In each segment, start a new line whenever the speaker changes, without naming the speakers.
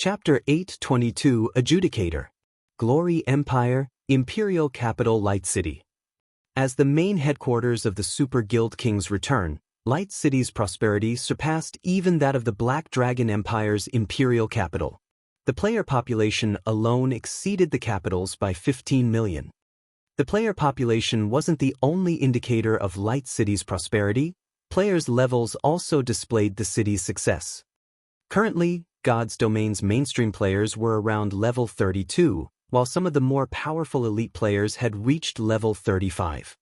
Chapter 822 Adjudicator. Glory Empire, Imperial Capital Light City. As the main headquarters of the Super Guild Kings return, Light City's prosperity surpassed even that of the Black Dragon Empire's imperial capital. The player population alone exceeded the capital's by 15 million. The player population wasn't the only indicator of Light City's prosperity. Players' levels also displayed the city's success. Currently, God's Domain's mainstream players were around level 32, while some of the more powerful elite players had reached level 35.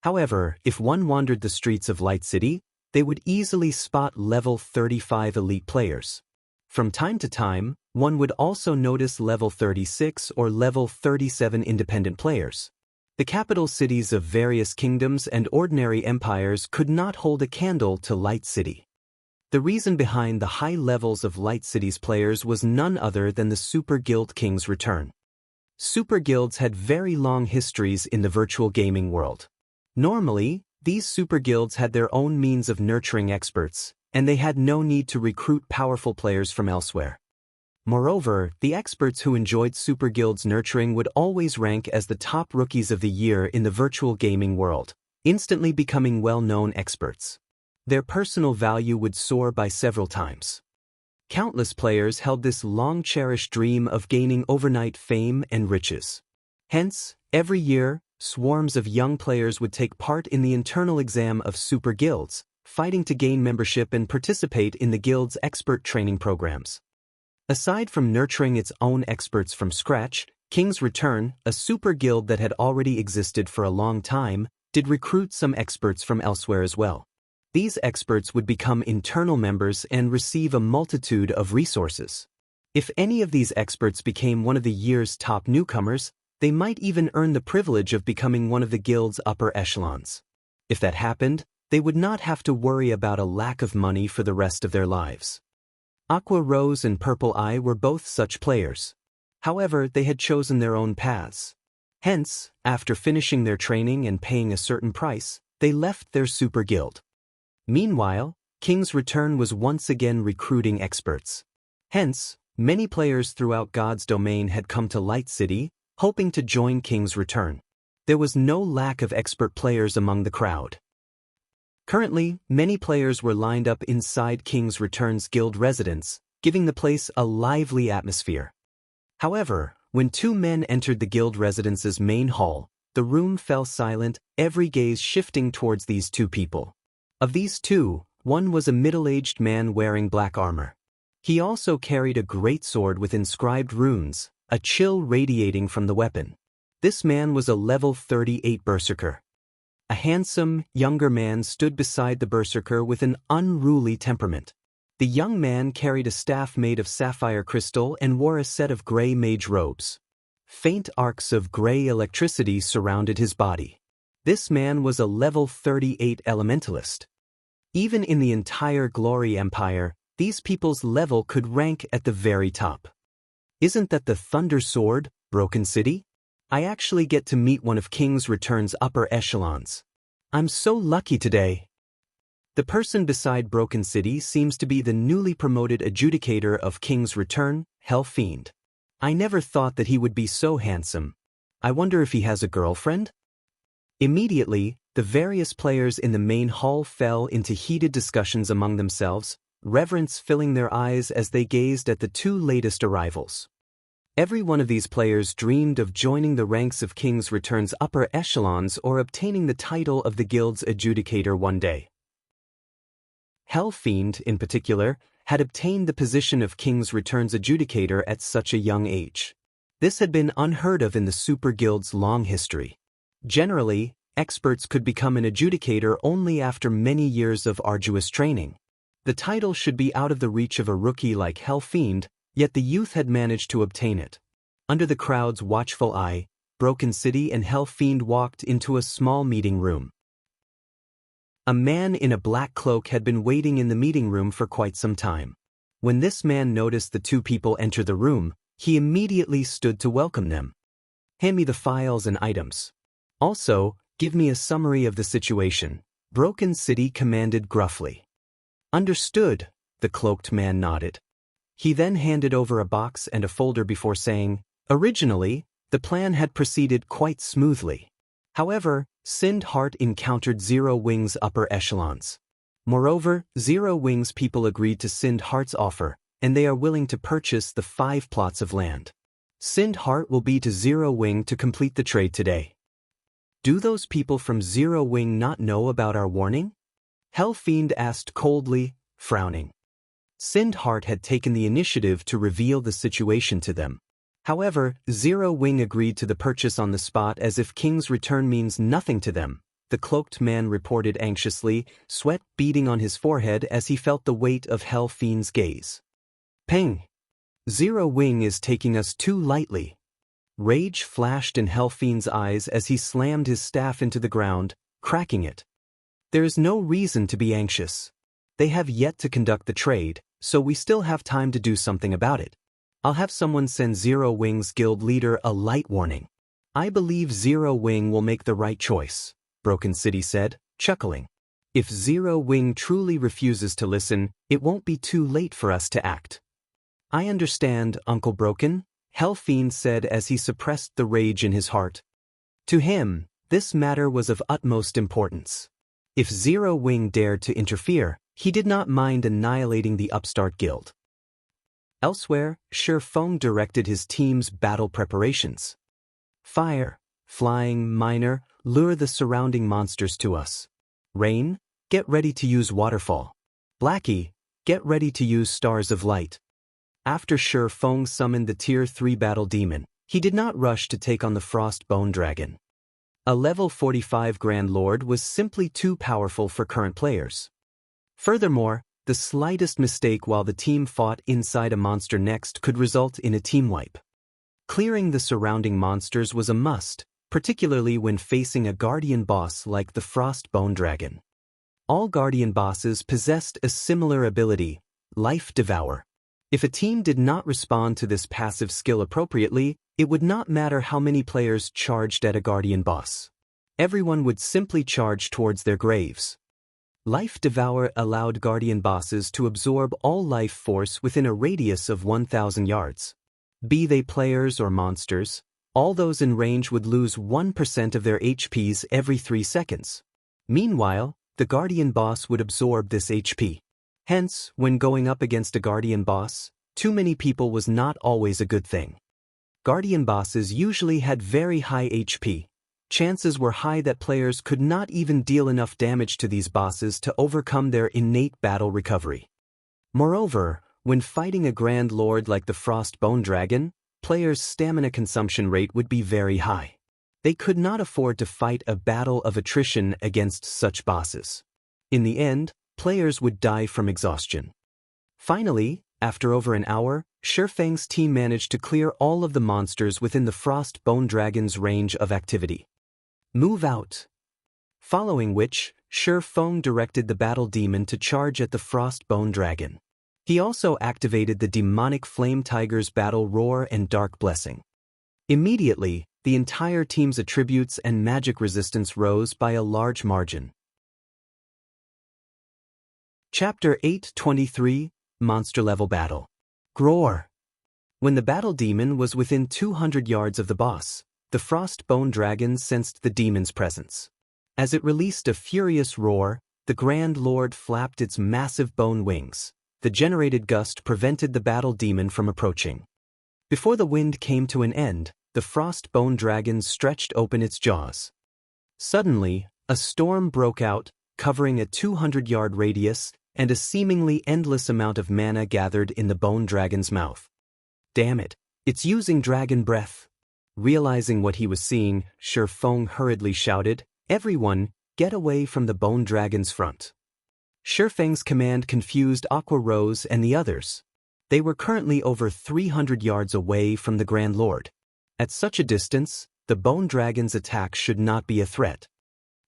However, if one wandered the streets of Light City, they would easily spot level 35 elite players. From time to time, one would also notice level 36 or level 37 independent players. The capital cities of various kingdoms and ordinary empires could not hold a candle to Light City. The reason behind the high levels of Light City's players was none other than the Super Guild King's return. Super Guilds had very long histories in the virtual gaming world. Normally, these Super Guilds had their own means of nurturing experts, and they had no need to recruit powerful players from elsewhere. Moreover, the experts who enjoyed Super Guild's nurturing would always rank as the top rookies of the year in the virtual gaming world, instantly becoming well-known experts. Their personal value would soar by several times. Countless players held this long-cherished dream of gaining overnight fame and riches. Hence, every year, swarms of young players would take part in the internal exam of Super Guilds, fighting to gain membership and participate in the guild's expert training programs. Aside from nurturing its own experts from scratch, King's Return, a super guild that had already existed for a long time, did recruit some experts from elsewhere as well. These experts would become internal members and receive a multitude of resources. If any of these experts became one of the year's top newcomers, they might even earn the privilege of becoming one of the guild's upper echelons. If that happened, they would not have to worry about a lack of money for the rest of their lives. Aqua Rose and Purple Eye were both such players. However, they had chosen their own paths. Hence, after finishing their training and paying a certain price, they left their super guild. Meanwhile, King's Return was once again recruiting experts. Hence, many players throughout God's Domain had come to Light City, hoping to join King's Return. There was no lack of expert players among the crowd. Currently, many players were lined up inside King's Return's guild residence, giving the place a lively atmosphere. However, when two men entered the guild residence's main hall, the room fell silent, every gaze shifting towards these two people. Of these two, one was a middle-aged man wearing black armor. He also carried a great sword with inscribed runes, a chill radiating from the weapon. This man was a level 38 berserker. A handsome, younger man stood beside the berserker with an unruly temperament. The young man carried a staff made of sapphire crystal and wore a set of gray mage robes. Faint arcs of gray electricity surrounded his body. This man was a level 38 elementalist. Even in the entire Glory Empire, these people's level could rank at the very top. Isn't that the Thunder Sword, Broken City? I actually get to meet one of King's Return's upper echelons. I'm so lucky today. The person beside Broken City seems to be the newly promoted Adjudicator of King's Return, Fiend. I never thought that he would be so handsome. I wonder if he has a girlfriend? Immediately, the various players in the main hall fell into heated discussions among themselves, reverence filling their eyes as they gazed at the two latest arrivals. Every one of these players dreamed of joining the ranks of King's Return's upper echelons or obtaining the title of the guild's Adjudicator one day. Fiend, in particular, had obtained the position of King's Return's Adjudicator at such a young age. This had been unheard of in the Super Guild's long history. Generally, experts could become an Adjudicator only after many years of arduous training. The title should be out of the reach of a rookie like Fiend, yet the youth had managed to obtain it. Under the crowd's watchful eye, Broken City and Fiend walked into a small meeting room. A man in a black cloak had been waiting in the meeting room for quite some time. When this man noticed the two people enter the room, he immediately stood to welcome them. Hand me the files and items. Also, give me a summary of the situation, Broken City commanded gruffly. Understood, the cloaked man nodded. He then handed over a box and a folder before saying, "Originally, the plan had proceeded quite smoothly. However, Sind Heart encountered Zero Wing's upper echelons. Moreover, Zero Wing's people agreed to Sind Heart's offer, and they are willing to purchase the 5 plots of land. Sind Heart will be to Zero Wing to complete the trade today." "Do those people from Zero Wing not know about our warning?" Fiend asked coldly, frowning. Sind Heart had taken the initiative to reveal the situation to them. However, Zero Wing agreed to the purchase on the spot as if King's return means nothing to them, the cloaked man reported anxiously, sweat beading on his forehead as he felt the weight of Fiend's gaze. "Peng! Zero Wing is taking us too lightly." Rage flashed in Fiend's eyes as he slammed his staff into the ground, cracking it. "There is no reason to be anxious. They have yet to conduct the trade, so we still have time to do something about it. I'll have someone send Zero Wing's guild leader a light warning." "I believe Zero Wing will make the right choice," Broken City said, chuckling. "If Zero Wing truly refuses to listen, it won't be too late for us to act." "I understand, Uncle Broken," Fiend said as he suppressed the rage in his heart. To him, this matter was of utmost importance. If Zero Wing dared to interfere, he did not mind annihilating the upstart guild. Elsewhere, Feng directed his team's battle preparations. "Fire, Flying, Minor, lure the surrounding monsters to us. Rain, get ready to use Waterfall. Blackie, get ready to use Stars of Light." After Feng summoned the Tier 3 Battle Demon, he did not rush to take on the Frost Bone Dragon. A level 45 Grand Lord was simply too powerful for current players. Furthermore, the slightest mistake while the team fought inside a monster next could result in a team wipe. Clearing the surrounding monsters was a must, particularly when facing a guardian boss like the Frost Bone Dragon. All guardian bosses possessed a similar ability, Life Devour. If a team did not respond to this passive skill appropriately, it would not matter how many players charged at a guardian boss. Everyone would simply charge towards their graves. Life Devour allowed guardian bosses to absorb all life force within a radius of 1,000 yards. Be they players or monsters, all those in range would lose 1% of their HPs every 3 seconds. Meanwhile, the guardian boss would absorb this HP. Hence, when going up against a guardian boss, too many people was not always a good thing. Guardian bosses usually had very high HP. Chances were high that players could not even deal enough damage to these bosses to overcome their innate battle recovery. Moreover, when fighting a Grand Lord like the Frost Bone Dragon, players' stamina consumption rate would be very high. They could not afford to fight a battle of attrition against such bosses. In the end, players would die from exhaustion. Finally, after over an hour, Feng's team managed to clear all of the monsters within the Frost Bone Dragon's range of activity. "Move out." Following which, Feng directed the Battle Demon to charge at the Frost Bone Dragon. He also activated the demonic Flame Tiger's Battle Roar and Dark Blessing. Immediately, the entire team's attributes and magic resistance rose by a large margin. Chapter 823, Monster Level Battle. Groar. When the Battle Demon was within 200 yards of the boss, the Frost Bone Dragon sensed the demon's presence. As it released a furious roar, the Grand Lord flapped its massive bone wings. The generated gust prevented the Battle Demon from approaching. Before the wind came to an end, the Frost Bone Dragon stretched open its jaws. Suddenly, a storm broke out, covering a 200-yard radius, and a seemingly endless amount of mana gathered in the Bone Dragon's mouth. "Damn it, it's using dragon breath." Realizing what he was seeing, Feng hurriedly shouted, "Everyone, get away from the Bone Dragon's front." Feng's command confused Aqua Rose and the others. They were currently over 300 yards away from the Grand Lord. At such a distance, the Bone Dragon's attack should not be a threat.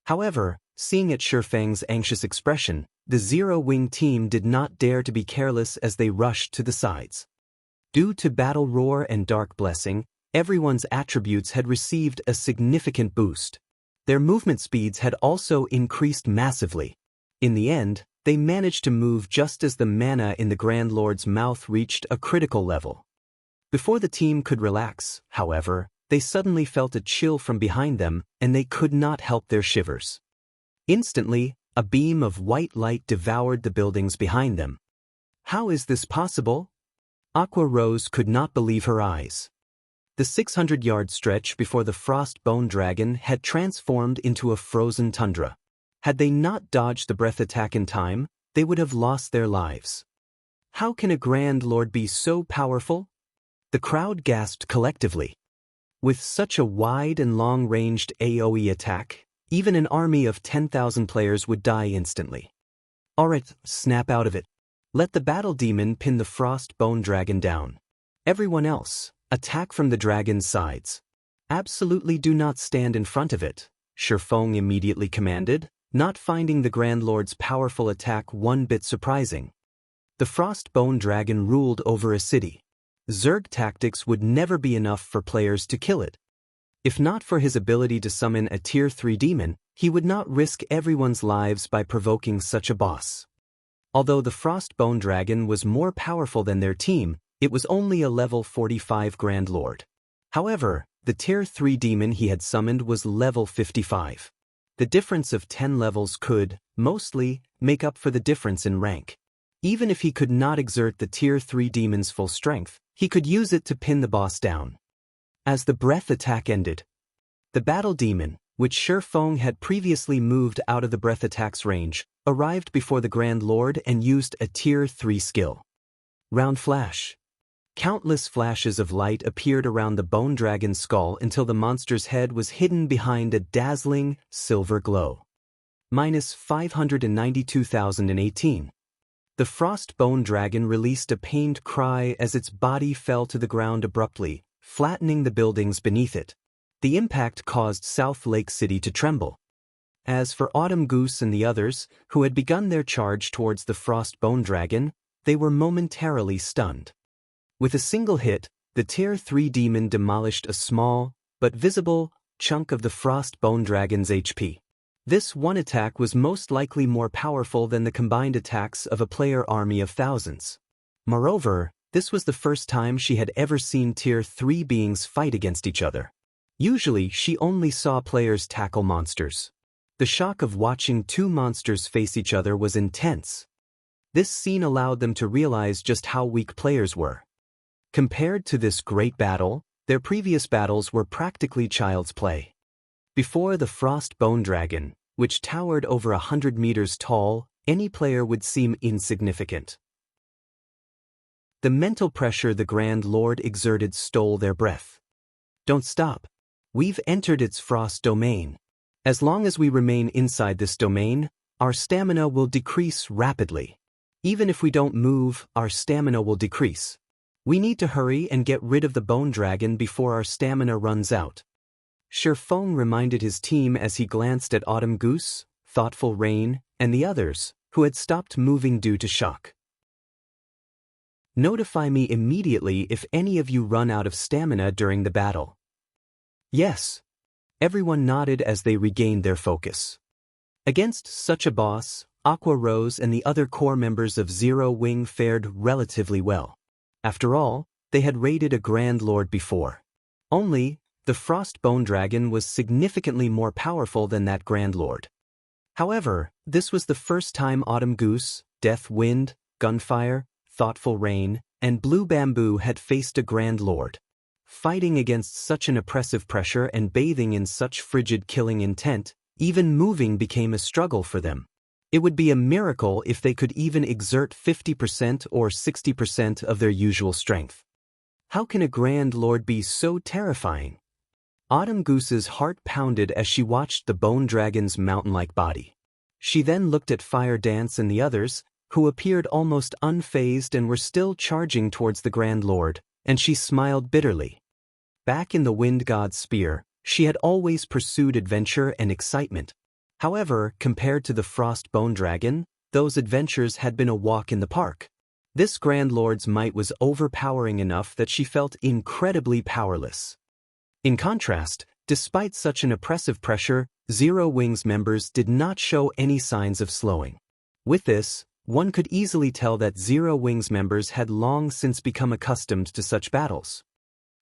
However, seeing at Feng's anxious expression, the Zero Wing team did not dare to be careless as they rushed to the sides. Due to Battle Roar and Dark Blessing, everyone's attributes had received a significant boost. Their movement speeds had also increased massively. In the end, They managed to move just as the mana in the Grand Lord's mouth reached a critical level. Before the team could relax, however, they suddenly felt a chill from behind them, and they could not help their shivers. Instantly, a beam of white light devoured the buildings behind them. How is this possible? Aqua Rose could not believe her eyes. The 600-yard stretch before the Frost Bone Dragon had transformed into a frozen tundra. Had they not dodged the breath attack in time, they would have lost their lives. How can a Grand Lord be so powerful? The crowd gasped collectively. With such a wide and long-ranged AoE attack, even an army of 10,000 players would die instantly. Alright, snap out of it. Let the battle demon pin the Frost Bone Dragon down. Everyone else, attack from the dragon's sides. Absolutely do not stand in front of it, Feng immediately commanded, not finding the Grand Lord's powerful attack one bit surprising. The Frost Bone Dragon ruled over a city. Zerg tactics would never be enough for players to kill it. If not for his ability to summon a Tier 3 demon, he would not risk everyone's lives by provoking such a boss. Although the Frost Bone Dragon was more powerful than their team, it was only a level 45 Grand Lord. However, the Tier 3 demon he had summoned was level 55. The difference of 10 levels could, mostly, make up for the difference in rank. Even if he could not exert the Tier 3 demon's full strength, he could use it to pin the boss down. As the breath attack ended, the battle demon, which Feng had previously moved out of the breath attack's range, arrived before the Grand Lord and used a Tier 3 skill. Round Flash. Countless flashes of light appeared around the bone dragon's skull until the monster's head was hidden behind a dazzling, silver glow. Minus 592,018. The Frost Bone Dragon released a pained cry as its body fell to the ground abruptly, flattening the buildings beneath it. The impact caused South Lake City to tremble. As for Autumn Goose and the others, who had begun their charge towards the Frost Bone Dragon, they were momentarily stunned. With a single hit, the Tier 3 demon demolished a small, but visible, chunk of the Frost Bone Dragon's HP. This one attack was most likely more powerful than the combined attacks of a player army of thousands. Moreover, this was the first time she had ever seen Tier 3 beings fight against each other. Usually, she only saw players tackle monsters. The shock of watching two monsters face each other was intense. This scene allowed them to realize just how weak players were. Compared to this great battle, their previous battles were practically child's play. Before the Frost Bone Dragon, which towered over 100 meters tall, any player would seem insignificant. The mental pressure the Grand Lord exerted stole their breath. Don't stop. We've entered its frost domain. As long as we remain inside this domain, our stamina will decrease rapidly. Even if we don't move, our stamina will decrease. We need to hurry and get rid of the Bone Dragon before our stamina runs out. Feng reminded his team as he glanced at Autumn Goose, Thoughtful Rain, and the others, who had stopped moving due to shock. Notify me immediately if any of you run out of stamina during the battle. Yes. Everyone nodded as they regained their focus. Against such a boss, Aqua Rose and the other core members of Zero Wing fared relatively well. After all, they had raided a Grand Lord before. Only, the Frost Bone Dragon was significantly more powerful than that Grand Lord. However, this was the first time Autumn Goose, Death Wind, Gunfire, Thoughtful Rain, and Blue Bamboo had faced a Grand Lord. Fighting against such an oppressive pressure and bathing in such frigid killing intent, even moving became a struggle for them. It would be a miracle if they could even exert 50% or 60% of their usual strength. How can a Grand Lord be so terrifying? Autumn Goose's heart pounded as she watched the Bone Dragon's mountain-like body. She then looked at Fire Dance and the others, who appeared almost unfazed and were still charging towards the Grand Lord, and she smiled bitterly. Back in the Wind God's Spear, she had always pursued adventure and excitement. However, compared to the Frost Bone Dragon, those adventures had been a walk in the park. This Grand Lord's might was overpowering enough that she felt incredibly powerless. In contrast, despite such an oppressive pressure, Zero Wing's members did not show any signs of slowing. With this, one could easily tell that Zero Wings members had long since become accustomed to such battles.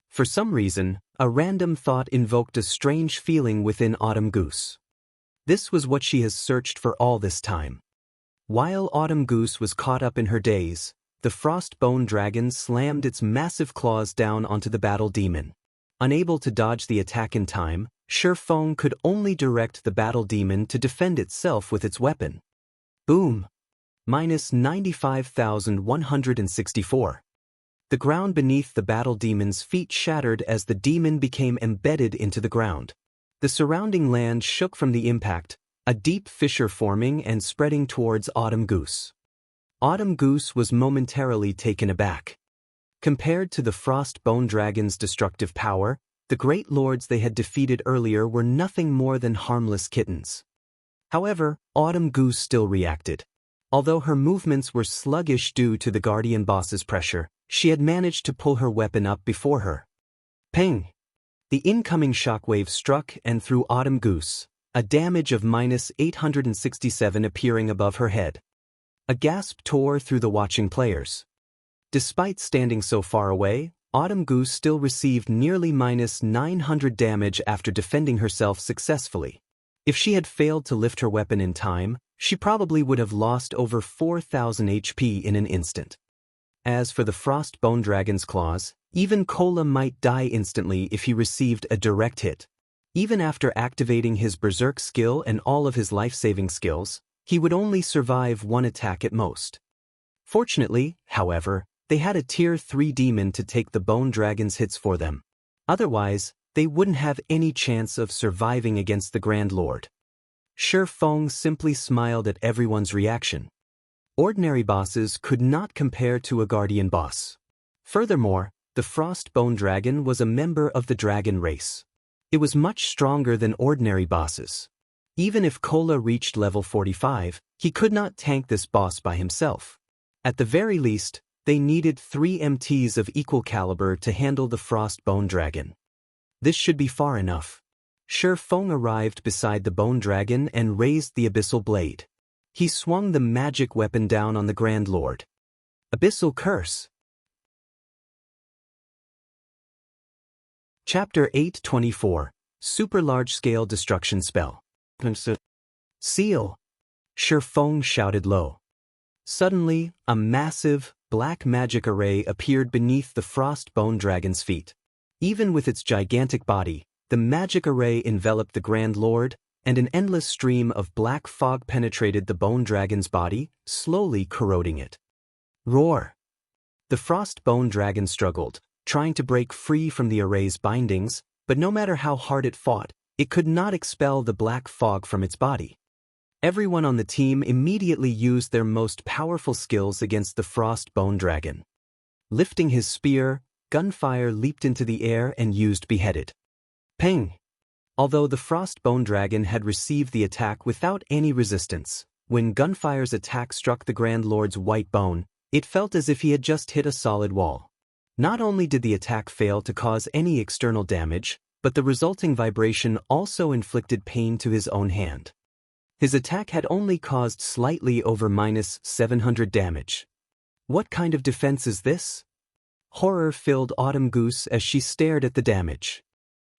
For some reason, a random thought invoked a strange feeling within Autumn Goose. This was what she has searched for all this time. While Autumn Goose was caught up in her daze, the Frost Bone Dragon slammed its massive claws down onto the battle demon. Unable to dodge the attack in time, Feng could only direct the battle demon to defend itself with its weapon. Boom! Minus 95,164. The ground beneath the battle demon's feet shattered as the demon became embedded into the ground. The surrounding land shook from the impact, a deep fissure forming and spreading towards Autumn Goose. Autumn Goose was momentarily taken aback. Compared to the Frost Bone Dragon's destructive power, the great lords they had defeated earlier were nothing more than harmless kittens. However, Autumn Goose still reacted. Although her movements were sluggish due to the Guardian boss's pressure, she had managed to pull her weapon up before her. Ping! The incoming shockwave struck and threw Autumn Goose, a damage of minus 867 appearing above her head. A gasp tore through the watching players. Despite standing so far away, Autumn Goose still received nearly minus 900 damage after defending herself successfully. If she had failed to lift her weapon in time, she probably would have lost over 4,000 HP in an instant. As for the Frost Bone Dragon's claws, even Cola might die instantly if he received a direct hit. Even after activating his Berserk skill and all of his life-saving skills, he would only survive one attack at most. Fortunately, however, they had a Tier 3 demon to take the Bone Dragon's hits for them. Otherwise, they wouldn't have any chance of surviving against the Grand Lord. Feng simply smiled at everyone's reaction. Ordinary bosses could not compare to a Guardian boss. Furthermore, the Frost Bone Dragon was a member of the dragon race. It was much stronger than ordinary bosses. Even if Cola reached level 45, he could not tank this boss by himself. At the very least, they needed 3 MTs of equal caliber to handle the Frost Bone Dragon. This should be far enough. Feng arrived beside the Bone Dragon and raised the Abyssal Blade. He swung the magic weapon down on the Grand Lord. Abyssal Curse. Chapter 824, Super Large-Scale Destruction Spell. Seal! Feng shouted low. Suddenly, a massive, black magic array appeared beneath the Frost Bone Dragon's feet. Even with its gigantic body, the magic array enveloped the Grand Lord, and an endless stream of black fog penetrated the Bone Dragon's body, slowly corroding it. Roar! The Frost Bone Dragon struggled, trying to break free from the array's bindings, but no matter how hard it fought, it could not expel the black fog from its body. Everyone on the team immediately used their most powerful skills against the Frost Bone Dragon. Lifting his spear, Gunfire leaped into the air and used Beheaded. Ping! Although the Frost Bone Dragon had received the attack without any resistance, when Gunfire's attack struck the Grand Lord's white bone, it felt as if he had just hit a solid wall. Not only did the attack fail to cause any external damage, but the resulting vibration also inflicted pain to his own hand. His attack had only caused slightly over minus 700 damage. What kind of defense is this? Horror filled Autumn Goose as she stared at the damage.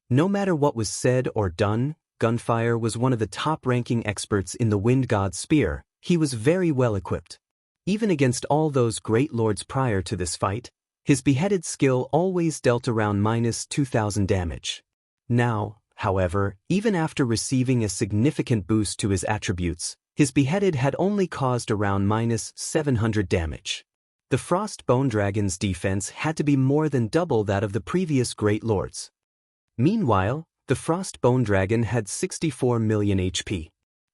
No matter what was said or done, Gunfire was one of the top-ranking experts in the Wind God's Spear. He was very well equipped. Even against all those great lords prior to this fight, his beheaded skill always dealt around minus 2,000 damage. Now, however, even after receiving a significant boost to his attributes, his beheaded had only caused around minus 700 damage. The Frost Bone Dragon's defense had to be more than double that of the previous great lords. Meanwhile, the Frost Bone Dragon had 64 million HP.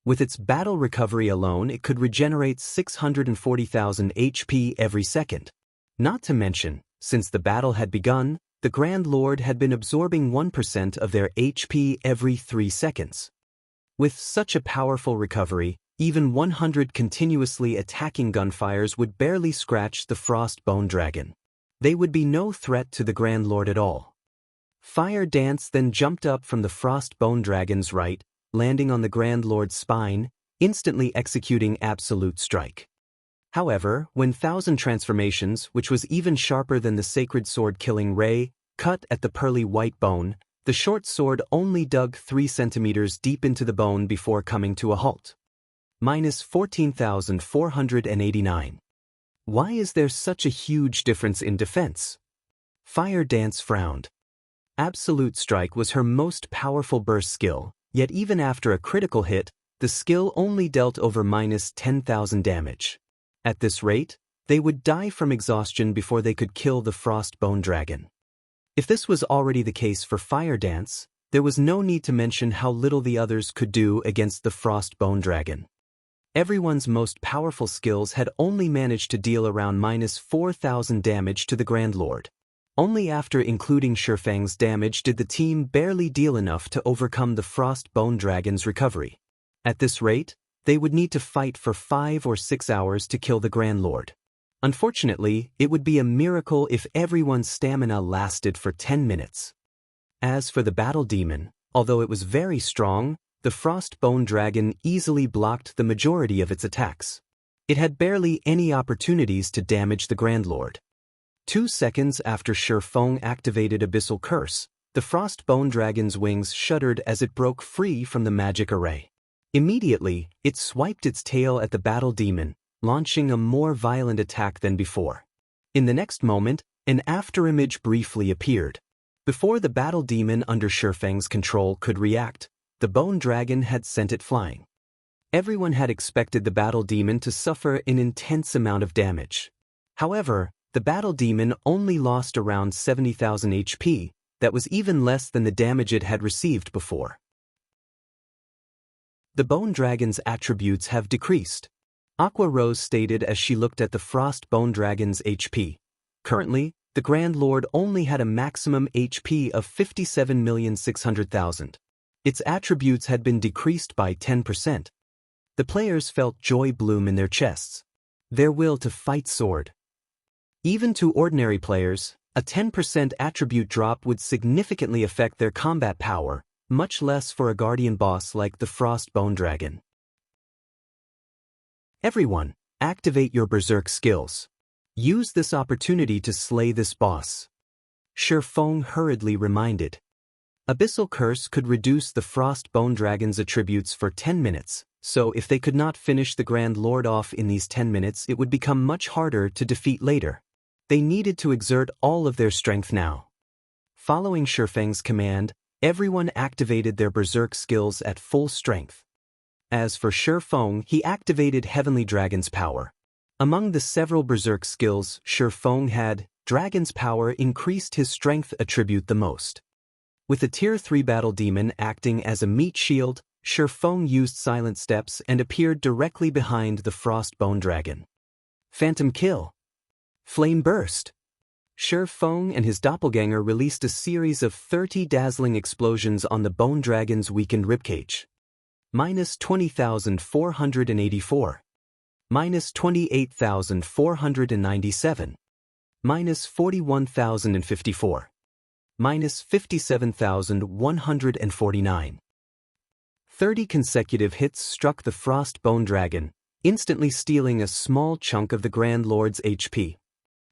With its battle recovery alone, it could regenerate 640,000 HP every second. Not to mention, since the battle had begun, the Grand Lord had been absorbing 1% of their HP every 3 seconds. With such a powerful recovery, even 100 continuously attacking Gunfires would barely scratch the Frost Bone Dragon. They would be no threat to the Grand Lord at all. Fire Dance then jumped up from the Frost Bone Dragon's right, landing on the Grand Lord's spine, instantly executing Absolute Strike. However, when Thousand Transformations, which was even sharper than the Sacred Sword killing ray, cut at the pearly white bone, the short sword only dug 3 centimeters deep into the bone before coming to a halt. Minus 14,489. Why is there such a huge difference in defense? Fire Dance frowned. Absolute Strike was her most powerful burst skill, yet even after a critical hit, the skill only dealt over minus 10,000 damage. At this rate, they would die from exhaustion before they could kill the Frost Bone Dragon. If this was already the case for Fire Dance, there was no need to mention how little the others could do against the Frost Bone Dragon. Everyone's most powerful skills had only managed to deal around minus 4,000 damage to the Grand Lord. Only after including Feng's damage did the team barely deal enough to overcome the Frost Bone Dragon's recovery. At this rate, they would need to fight for 5 or 6 hours to kill the Grand Lord. Unfortunately, it would be a miracle if everyone's stamina lasted for 10 minutes. As for the Battle Demon, although it was very strong, the Frost Bone Dragon easily blocked the majority of its attacks. It had barely any opportunities to damage the Grand Lord. 2 seconds after Feng activated Abyssal Curse, the Frost Bone Dragon's wings shuddered as it broke free from the magic array. Immediately, it swiped its tail at the Battle Demon, launching a more violent attack than before. In the next moment, an afterimage briefly appeared. Before the Battle Demon under Feng's control could react, the Bone Dragon had sent it flying. Everyone had expected the Battle Demon to suffer an intense amount of damage. However, the Battle Demon only lost around 70,000 HP, that was even less than the damage it had received before. The Bone Dragon's attributes have decreased, Aqua Rose stated as she looked at the Frost Bone Dragon's HP. Currently, the Grand Lord only had a maximum HP of 57,600,000. Its attributes had been decreased by 10%. The players felt joy bloom in their chests. Their will to fight soared. Even to ordinary players, a 10% attribute drop would significantly affect their combat power, much less for a guardian boss like the Frost Bone Dragon. Everyone, activate your Berserk skills. Use this opportunity to slay this boss. Feng hurriedly reminded. Abyssal Curse could reduce the Frost Bone Dragon's attributes for 10 minutes, so if they could not finish the Grand Lord off in these 10 minutes it would become much harder to defeat later. They needed to exert all of their strength now. Following Feng's command, everyone activated their Berserk skills at full strength. As for Feng, he activated Heavenly Dragon's Power. Among the several Berserk skills Feng had, Dragon's Power increased his strength attribute the most. With the Tier 3 Battle Demon acting as a meat shield, Feng used Silent Steps and appeared directly behind the Frost Bone Dragon. Phantom Kill. Flame Burst. Feng and his doppelganger released a series of 30 dazzling explosions on the Bone Dragon's weakened ribcage. Minus 20,484. Minus 28,497. Minus 41,054. Minus 57,149. 30 consecutive hits struck the Frost Bone Dragon, instantly stealing a small chunk of the Grand Lord's HP.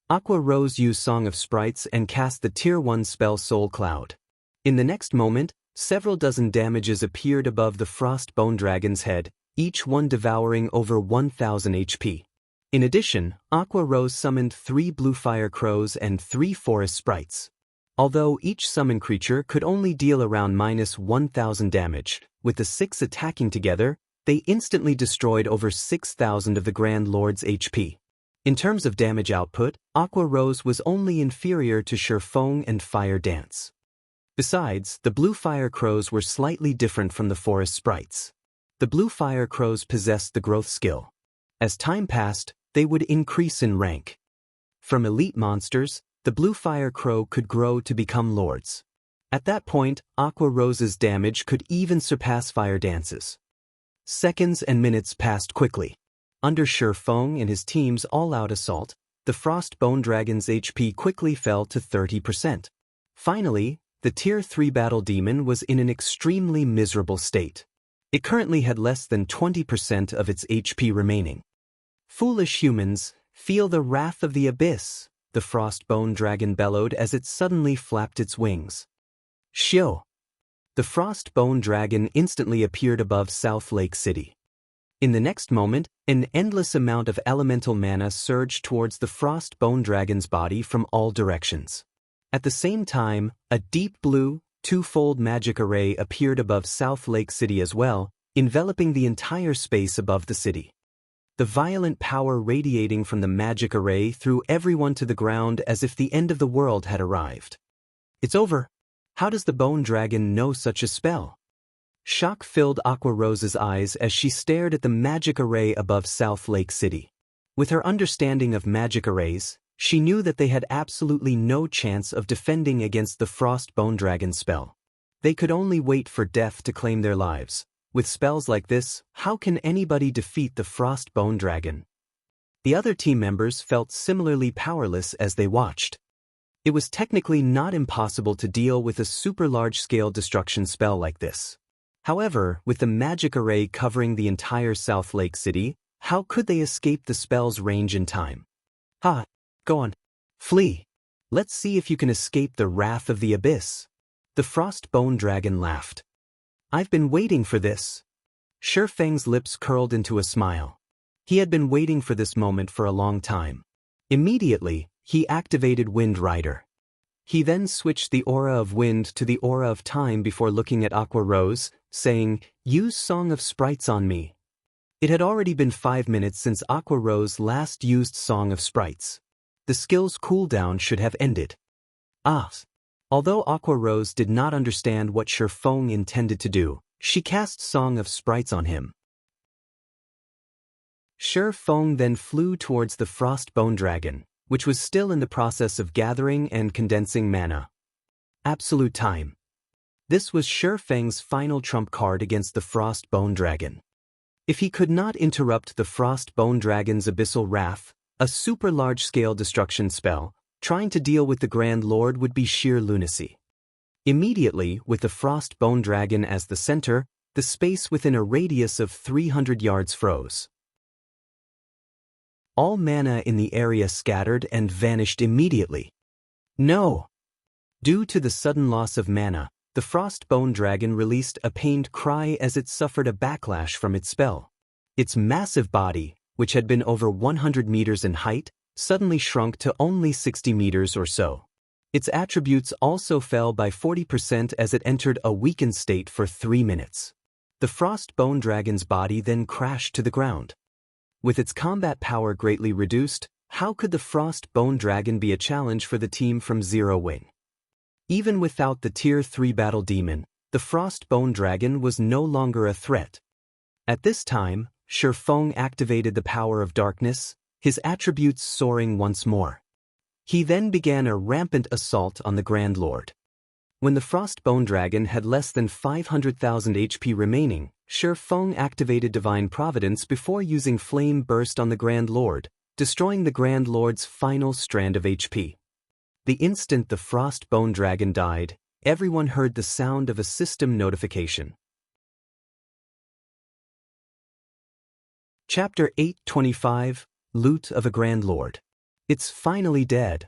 Aqua Rose used Song of Sprites and cast the Tier 1 spell Soul Cloud. In the next moment, several dozen damages appeared above the Frost Bone Dragon's head, each one devouring over 1,000 HP. In addition, Aqua Rose summoned 3 Blue Fire Crows and 3 Forest Sprites. Although each summoned creature could only deal around minus 1,000 damage, with the 6 attacking together, they instantly destroyed over 6,000 of the Grand Lord's HP. In terms of damage output, Aqua Rose was only inferior to Feng and Fire Dance. Besides, the Blue Fire Crows were slightly different from the Forest Sprites. The Blue Fire Crows possessed the growth skill. As time passed, they would increase in rank. From elite monsters, the Blue Fire Crow could grow to become lords. At that point, Aqua Rose's damage could even surpass Fire Dance's. Seconds and minutes passed quickly. Under Feng and his team's all-out assault, the Frost Bone Dragon's HP quickly fell to 30%. Finally, the Tier 3 Battle Demon was in an extremely miserable state. It currently had less than 20% of its HP remaining. Foolish humans, feel the wrath of the abyss, the Frostbone Dragon bellowed as it suddenly flapped its wings. Shio! The Frostbone Dragon instantly appeared above South Lake City. In the next moment, an endless amount of elemental mana surged towards the Frostbone Dragon's body from all directions. At the same time, a deep blue, two-fold magic array appeared above South Lake City as well, enveloping the entire space above the city. The violent power radiating from the magic array threw everyone to the ground as if the end of the world had arrived. It's over. How does the Bone Dragon know such a spell? Shock filled Aqua Rose's eyes as she stared at the magic array above South Lake City. With her understanding of magic arrays, she knew that they had absolutely no chance of defending against the Frostbone Dragon spell. They could only wait for death to claim their lives. With spells like this, how can anybody defeat the Frostbone Dragon? The other team members felt similarly powerless as they watched. It was technically not impossible to deal with a super large-scale destruction spell like this. However, with the magic array covering the entire South Lake City, how could they escape the spell's range in time? Ha! Go on. Flee. Let's see if you can escape the wrath of the abyss. The Frostbone Dragon laughed. I've been waiting for this. Feng's lips curled into a smile. He had been waiting for this moment for a long time. Immediately, he activated Wind Rider. He then switched the aura of wind to the aura of time before looking at Aqua Rose, saying, "Use Song of Sprites on me." It had already been 5 minutes since Aqua Rose last used Song of Sprites. The skill's cooldown should have ended. Although Aqua Rose did not understand what Feng intended to do, she cast Song of Sprites on him. Feng then flew towards the Frostbone Dragon, which was still in the process of gathering and condensing mana. Absolute Time. This was Feng's final trump card against the Frostbone Dragon. If he could not interrupt the Frostbone Dragon's abyssal wrath, a super large-scale destruction spell, trying to deal with the Grand Lord would be sheer lunacy. Immediately, with the Frostbone Dragon as the center, the space within a radius of 300 yards froze. All mana in the area scattered and vanished immediately. No! Due to the sudden loss of mana, the Frostbone Dragon released a pained cry as it suffered a backlash from its spell. Its massive body, which had been over 100 meters in height, suddenly shrunk to only 60 meters or so. Its attributes also fell by 40% as it entered a weakened state for 3 minutes. The Frostbone Dragon's body then crashed to the ground. With its combat power greatly reduced, how could the Frostbone Dragon be a challenge for the team from Zero Wing? Even without the Tier 3 Battle Demon, the Frostbone Dragon was no longer a threat. At this time, Feng activated the power of darkness, his attributes soaring once more. He then began a rampant assault on the Grand Lord. When the Frostbone Dragon had less than 500,000 HP remaining, Feng activated Divine Providence before using Flame Burst on the Grand Lord, destroying the Grand Lord's final strand of HP. The instant the Frostbone Dragon died, everyone heard the sound of a system notification. Chapter 825, Loot of a Grand Lord. It's finally dead.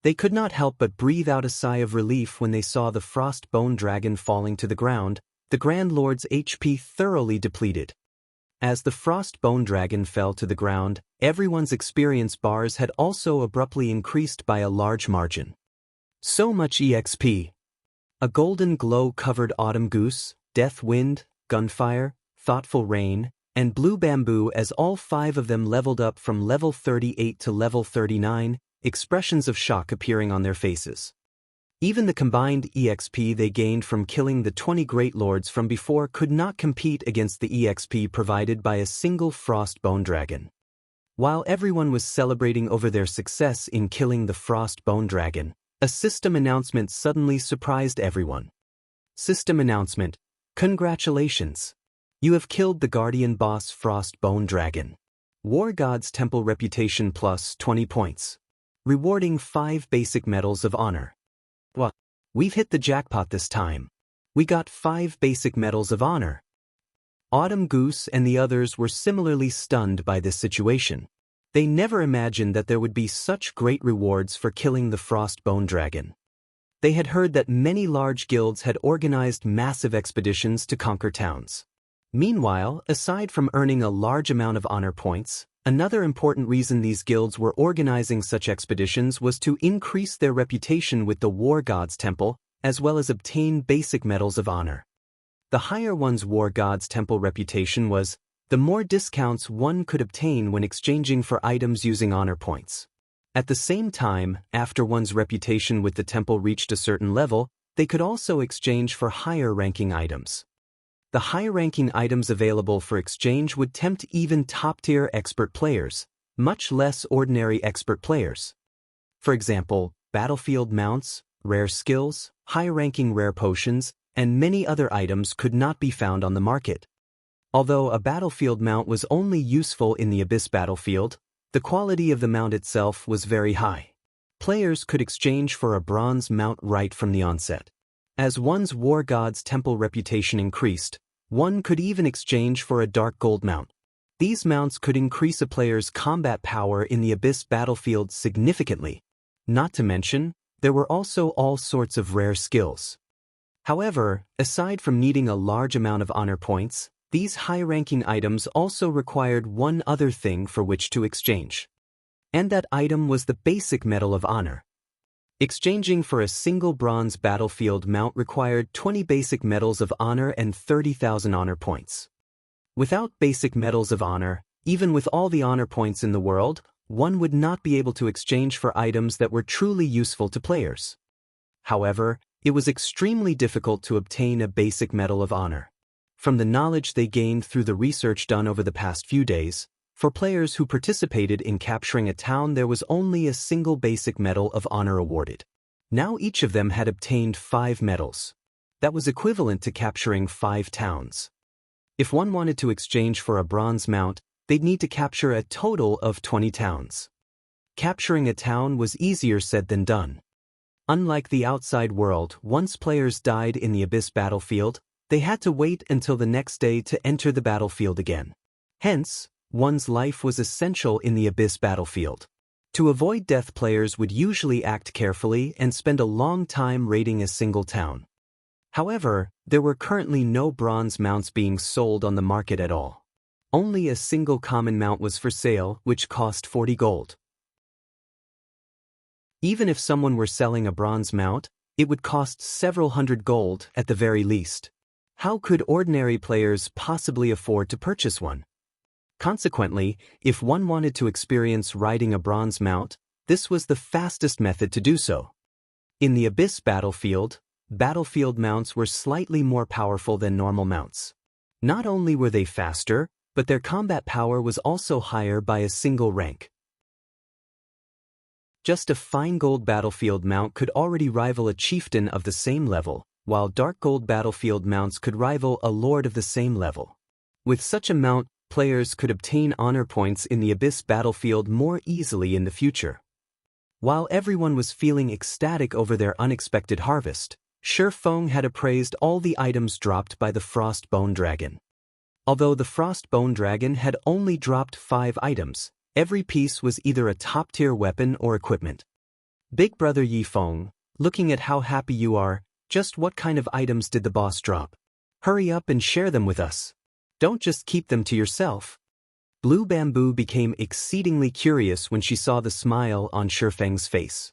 They could not help but breathe out a sigh of relief when they saw the Frostbone Dragon falling to the ground, the Grand Lord's HP thoroughly depleted. As the Frostbone Dragon fell to the ground, everyone's experience bars had also abruptly increased by a large margin. So much EXP. A golden glow covered Autumn Goose, Death Wind, Gunfire, Thoughtful Rain, and Blue Bamboo as all 5 of them leveled up from level 38 to level 39, expressions of shock appearing on their faces. Even the combined EXP they gained from killing the 20 Great Lords from before could not compete against the EXP provided by a single Frostbone Dragon. While everyone was celebrating over their success in killing the Frostbone Dragon, a system announcement suddenly surprised everyone. System announcement: Congratulations! You have killed the Guardian Boss Frostbone Dragon. War God's Temple Reputation plus 20 points. Rewarding 5 basic medals of honor. What? We've hit the jackpot this time. We got 5 basic medals of honor. Autumn Goose and the others were similarly stunned by this situation. They never imagined that there would be such great rewards for killing the Frostbone Dragon. They had heard that many large guilds had organized massive expeditions to conquer towns. Meanwhile, aside from earning a large amount of honor points, another important reason these guilds were organizing such expeditions was to increase their reputation with the War God's Temple, as well as obtain basic medals of honor. The higher one's War God's Temple reputation was, the more discounts one could obtain when exchanging for items using honor points. At the same time, after one's reputation with the temple reached a certain level, they could also exchange for higher-ranking items. The high-ranking items available for exchange would tempt even top-tier expert players, much less ordinary expert players. For example, battlefield mounts, rare skills, high-ranking rare potions, and many other items could not be found on the market. Although a battlefield mount was only useful in the Abyss battlefield, the quality of the mount itself was very high. Players could exchange for a bronze mount right from the onset. As one's War God's Temple reputation increased, one could even exchange for a dark gold mount. These mounts could increase a player's combat power in the Abyss battlefield significantly. Not to mention, there were also all sorts of rare skills. However, aside from needing a large amount of honor points, these high-ranking items also required one other thing for which to exchange. And that item was the basic medal of honor. Exchanging for a single bronze battlefield mount required 20 basic medals of honor and 30,000 honor points. Without basic medals of honor, even with all the honor points in the world, one would not be able to exchange for items that were truly useful to players. However, it was extremely difficult to obtain a basic medal of honor. From the knowledge they gained through the research done over the past few days, for players who participated in capturing a town there was only a single basic medal of honor awarded. Now each of them had obtained 5 medals. That was equivalent to capturing 5 towns. If one wanted to exchange for a bronze mount, they'd need to capture a total of 20 towns. Capturing a town was easier said than done. Unlike the outside world, once players died in the Abyss battlefield, they had to wait until the next day to enter the battlefield again. Hence, one's life was essential in the Abyss battlefield. To avoid death, players would usually act carefully and spend a long time raiding a single town. However, there were currently no bronze mounts being sold on the market at all. Only a single common mount was for sale, which cost 40 gold. Even if someone were selling a bronze mount, it would cost several hundred gold at the very least. How could ordinary players possibly afford to purchase one? Consequently, if one wanted to experience riding a bronze mount, this was the fastest method to do so. In the Abyss battlefield, battlefield mounts were slightly more powerful than normal mounts. Not only were they faster, but their combat power was also higher by a single rank. Just a fine gold battlefield mount could already rival a chieftain of the same level, while dark gold battlefield mounts could rival a lord of the same level. With such a mount, players could obtain honor points in the Abyss battlefield more easily in the future. While everyone was feeling ecstatic over their unexpected harvest, Feng had appraised all the items dropped by the Frostbone Dragon. Although the Frostbone Dragon had only dropped 5 items, every piece was either a top-tier weapon or equipment. Big Brother Feng, looking at how happy you are, just what kind of items did the boss drop? Hurry up and share them with us. Don't just keep them to yourself. Blue Bamboo became exceedingly curious when she saw the smile on Feng's face.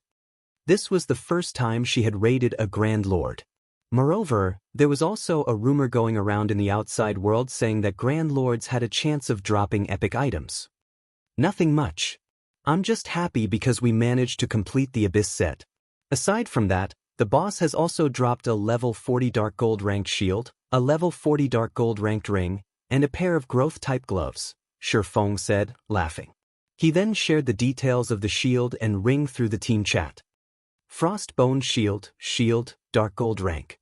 This was the first time she had raided a Grand Lord. Moreover, there was also a rumor going around in the outside world saying that Grand Lords had a chance of dropping epic items. Nothing much. I'm just happy because we managed to complete the Abyss set. Aside from that, the boss has also dropped a level 40 dark gold ranked shield, a level 40 dark gold ranked ring, and a pair of growth-type gloves, Feng said, laughing. He then shared the details of the shield and ring through the team chat. Frostbone shield, dark gold rank.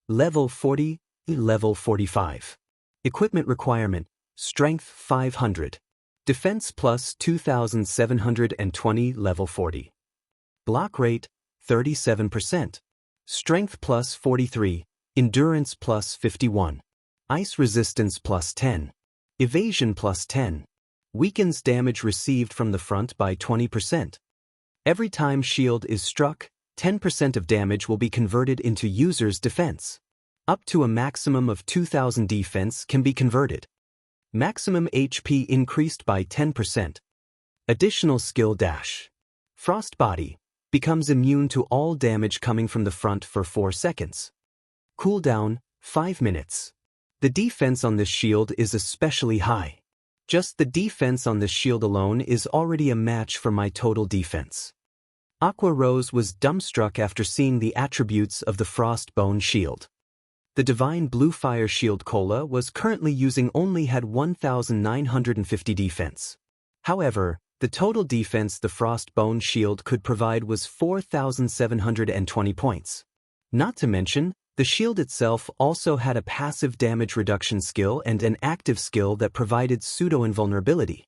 Level 40, level 45. Equipment requirement, strength 500. Defense plus 2720, level 40. Block rate, 37%. Strength plus 43, endurance plus 51. Ice resistance plus 10. Evasion plus 10. Weakens damage received from the front by 20%. Every time shield is struck, 10% of damage will be converted into user's defense. Up to a maximum of 2000 defense can be converted. Maximum HP increased by 10%. Additional skill dash. Frost Body. Becomes immune to all damage coming from the front for 4 seconds. Cooldown, 5 minutes. The defense on this shield is especially high. Just the defense on this shield alone is already a match for my total defense. Aqua Rose was dumbstruck after seeing the attributes of the Frost Bone shield. The Divine Blue Fire Shield Cola was currently using only had 1950 defense. However, the total defense the Frost Bone shield could provide was 4720 points. Not to mention, the shield itself also had a passive damage reduction skill and an active skill that provided pseudo-invulnerability.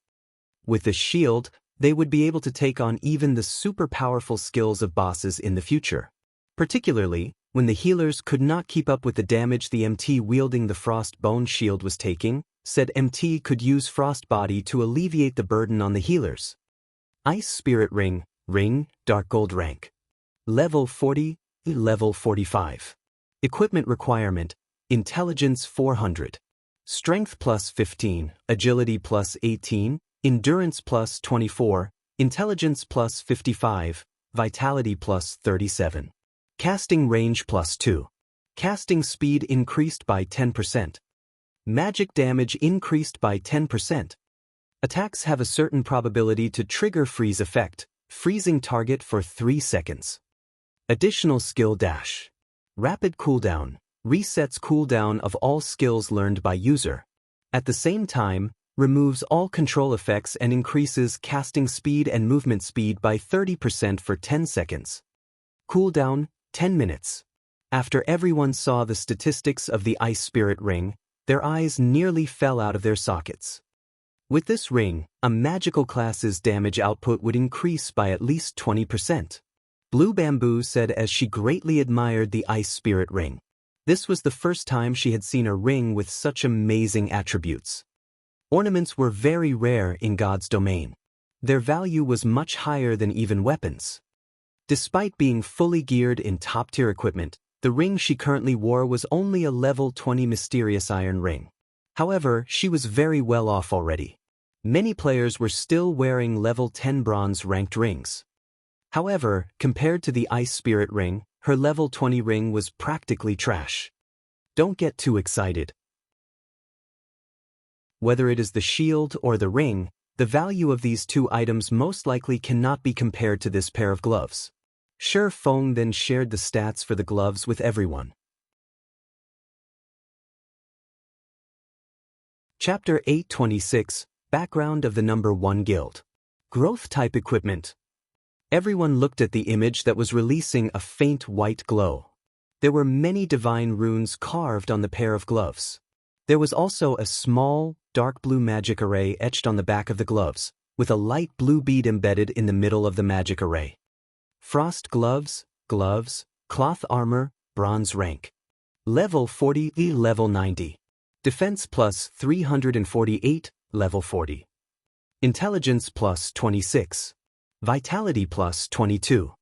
With the shield, they would be able to take on even the super powerful skills of bosses in the future. Particularly, when the healers could not keep up with the damage the MT wielding the Frost Bone shield was taking, said MT could use Frost Body to alleviate the burden on the healers. Ice Spirit Ring, Dark Gold rank. Level 40, Level 45. Equipment requirement, Intelligence 400. Strength plus 15, Agility plus 18, Endurance plus 24, Intelligence plus 55, Vitality plus 37. Casting range plus 2. Casting speed increased by 10%. Magic damage increased by 10%. Attacks have a certain probability to trigger freeze effect, freezing target for 3 seconds. Additional skill dash. Rapid cooldown, resets cooldown of all skills learned by user. At the same time, removes all control effects and increases casting speed and movement speed by 30% for 10 seconds. Cooldown, 10 minutes. After everyone saw the statistics of the Ice Spirit Ring, their eyes nearly fell out of their sockets. With this ring, a magical class's damage output would increase by at least 20%. Blue Bamboo said as she greatly admired the Ice Spirit Ring. This was the first time she had seen a ring with such amazing attributes. Ornaments were very rare in God's domain. Their value was much higher than even weapons. Despite being fully geared in top-tier equipment, the ring she currently wore was only a level 20 mysterious iron ring. However, she was very well off already. Many players were still wearing level 10 bronze ranked rings. However, compared to the Ice Spirit Ring, her level 20 ring was practically trash. Don't get too excited. Whether it is the shield or the ring, the value of these two items most likely cannot be compared to this pair of gloves. Feng then shared the stats for the gloves with everyone. Chapter 826, Background of the Number 1 Guild. Growth Type Equipment. Everyone looked at the image that was releasing a faint white glow. There were many divine runes carved on the pair of gloves. There was also a small, dark blue magic array etched on the back of the gloves, with a light blue bead embedded in the middle of the magic array. Frost gloves, cloth armor, bronze rank. Level 40, level 90. Defense plus 348, level 40. Intelligence plus 26. Vitality plus 22.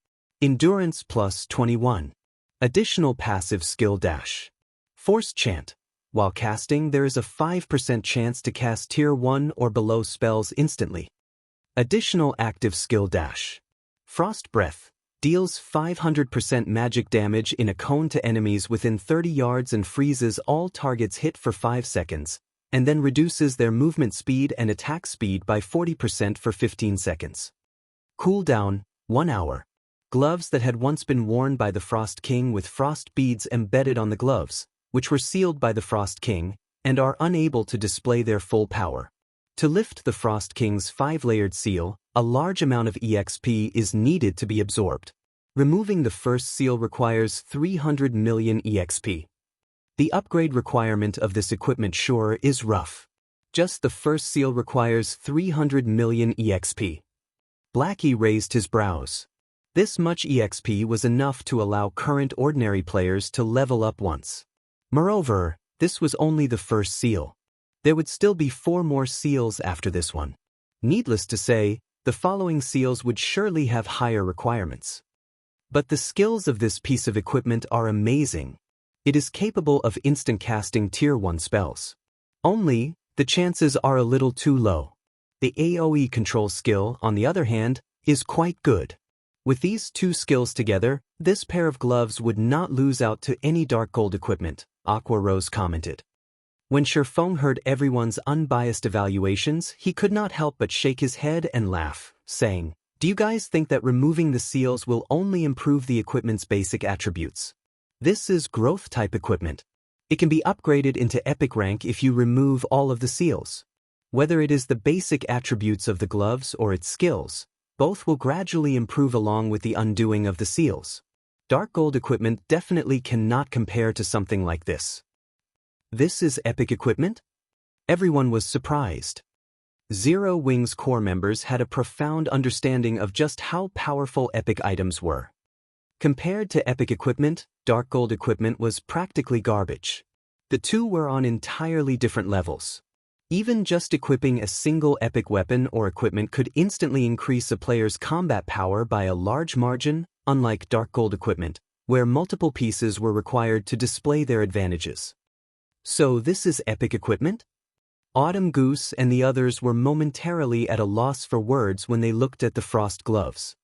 Endurance plus 21. Additional passive skill dash. Force Chant. While casting, there is a 5% chance to cast tier 1 or below spells instantly. Additional active skill dash. Frost Breath. Deals 500% magic damage in a cone to enemies within 30 yards and freezes all targets hit for 5 seconds, and then reduces their movement speed and attack speed by 40% for 15 seconds. Cooldown, 1 hour. Gloves that had once been worn by the Frost King with frost beads embedded on the gloves, which were sealed by the Frost King, and are unable to display their full power. To lift the Frost King's 5-layered seal, a large amount of EXP is needed to be absorbed. Removing the first seal requires 300 million EXP. The upgrade requirement of this equipment sure is rough. Just the first seal requires 300 million EXP. Blackie raised his brows. This much EXP was enough to allow current ordinary players to level up once. Moreover, this was only the first seal. There would still be 4 more seals after this one. Needless to say, the following seals would surely have higher requirements. But the skills of this piece of equipment are amazing. It is capable of instant casting Tier 1 spells. Only, the chances are a little too low. The AoE control skill, on the other hand, is quite good. With these 2 skills together, this pair of gloves would not lose out to any dark gold equipment, Aqua Rose commented. When Feng heard everyone's unbiased evaluations, he could not help but shake his head and laugh, saying, "Do you guys think that removing the seals will only improve the equipment's basic attributes? This is growth-type equipment. It can be upgraded into epic rank if you remove all of the seals. Whether it is the basic attributes of the gloves or its skills, both will gradually improve along with the undoing of the seals. Dark gold equipment definitely cannot compare to something like this." This is epic equipment? Everyone was surprised. Zero Wing's core members had a profound understanding of just how powerful epic items were. Compared to epic equipment, dark gold equipment was practically garbage. The two were on entirely different levels. Even just equipping a single epic weapon or equipment could instantly increase a player's combat power by a large margin, unlike dark gold equipment, where multiple pieces were required to display their advantages. So this is epic equipment? Autumn Goose and the others were momentarily at a loss for words when they looked at the frost gloves.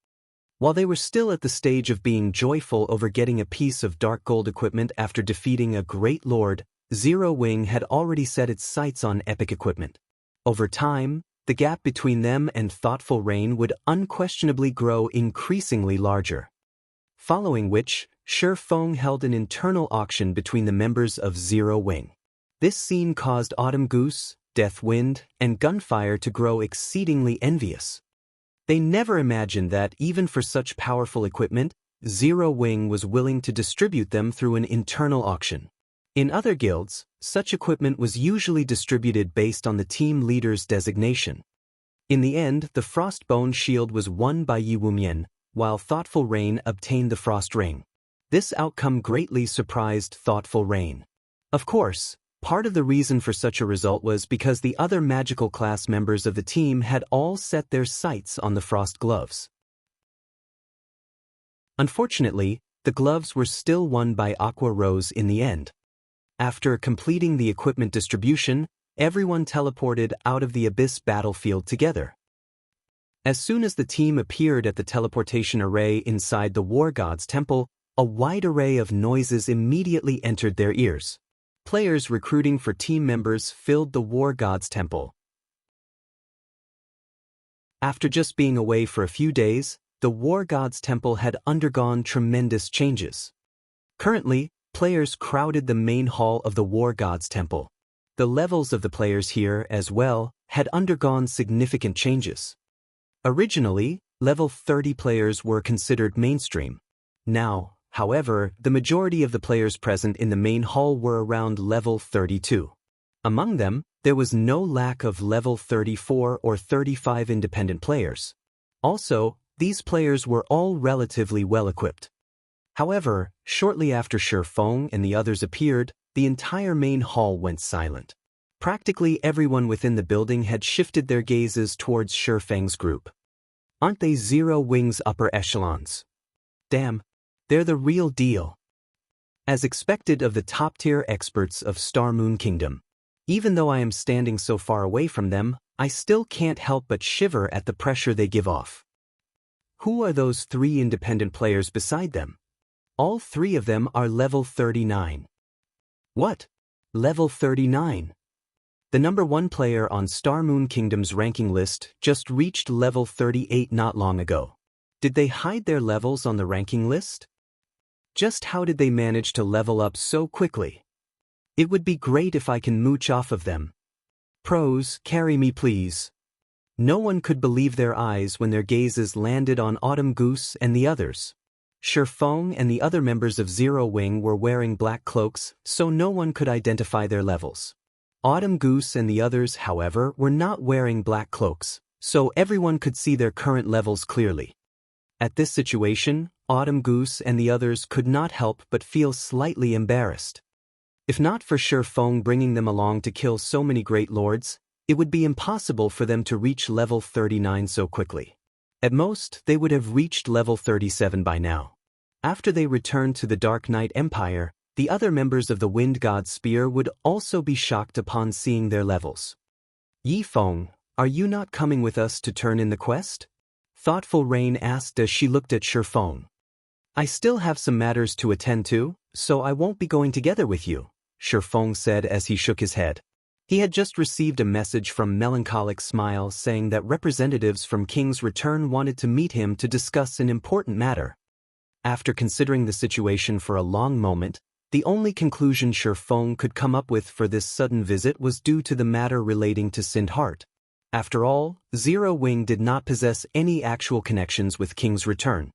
While they were still at the stage of being joyful over getting a piece of dark gold equipment after defeating a great lord, Zero Wing had already set its sights on epic equipment. Over time, the gap between them and Thoughtful Rain would unquestionably grow increasingly larger. Following which, Feng held an internal auction between the members of Zero Wing. This scene caused Autumn Goose, Deathwind, and Gunfire to grow exceedingly envious. They never imagined that, even for such powerful equipment, Zero Wing was willing to distribute them through an internal auction. In other guilds, such equipment was usually distributed based on the team leader's designation. In the end, the Frostbone Shield was won by Yi Wumian, while Thoughtful Rain obtained the Frost Ring. This outcome greatly surprised Thoughtful Rain. Of course, part of the reason for such a result was because the other magical class members of the team had all set their sights on the frost gloves. Unfortunately, the gloves were still won by Aqua Rose in the end. After completing the equipment distribution, everyone teleported out of the Abyss battlefield together. As soon as the team appeared at the teleportation array inside the War God's temple, a wide array of noises immediately entered their ears. Players recruiting for team members filled the War God's temple. After just being away for a few days, the War God's temple had undergone tremendous changes. Currently, players crowded the main hall of the War God's temple. The levels of the players here, as well, had undergone significant changes. Originally, level 30 players were considered mainstream. Now, however, the majority of the players present in the main hall were around level 32. Among them, there was no lack of level 34 or 35 independent players. Also, these players were all relatively well-equipped. However, shortly after Feng and the others appeared, the entire main hall went silent. Practically everyone within the building had shifted their gazes towards Feng's group. Aren't they Zero Wing's upper echelons? Damn, they're the real deal. As expected of the top-tier experts of Star Moon Kingdom, even though I am standing so far away from them, I still can't help but shiver at the pressure they give off. Who are those 3 independent players beside them? All 3 of them are level 39. What? Level 39? The number 1 player on Star Moon Kingdom's ranking list just reached level 38 not long ago. Did they hide their levels on the ranking list? Just how did they manage to level up so quickly? It would be great if I can mooch off of them. Pros, carry me please. No one could believe their eyes when their gazes landed on Autumn Goose and the others. Feng and the other members of Zero Wing were wearing black cloaks, so no one could identify their levels. Autumn Goose and the others, however, were not wearing black cloaks, so everyone could see their current levels clearly. At this situation, Autumn Goose and the others could not help but feel slightly embarrassed. If not for Feng bringing them along to kill so many great lords, it would be impossible for them to reach level 39 so quickly. At most, they would have reached level 37 by now. After they returned to the Dark Knight Empire, the other members of the Wind God's Spear would also be shocked upon seeing their levels. Yi Feng, are you not coming with us to turn in the quest? Thoughtful Rain asked as she looked at Feng. I still have some matters to attend to, so I won't be going together with you, Feng said as he shook his head. He had just received a message from Melancholic Smile saying that representatives from King's Return wanted to meet him to discuss an important matter. After considering the situation for a long moment, the only conclusion Feng could come up with for this sudden visit was due to the matter relating to Sindheart. After all, Zero Wing did not possess any actual connections with King's Return.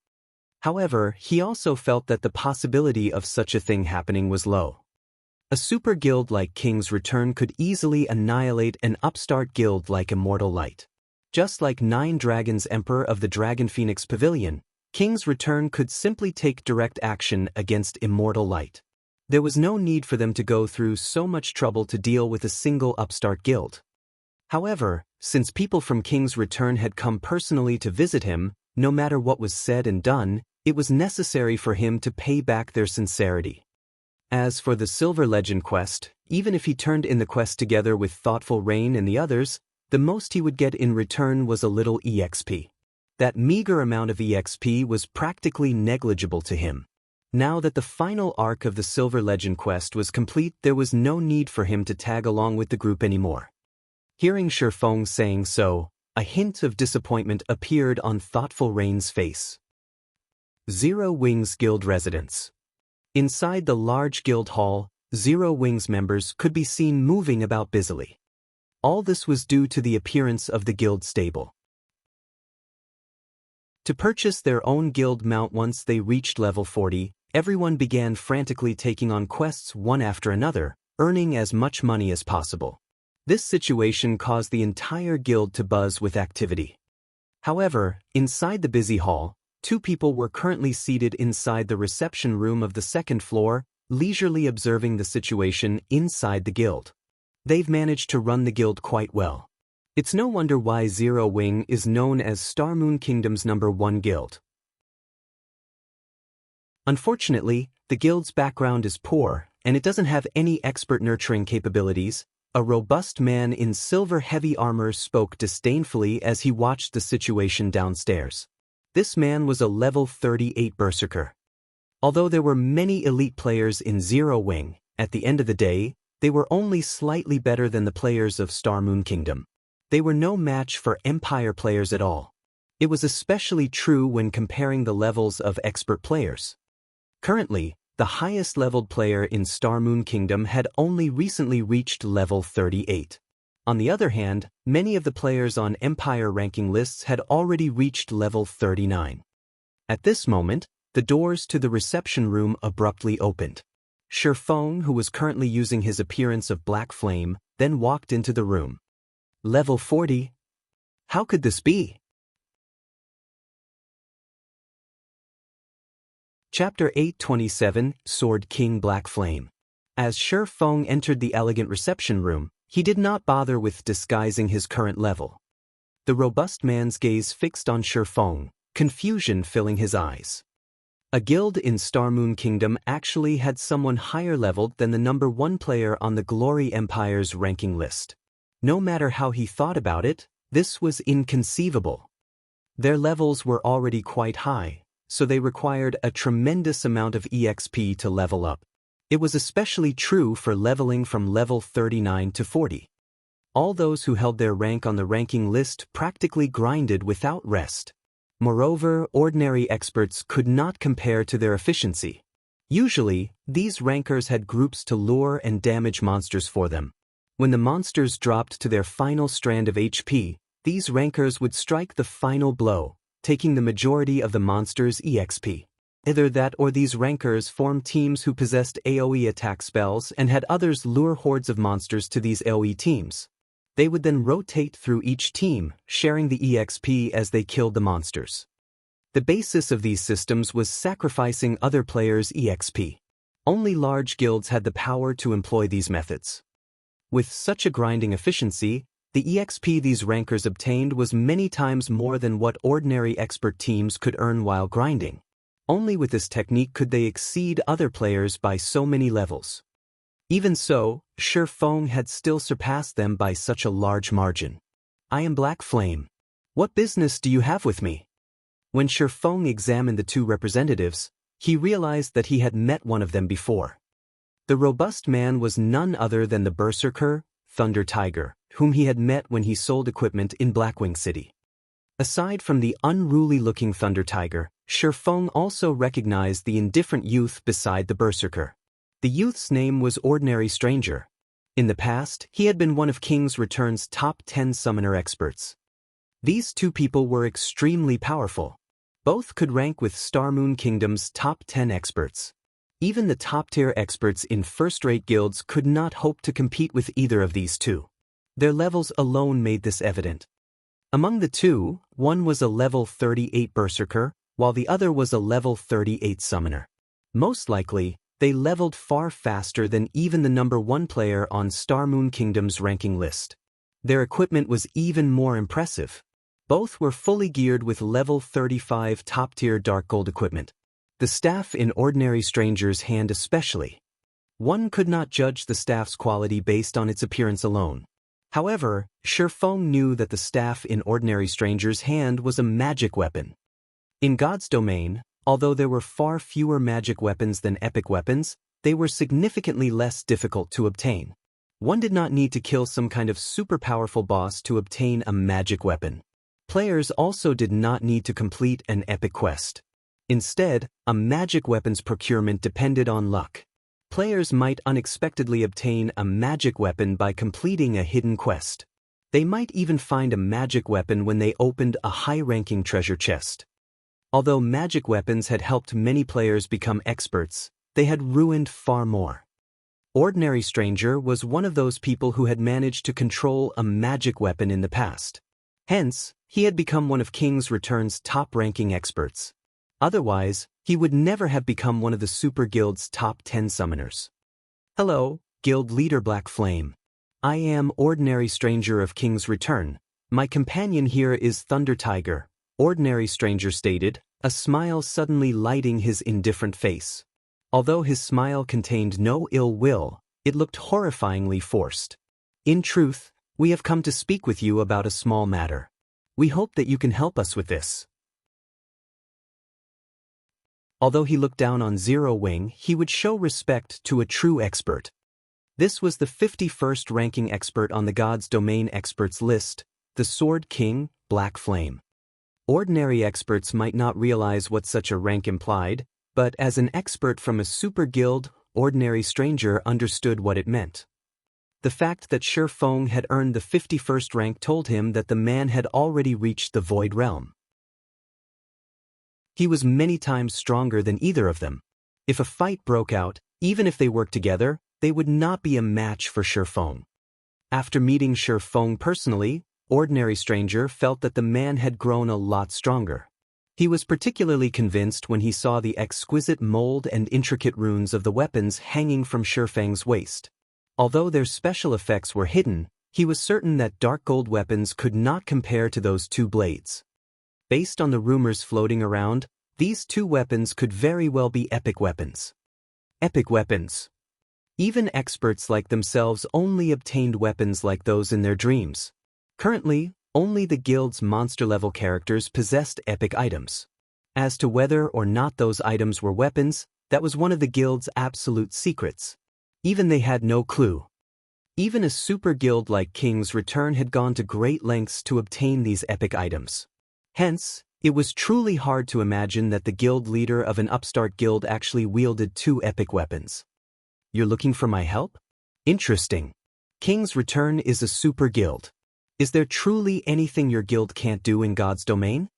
However, he also felt that the possibility of such a thing happening was low. A super guild like King's Return could easily annihilate an upstart guild like Immortal Light. Just like Nine Dragons Emperor of the Dragon Phoenix Pavilion, King's Return could simply take direct action against Immortal Light. There was no need for them to go through so much trouble to deal with a single upstart guild. However, since people from King's Return had come personally to visit him, no matter what was said and done, it was necessary for him to pay back their sincerity. As for the Silver Legend quest, even if he turned in the quest together with Thoughtful Rain and the others, the most he would get in return was a little EXP. That meager amount of EXP was practically negligible to him. Now that the final arc of the Silver Legend quest was complete, there was no need for him to tag along with the group anymore. Hearing Feng saying so, a hint of disappointment appeared on Thoughtful Rain's face. Zero Wing's Guild Residence. Inside the large guild hall, Zero Wing's members could be seen moving about busily. All this was due to the appearance of the guild stable. To purchase their own guild mount once they reached level 40, everyone began frantically taking on quests one after another, earning as much money as possible. This situation caused the entire guild to buzz with activity. However, inside the busy hall, two people were currently seated inside the reception room of the second floor, leisurely observing the situation inside the guild. They've managed to run the guild quite well. It's no wonder why Zero Wing is known as Star Moon Kingdom's #1 guild. Unfortunately, the guild's background is poor, and it doesn't have any expert nurturing capabilities. A robust man in silver heavy armor spoke disdainfully as he watched the situation downstairs. This man was a level 38 berserker. Although there were many elite players in Zero Wing, at the end of the day, they were only slightly better than the players of Star Moon Kingdom. They were no match for Empire players at all. It was especially true when comparing the levels of expert players. Currently, the highest leveled player in Star Moon Kingdom had only recently reached level 38. On the other hand, many of the players on Empire ranking lists had already reached level 39. At this moment, the doors to the reception room abruptly opened. Feng, who was currently using his appearance of black flame, then walked into the room. Level 40? How could this be? Chapter 827, Sword King Black Flame. As Feng entered the elegant reception room, he did not bother with disguising his current level. The robust man's gaze fixed on Feng, confusion filling his eyes. A guild in Star Moon Kingdom actually had someone higher leveled than the #1 player on the Glory Empire's ranking list. No matter how he thought about it, this was inconceivable. Their levels were already quite high, so they required a tremendous amount of EXP to level up. It was especially true for leveling from level 39 to 40. All those who held their rank on the ranking list practically grinded without rest. Moreover, ordinary experts could not compare to their efficiency. Usually, these rankers had groups to lure and damage monsters for them. When the monsters dropped to their final strand of HP, these rankers would strike the final blow, taking the majority of the monster's EXP. Either that or these rankers formed teams who possessed AoE attack spells and had others lure hordes of monsters to these AoE teams. They would then rotate through each team, sharing the EXP as they killed the monsters. The basis of these systems was sacrificing other players' EXP. Only large guilds had the power to employ these methods. With such a grinding efficiency, the EXP these rankers obtained was many times more than what ordinary expert teams could earn while grinding. Only with this technique could they exceed other players by so many levels. Even so, Feng had still surpassed them by such a large margin. I am Black Flame. What business do you have with me? When Feng examined the two representatives, he realized that he had met one of them before. The robust man was none other than the Berserker, Thunder Tiger, whom he had met when he sold equipment in Blackwing City. Aside from the unruly-looking Thunder Tiger, Feng also recognized the indifferent youth beside the Berserker. The youth's name was Ordinary Stranger. In the past, he had been one of King's Return's top 10 summoner experts. These two people were extremely powerful. Both could rank with Star Moon Kingdom's top 10 experts. Even the top-tier experts in first-rate guilds could not hope to compete with either of these two. Their levels alone made this evident. Among the two, one was a level 38 Berserker, while the other was a level 38 Summoner. Most likely, they leveled far faster than even the number 1 player on Star Moon Kingdom's ranking list. Their equipment was even more impressive. Both were fully geared with level 35 top-tier Dark Gold equipment. The staff in Ordinary Stranger's hand especially. One could not judge the staff's quality based on its appearance alone. However, Feng knew that the staff in Ordinary Stranger's hand was a magic weapon. In God's domain, although there were far fewer magic weapons than epic weapons, they were significantly less difficult to obtain. One did not need to kill some kind of super powerful boss to obtain a magic weapon. Players also did not need to complete an epic quest. Instead, a magic weapon's procurement depended on luck. Players might unexpectedly obtain a magic weapon by completing a hidden quest. They might even find a magic weapon when they opened a high-ranking treasure chest. Although magic weapons had helped many players become experts, they had ruined far more. Ordinary Stranger was one of those people who had managed to control a magic weapon in the past. Hence, he had become one of King's Return's top-ranking experts. Otherwise, he would never have become one of the Super Guild's top 10 summoners. Hello, Guild Leader Black Flame. I am Ordinary Stranger of King's Return. My companion here is Thunder Tiger, Ordinary Stranger stated, a smile suddenly lighting his indifferent face. Although his smile contained no ill will, it looked horrifyingly forced. In truth, we have come to speak with you about a small matter. We hope that you can help us with this. Although he looked down on Zero Wing, he would show respect to a true expert. This was the 51st ranking expert on the God's Domain experts list, the Sword King, Black Flame. Ordinary experts might not realize what such a rank implied, but as an expert from a super guild, Ordinary Stranger understood what it meant. The fact that Feng had earned the 51st rank told him that the man had already reached the Void Realm. He was many times stronger than either of them. If a fight broke out, even if they worked together, they would not be a match for Feng. After meeting Feng personally, Ordinary Stranger felt that the man had grown a lot stronger. He was particularly convinced when he saw the exquisite mold and intricate runes of the weapons hanging from Feng's waist. Although their special effects were hidden, he was certain that dark gold weapons could not compare to those two blades. Based on the rumors floating around, these two weapons could very well be epic weapons. Epic weapons. Even experts like themselves only obtained weapons like those in their dreams. Currently, only the guild's monster-level characters possessed epic items. As to whether or not those items were weapons, that was one of the guild's absolute secrets. Even they had no clue. Even a super guild like King's Return had gone to great lengths to obtain these epic items. Hence, it was truly hard to imagine that the guild leader of an upstart guild actually wielded two epic weapons. You're looking for my help? Interesting. King's Return is a super guild. Is there truly anything your guild can't do in God's domain?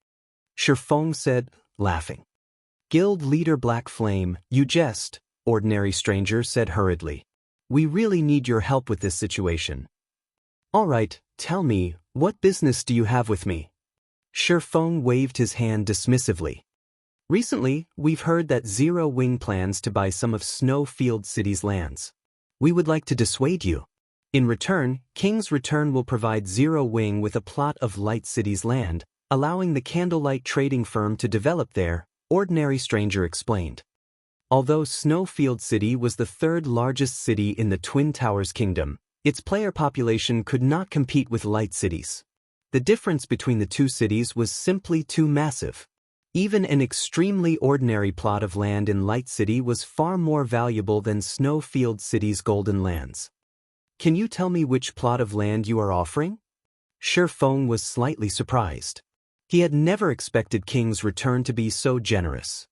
Feng said, laughing. Guild leader Black Flame, you jest, Ordinary Stranger said hurriedly. We really need your help with this situation. All right, tell me, what business do you have with me? Feng waved his hand dismissively. Recently, we've heard that Zero Wing plans to buy some of Snowfield City's lands. We would like to dissuade you. In return, King's Return will provide Zero Wing with a plot of Light City's land, allowing the Candlelight trading firm to develop there, Ordinary Stranger explained. Although Snowfield City was the third largest city in the Twin Towers Kingdom, its player population could not compete with Light Cities. The difference between the two cities was simply too massive. Even an extremely ordinary plot of land in Light City was far more valuable than Snowfield City's golden lands. Can you tell me which plot of land you are offering? Feng was slightly surprised. He had never expected King's Return to be so generous.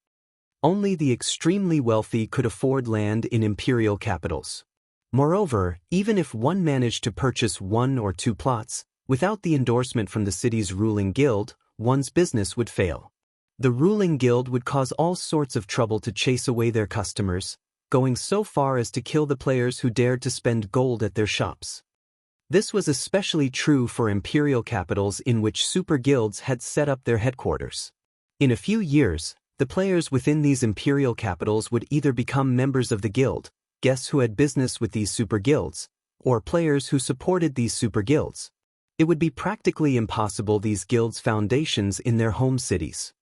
Only the extremely wealthy could afford land in imperial capitals. Moreover, even if one managed to purchase 1 or 2 plots, without the endorsement from the city's ruling guild, one's business would fail. The ruling guild would cause all sorts of trouble to chase away their customers, going so far as to kill the players who dared to spend gold at their shops. This was especially true for imperial capitals in which super guilds had set up their headquarters. In a few years, the players within these imperial capitals would either become members of the guild, guests who had business with these super guilds, or players who supported these super guilds. It would be practically impossible these guilds' foundations in their home cities.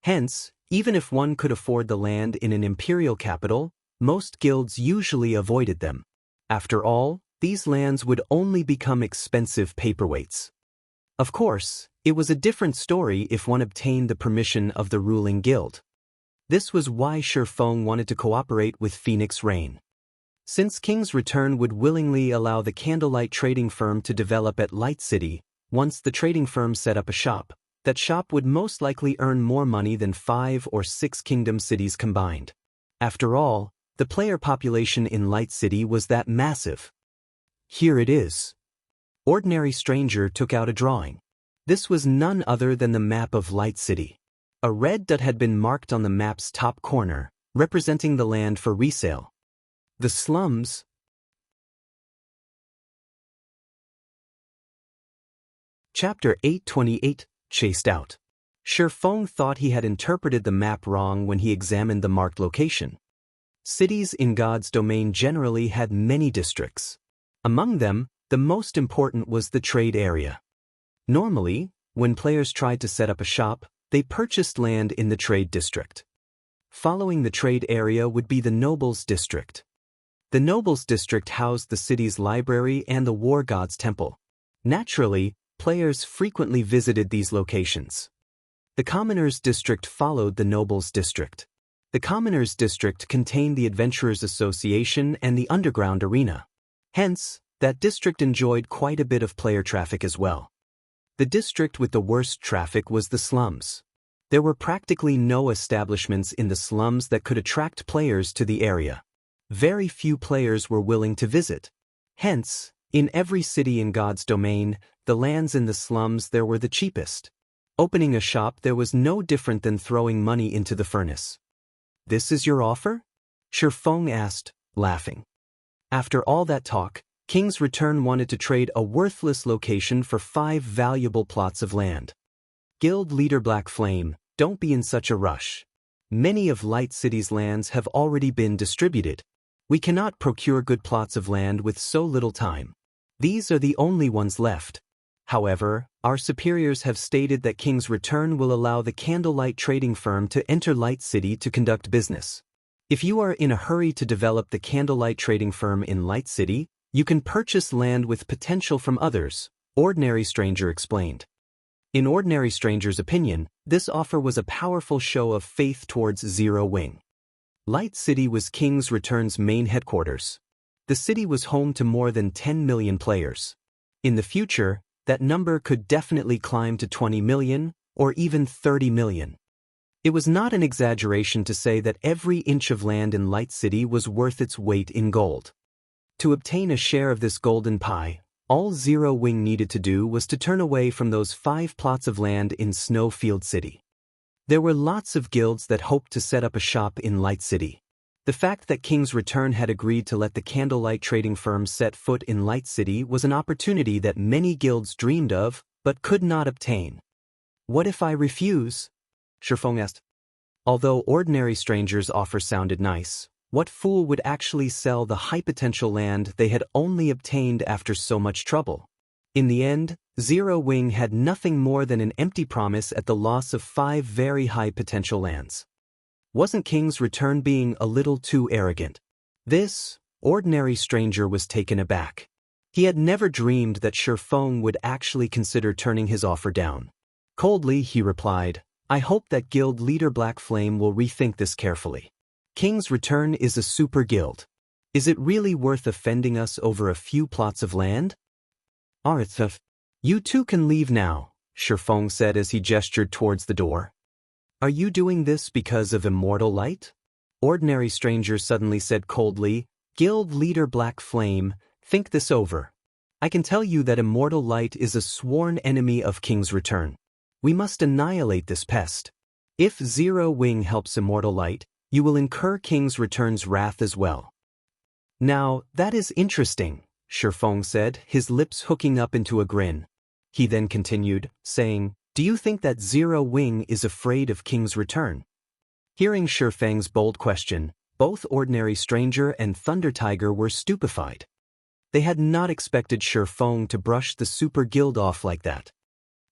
Hence, even if one could afford the land in an imperial capital, most guilds usually avoided them. After all, these lands would only become expensive paperweights. Of course, it was a different story if one obtained the permission of the ruling guild. This was why Feng wanted to cooperate with Phoenix Rain. Since King's Return would willingly allow the Candlelight trading firm to develop at Light City, once the trading firm set up a shop, that shop would most likely earn more money than 5 or 6 kingdom cities combined. After all, the player population in Light City was that massive. Here it is. Ordinary Stranger took out a drawing. This was none other than the map of Light City. A red dot had been marked on the map's top corner, representing the land for resale. The slums. Chapter 828, Chased Out. Feng thought he had interpreted the map wrong when he examined the marked location. Cities in God's domain generally had many districts. Among them, the most important was the trade area. Normally, when players tried to set up a shop, they purchased land in the trade district. Following the trade area would be the Nobles District. The Nobles District housed the city's library and the War God's Temple. Naturally, players frequently visited these locations. The Commoners District followed the Nobles District. The Commoners District contained the Adventurers Association and the Underground Arena. Hence, that district enjoyed quite a bit of player traffic as well. The district with the worst traffic was the slums. There were practically no establishments in the slums that could attract players to the area. Very few players were willing to visit. Hence, in every city in God's domain, the lands in the slums there were the cheapest. Opening a shop there was no different than throwing money into the furnace. "This is your offer?" Feng asked, laughing. After all that talk, King's Return wanted to trade a worthless location for 5 valuable plots of land. Guild leader Black Flame, don't be in such a rush. Many of Light City's lands have already been distributed. We cannot procure good plots of land with so little time. These are the only ones left. However, our superiors have stated that King's Return will allow the Candlelight trading firm to enter Light City to conduct business. If you are in a hurry to develop the Candlelight trading firm in Light City, you can purchase land with potential from others, Ordinary Stranger explained. In Ordinary Stranger's opinion, this offer was a powerful show of faith towards Zero Wing. Light City was King's Return's main headquarters. The city was home to more than 10 million players. In the future, that number could definitely climb to 20 million, or even 30 million. It was not an exaggeration to say that every inch of land in Light City was worth its weight in gold. To obtain a share of this golden pie, all Zero Wing needed to do was to turn away from those 5 plots of land in Snowfield City. There were lots of guilds that hoped to set up a shop in Light City. The fact that King's Return had agreed to let the Candlelight trading firm set foot in Light City was an opportunity that many guilds dreamed of, but could not obtain. "What if I refuse?" Feng asked. Although ordinary strangers' offer sounded nice, what fool would actually sell the high-potential land they had only obtained after so much trouble? In the end, Zero Wing had nothing more than an empty promise at the loss of 5 very high-potential lands. Wasn't King's Return being a little too arrogant? This ordinary stranger was taken aback. He had never dreamed that Feng would actually consider turning his offer down. Coldly, he replied, "I hope that guild leader Black Flame will rethink this carefully. King's Return is a super guild. Is it really worth offending us over a few plots of land?" "Arthur, you two can leave now," Feng said as he gestured towards the door. "Are you doing this because of Immortal Light?" Ordinary stranger suddenly said coldly, "Guild leader Black Flame, think this over. I can tell you that Immortal Light is a sworn enemy of King's Return. We must annihilate this pest. If Zero Wing helps Immortal Light, you will incur King's Return's wrath as well." "Now, that is interesting," Feng said, his lips hooking up into a grin. He then continued, saying, "Do you think that Zero Wing is afraid of King's Return?" Hearing Feng's bold question, both Ordinary Stranger and Thunder Tiger were stupefied. They had not expected Feng to brush the Super Guild off like that.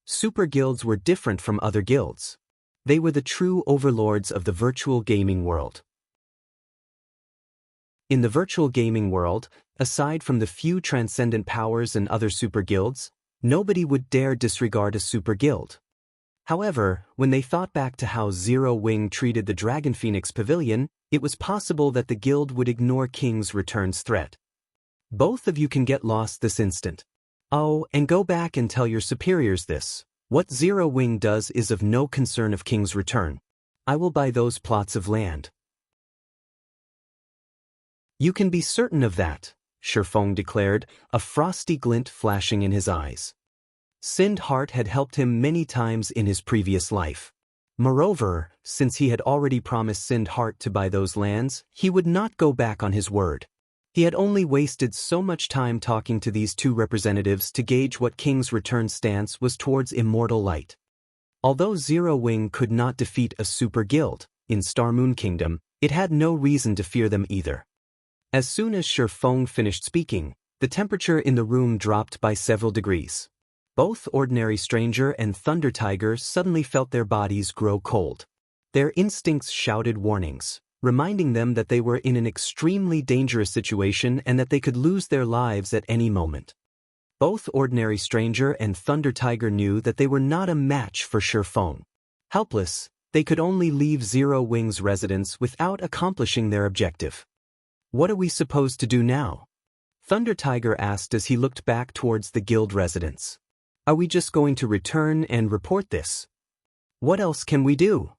Super Guilds were different from other guilds. They were the true overlords of the virtual gaming world. In the virtual gaming world, aside from the few transcendent powers and other super guilds, nobody would dare disregard a super guild. However, when they thought back to how Zero Wing treated the Dragon Phoenix Pavilion, it was possible that the guild would ignore King's Return's threat. "Both of you can get lost this instant. Oh, and go back and tell your superiors this. What Zero Wing does is of no concern of King's Return. I will buy those plots of land." "You can be certain of that," Feng declared, a frosty glint flashing in his eyes. Sind Heart had helped him many times in his previous life. Moreover, since he had already promised Sind Heart to buy those lands, he would not go back on his word. He had only wasted so much time talking to these two representatives to gauge what King's Return stance was towards Immortal Light. Although Zero Wing could not defeat a super guild in Star Moon Kingdom, it had no reason to fear them either. As soon as Feng finished speaking, the temperature in the room dropped by several degrees. Both Ordinary Stranger and Thunder Tiger suddenly felt their bodies grow cold. Their instincts shouted warnings, reminding them that they were in an extremely dangerous situation and that they could lose their lives at any moment. Both Ordinary Stranger and Thunder Tiger knew that they were not a match for Feng. Helpless, they could only leave Zero Wing's residence without accomplishing their objective. "What are we supposed to do now?" Thunder Tiger asked as he looked back towards the guild residence. "Are we just going to return and report this? What else can we do?"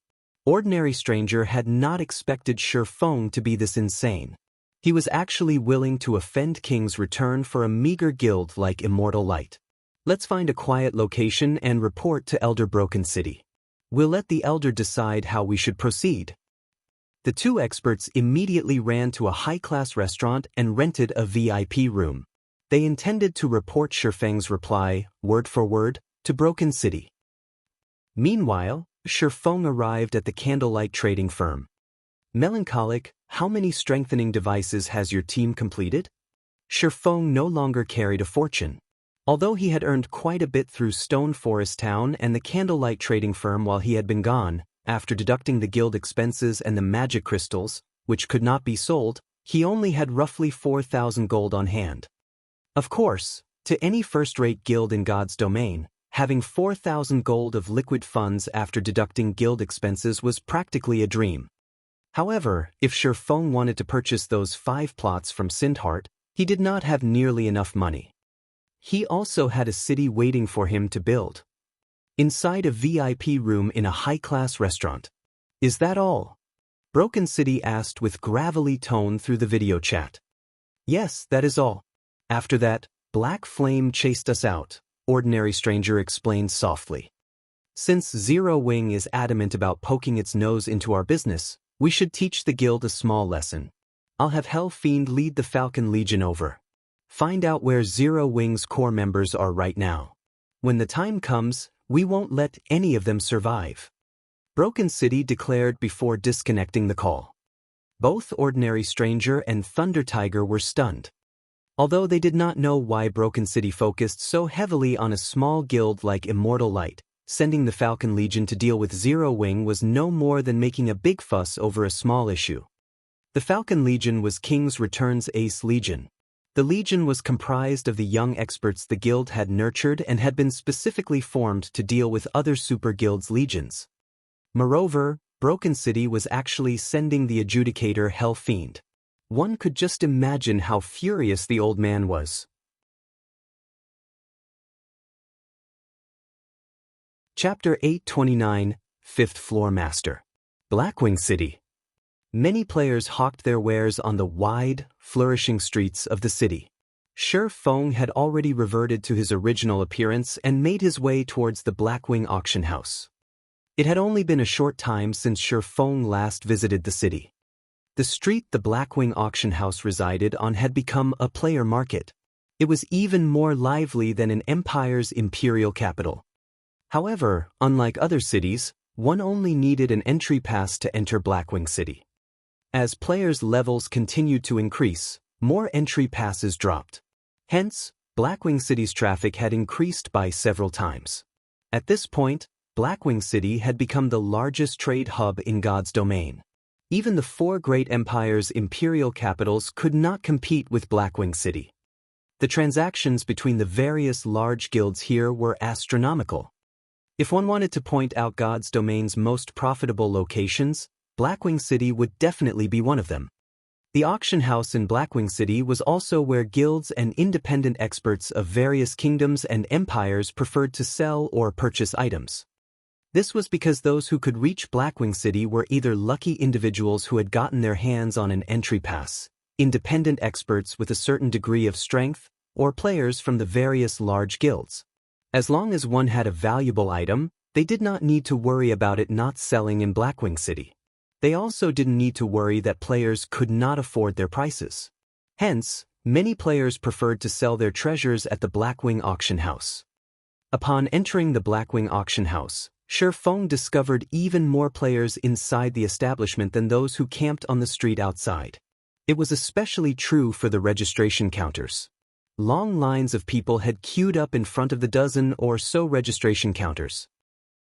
Ordinary Stranger had not expected Feng to be this insane. He was actually willing to offend King's Return for a meager guild like Immortal Light. "Let's find a quiet location and report to Elder Broken City. We'll let the Elder decide how we should proceed." The two experts immediately ran to a high-class restaurant and rented a VIP room. They intended to report Feng's reply, word for word, to Broken City. Meanwhile, Feng arrived at the candlelight trading firm. "Melancholic, how many strengthening devices has your team completed?" Feng no longer carried a fortune. Although he had earned quite a bit through Stone Forest Town and the candlelight trading firm while he had been gone, after deducting the guild expenses and the magic crystals, which could not be sold, he only had roughly 4,000 gold on hand. Of course, to any first-rate guild in God's domain, having 4,000 gold of liquid funds after deducting guild expenses was practically a dream. However, if Feng wanted to purchase those 5 plots from Sind Heart, he did not have nearly enough money. He also had a city waiting for him to build. Inside a VIP room in a high-class restaurant. "Is that all?" Broken City asked with gravelly tone through the video chat. "Yes, that is all. After that, Black Flame chased us out," Ordinary Stranger explained softly. "Since Zero Wing is adamant about poking its nose into our business, we should teach the guild a small lesson. I'll have Hell Fiend lead the Falcon Legion over. Find out where Zero Wing's core members are right now. When the time comes, we won't let any of them survive." Broken City declared before disconnecting the call. Both Ordinary Stranger and Thunder Tiger were stunned. Although they did not know why Broken City focused so heavily on a small guild like Immortal Light, sending the Falcon Legion to deal with Zero Wing was no more than making a big fuss over a small issue. The Falcon Legion was King's Return's Ace Legion. The Legion was comprised of the young experts the guild had nurtured and had been specifically formed to deal with other super guilds' legions. Moreover, Broken City was actually sending the Adjudicator Hell Fiend. One could just imagine how furious the old man was. Chapter 829, 5th Floor Master. Blackwing City. Many players hawked their wares on the wide, flourishing streets of the city. Feng had already reverted to his original appearance and made his way towards the Blackwing auction house. It had only been a short time since Feng last visited the city. The street the Blackwing auction house resided on had become a player market. It was even more lively than an empire's imperial capital. However, unlike other cities, one only needed an entry pass to enter Blackwing City. As players' levels continued to increase, more entry passes dropped. Hence, Blackwing City's traffic had increased by several times. At this point, Blackwing City had become the largest trade hub in God's domain. Even the four great empires' imperial capitals could not compete with Blackwing City. The transactions between the various large guilds here were astronomical. If one wanted to point out God's domain's most profitable locations, Blackwing City would definitely be one of them. The auction house in Blackwing City was also where guilds and independent experts of various kingdoms and empires preferred to sell or purchase items. This was because those who could reach Blackwing City were either lucky individuals who had gotten their hands on an entry pass, independent experts with a certain degree of strength, or players from the various large guilds. As long as one had a valuable item, they did not need to worry about it not selling in Blackwing City. They also didn't need to worry that players could not afford their prices. Hence, many players preferred to sell their treasures at the Blackwing auction house. Upon entering the Blackwing auction house, Feng discovered even more players inside the establishment than those who camped on the street outside. It was especially true for the registration counters. Long lines of people had queued up in front of the dozen or so registration counters.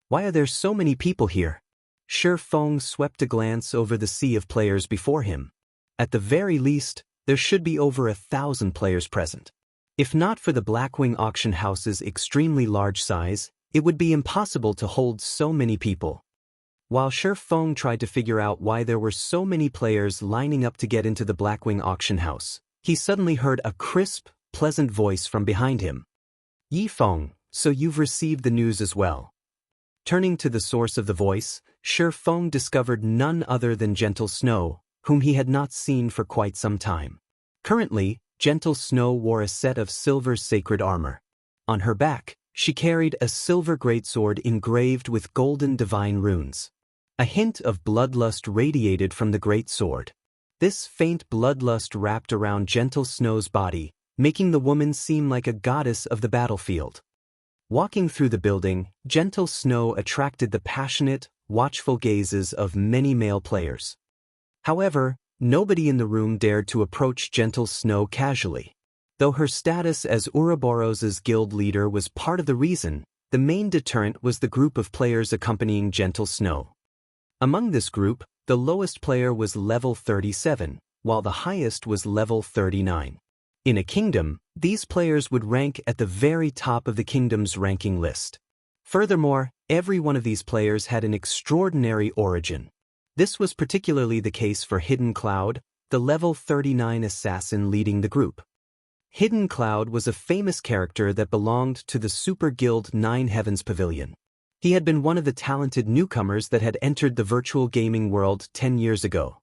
Why are there so many people here? Feng swept a glance over the sea of players before him. At the very least, there should be over 1,000 players present. If not for the Blackwing auction house's extremely large size, it would be impossible to hold so many people. While Feng tried to figure out why there were so many players lining up to get into the Blackwing auction house, he suddenly heard a crisp, pleasant voice from behind him. "Yi Feng, so you've received the news as well." Turning to the source of the voice, Feng discovered none other than Gentle Snow, whom he had not seen for quite some time. Currently, Gentle Snow wore a set of silver sacred armor. On her back, she carried a silver greatsword engraved with golden divine runes. A hint of bloodlust radiated from the greatsword. This faint bloodlust wrapped around Gentle Snow's body, making the woman seem like a goddess of the battlefield. Walking through the building, Gentle Snow attracted the passionate, watchful gazes of many male players. However, nobody in the room dared to approach Gentle Snow casually. Though her status as Ouroboros's guild leader was part of the reason, the main deterrent was the group of players accompanying Gentle Snow. Among this group, the lowest player was level 37, while the highest was level 39. In a kingdom, these players would rank at the very top of the kingdom's ranking list. Furthermore, every one of these players had an extraordinary origin. This was particularly the case for Hidden Cloud, the level 39 assassin leading the group. Hidden Cloud was a famous character that belonged to the Super Guild 9 Heavens Pavilion. He had been one of the talented newcomers that had entered the virtual gaming world 10 years ago.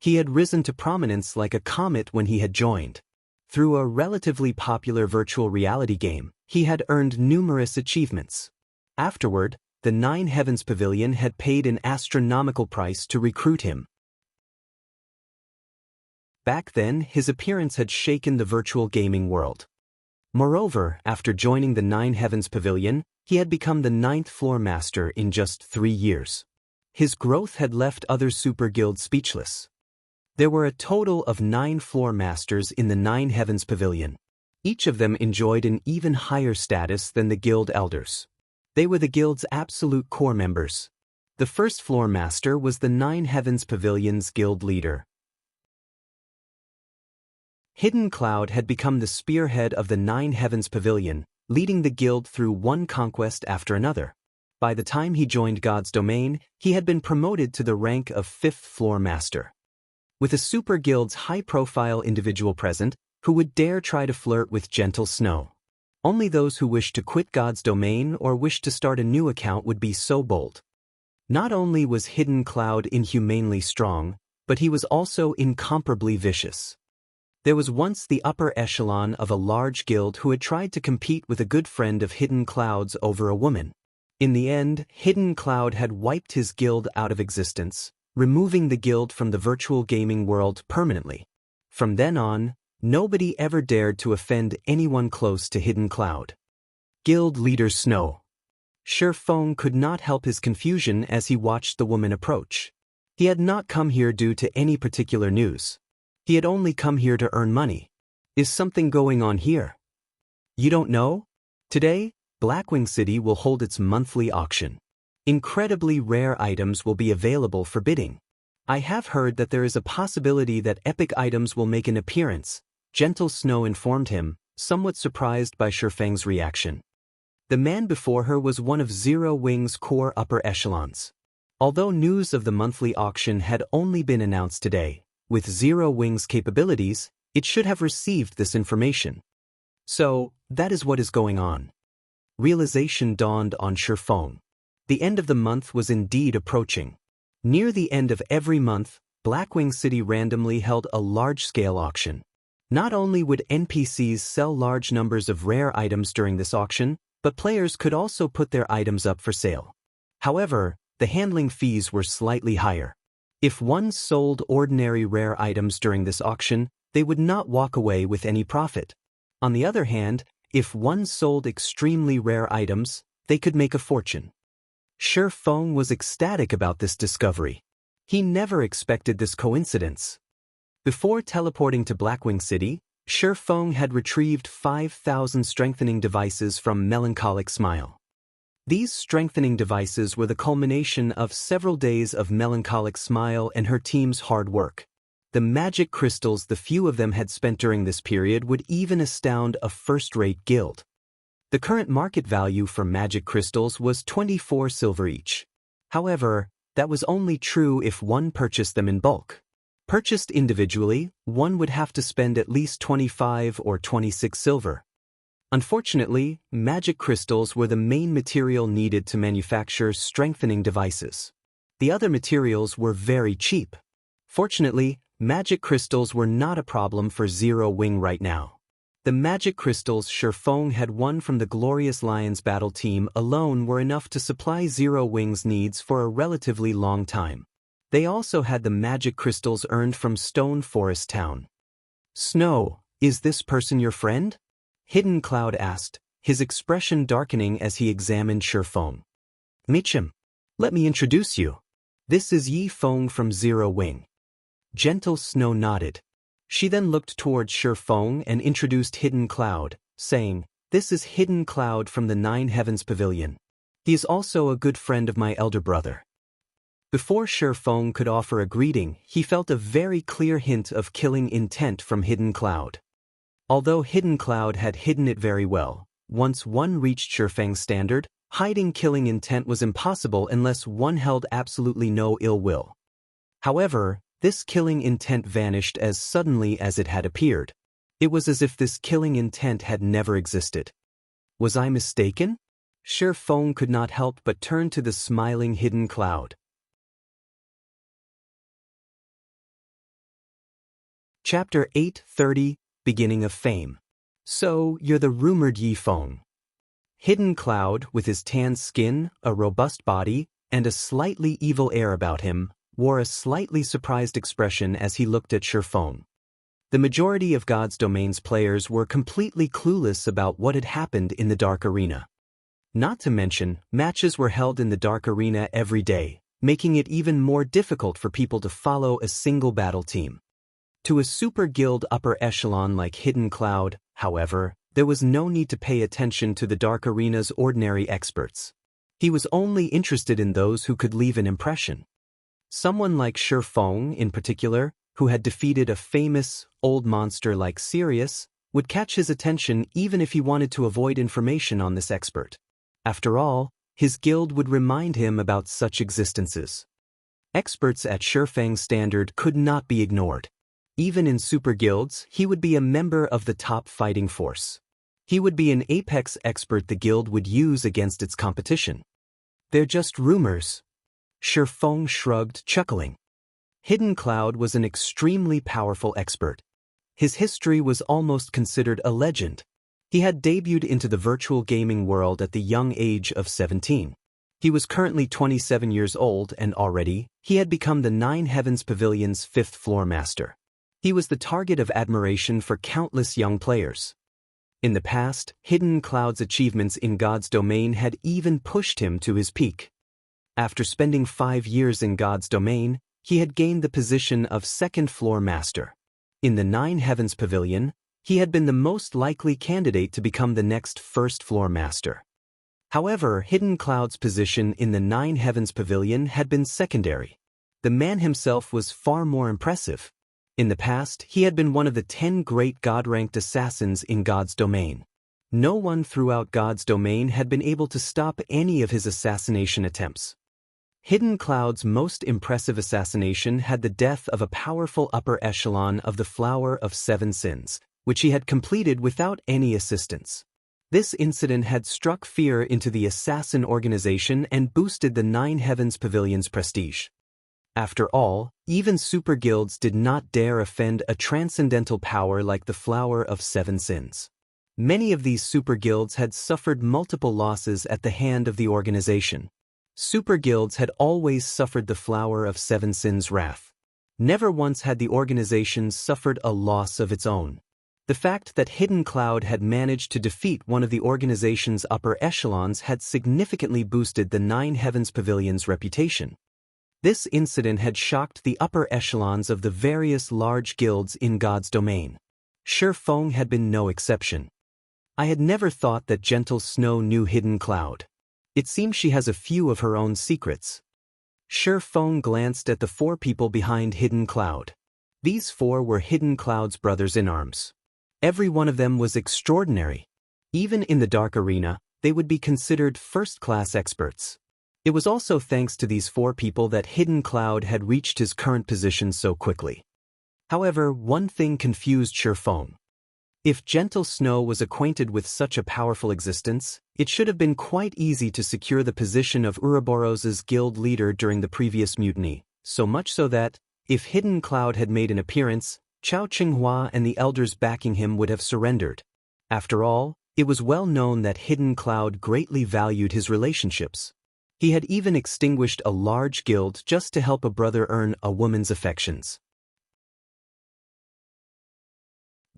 He had risen to prominence like a comet when he had joined. Through a relatively popular virtual reality game, he had earned numerous achievements. Afterward, the 9 Heavens Pavilion had paid an astronomical price to recruit him. Back then, his appearance had shaken the virtual gaming world. Moreover, after joining the 9 Heavens Pavilion, he had become the 9th floor master in just 3 years. his growth had left other super guilds speechless. There were a total of 9 floor masters in the 9 Heavens Pavilion. Each of them enjoyed an even higher status than the guild elders. They were the guild's absolute core members. The first floor master was the 9 Heavens Pavilion's guild leader. Hidden Cloud had become the spearhead of the 9 Heavens Pavilion, leading the guild through one conquest after another. By the time he joined God's Domain, he had been promoted to the rank of 5th floor master. With a super guild's high-profile individual present, who would dare try to flirt with Gentle Snow? Only those who wished to quit God's Domain or wished to start a new account would be so bold. Not only was Hidden Cloud inhumanely strong, but he was also incomparably vicious. There was once the upper echelon of a large guild who had tried to compete with a good friend of Hidden Cloud's over a woman. In the end, Hidden Cloud had wiped his guild out of existence, removing the guild from the virtual gaming world permanently. From then on, nobody ever dared to offend anyone close to Hidden Cloud. Guild Leader Snow. Feng could not help his confusion as he watched the woman approach. He had not come here due to any particular news. He had only come here to earn money. Is something going on here? You don't know? Today, Blackwing City will hold its monthly auction. Incredibly rare items will be available for bidding. I have heard that there is a possibility that epic items will make an appearance, Gentle Snow informed him, somewhat surprised by Feng's reaction. The man before her was one of Zero Wing's core upper echelons. Although news of the monthly auction had only been announced today, with Zero Wing's capabilities, it should have received this information. So, that is what is going on. Realization dawned on Feng. The end of the month was indeed approaching. Near the end of every month, Blackwing City randomly held a large-scale auction. Not only would NPCs sell large numbers of rare items during this auction, but players could also put their items up for sale. However, the handling fees were slightly higher. If one sold ordinary rare items during this auction, they would not walk away with any profit. On the other hand, if one sold extremely rare items, they could make a fortune. Feng was ecstatic about this discovery. He never expected this coincidence. Before teleporting to Blackwing City, Feng had retrieved 5,000 strengthening devices from Melancholic Smile. These strengthening devices were the culmination of several days of Melancholic Smile and her team's hard work. The magic crystals the few of them had spent during this period would even astound a first-rate guild. The current market value for magic crystals was 24 silver each. However, that was only true if one purchased them in bulk. Purchased individually, one would have to spend at least 25 or 26 silver. Unfortunately, magic crystals were the main material needed to manufacture strengthening devices. The other materials were very cheap. Fortunately, magic crystals were not a problem for Zero Wing right now. The magic crystals Feng had won from the Glorious Lions battle team alone were enough to supply Zero Wing's needs for a relatively long time. They also had the magic crystals earned from Stone Forest Town. Snow, is this person your friend? Hidden Cloud asked, his expression darkening as he examined Feng. Michim, let me introduce you. This is Feng from Zero Wing. Gentle Snow nodded. She then looked towards Feng and introduced Hidden Cloud, saying, This is Hidden Cloud from the 9 Heavens Pavilion. He is also a good friend of my elder brother. Before Feng could offer a greeting, he felt a very clear hint of killing intent from Hidden Cloud. Although Hidden Cloud had hidden it very well, once one reached Feng's standard, hiding killing intent was impossible unless one held absolutely no ill will. However, this killing intent vanished as suddenly as it had appeared. It was as if this killing intent had never existed. Was I mistaken? Feng could not help but turn to the smiling Hidden Cloud. Chapter 830, Beginning of Fame. So, you're the rumored Feng. Hidden Cloud, with his tan skin, a robust body, and a slightly evil air about him, wore a slightly surprised expression as he looked at Feng. The majority of God's Domain's players were completely clueless about what had happened in the Dark Arena. Not to mention, matches were held in the Dark Arena every day, making it even more difficult for people to follow a single battle team. To a super guild upper echelon like Hidden Cloud, however, there was no need to pay attention to the Dark Arena's ordinary experts. He was only interested in those who could leave an impression. Someone like Feng, in particular, who had defeated a famous, old monster like Sirius, would catch his attention even if he wanted to avoid information on this expert. After all, his guild would remind him about such existences. Experts at Feng's standard could not be ignored. Even in super guilds, he would be a member of the top fighting force. He would be an apex expert the guild would use against its competition. They're just rumors. Feng shrugged, chuckling. Hidden Cloud was an extremely powerful expert. His history was almost considered a legend. He had debuted into the virtual gaming world at the young age of 17. He was currently 27 years old and already, he had become the Nine Heavens Pavilion's 5th floor master. He was the target of admiration for countless young players. In the past, Hidden Cloud's achievements in God's domain had even pushed him to his peak. After spending 5 years in God's domain, he had gained the position of 2nd floor master. In the Nine Heavens Pavilion, he had been the most likely candidate to become the next 1st floor master. However, Hidden Cloud's position in the Nine Heavens Pavilion had been secondary. The man himself was far more impressive. In the past, he had been one of the 10 great God-ranked assassins in God's domain. No one throughout God's domain had been able to stop any of his assassination attempts. Hidden Cloud's most impressive assassination had the death of a powerful upper echelon of the Flower of Seven Sins, which he had completed without any assistance. This incident had struck fear into the assassin organization and boosted the Nine Heavens Pavilion's prestige. After all, even super guilds did not dare offend a transcendental power like the Flower of Seven Sins. Many of these super guilds had suffered multiple losses at the hand of the organization. Super guilds had always suffered the Flower of Seven Sins' wrath. Never once had the organization suffered a loss of its own. The fact that Hidden Cloud had managed to defeat one of the organization's upper echelons had significantly boosted the Nine Heavens Pavilion's reputation. This incident had shocked the upper echelons of the various large guilds in God's domain. Feng had been no exception. I had never thought that Gentle Snow knew Hidden Cloud. It seems she has a few of her own secrets. Feng glanced at the 4 people behind Hidden Cloud. These 4 were Hidden Cloud's brothers-in-arms. Every one of them was extraordinary. Even in the Dark Arena, they would be considered first-class experts. It was also thanks to these 4 people that Hidden Cloud had reached his current position so quickly. However, one thing confused Feng. If Gentle Snow was acquainted with such a powerful existence, it should have been quite easy to secure the position of Ouroboros's guild leader during the previous mutiny, so much so that, if Hidden Cloud had made an appearance, Chao Qinghua and the elders backing him would have surrendered. After all, it was well known that Hidden Cloud greatly valued his relationships. He had even extinguished a large guild just to help a brother earn a woman's affections.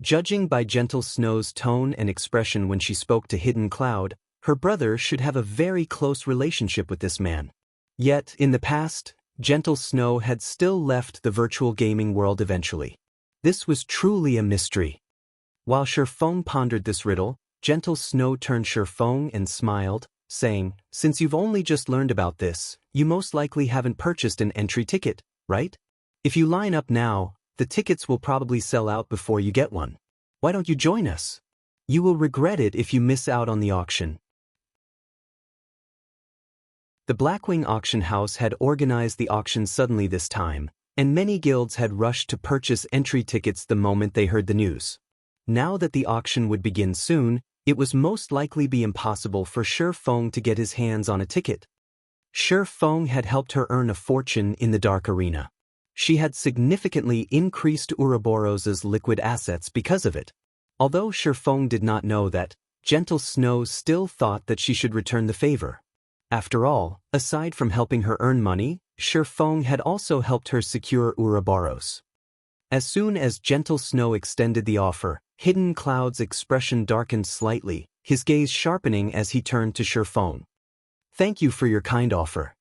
Judging by Gentle Snow's tone and expression when she spoke to Hidden Cloud, her brother should have a very close relationship with this man. Yet, in the past, Gentle Snow had still left the virtual gaming world eventually. This was truly a mystery. While Feng pondered this riddle, Gentle Snow turned Feng and smiled, saying, "Since you've only just learned about this, you most likely haven't purchased an entry ticket, right? If you line up now, the tickets will probably sell out before you get one. Why don't you join us? You will regret it if you miss out on the auction." The Blackwing auction house had organized the auction suddenly this time, and many guilds had rushed to purchase entry tickets the moment they heard the news. Now that the auction would begin soon, it was most likely be impossible for Feng to get his hands on a ticket. Feng had helped her earn a fortune in the Dark Arena. She had significantly increased Ouroboros's liquid assets because of it. Although Feng did not know that, Gentle Snow still thought that she should return the favor. After all, aside from helping her earn money, Feng had also helped her secure Ouroboros. As soon as Gentle Snow extended the offer, Hidden Cloud's expression darkened slightly, his gaze sharpening as he turned to Feng. "Thank you for your kind offer.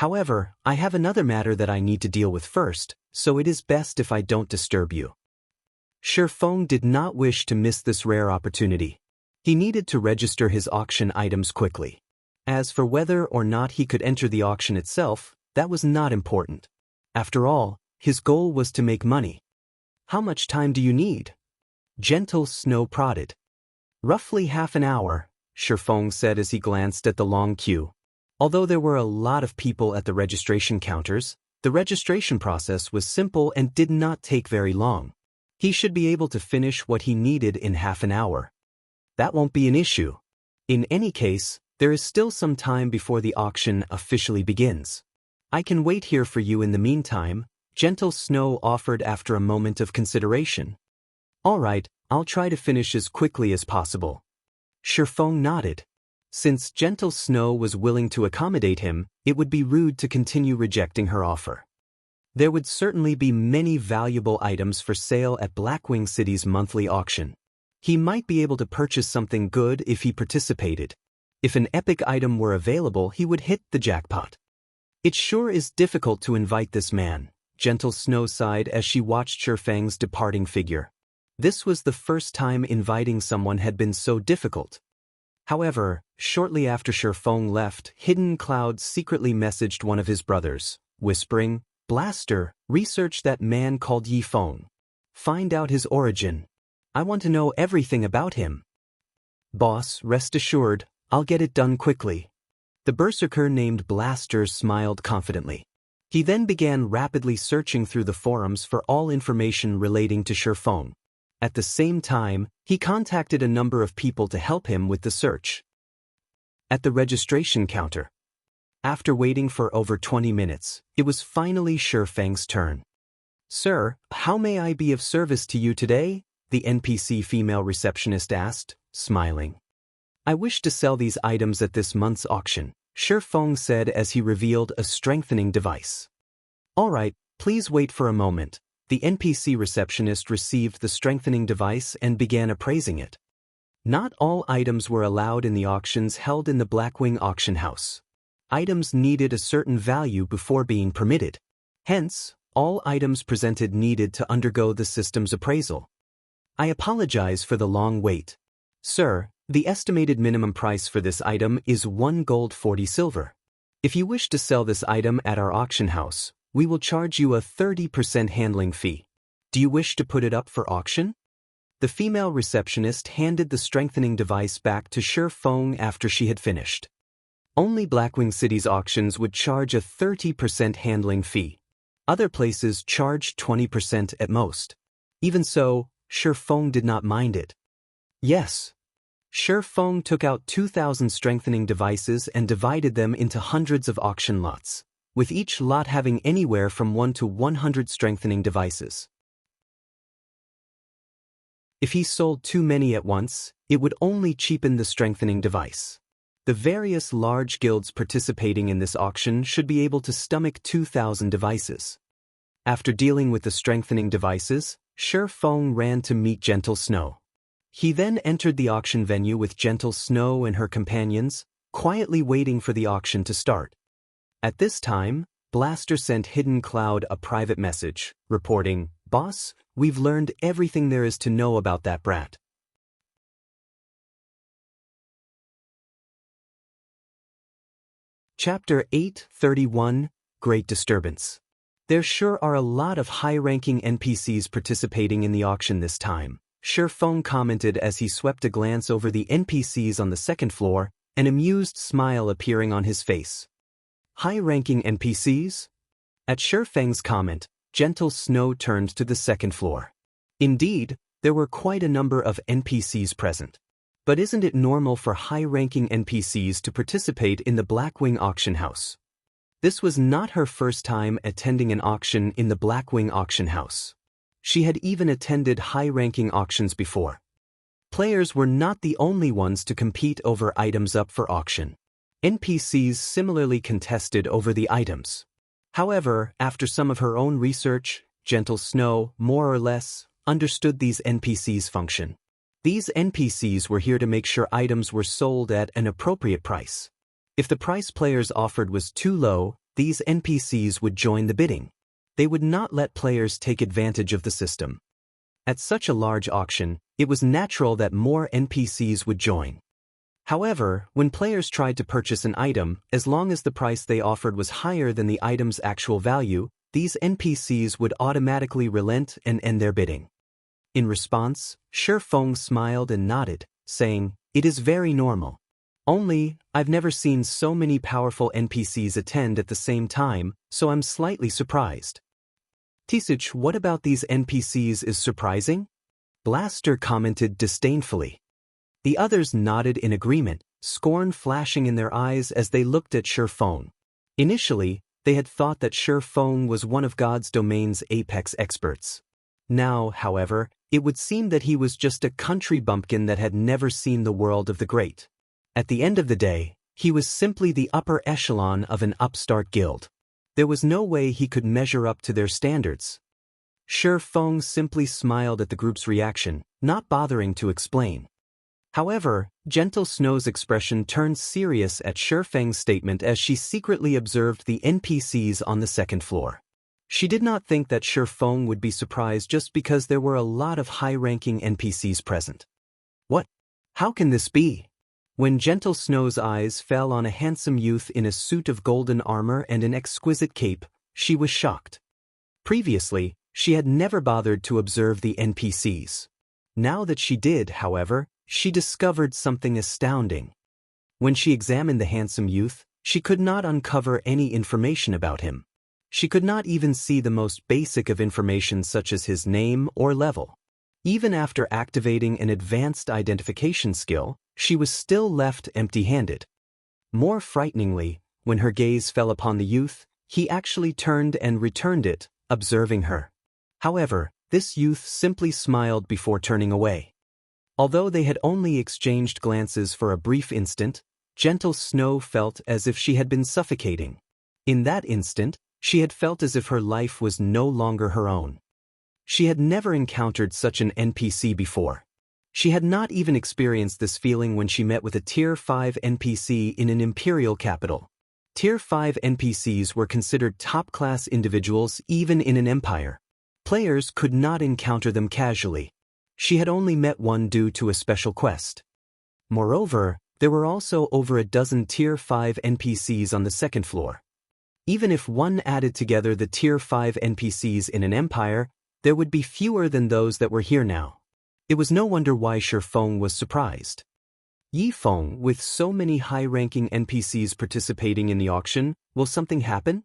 However, I have another matter that I need to deal with first, so it is best if I don't disturb you. Feng did not wish to miss this rare opportunity. He needed to register his auction items quickly. As for whether or not he could enter the auction itself, that was not important. After all, his goal was to make money. How much time do you need? Gentle Snow prodded. Roughly half an hour, Feng said as he glanced at the long queue. Although there were a lot of people at the registration counters, the registration process was simple and did not take very long. He should be able to finish what he needed in half an hour. That won't be an issue. In any case, there is still some time before the auction officially begins. I can wait here for you in the meantime, Gentle Snow offered after a moment of consideration. All right, I'll try to finish as quickly as possible. Feng nodded. Since Gentle Snow was willing to accommodate him, it would be rude to continue rejecting her offer. There would certainly be many valuable items for sale at Blackwing City's monthly auction. He might be able to purchase something good if he participated. If an epic item were available, he would hit the jackpot. It sure is difficult to invite this man, Gentle Snow sighed as she watched Feng's departing figure. This was the first time inviting someone had been so difficult. However, shortly after Feng left, Hidden Cloud secretly messaged one of his brothers, whispering, "Blaster, research that man called Yi Feng. Find out his origin. I want to know everything about him." "Boss, rest assured, I'll get it done quickly." The berserker named Blaster smiled confidently. He then began rapidly searching through the forums for all information relating to Feng. At the same time, he contacted a number of people to help him with the search. At the registration counter, after waiting for over 20 minutes, it was finally Feng's turn. "Sir, how may I be of service to you today?" the NPC female receptionist asked, smiling. "I wish to sell these items at this month's auction," Feng said as he revealed a strengthening device. "All right, please wait for a moment." The NPC receptionist received the strengthening device and began appraising it. Not all items were allowed in the auctions held in the Blackwing auction house. Items needed a certain value before being permitted. Hence, all items presented needed to undergo the system's appraisal. "I apologize for the long wait. Sir, the estimated minimum price for this item is 1 gold 40 silver. If you wish to sell this item at our auction house, we will charge you a 30% handling fee. Do you wish to put it up for auction?" The female receptionist handed the strengthening device back to Feng after she had finished. Only Blackwing City's auctions would charge a 30% handling fee. Other places charged 20% at most. Even so, Feng did not mind it. "Yes." Feng took out 2,000 strengthening devices and divided them into hundreds of auction lots, with each lot having anywhere from 1 to 100 strengthening devices. If he sold too many at once, it would only cheapen the strengthening device. The various large guilds participating in this auction should be able to stomach 2,000 devices. After dealing with the strengthening devices, Feng ran to meet Gentle Snow. He then entered the auction venue with Gentle Snow and her companions, quietly waiting for the auction to start. At this time, Blaster sent Hidden Cloud a private message, reporting, "Boss, we've learned everything there is to know about that brat." Chapter 831, Great Disturbance. There sure are a lot of high-ranking NPCs participating in the auction this time, Feng commented as he swept a glance over the NPCs on the second floor, an amused smile appearing on his face. High-ranking NPCs? At Feng's comment, Gentle Snow turned to the second floor. Indeed, there were quite a number of NPCs present. But isn't it normal for high-ranking NPCs to participate in the Blackwing auction house? This was not her first time attending an auction in the Blackwing auction house. She had even attended high-ranking auctions before. Players were not the only ones to compete over items up for auction. NPCs similarly contested over the items. However, after some of her own research, Gentle Snow, more or less, understood these NPCs' function. These NPCs were here to make sure items were sold at an appropriate price. If the price players offered was too low, these NPCs would join the bidding. They would not let players take advantage of the system. At such a large auction, it was natural that more NPCs would join. However, when players tried to purchase an item, as long as the price they offered was higher than the item's actual value, these NPCs would automatically relent and end their bidding. In response, Feng smiled and nodded, saying, "It is very normal. Only, I've never seen so many powerful NPCs attend at the same time, so I'm slightly surprised." "Tisuch, what about these NPCs is surprising?" Blaster commented disdainfully. The others nodded in agreement, scorn flashing in their eyes as they looked at Feng. Initially, they had thought that Feng was one of God's domain's apex experts. Now, however, it would seem that he was just a country bumpkin that had never seen the world of the great. At the end of the day, he was simply the upper echelon of an upstart guild. There was no way he could measure up to their standards. Feng simply smiled at the group's reaction, not bothering to explain. However, Gentle Snow's expression turned serious at Feng's statement as she secretly observed the NPCs on the second floor. She did not think that Feng would be surprised just because there were a lot of high-ranking NPCs present. What? How can this be? When Gentle Snow's eyes fell on a handsome youth in a suit of golden armor and an exquisite cape, she was shocked. Previously, she had never bothered to observe the NPCs. Now that she did, however, she discovered something astounding. When she examined the handsome youth, she could not uncover any information about him. She could not even see the most basic of information such as his name or level. Even after activating an advanced identification skill, she was still left empty-handed. More frighteningly, when her gaze fell upon the youth, he actually turned and returned it, observing her. However, this youth simply smiled before turning away. Although they had only exchanged glances for a brief instant, Gentle Snow felt as if she had been suffocating. In that instant, she had felt as if her life was no longer her own. She had never encountered such an NPC before. She had not even experienced this feeling when she met with a Tier 5 NPC in an imperial capital. Tier 5 NPCs were considered top-class individuals even in an empire. Players could not encounter them casually. She had only met one due to a special quest. Moreover, there were also over a dozen Tier 5 NPCs on the second floor. Even if one added together the Tier 5 NPCs in an empire, there would be fewer than those that were here now. It was no wonder why Feng was surprised. Feng, with so many high-ranking NPCs participating in the auction, will something happen?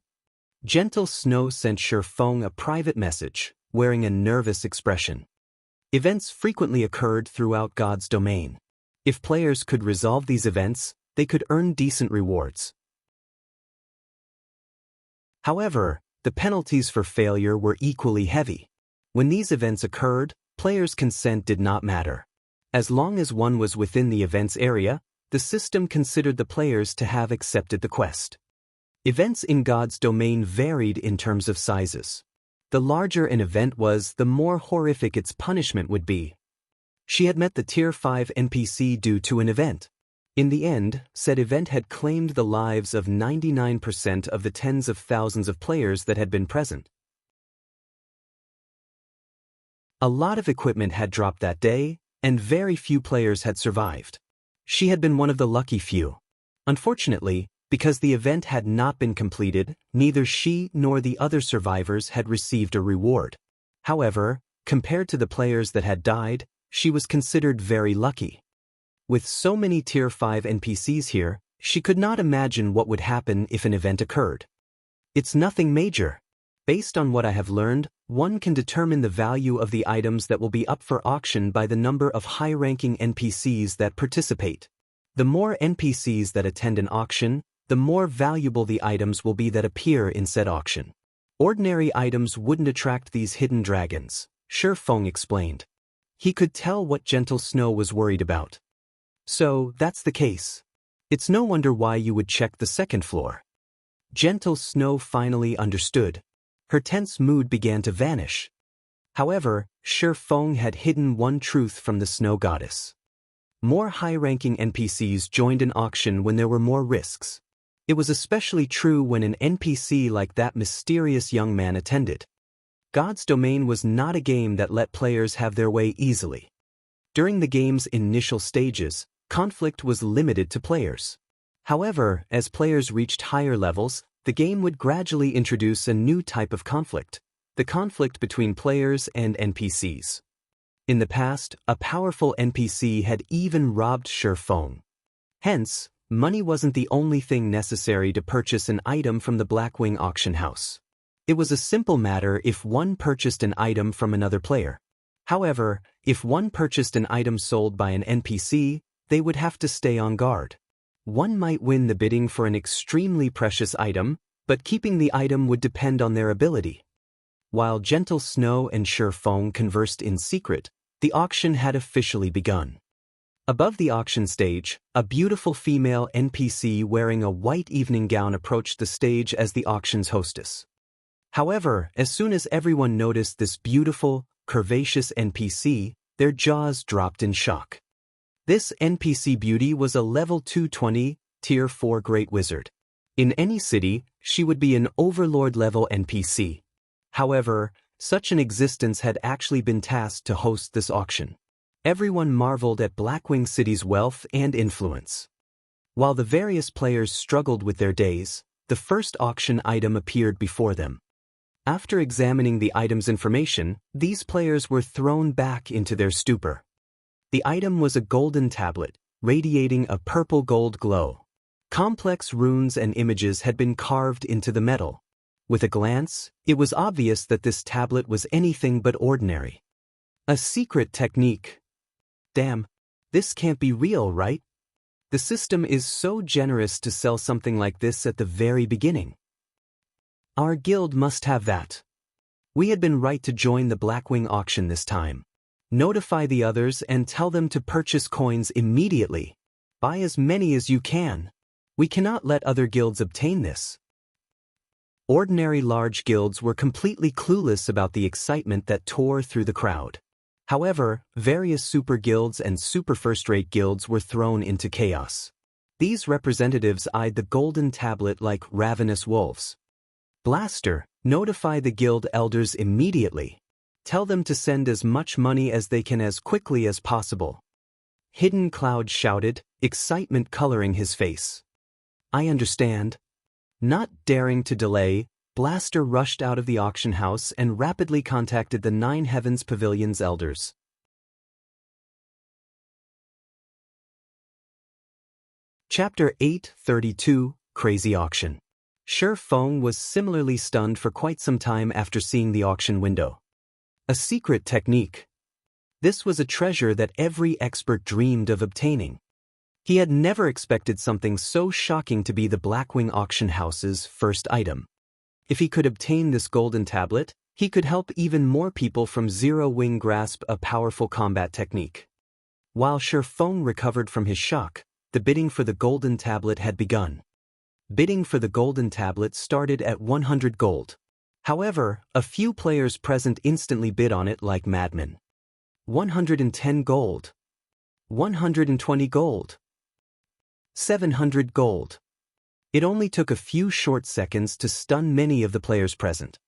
Gentle Snow sent Feng a private message, wearing a nervous expression. Events frequently occurred throughout God's domain. If players could resolve these events, they could earn decent rewards. However, the penalties for failure were equally heavy. When these events occurred, players' consent did not matter. As long as one was within the event's area, the system considered the players to have accepted the quest. Events in God's domain varied in terms of sizes. The larger an event was, the more horrific its punishment would be. She had met the Tier 5 NPC due to an event. In the end, said event had claimed the lives of 99% of the tens of thousands of players that had been present. A lot of equipment had dropped that day, and very few players had survived. She had been one of the lucky few. Unfortunately, because the event had not been completed, neither she nor the other survivors had received a reward. However, compared to the players that had died, she was considered very lucky. With so many Tier 5 NPCs here, she could not imagine what would happen if an event occurred. It's nothing major. Based on what I have learned, one can determine the value of the items that will be up for auction by the number of high-ranking NPCs that participate. The more NPCs that attend an auction, the more valuable the items will be that appear in said auction. Ordinary items wouldn't attract these hidden dragons, Feng explained. He could tell what Gentle Snow was worried about. So, that's the case. It's no wonder why you would check the second floor. Gentle Snow finally understood. Her tense mood began to vanish. However, Feng had hidden one truth from the Snow Goddess. More high-ranking NPCs joined an auction when there were more risks. It was especially true when an NPC like that mysterious young man attended. God's Domain was not a game that let players have their way easily. During the game's initial stages, conflict was limited to players. However, as players reached higher levels, the game would gradually introduce a new type of conflict, the conflict between players and NPCs. In the past, a powerful NPC had even robbed Feng. Hence, money wasn't the only thing necessary to purchase an item from the Blackwing auction house. It was a simple matter if one purchased an item from another player. However, if one purchased an item sold by an NPC, they would have to stay on guard. One might win the bidding for an extremely precious item, but keeping the item would depend on their ability. While Gentle Snow and Feng conversed in secret, the auction had officially begun. Above the auction stage, a beautiful female NPC wearing a white evening gown approached the stage as the auction's hostess. However, as soon as everyone noticed this beautiful, curvaceous NPC, their jaws dropped in shock. This NPC beauty was a level 220, tier 4 Great Wizard. In any city, she would be an Overlord-level NPC. However, such an existence had actually been tasked to host this auction. Everyone marveled at Blackwing City's wealth and influence. While the various players struggled with their days, the first auction item appeared before them. After examining the item's information, these players were thrown back into their stupor. The item was a golden tablet, radiating a purple-gold glow. Complex runes and images had been carved into the metal. With a glance, it was obvious that this tablet was anything but ordinary. A secret technique. Damn, this can't be real, right? The system is so generous to sell something like this at the very beginning. Our guild must have that. We had been right to join the Blackwing auction this time. Notify the others and tell them to purchase coins immediately. Buy as many as you can. We cannot let other guilds obtain this. Ordinary large guilds were completely clueless about the excitement that tore through the crowd. However, various super guilds and super first-rate guilds were thrown into chaos. These representatives eyed the golden tablet like ravenous wolves. Blaster, notify the guild elders immediately. Tell them to send as much money as they can as quickly as possible. Hidden Cloud shouted, excitement coloring his face. I understand. Not daring to delay, Blaster rushed out of the auction house and rapidly contacted the Nine Heavens Pavilion's elders. Chapter 832, Crazy Auction. Feng was similarly stunned for quite some time after seeing the auction window. A secret technique. This was a treasure that every expert dreamed of obtaining. He had never expected something so shocking to be the Blackwing auction house's first item. If he could obtain this golden tablet, he could help even more people from Zero Wing grasp a powerful combat technique. While Feng recovered from his shock, the bidding for the golden tablet had begun. Bidding for the golden tablet started at 100 gold. However, a few players present instantly bid on it like madmen. 110 gold. 120 gold. 700 gold. It only took a few short seconds to stun many of the players present.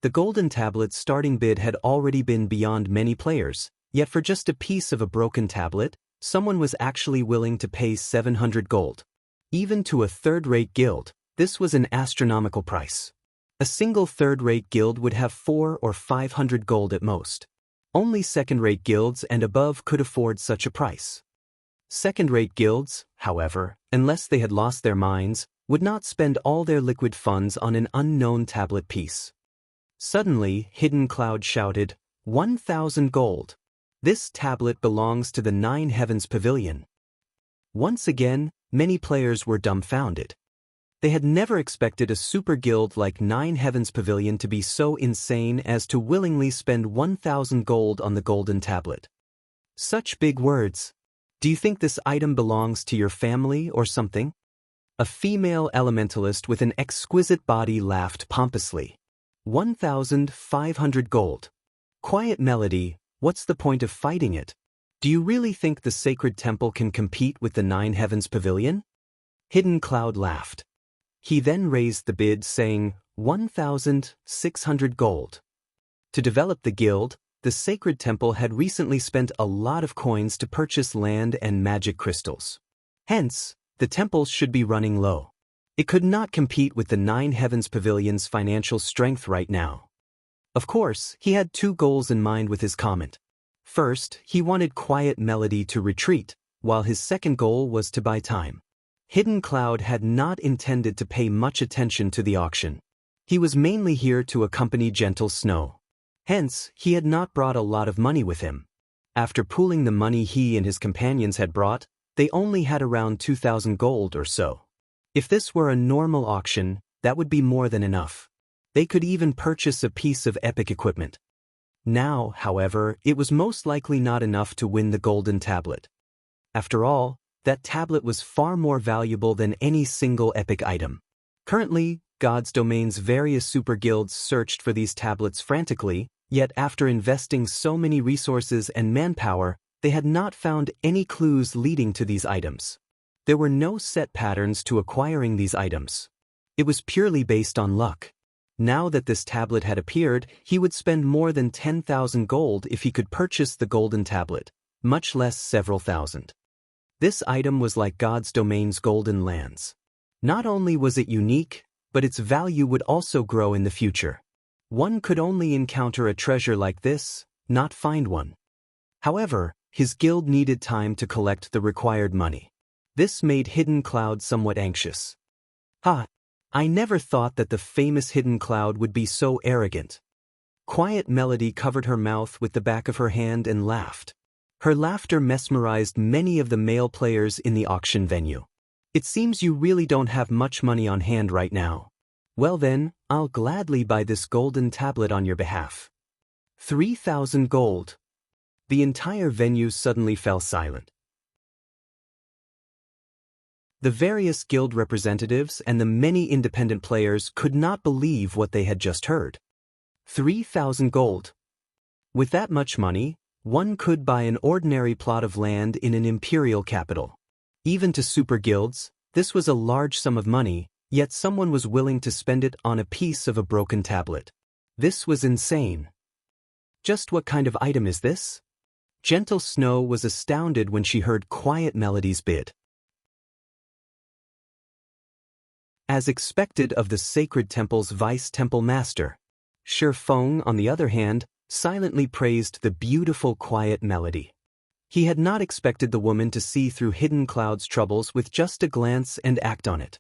The golden tablet's starting bid had already been beyond many players, yet for just a piece of a broken tablet, someone was actually willing to pay 700 gold. Even to a third-rate guild, this was an astronomical price. A single third-rate guild would have 400 or 500 gold at most. Only second-rate guilds and above could afford such a price. Second-rate guilds, however, unless they had lost their minds, would not spend all their liquid funds on an unknown tablet piece. Suddenly, Hidden Cloud shouted, 1,000 gold. This tablet belongs to the Nine Heavens Pavilion. Once again, many players were dumbfounded. They had never expected a super guild like Nine Heavens Pavilion to be so insane as to willingly spend 1,000 gold on the golden tablet. Such big words. Do you think this item belongs to your family or something? A female elementalist with an exquisite body laughed pompously. 1,500 gold. Quiet Melody, what's the point of fighting it? Do you really think the sacred temple can compete with the Nine Heavens Pavilion? Hidden Cloud laughed. He then raised the bid, saying 1,600 gold. To develop the guild, the Sacred Temple had recently spent a lot of coins to purchase land and magic crystals. Hence, the temples should be running low. It could not compete with the Nine Heavens Pavilion's financial strength right now. Of course, he had two goals in mind with his comment. First, he wanted Quiet Melody to retreat, while his second goal was to buy time. Hidden Cloud had not intended to pay much attention to the auction. He was mainly here to accompany Gentle Snow. Hence, he had not brought a lot of money with him. After pooling the money he and his companions had brought, they only had around 2,000 gold or so. If this were a normal auction, that would be more than enough. They could even purchase a piece of epic equipment. Now, however, it was most likely not enough to win the golden tablet. After all, that tablet was far more valuable than any single epic item. Currently, God's Domain's various super guilds searched for these tablets frantically, yet after investing so many resources and manpower, they had not found any clues leading to these items. There were no set patterns to acquiring these items. It was purely based on luck. Now that this tablet had appeared, he would spend more than 10,000 gold if he could purchase the golden tablet, much less several thousand. This item was like God's Domain's golden lands. Not only was it unique, but its value would also grow in the future. One could only encounter a treasure like this, not find one. However, his guild needed time to collect the required money. This made Hidden Cloud somewhat anxious. I never thought that the famous Hidden Cloud would be so arrogant. Quiet Melody covered her mouth with the back of her hand and laughed. Her laughter mesmerized many of the male players in the auction venue. It seems you really don't have much money on hand right now. Well then, I'll gladly buy this golden tablet on your behalf. 3,000 gold. The entire venue suddenly fell silent. The various guild representatives and the many independent players could not believe what they had just heard. 3,000 gold. With that much money, one could buy an ordinary plot of land in an imperial capital. Even to super guilds, this was a large sum of money, yet someone was willing to spend it on a piece of a broken tablet. This was insane. Just what kind of item is this? Gentle Snow was astounded when she heard Quiet Melody's bid. As expected of the Sacred Temple's Vice-Temple Master, Feng, on the other hand, silently praised the beautiful Quiet Melody. He had not expected the woman to see through Hidden Cloud's troubles with just a glance and act on it.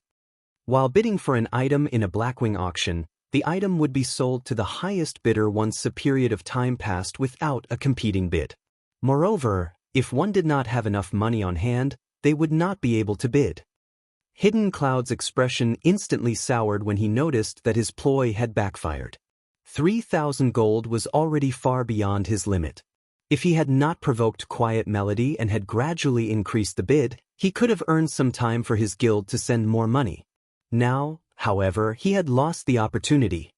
While bidding for an item in a Blackwing auction, the item would be sold to the highest bidder once a period of time passed without a competing bid. Moreover, if one did not have enough money on hand, they would not be able to bid. Hidden Cloud's expression instantly soured when he noticed that his ploy had backfired. 3,000 gold was already far beyond his limit. If he had not provoked Quiet Melody and had gradually increased the bid, he could have earned some time for his guild to send more money. Now, however, he had lost the opportunity.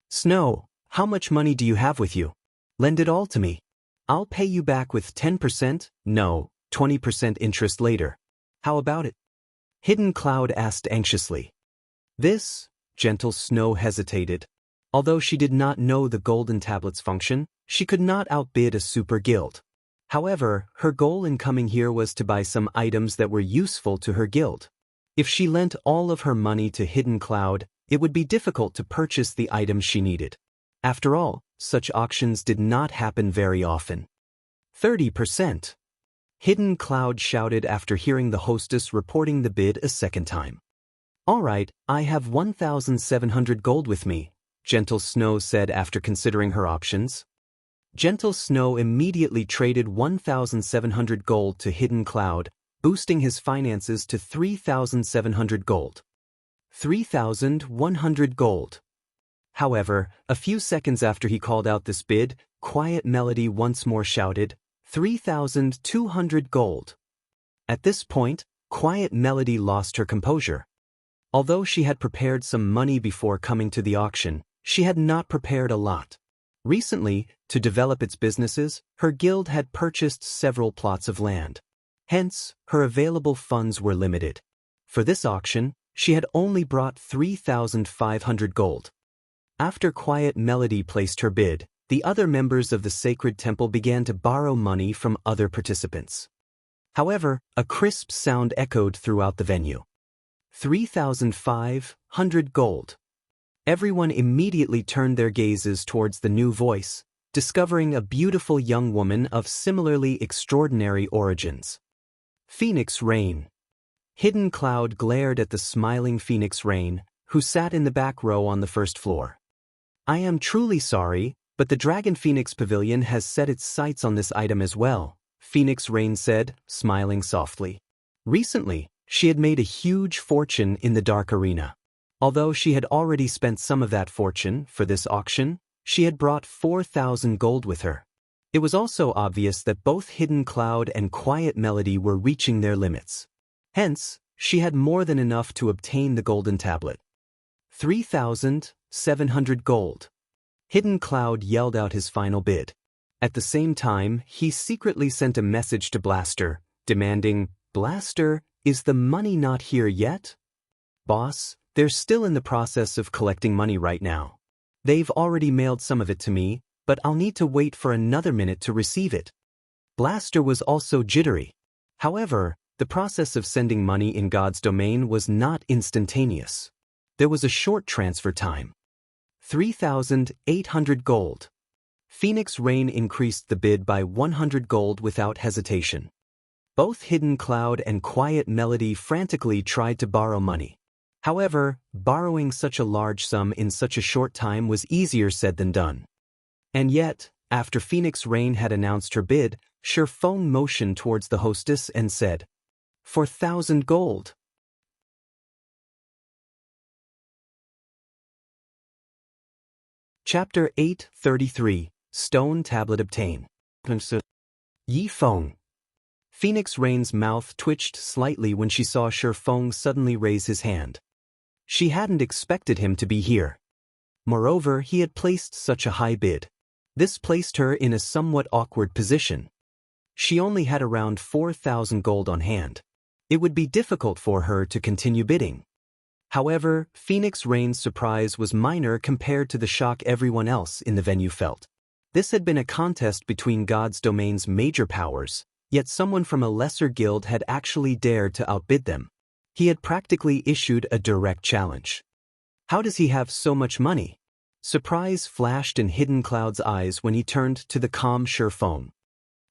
Snow, how much money do you have with you? Lend it all to me. I'll pay you back with 10%, no, 20% interest later. How about it? Hidden Cloud asked anxiously. This, Gentle Snow hesitated. Although she did not know the golden tablet's function, she could not outbid a super guild. However, her goal in coming here was to buy some items that were useful to her guild. If she lent all of her money to Hidden Cloud, it would be difficult to purchase the items she needed. After all, such auctions did not happen very often. 30%. Hidden Cloud shouted after hearing the hostess reporting the bid a second time. All right, I have 1,700 gold with me, Gentle Snow said after considering her options. Gentle Snow immediately traded 1,700 gold to Hidden Cloud, boosting his finances to 3,700 gold. 3,100 gold. However, a few seconds after he called out this bid, Quiet Melody once more shouted, 3,200 gold. At this point, Quiet Melody lost her composure. Although she had prepared some money before coming to the auction, she had not prepared a lot. Recently, to develop its businesses, her guild had purchased several plots of land. Hence, her available funds were limited. For this auction, She had only brought 3,500 gold. After Quiet Melody placed her bid, the other members of the sacred temple began to borrow money from other participants. However, a crisp sound echoed throughout the venue. 3,500 gold. Everyone immediately turned their gazes towards the new voice, discovering a beautiful young woman of similarly extraordinary origins. Phoenix Rain. Hidden Cloud glared at the smiling Phoenix Rain, who sat in the back row on the first floor. I am truly sorry, but the Dragon Phoenix Pavilion has set its sights on this item as well, Phoenix Rain said, smiling softly. Recently, she had made a huge fortune in the Dark Arena. Although she had already spent some of that fortune for this auction, she had brought 4,000 gold with her. It was also obvious that both Hidden Cloud and Quiet Melody were reaching their limits. Hence, she had more than enough to obtain the golden tablet. 3,700 gold. Hidden Cloud yelled out his final bid. At the same time, he secretly sent a message to Blaster, demanding, "Blaster, is the money not here yet?" "Boss, they're still in the process of collecting money right now. They've already mailed some of it to me, but I'll need to wait for another minute to receive it." Blaster was also jittery. However, the process of sending money in God's domain was not instantaneous. There was a short transfer time. 3,800 gold. Phoenix Rain increased the bid by 100 gold without hesitation. Both Hidden Cloud and Quiet Melody frantically tried to borrow money. However, borrowing such a large sum in such a short time was easier said than done. And yet, after Phoenix Rain had announced her bid, Feng motioned towards the hostess and said, 4,000 gold. Chapter 833, Stone Tablet Obtain. Yi Feng. Phoenix Rain's mouth twitched slightly when she saw Feng suddenly raise his hand. She hadn't expected him to be here. Moreover, he had placed such a high bid. This placed her in a somewhat awkward position. She only had around 4,000 gold on hand. It would be difficult for her to continue bidding. However, Phoenix Rain's surprise was minor compared to the shock everyone else in the venue felt. This had been a contest between God's domain's major powers, yet someone from a lesser guild had actually dared to outbid them. He had practically issued a direct challenge. How does he have so much money? Surprise flashed in Hidden Cloud's eyes when he turned to the calm Feng.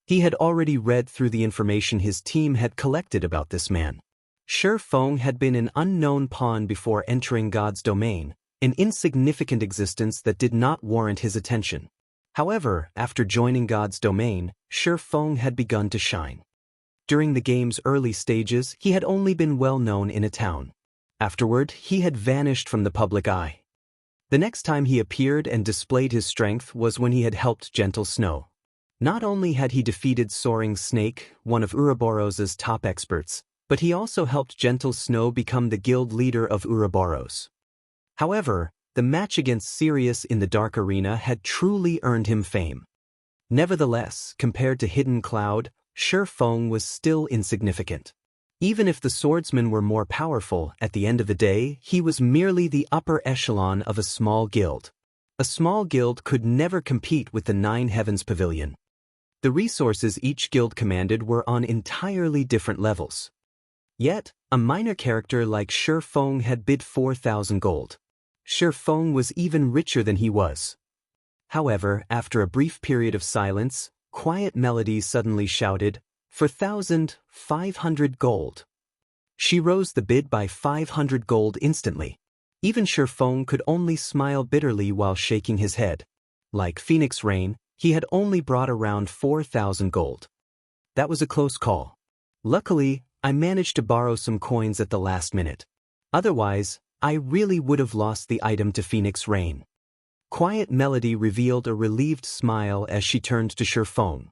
He had already read through the information his team had collected about this man. Feng had been an unknown pawn before entering God's domain, an insignificant existence that did not warrant his attention. However, after joining God's domain, Feng had begun to shine. During the game's early stages, he had only been well known in a town. Afterward, he had vanished from the public eye. The next time he appeared and displayed his strength was when he had helped Gentle Snow. Not only had he defeated Soaring Snake, one of Ouroboros's top experts, but he also helped Gentle Snow become the guild leader of Ouroboros. However, the match against Sirius in the Dark Arena had truly earned him fame. Nevertheless, compared to Hidden Cloud, Feng was still insignificant. Even if the swordsmen were more powerful, at the end of the day, he was merely the upper echelon of a small guild. A small guild could never compete with the Nine Heavens Pavilion. The resources each guild commanded were on entirely different levels. Yet, a minor character like Feng had bid 4,000 gold. Feng was even richer than he was. However, after a brief period of silence, Quiet Melody suddenly shouted, 4,500 gold. She rose the bid by 500 gold instantly. Even Feng could only smile bitterly while shaking his head. Like Phoenix Rain, he had only brought around 4,000 gold. That was a close call. Luckily, I managed to borrow some coins at the last minute. Otherwise, I really would have lost the item to Phoenix Rain. Quiet Melody revealed a relieved smile as she turned to Feng.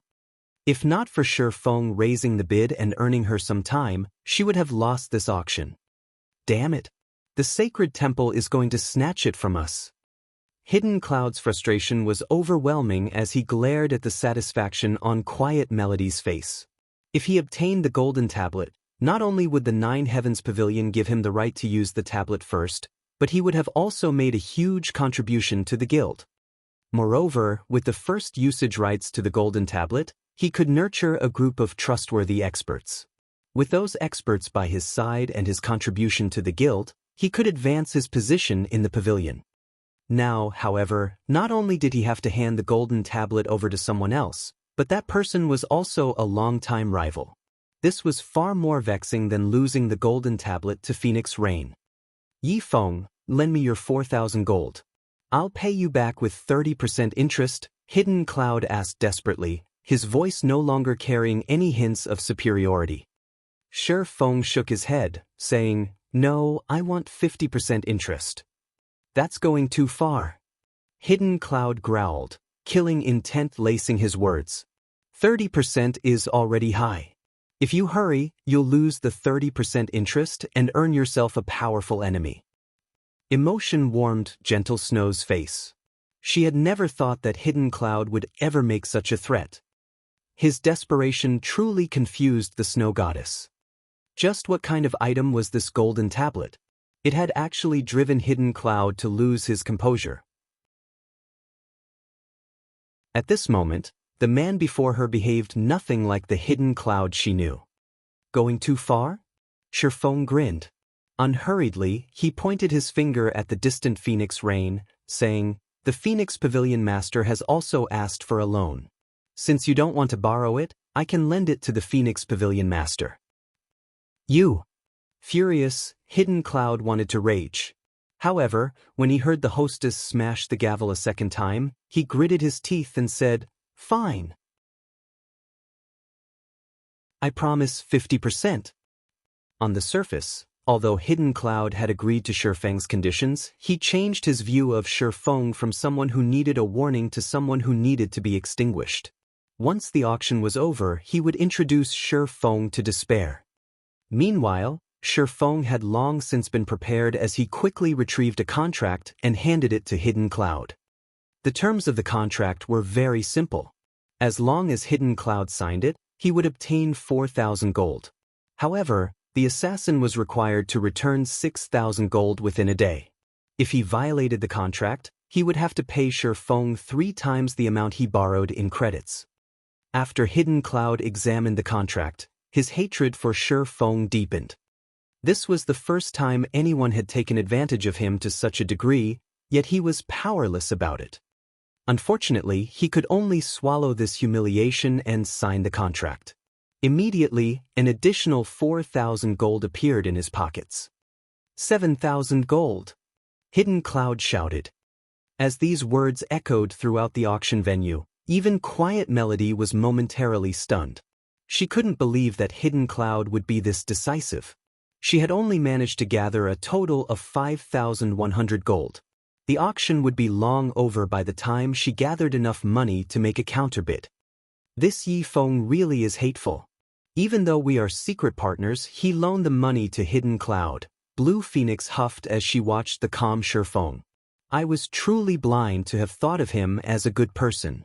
If not for Feng raising the bid and earning her some time, she would have lost this auction. Damn it! The sacred temple is going to snatch it from us. Hidden Cloud's frustration was overwhelming as he glared at the satisfaction on Quiet Melody's face. If he obtained the golden tablet, Not only would the Nine Heavens Pavilion give him the right to use the tablet first, but he would have also made a huge contribution to the guild. Moreover, with the first usage rights to the Golden Tablet, he could nurture a group of trustworthy experts. With those experts by his side and his contribution to the guild, he could advance his position in the pavilion. Now, however, not only did he have to hand the Golden Tablet over to someone else, but that person was also a long-time rival. This was far more vexing than losing the Golden Tablet to Phoenix Rain. "Yi Feng, lend me your 4,000 gold. I'll pay you back with 30% interest," Hidden Cloud asked desperately, his voice no longer carrying any hints of superiority. Feng shook his head, saying, "No, I want 50% interest." "That's going too far." Hidden Cloud growled, killing intent lacing his words. 30% is already high. If you hurry, you'll lose the 30% interest and earn yourself a powerful enemy. Emotion warmed Gentle Snow's face. She had never thought that Hidden Cloud would ever make such a threat. His desperation truly confused the Snow Goddess. Just what kind of item was this Golden Tablet? It had actually driven Hidden Cloud to lose his composure. At this moment, the man before her behaved nothing like the Hidden Cloud she knew. "Going too far?" Feng grinned. Unhurriedly, he pointed his finger at the distant Phoenix Rain, saying, "The Phoenix Pavilion Master has also asked for a loan. Since you don't want to borrow it, I can lend it to the Phoenix Pavilion Master." "You!" Furious, Hidden Cloud wanted to rage. However, when he heard the hostess smash the gavel a second time, he gritted his teeth and said, "Fine. I promise 50%. On the surface, although Hidden Cloud had agreed to Feng's conditions, he changed his view of Feng from someone who needed a warning to someone who needed to be extinguished. Once the auction was over, he would introduce Feng to despair. Meanwhile, Feng had long since been prepared as he quickly retrieved a contract and handed it to Hidden Cloud. The terms of the contract were very simple. As long as Hidden Cloud signed it, he would obtain 4,000 gold. However, the assassin was required to return 6,000 gold within a day. If he violated the contract, he would have to pay Feng 3 times the amount he borrowed in credits. After Hidden Cloud examined the contract, his hatred for Feng deepened. This was the first time anyone had taken advantage of him to such a degree, yet he was powerless about it. Unfortunately, he could only swallow this humiliation and sign the contract. Immediately, an additional 4,000 gold appeared in his pockets. 7,000 gold! Hidden Cloud shouted. As these words echoed throughout the auction venue, even Quiet Melody was momentarily stunned. She couldn't believe that Hidden Cloud would be this decisive. She had only managed to gather a total of 5,100 gold. The auction would be long over by the time she gathered enough money to make a counterbid. This Yi Feng really is hateful. Even though we are secret partners, he loaned the money to Hidden Cloud. Blue Phoenix huffed as she watched the calm Feng. "I was truly blind to have thought of him as a good person."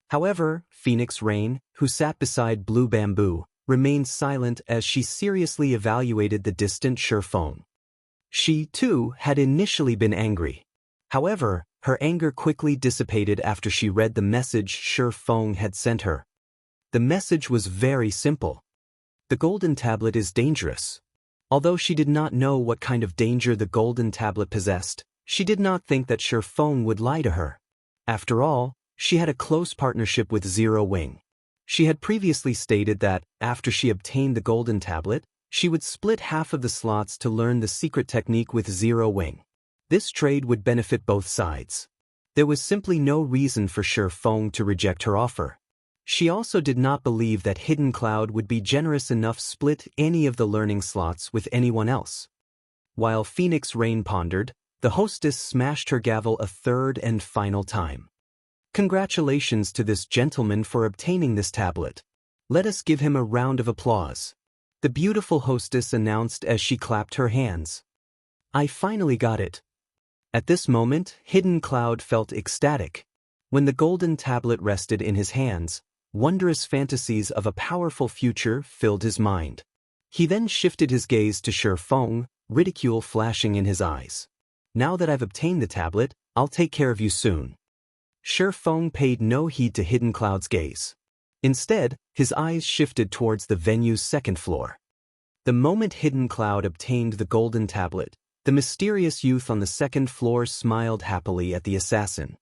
However, Phoenix Rain, who sat beside Blue Bamboo, remained silent as she seriously evaluated the distant Feng. She, too, had initially been angry. However, her anger quickly dissipated after she read the message Feng had sent her. The message was very simple. The Golden Tablet is dangerous. Although she did not know what kind of danger the Golden Tablet possessed, she did not think that Feng would lie to her. After all, she had a close partnership with Zero Wing. She had previously stated that, after she obtained the Golden Tablet, she would split half of the slots to learn the secret technique with Zero Wing. This trade would benefit both sides. There was simply no reason for Feng to reject her offer. She also did not believe that Hidden Cloud would be generous enough to split any of the learning slots with anyone else. While Phoenix Rain pondered, the hostess smashed her gavel a third and final time. "Congratulations to this gentleman for obtaining this tablet. Let us give him a round of applause," the beautiful hostess announced as she clapped her hands. "I finally got it." At this moment, Hidden Cloud felt ecstatic. When the Golden Tablet rested in his hands, wondrous fantasies of a powerful future filled his mind. He then shifted his gaze to Feng, ridicule flashing in his eyes. Now that I've obtained the tablet, I'll take care of you soon. Feng paid no heed to Hidden Cloud's gaze. Instead, his eyes shifted towards the venue's second floor. The moment Hidden Cloud obtained the golden tablet, the mysterious youth on the second floor smiled happily at the assassin.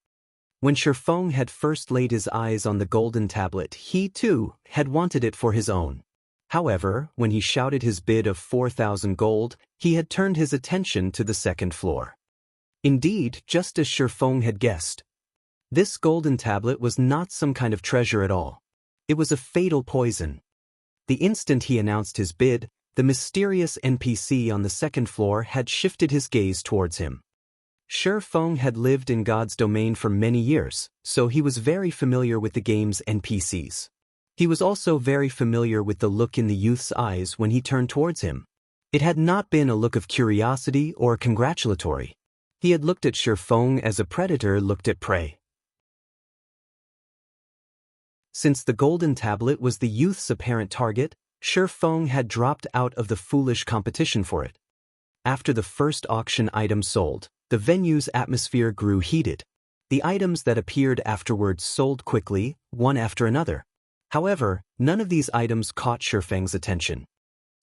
When Feng had first laid his eyes on the golden tablet, he too had wanted it for his own. However, when he shouted his bid of 4,000 gold, he had turned his attention to the second floor. Indeed, just as Feng had guessed, this golden tablet was not some kind of treasure at all. It was a fatal poison. The instant he announced his bid, the mysterious NPC on the second floor had shifted his gaze towards him. Feng had lived in God's domain for many years, so he was very familiar with the game's NPCs. He was also very familiar with the look in the youth's eyes when he turned towards him. It had not been a look of curiosity or congratulatory. He had looked at Feng as a predator looked at prey. Since the golden tablet was the youth's apparent target, Feng had dropped out of the foolish competition for it. After the first auction item sold, the venue's atmosphere grew heated. The items that appeared afterwards sold quickly, one after another. However, none of these items caught Feng's attention.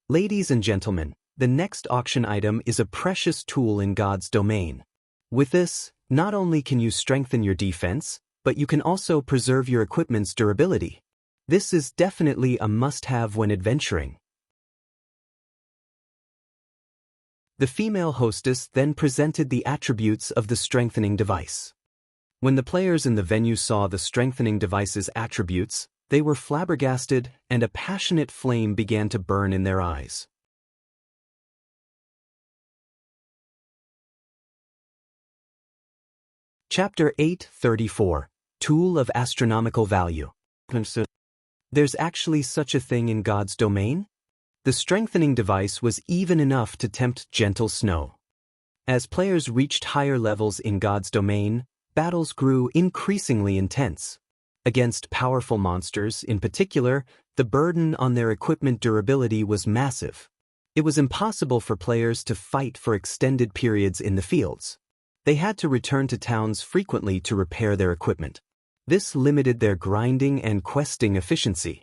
Ladies and gentlemen, the next auction item is a precious tool in God's domain. With this, not only can you strengthen your defense, but you can also preserve your equipment's durability. This is definitely a must-have when adventuring. The female hostess then presented the attributes of the strengthening device. When the players in the venue saw the strengthening device's attributes, they were flabbergasted, and a passionate flame began to burn in their eyes. Chapter 834, Tool of Astronomical Value. There's actually such a thing in God's domain? The strengthening device was even enough to tempt gentle snow. As players reached higher levels in God's domain, battles grew increasingly intense. Against powerful monsters, in particular, the burden on their equipment durability was massive. It was impossible for players to fight for extended periods in the fields. They had to return to towns frequently to repair their equipment. This limited their grinding and questing efficiency.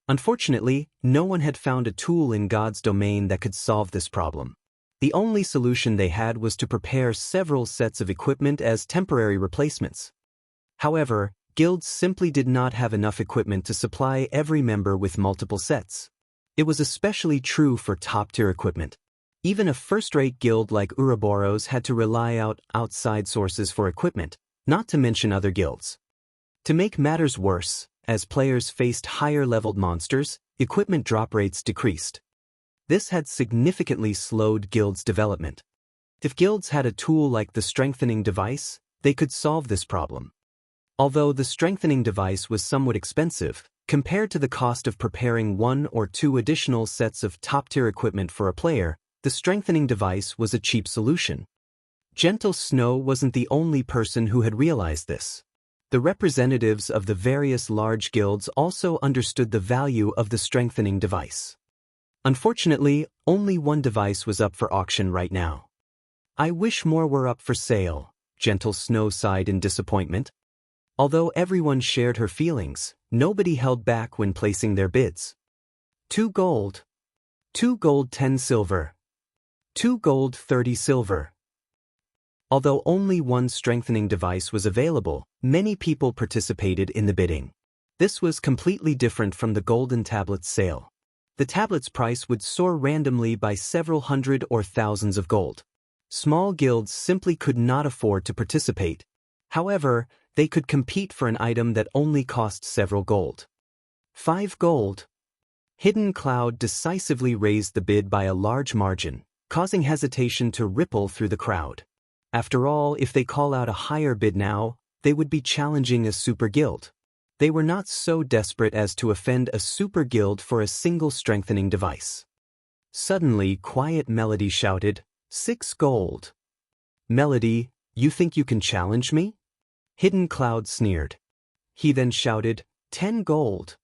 Unfortunately, no one had found a tool in God's domain that could solve this problem. The only solution they had was to prepare several sets of equipment as temporary replacements. However, guilds simply did not have enough equipment to supply every member with multiple sets. It was especially true for top-tier equipment. Even a first-rate guild like Ouroboros had to rely on outside sources for equipment, not to mention other guilds. To make matters worse, as players faced higher-leveled monsters, equipment drop rates decreased. This had significantly slowed guilds' development. If guilds had a tool like the strengthening device, they could solve this problem. Although the strengthening device was somewhat expensive, compared to the cost of preparing 1 or 2 additional sets of top-tier equipment for a player, the strengthening device was a cheap solution. Gentle Snow wasn't the only person who had realized this. The representatives of the various large guilds also understood the value of the strengthening device. Unfortunately, only one device was up for auction right now. I wish more were up for sale, Gentle Snow sighed in disappointment. Although everyone shared her feelings, nobody held back when placing their bids. 2 gold. 2 gold 10 silver. 2 gold 30 silver. Although only one strengthening device was available, many people participated in the bidding. This was completely different from the golden tablet's sale. The tablet's price would soar randomly by several hundred or thousands of gold. Small guilds simply could not afford to participate. However, they could compete for an item that only cost several gold. 5 gold. Hidden Cloud decisively raised the bid by a large margin, causing hesitation to ripple through the crowd. After all, if they call out a higher bid now, they would be challenging a super guild. They were not so desperate as to offend a super guild for a single strengthening device. Suddenly, Quiet Melody shouted, 6 gold. Melody, you think you can challenge me? Hidden Cloud sneered. He then shouted, 10 gold.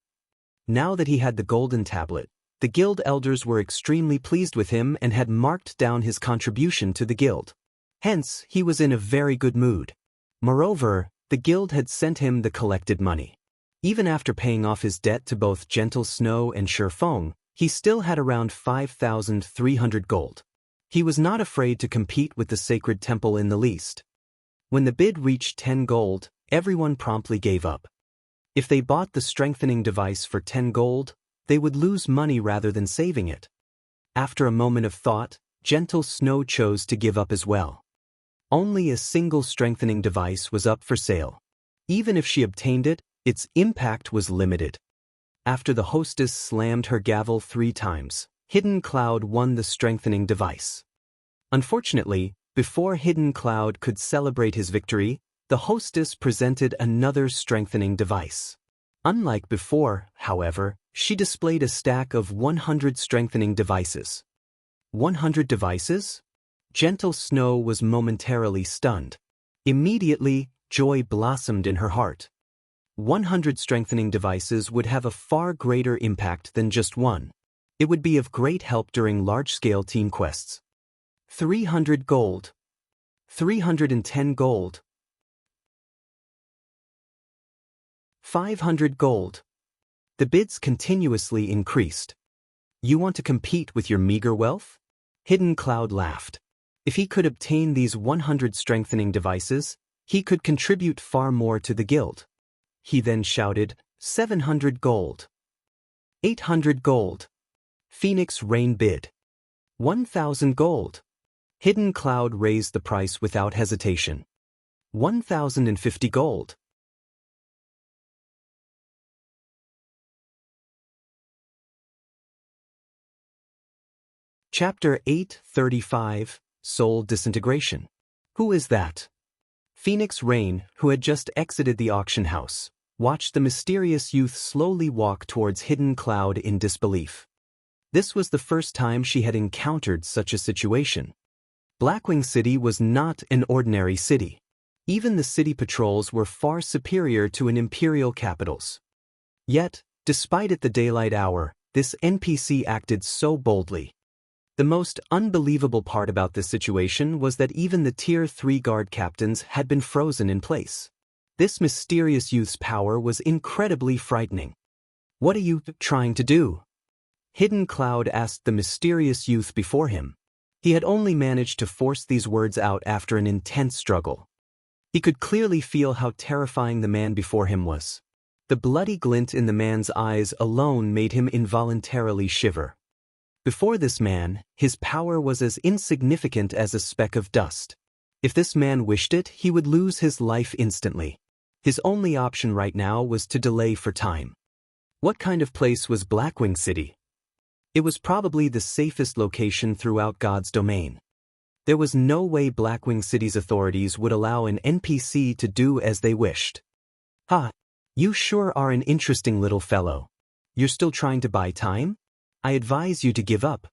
Now that he had the golden tablet, the guild elders were extremely pleased with him and had marked down his contribution to the guild. Hence, he was in a very good mood. Moreover, the guild had sent him the collected money. Even after paying off his debt to both Gentle Snow and Feng, he still had around 5,300 gold. He was not afraid to compete with the sacred temple in the least. When the bid reached 10 gold, everyone promptly gave up. If they bought the strengthening device for 10 gold, they would lose money rather than saving it. After a moment of thought, Gentle Snow chose to give up as well. Only a single strengthening device was up for sale. Even if she obtained it, its impact was limited. After the hostess slammed her gavel 3 times, Hidden Cloud won the strengthening device. Unfortunately, before Hidden Cloud could celebrate his victory, the hostess presented another strengthening device. Unlike before, however, she displayed a stack of 100 strengthening devices. 100 devices? Gentle Snow was momentarily stunned. Immediately, joy blossomed in her heart. 100 strengthening devices would have a far greater impact than just one. It would be of great help during large-scale team quests. 300 gold. 310 gold. 500 gold. The bids continuously increased. You want to compete with your meager wealth? Hidden Cloud laughed. If he could obtain these 100 strengthening devices, he could contribute far more to the guild. He then shouted, 700 gold. 800 gold. Phoenix Rain bid. 1,000 gold. Hidden Cloud raised the price without hesitation. 1,050 gold. Chapter 835, Soul Disintegration. Who is that? Phoenix Rain, who had just exited the auction house, watched the mysterious youth slowly walk towards Hidden Cloud in disbelief. This was the first time she had encountered such a situation. Blackwing City was not an ordinary city. Even the city patrols were far superior to an imperial capital's. Yet, despite it the daylight hour, this NPC acted so boldly. The most unbelievable part about this situation was that even the Tier 3 guard captains had been frozen in place. This mysterious youth's power was incredibly frightening. What are you trying to do? Hidden Cloud asked the mysterious youth before him. He had only managed to force these words out after an intense struggle. He could clearly feel how terrifying the man before him was. The bloody glint in the man's eyes alone made him involuntarily shiver. Before this man, his power was as insignificant as a speck of dust. If this man wished it, he would lose his life instantly. His only option right now was to delay for time. What kind of place was Blackwing City? It was probably the safest location throughout God's domain. There was no way Blackwing City's authorities would allow an NPC to do as they wished. Ha! You sure are an interesting little fellow. You're still trying to buy time? I advise you to give up.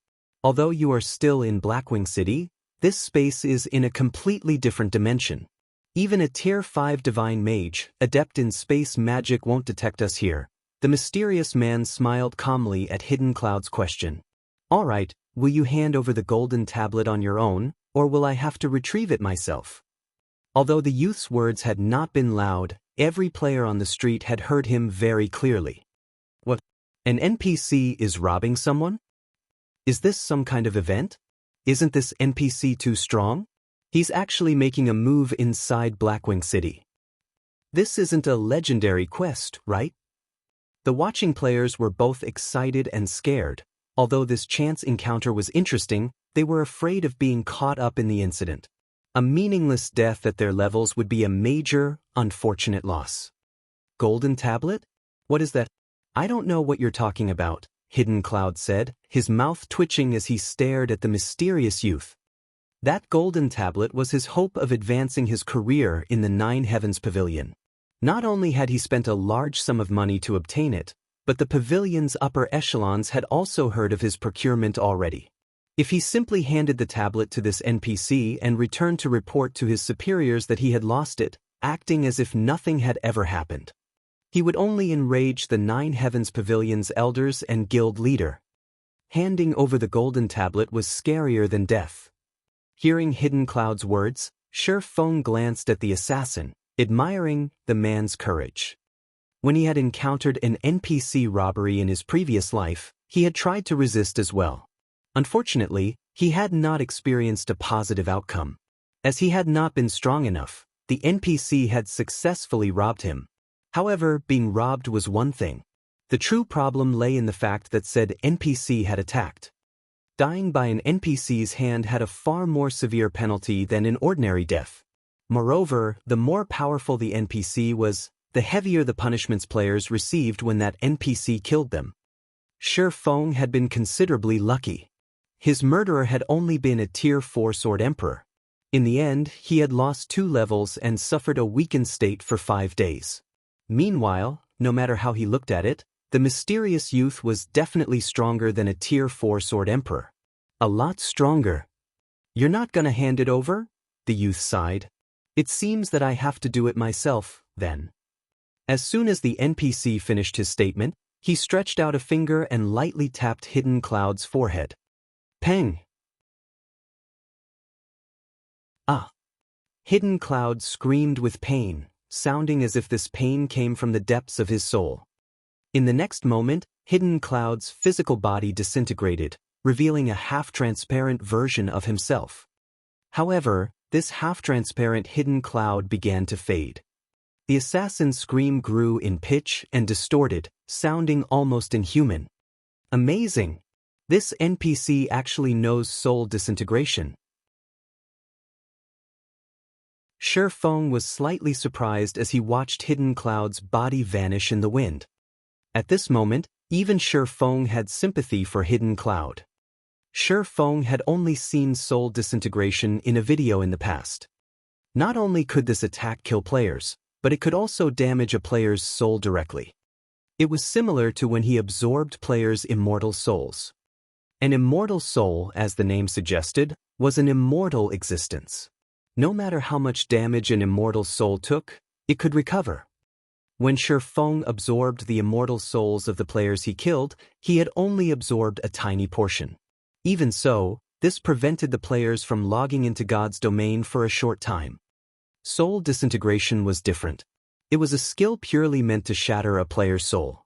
Although you are still in Blackwing City, this space is in a completely different dimension. Even a Tier 5 Divine Mage, adept in space magic, won't detect us here. The mysterious man smiled calmly at Hidden Cloud's question. All right, will you hand over the golden tablet on your own, or will I have to retrieve it myself? Although the youth's words had not been loud, every player on the street had heard him very clearly. What? An NPC is robbing someone? Is this some kind of event? Isn't this NPC too strong? He's actually making a move inside Blackwing City. This isn't a legendary quest, right? The watching players were both excited and scared. Although this chance encounter was interesting, they were afraid of being caught up in the incident. A meaningless death at their levels would be a major, unfortunate loss. Golden tablet? What is that? I don't know what you're talking about, Hidden Cloud said, his mouth twitching as he stared at the mysterious youth. That golden tablet was his hope of advancing his career in the Nine Heavens Pavilion. Not only had he spent a large sum of money to obtain it, but the pavilion's upper echelons had also heard of his procurement already. If he simply handed the tablet to this NPC and returned to report to his superiors that he had lost it, acting as if nothing had ever happened, he would only enrage the Nine Heavens Pavilion's elders and guild leader. Handing over the golden tablet was scarier than death. Hearing Hidden Cloud's words, Feng glanced at the assassin, admiring the man's courage. When he had encountered an NPC robbery in his previous life, he had tried to resist as well. Unfortunately, he had not experienced a positive outcome. As he had not been strong enough, the NPC had successfully robbed him. However, being robbed was one thing. The true problem lay in the fact that said NPC had attacked. Dying by an NPC's hand had a far more severe penalty than an ordinary death. Moreover, the more powerful the NPC was, the heavier the punishments players received when that NPC killed them. Feng had been considerably lucky. His murderer had only been a Tier 4 Sword Emperor. In the end, he had lost 2 levels and suffered a weakened state for 5 days. Meanwhile, no matter how he looked at it, the mysterious youth was definitely stronger than a Tier 4 Sword Emperor. A lot stronger. "You're not gonna hand it over?" the youth sighed. "It seems that I have to do it myself, then." As soon as the NPC finished his statement, he stretched out a finger and lightly tapped Hidden Cloud's forehead. Peng! Ah! Hidden Cloud screamed with pain, sounding as if this pain came from the depths of his soul. In the next moment, Hidden Cloud's physical body disintegrated, revealing a half-transparent version of himself. However, this half-transparent Hidden Cloud began to fade. The assassin's scream grew in pitch and distorted, sounding almost inhuman. Amazing! This NPC actually knows soul disintegration. Feng was slightly surprised as he watched Hidden Cloud's body vanish in the wind. At this moment, even Feng had sympathy for Hidden Cloud. Feng had only seen soul disintegration in a video in the past. Not only could this attack kill players, but it could also damage a player's soul directly. It was similar to when he absorbed players' immortal souls. An immortal soul, as the name suggested, was an immortal existence. No matter how much damage an immortal soul took, it could recover. When Feng absorbed the immortal souls of the players he killed, he had only absorbed a tiny portion. Even so, this prevented the players from logging into God's domain for a short time. Soul disintegration was different. It was a skill purely meant to shatter a player's soul.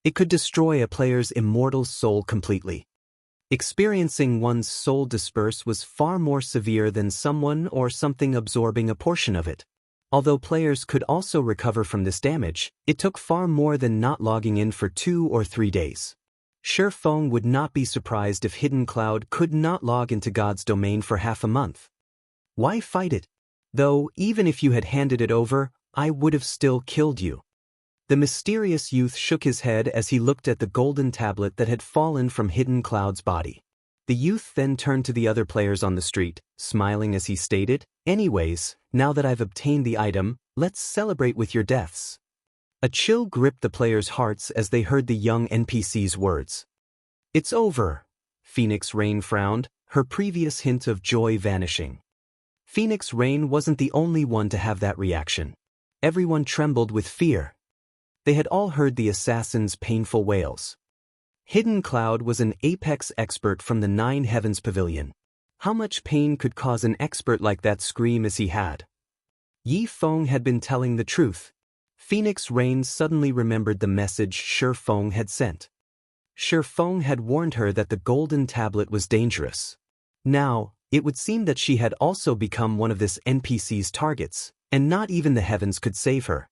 It could destroy a player's immortal soul completely. Experiencing one's soul disperse was far more severe than someone or something absorbing a portion of it. Although players could also recover from this damage, it took far more than not logging in for 2 or 3 days. Feng would not be surprised if Hidden Cloud could not log into God's domain for half a month. Why fight it? Though, even if you had handed it over, I would have still killed you. The mysterious youth shook his head as he looked at the golden tablet that had fallen from Hidden Cloud's body. The youth then turned to the other players on the street, smiling as he stated, "Anyways, now that I've obtained the item, let's celebrate with your deaths." A chill gripped the players' hearts as they heard the young NPC's words. "It's over." Phoenix Rain frowned, her previous hint of joy vanishing. Phoenix Rain wasn't the only one to have that reaction. Everyone trembled with fear. They had all heard the assassin's painful wails. Hidden Cloud was an apex expert from the 9 Heavens Pavilion. How much pain could cause an expert like that scream as he had? Feng had been telling the truth. Phoenix Rain suddenly remembered the message Feng had sent. Feng had warned her that the golden tablet was dangerous. Now, it would seem that she had also become one of this NPC's targets, and not even the heavens could save her.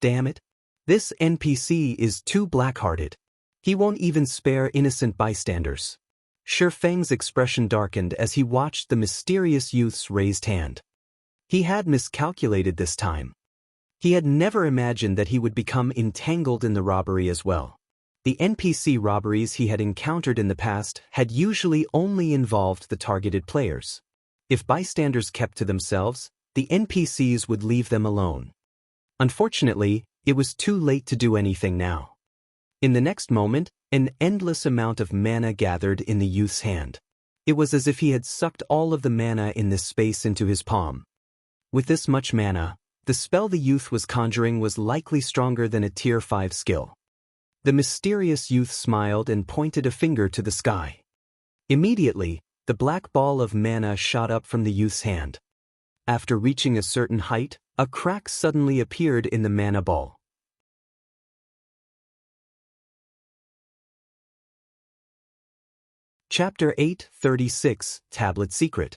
Damn it. This NPC is too black-hearted. He won't even spare innocent bystanders. Feng's expression darkened as he watched the mysterious youth's raised hand. He had miscalculated this time. He had never imagined that he would become entangled in the robbery as well. The NPC robberies he had encountered in the past had usually only involved the targeted players. If bystanders kept to themselves, the NPCs would leave them alone. Unfortunately, it was too late to do anything now. In the next moment, an endless amount of mana gathered in the youth's hand. It was as if he had sucked all of the mana in this space into his palm. With this much mana, the spell the youth was conjuring was likely stronger than a Tier 5 skill. The mysterious youth smiled and pointed a finger to the sky. Immediately, the black ball of mana shot up from the youth's hand. After reaching a certain height, a crack suddenly appeared in the mana ball. Chapter 836, Tablet Secret.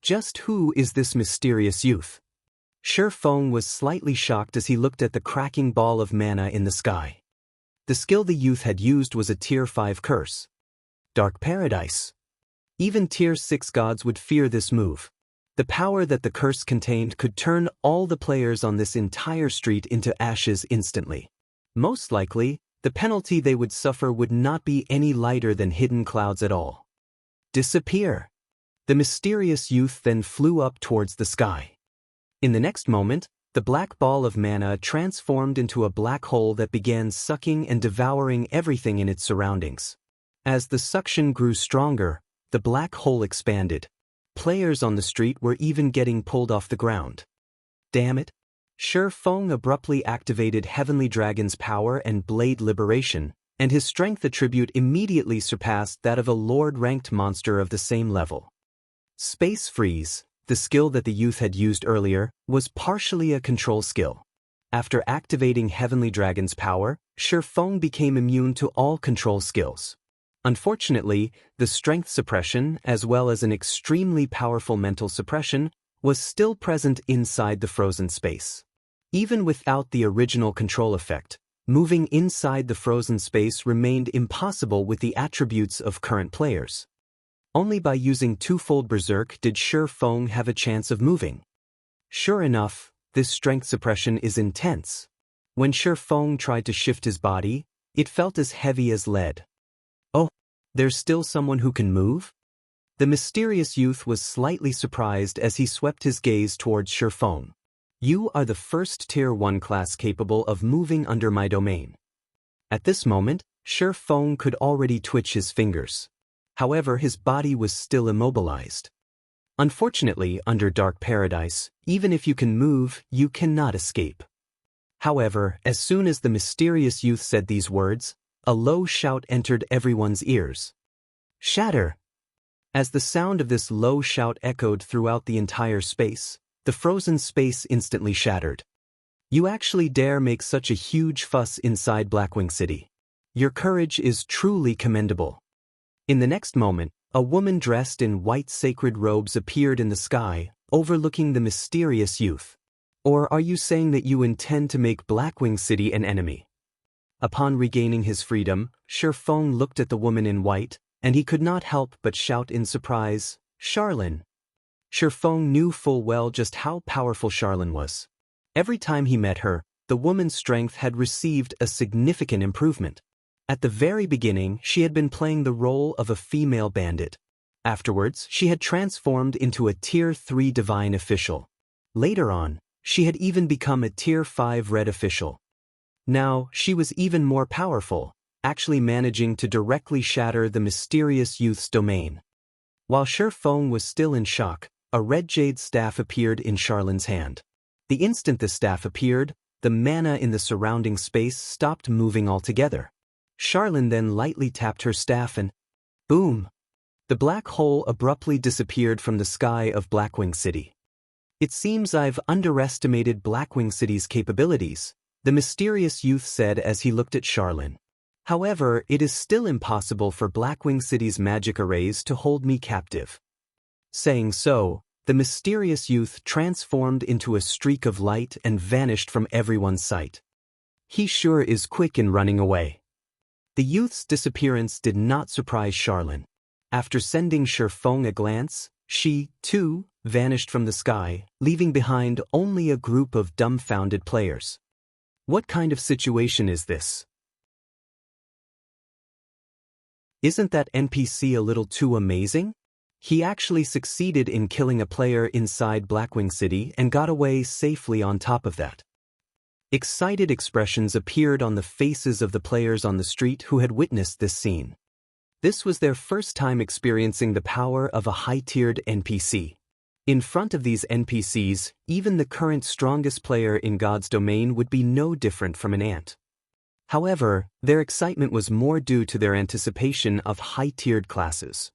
Just who is this mysterious youth? Feng was slightly shocked as he looked at the cracking ball of mana in the sky. The skill the youth had used was a Tier 5 curse. Dark Paradise. Even Tier 6 gods would fear this move. The power that the curse contained could turn all the players on this entire street into ashes instantly. Most likely, the penalty they would suffer would not be any lighter than hidden clouds at all. Disappear. The mysterious youth then flew up towards the sky. In the next moment, the black ball of mana transformed into a black hole that began sucking and devouring everything in its surroundings. As the suction grew stronger, the black hole expanded. Players on the street were even getting pulled off the ground. Damn it! Feng abruptly activated Heavenly Dragon's power and Blade Liberation, and his strength attribute immediately surpassed that of a Lord-ranked monster of the same level. Space Freeze, the skill that the youth had used earlier, was partially a control skill. After activating Heavenly Dragon's power, Feng became immune to all control skills. Unfortunately, the strength suppression, as well as an extremely powerful mental suppression, was still present inside the frozen space. Even without the original control effect, moving inside the frozen space remained impossible with the attributes of current players. Only by using twofold Berserk did Feng have a chance of moving. Sure enough, this strength suppression is intense. When Feng tried to shift his body, it felt as heavy as lead. Oh, there's still someone who can move? The mysterious youth was slightly surprised as he swept his gaze towards Feng. You are the first Tier 1 class capable of moving under my domain. At this moment, Feng could already twitch his fingers. However, his body was still immobilized. Unfortunately, under Dark Paradise, even if you can move, you cannot escape. However, as soon as the mysterious youth said these words, a low shout entered everyone's ears. Shatter! As the sound of this low shout echoed throughout the entire space, the frozen space instantly shattered. You actually dare make such a huge fuss inside Blackwing City. Your courage is truly commendable. In the next moment, a woman dressed in white sacred robes appeared in the sky, overlooking the mysterious youth. Or are you saying that you intend to make Blackwing City an enemy? Upon regaining his freedom, Feng looked at the woman in white, and he could not help but shout in surprise, Charlene. Feng knew full well just how powerful Charlene was. Every time he met her, the woman's strength had received a significant improvement. At the very beginning, she had been playing the role of a female bandit. Afterwards, she had transformed into a Tier 3 divine official. Later on, she had even become a Tier 5 red official. Now, she was even more powerful, actually managing to directly shatter the mysterious youth's domain. While Feng was still in shock, a red jade staff appeared in Charlene's hand. The instant the staff appeared, the mana in the surrounding space stopped moving altogether. Charlene then lightly tapped her staff and boom! The black hole abruptly disappeared from the sky of Blackwing City. It seems I've underestimated Blackwing City's capabilities, the mysterious youth said as he looked at Charlene. However, it is still impossible for Blackwing City's magic arrays to hold me captive. Saying so, the mysterious youth transformed into a streak of light and vanished from everyone's sight. He sure is quick in running away. The youth's disappearance did not surprise Charlene. After sending Feng a glance, she, too, vanished from the sky, leaving behind only a group of dumbfounded players. What kind of situation is this? Isn't that NPC a little too amazing? He actually succeeded in killing a player inside Blackwing City and got away safely on top of that. Excited expressions appeared on the faces of the players on the street who had witnessed this scene. This was their first time experiencing the power of a high-tiered NPC. In front of these NPCs, even the current strongest player in God's domain would be no different from an ant. However, their excitement was more due to their anticipation of high-tiered classes.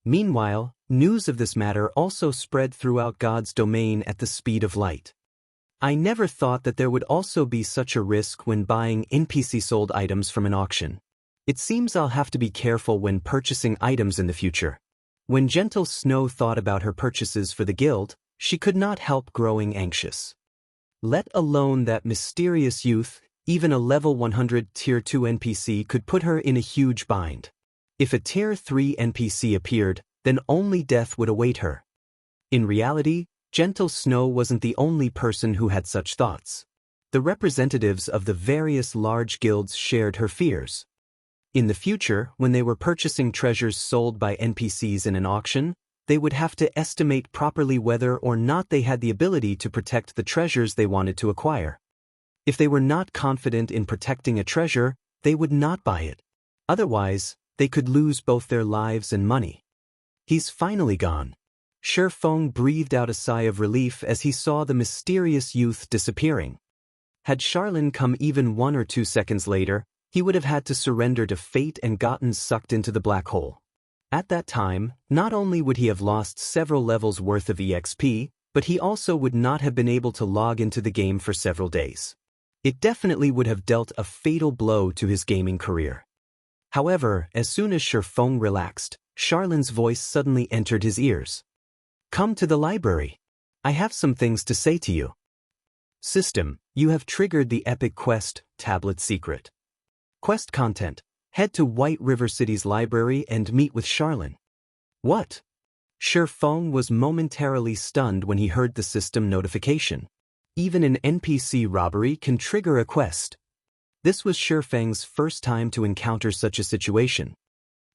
Meanwhile, news of this matter also spread throughout God's domain at the speed of light. I never thought that there would also be such a risk when buying NPC-sold items from an auction. It seems I'll have to be careful when purchasing items in the future. When Gentle Snow thought about her purchases for the guild, she could not help growing anxious. Let alone that mysterious youth, even a level 100 Tier 2 NPC could put her in a huge bind. If a Tier 3 NPC appeared, then only death would await her. In reality, Gentle Snow wasn't the only person who had such thoughts. The representatives of the various large guilds shared her fears. In the future, when they were purchasing treasures sold by NPCs in an auction, they would have to estimate properly whether or not they had the ability to protect the treasures they wanted to acquire. If they were not confident in protecting a treasure, they would not buy it. Otherwise, they could lose both their lives and money. He's finally gone. Feng breathed out a sigh of relief as he saw the mysterious youth disappearing. Had Charlene come even 1 or 2 seconds later, he would have had to surrender to fate and gotten sucked into the black hole. At that time, not only would he have lost several levels worth of EXP, but he also would not have been able to log into the game for several days. It definitely would have dealt a fatal blow to his gaming career. However, as soon as Feng relaxed, Charlene's voice suddenly entered his ears. "Come to the library. I have some things to say to you." System, you have triggered the epic quest, Tablet Secret. Quest content, head to White River City's library and meet with Charlene. What? Feng was momentarily stunned when he heard the system notification. Even an NPC robbery can trigger a quest. This was Feng's first time to encounter such a situation.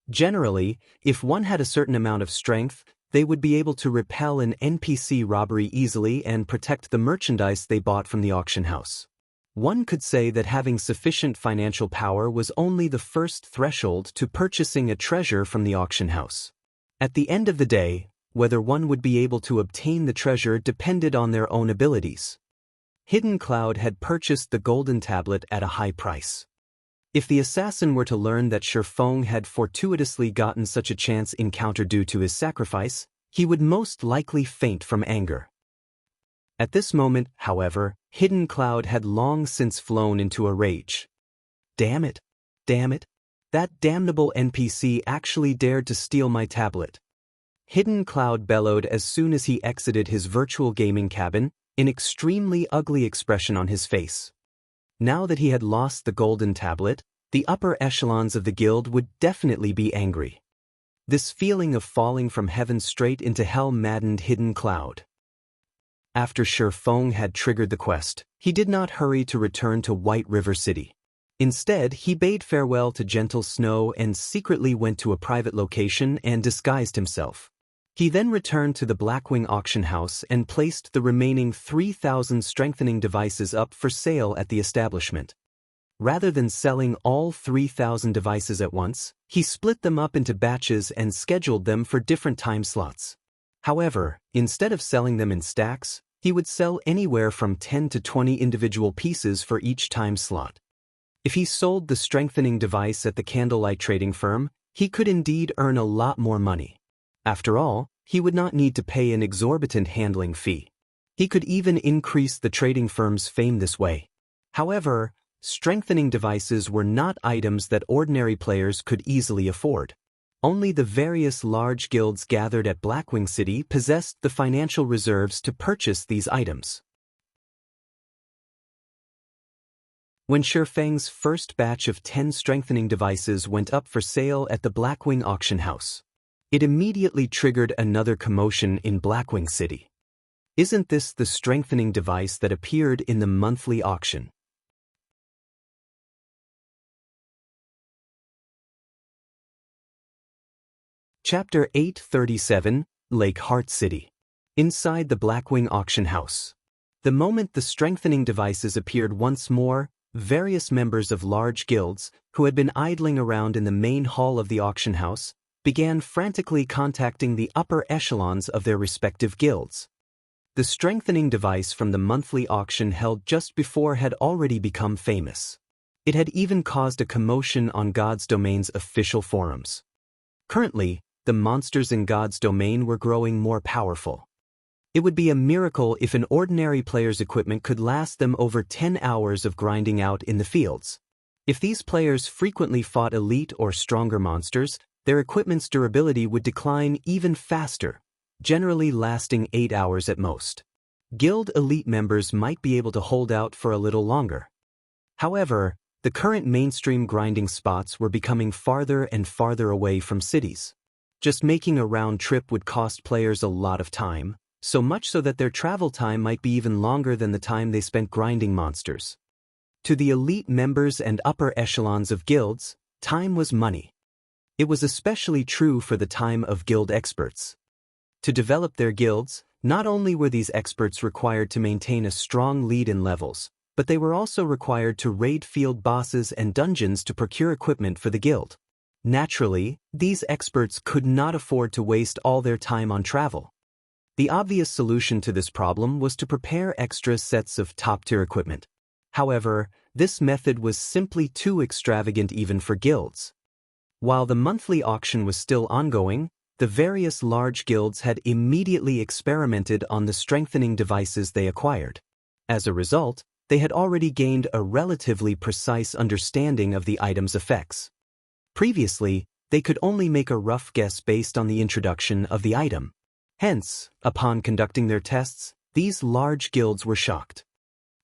Generally, if one had a certain amount of strength, they would be able to repel an NPC robbery easily and protect the merchandise they bought from the auction house. One could say that having sufficient financial power was only the first threshold to purchasing a treasure from the auction house. At the end of the day, whether one would be able to obtain the treasure depended on their own abilities. Hidden Cloud had purchased the golden tablet at a high price. If the assassin were to learn that Feng had fortuitously gotten such a chance encounter due to his sacrifice, he would most likely faint from anger. At this moment, however, Hidden Cloud had long since flown into a rage. Damn it! Damn it! That damnable NPC actually dared to steal my tablet. Hidden Cloud bellowed as soon as he exited his virtual gaming cabin, an extremely ugly expression on his face. Now that he had lost the golden tablet, the upper echelons of the guild would definitely be angry. This feeling of falling from heaven straight into hell maddened Hidden Cloud. After Feng had triggered the quest, he did not hurry to return to White River City. Instead, he bade farewell to Gentle Snow and secretly went to a private location and disguised himself. He then returned to the Blackwing auction house and placed the remaining 3,000 strengthening devices up for sale at the establishment. Rather than selling all 3,000 devices at once, he split them up into batches and scheduled them for different time slots. However, instead of selling them in stacks, he would sell anywhere from 10 to 20 individual pieces for each time slot. If he sold the strengthening device at the candlelight trading firm, he could indeed earn a lot more money. After all, he would not need to pay an exorbitant handling fee. He could even increase the trading firm's fame this way. However, strengthening devices were not items that ordinary players could easily afford. Only the various large guilds gathered at Blackwing City possessed the financial reserves to purchase these items. When Feng's first batch of 10 strengthening devices went up for sale at the Blackwing auction house, it immediately triggered another commotion in Blackwing City. Isn't this the strengthening device that appeared in the monthly auction? Chapter 837, Lake Heart City. Inside the Blackwing auction house. The moment the strengthening devices appeared once more, various members of large guilds, who had been idling around in the main hall of the auction house, began frantically contacting the upper echelons of their respective guilds. the strengthening device from the monthly auction held just before had already become famous. It had even caused a commotion on God's Domain's official forums. Currently, the monsters in God's Domain were growing more powerful. It would be a miracle if an ordinary player's equipment could last them over 10 hours of grinding out in the fields. If these players frequently fought elite or stronger monsters, their equipment's durability would decline even faster, generally lasting 8 hours at most. Guild elite members might be able to hold out for a little longer. However, the current mainstream grinding spots were becoming farther and farther away from cities. Just making a round trip would cost players a lot of time, so much so that their travel time might be even longer than the time they spent grinding monsters. To the elite members and upper echelons of guilds, time was money. It was especially true for the time of guild experts. To develop their guilds, not only were these experts required to maintain a strong lead in levels, but they were also required to raid field bosses and dungeons to procure equipment for the guild. Naturally, these experts could not afford to waste all their time on travel. The obvious solution to this problem was to prepare extra sets of top-tier equipment. However, this method was simply too extravagant even for guilds. While the monthly auction was still ongoing, the various large guilds had immediately experimented on the strengthening devices they acquired. As a result, they had already gained a relatively precise understanding of the item's effects. Previously, they could only make a rough guess based on the introduction of the item. Hence, upon conducting their tests, these large guilds were shocked.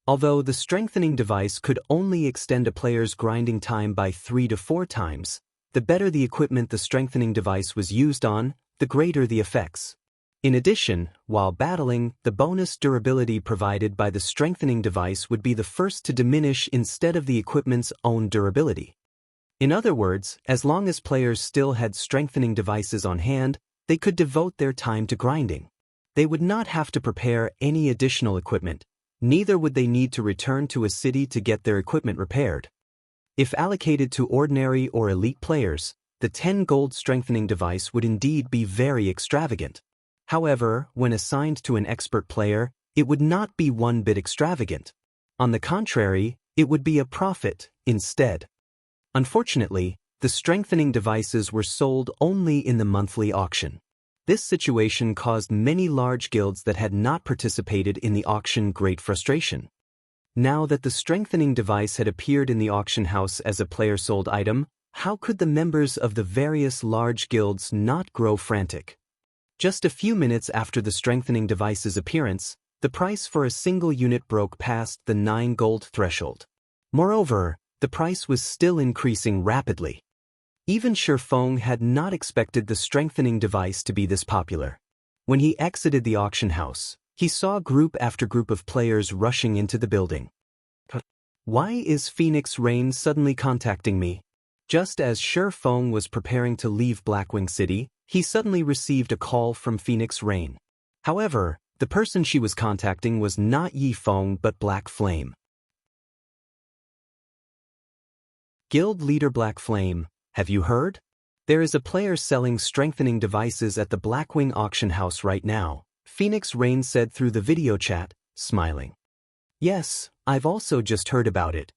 Although the strengthening device could only extend a player's grinding time by 3 to 4 times, the better the equipment the strengthening device was used on, the greater the effects. In addition, while battling, the bonus durability provided by the strengthening device would be the first to diminish instead of the equipment's own durability. In other words, as long as players still had strengthening devices on hand, they could devote their time to grinding. They would not have to prepare any additional equipment, neither would they need to return to a city to get their equipment repaired. If allocated to ordinary or elite players, the 10 gold strengthening device would indeed be very extravagant. However, when assigned to an expert player, it would not be one bit extravagant. On the contrary, it would be a profit instead. Unfortunately, the strengthening devices were sold only in the monthly auction. This situation caused many large guilds that had not participated in the auction great frustration. Now that the strengthening device had appeared in the auction house as a player-sold item, how could the members of the various large guilds not grow frantic? Just a few minutes after the strengthening device's appearance, the price for a single unit broke past the 9 gold threshold. Moreover, the price was still increasing rapidly. Even Feng had not expected the strengthening device to be this popular. When he exited the auction house, he saw group after group of players rushing into the building. Why is Phoenix Rain suddenly contacting me? Just as Feng was preparing to leave Blackwing City, he suddenly received a call from Phoenix Rain. However, the person she was contacting was not Yi Feng but Black Flame. Guild leader Black Flame, have you heard? There is a player selling strengthening devices at the Blackwing auction house right now, Phoenix Rain said through the video chat, smiling. Yes, I've also just heard about it.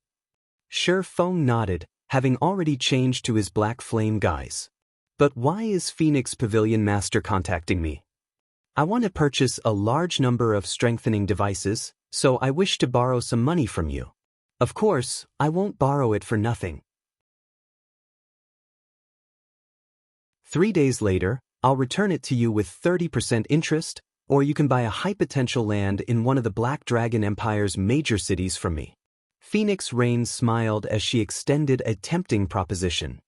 Feng nodded, having already changed to his Black Flame guise. But why is Phoenix Pavilion Master contacting me? I want to purchase a large number of strengthening devices, so I wish to borrow some money from you. Of course, I won't borrow it for nothing. 3 days later, I'll return it to you with 30% interest, or you can buy a high-potential land in one of the Black Dragon Empire's major cities from me. Phoenix Rain smiled as she extended a tempting proposition.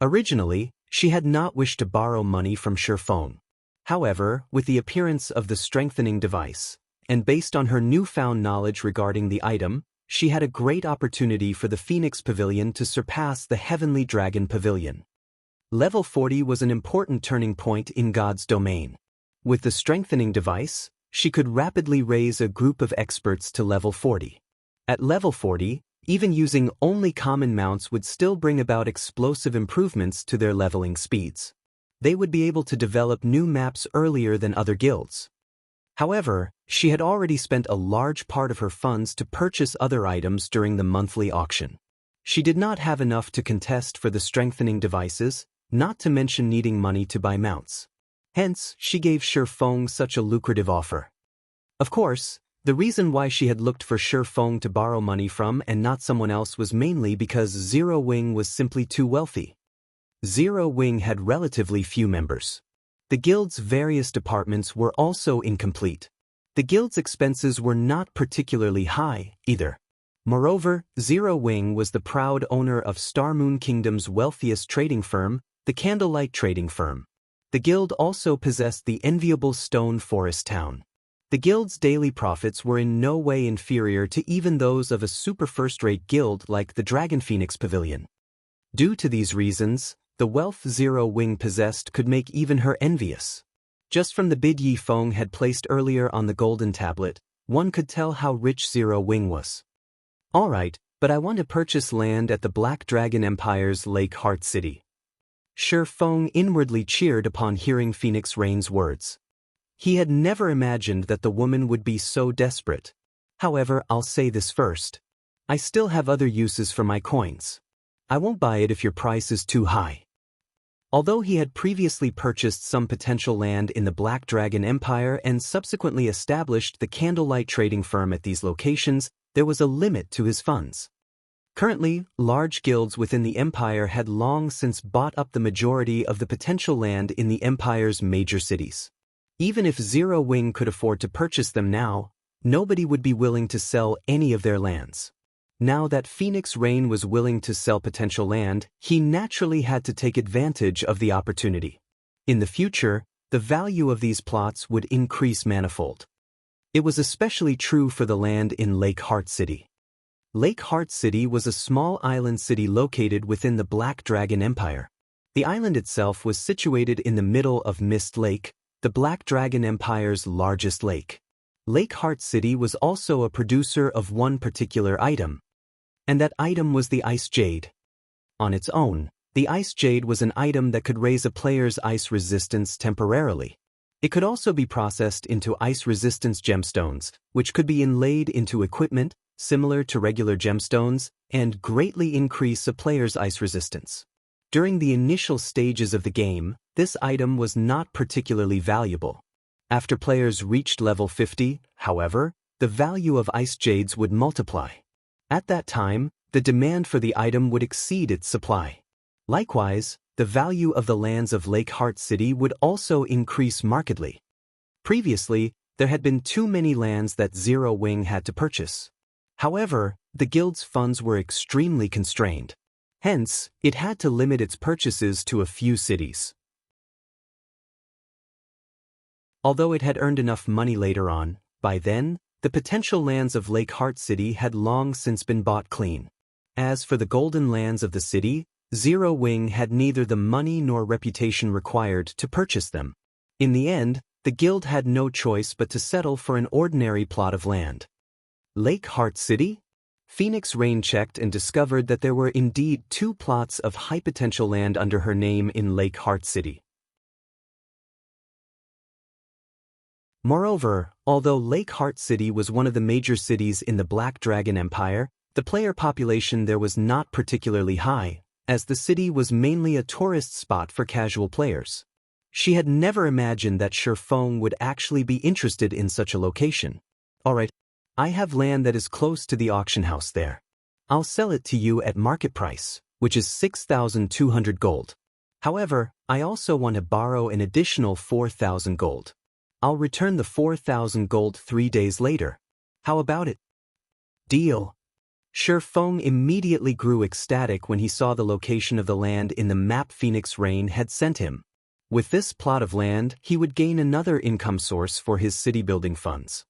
Originally, she had not wished to borrow money from Feng. However, with the appearance of the strengthening device, and based on her newfound knowledge regarding the item, she had a great opportunity for the Phoenix Pavilion to surpass the Heavenly Dragon Pavilion. Level 40 was an important turning point in God's domain. With the strengthening device, she could rapidly raise a group of experts to level 40. At level 40, even using only common mounts would still bring about explosive improvements to their leveling speeds. They would be able to develop new maps earlier than other guilds. However, she had already spent a large part of her funds to purchase other items during the monthly auction. She did not have enough to contest for the strengthening devices, not to mention needing money to buy mounts. Hence, she gave Feng such a lucrative offer. Of course, the reason why she had looked for Feng to borrow money from and not someone else was mainly because Zero Wing was simply too wealthy. Zero Wing had relatively few members. The guild's various departments were also incomplete. The guild's expenses were not particularly high, either. Moreover, Zero Wing was the proud owner of Star Moon Kingdom's wealthiest trading firm, the Candlelight Trading Firm. The guild also possessed the enviable Stone Forest town. The guild's daily profits were in no way inferior to even those of a super first-rate guild like the Dragon Phoenix Pavilion. Due to these reasons, the wealth Zero Wing possessed could make even her envious. Just from the bid Yi Feng had placed earlier on the golden tablet, one could tell how rich Zero Wing was. Alright, but I want to purchase land at the Black Dragon Empire's Lake Heart City. Feng inwardly cheered upon hearing Phoenix Rain's words. He had never imagined that the woman would be so desperate. However, I'll say this first. I still have other uses for my coins. I won't buy it if your price is too high. Although he had previously purchased some potential land in the Black Dragon Empire and subsequently established the Candlelight Trading Firm at these locations, there was a limit to his funds. Currently, large guilds within the Empire had long since bought up the majority of the potential land in the Empire's major cities. Even if Zero Wing could afford to purchase them now, nobody would be willing to sell any of their lands. Now that Phoenix Rain was willing to sell potential land, he naturally had to take advantage of the opportunity. In the future, the value of these plots would increase manifold. It was especially true for the land in Lake Heart City. Lake Heart City was a small island city located within the Black Dragon Empire. The island itself was situated in the middle of Mist Lake, the Black Dragon Empire's largest lake. Lake Heart City was also a producer of one particular item. And that item was the Ice Jade. On its own, the Ice Jade was an item that could raise a player's ice resistance temporarily. It could also be processed into ice resistance gemstones, which could be inlaid into equipment, similar to regular gemstones, and greatly increase a player's ice resistance. During the initial stages of the game, this item was not particularly valuable. After players reached level 50, however, the value of Ice Jades would multiply. At that time, the demand for the item would exceed its supply. Likewise, the value of the lands of Lake Heart City would also increase markedly. Previously, there had been too many lands that Zero Wing had to purchase. However, the guild's funds were extremely constrained. Hence, it had to limit its purchases to a few cities. Although it had earned enough money later on, by then, the potential lands of Lake Heart City had long since been bought clean. As for the golden lands of the city, Zero Wing had neither the money nor reputation required to purchase them. In the end, the guild had no choice but to settle for an ordinary plot of land. Lake Heart City? Phoenix Rain checked and discovered that there were indeed 2 plots of high potential land under her name in Lake Heart City. Moreover, although Lake Heart City was one of the major cities in the Black Dragon Empire, the player population there was not particularly high, as the city was mainly a tourist spot for casual players. She had never imagined that Feng would actually be interested in such a location. Alright, I have land that is close to the auction house there. I'll sell it to you at market price, which is 6,200 gold. However, I also want to borrow an additional 4,000 gold. I'll return the 4,000 gold 3 days later. How about it? Deal. Feng immediately grew ecstatic when he saw the location of the land in the map Phoenix Rain had sent him. With this plot of land, he would gain another income source for his city-building funds.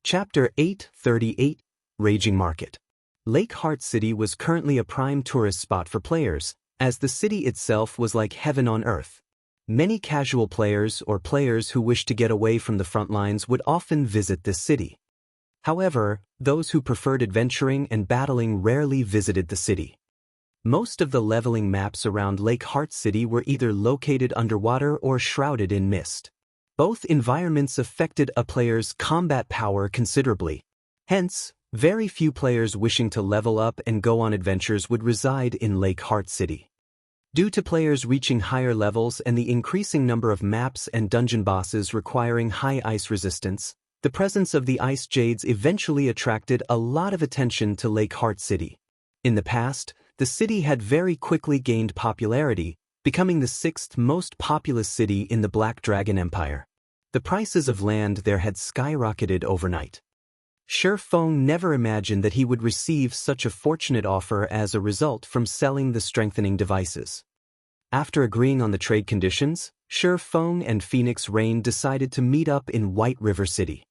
Chapter 838, Raging Market. Lake Heart City was currently a prime tourist spot for players, as the city itself was like heaven on earth. Many casual players or players who wished to get away from the front lines would often visit this city. However, those who preferred adventuring and battling rarely visited the city. Most of the leveling maps around Lake Heart City were either located underwater or shrouded in mist. Both environments affected a player's combat power considerably. Hence, very few players wishing to level up and go on adventures would reside in Lake Heart City. Due to players reaching higher levels and the increasing number of maps and dungeon bosses requiring high ice resistance, the presence of the ice jades eventually attracted a lot of attention to Lake Heart City. In the past, the city had very quickly gained popularity, becoming the 6th most populous city in the Black Dragon Empire. The prices of land there had skyrocketed overnight. Feng never imagined that he would receive such a fortunate offer as a result from selling the strengthening devices. After agreeing on the trade conditions, Feng and Phoenix Rain decided to meet up in White River City.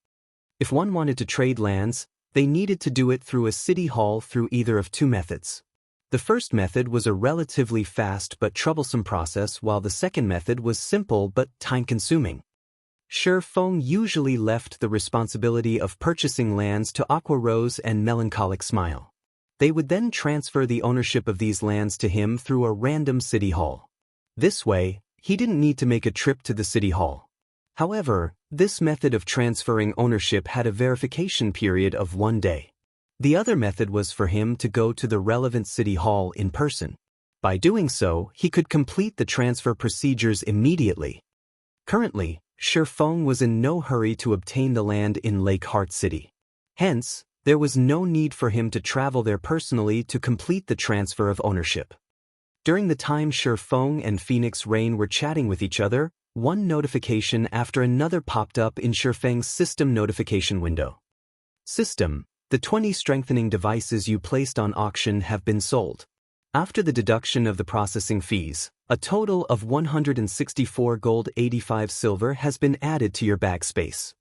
If one wanted to trade lands, they needed to do it through a city hall through either of two methods. The first method was a relatively fast but troublesome process, while the second method was simple but time-consuming. Feng usually left the responsibility of purchasing lands to Aqua Rose and Melancholic Smile. They would then transfer the ownership of these lands to him through a random city hall. This way, he didn't need to make a trip to the city hall. However, this method of transferring ownership had a verification period of 1 day. The other method was for him to go to the relevant city hall in person. By doing so, he could complete the transfer procedures immediately. Currently, Feng was in no hurry to obtain the land in Lake Heart City. Hence, there was no need for him to travel there personally to complete the transfer of ownership. During the time Feng and Phoenix Rain were chatting with each other, one notification after another popped up in Feng's system notification window. System: the 20 strengthening devices you placed on auction have been sold. After the deduction of the processing fees, a total of 164 gold 85 silver has been added to your bag space.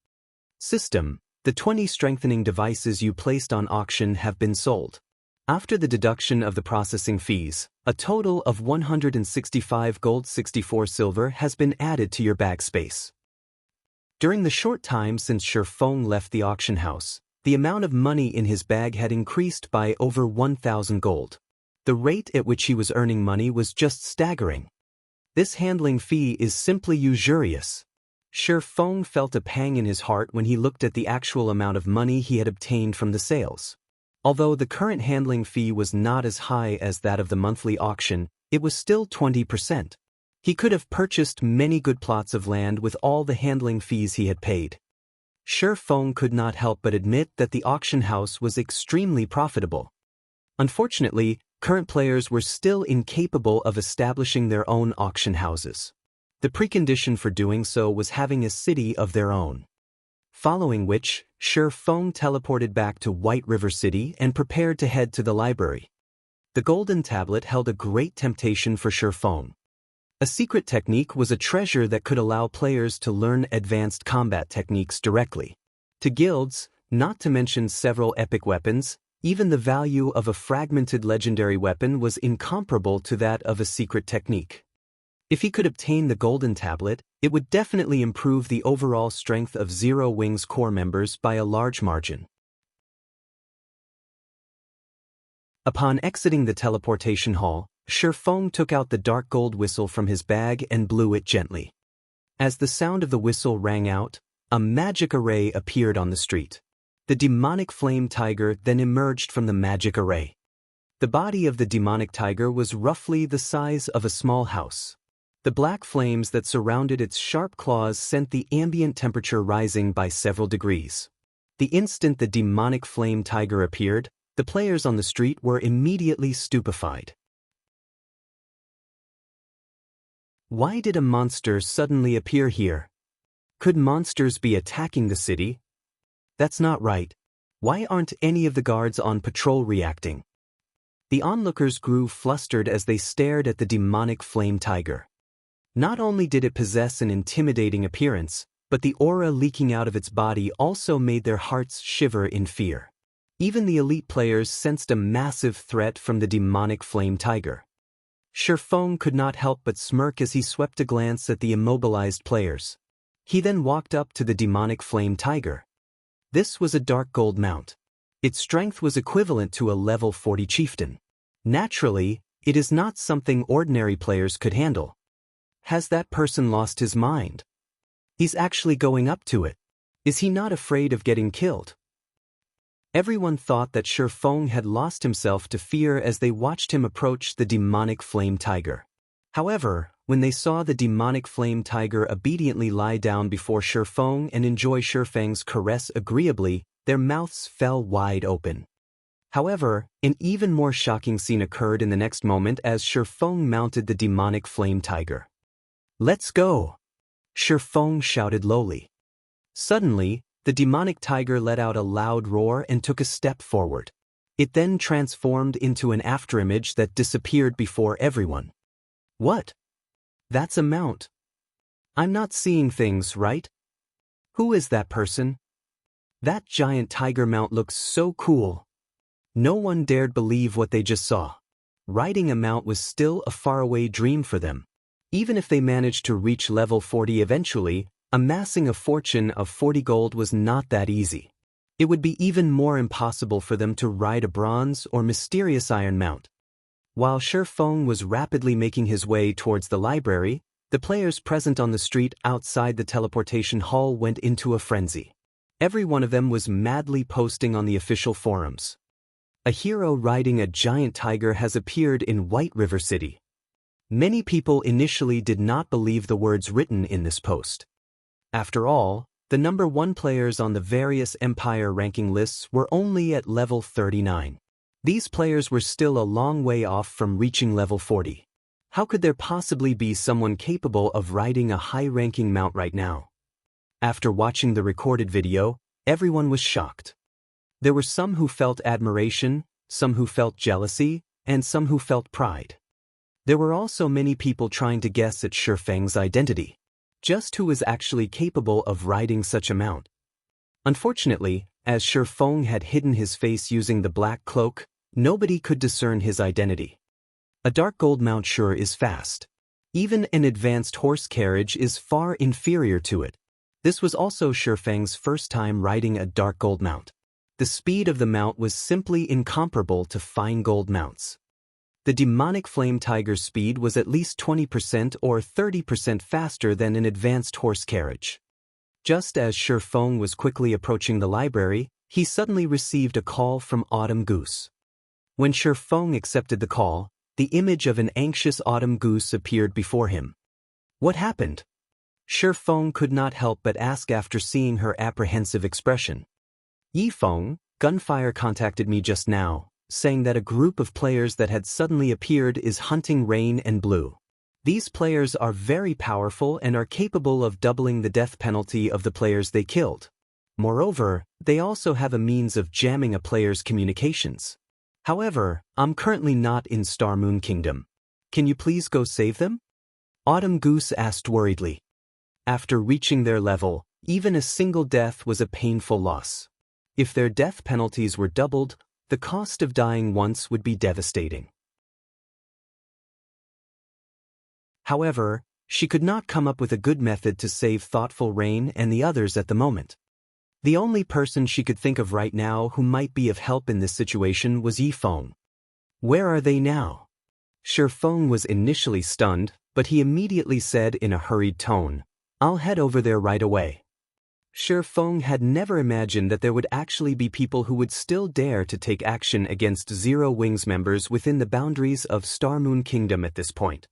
System: the 20 strengthening devices you placed on auction have been sold. After the deduction of the processing fees, a total of 165 gold 64 silver has been added to your bag space. During the short time since Feng left the auction house, the amount of money in his bag had increased by over 1,000 gold. The rate at which he was earning money was just staggering. This handling fee is simply usurious. Feng felt a pang in his heart when he looked at the actual amount of money he had obtained from the sales. Although the current handling fee was not as high as that of the monthly auction, it was still 20%. He could have purchased many good plots of land with all the handling fees he had paid. Feng could not help but admit that the auction house was extremely profitable. Unfortunately, current players were still incapable of establishing their own auction houses. The precondition for doing so was having a city of their own. Following which, Feng teleported back to White River City and prepared to head to the library. The golden tablet held a great temptation for Feng. A secret technique was a treasure that could allow players to learn advanced combat techniques directly. To guilds, not to mention several epic weapons, even the value of a fragmented legendary weapon was incomparable to that of a secret technique. If he could obtain the golden tablet, it would definitely improve the overall strength of Zero Wing's core members by a large margin. Upon exiting the teleportation hall, Feng took out the dark gold whistle from his bag and blew it gently. As the sound of the whistle rang out, a magic array appeared on the street. The demonic flame tiger then emerged from the magic array. The body of the demonic tiger was roughly the size of a small house. The black flames that surrounded its sharp claws sent the ambient temperature rising by several degrees. The instant the demonic flame tiger appeared, the players on the street were immediately stupefied. Why did a monster suddenly appear here? Could monsters be attacking the city? That's not right. Why aren't any of the guards on patrol reacting? The onlookers grew flustered as they stared at the demonic flame tiger. Not only did it possess an intimidating appearance, but the aura leaking out of its body also made their hearts shiver in fear. Even the elite players sensed a massive threat from the demonic flame tiger. Feng could not help but smirk as he swept a glance at the immobilized players. He then walked up to the demonic flame tiger. This was a dark gold mount. Its strength was equivalent to a level 40 chieftain. Naturally, It is not something ordinary players could handle. Has that person lost his mind? He's actually going up to it. Is he not afraid of getting killed? Everyone thought that Feng had lost himself to fear as they watched him approach the demonic flame tiger. However, when they saw the demonic flame tiger obediently lie down before Feng and enjoy Feng's caress agreeably, their mouths fell wide open. However, an even more shocking scene occurred in the next moment as Feng mounted the demonic flame tiger. "Let's go!" Feng shouted lowly. Suddenly, the demonic tiger let out a loud roar and took a step forward. It then transformed into an afterimage that disappeared before everyone. What? That's a mount. I'm not seeing things, right? Who is that person? That giant tiger mount looks so cool. No one dared believe what they just saw. Riding a mount was still a faraway dream for them. Even if they managed to reach level 40 eventually, amassing a fortune of 40 gold was not that easy. It would be even more impossible for them to ride a bronze or mysterious iron mount. While Feng was rapidly making his way towards the library, the players present on the street outside the teleportation hall went into a frenzy. Every one of them was madly posting on the official forums. A hero riding a giant tiger has appeared in White River City. Many people initially did not believe the words written in this post. After all, the number 1 players on the various Empire ranking lists were only at level 39. These players were still a long way off from reaching level 40. How could there possibly be someone capable of riding a high-ranking mount right now? After watching the recorded video, everyone was shocked. There were some who felt admiration, some who felt jealousy, and some who felt pride. There were also many people trying to guess at Feng's identity. Just who was actually capable of riding such a mount? Unfortunately, as Feng had hidden his face using the black cloak, nobody could discern his identity. A dark gold mount sure is fast. Even an advanced horse carriage is far inferior to it. This was also Feng's first time riding a dark gold mount. The speed of the mount was simply incomparable to fine gold mounts. The demonic flame tiger's speed was at least 20% or 30% faster than an advanced horse carriage. Just as Feng was quickly approaching the library, he suddenly received a call from Autumn Goose. When Feng accepted the call, the image of an anxious Autumn Goose appeared before him. What happened? Feng could not help but ask after seeing her apprehensive expression. Feng, Gunfire contacted me just now, saying that a group of players that had suddenly appeared is hunting Rain and Blue. These players are very powerful and are capable of doubling the death penalty of the players they killed. Moreover, they also have a means of jamming a player's communications. However, I'm currently not in Star Moon Kingdom. Can you please go save them? Autumn Goose asked worriedly. After reaching their level, even a single death was a painful loss. If their death penalties were doubled, the cost of dying once would be devastating. However, she could not come up with a good method to save thoughtful Rain and the others at the moment. The only person she could think of right now who might be of help in this situation was Feng. Where are they now? Feng was initially stunned, but he immediately said in a hurried tone, "I'll head over there right away." Feng had never imagined that there would actually be people who would still dare to take action against Zero Wings members within the boundaries of Star Moon Kingdom at this point.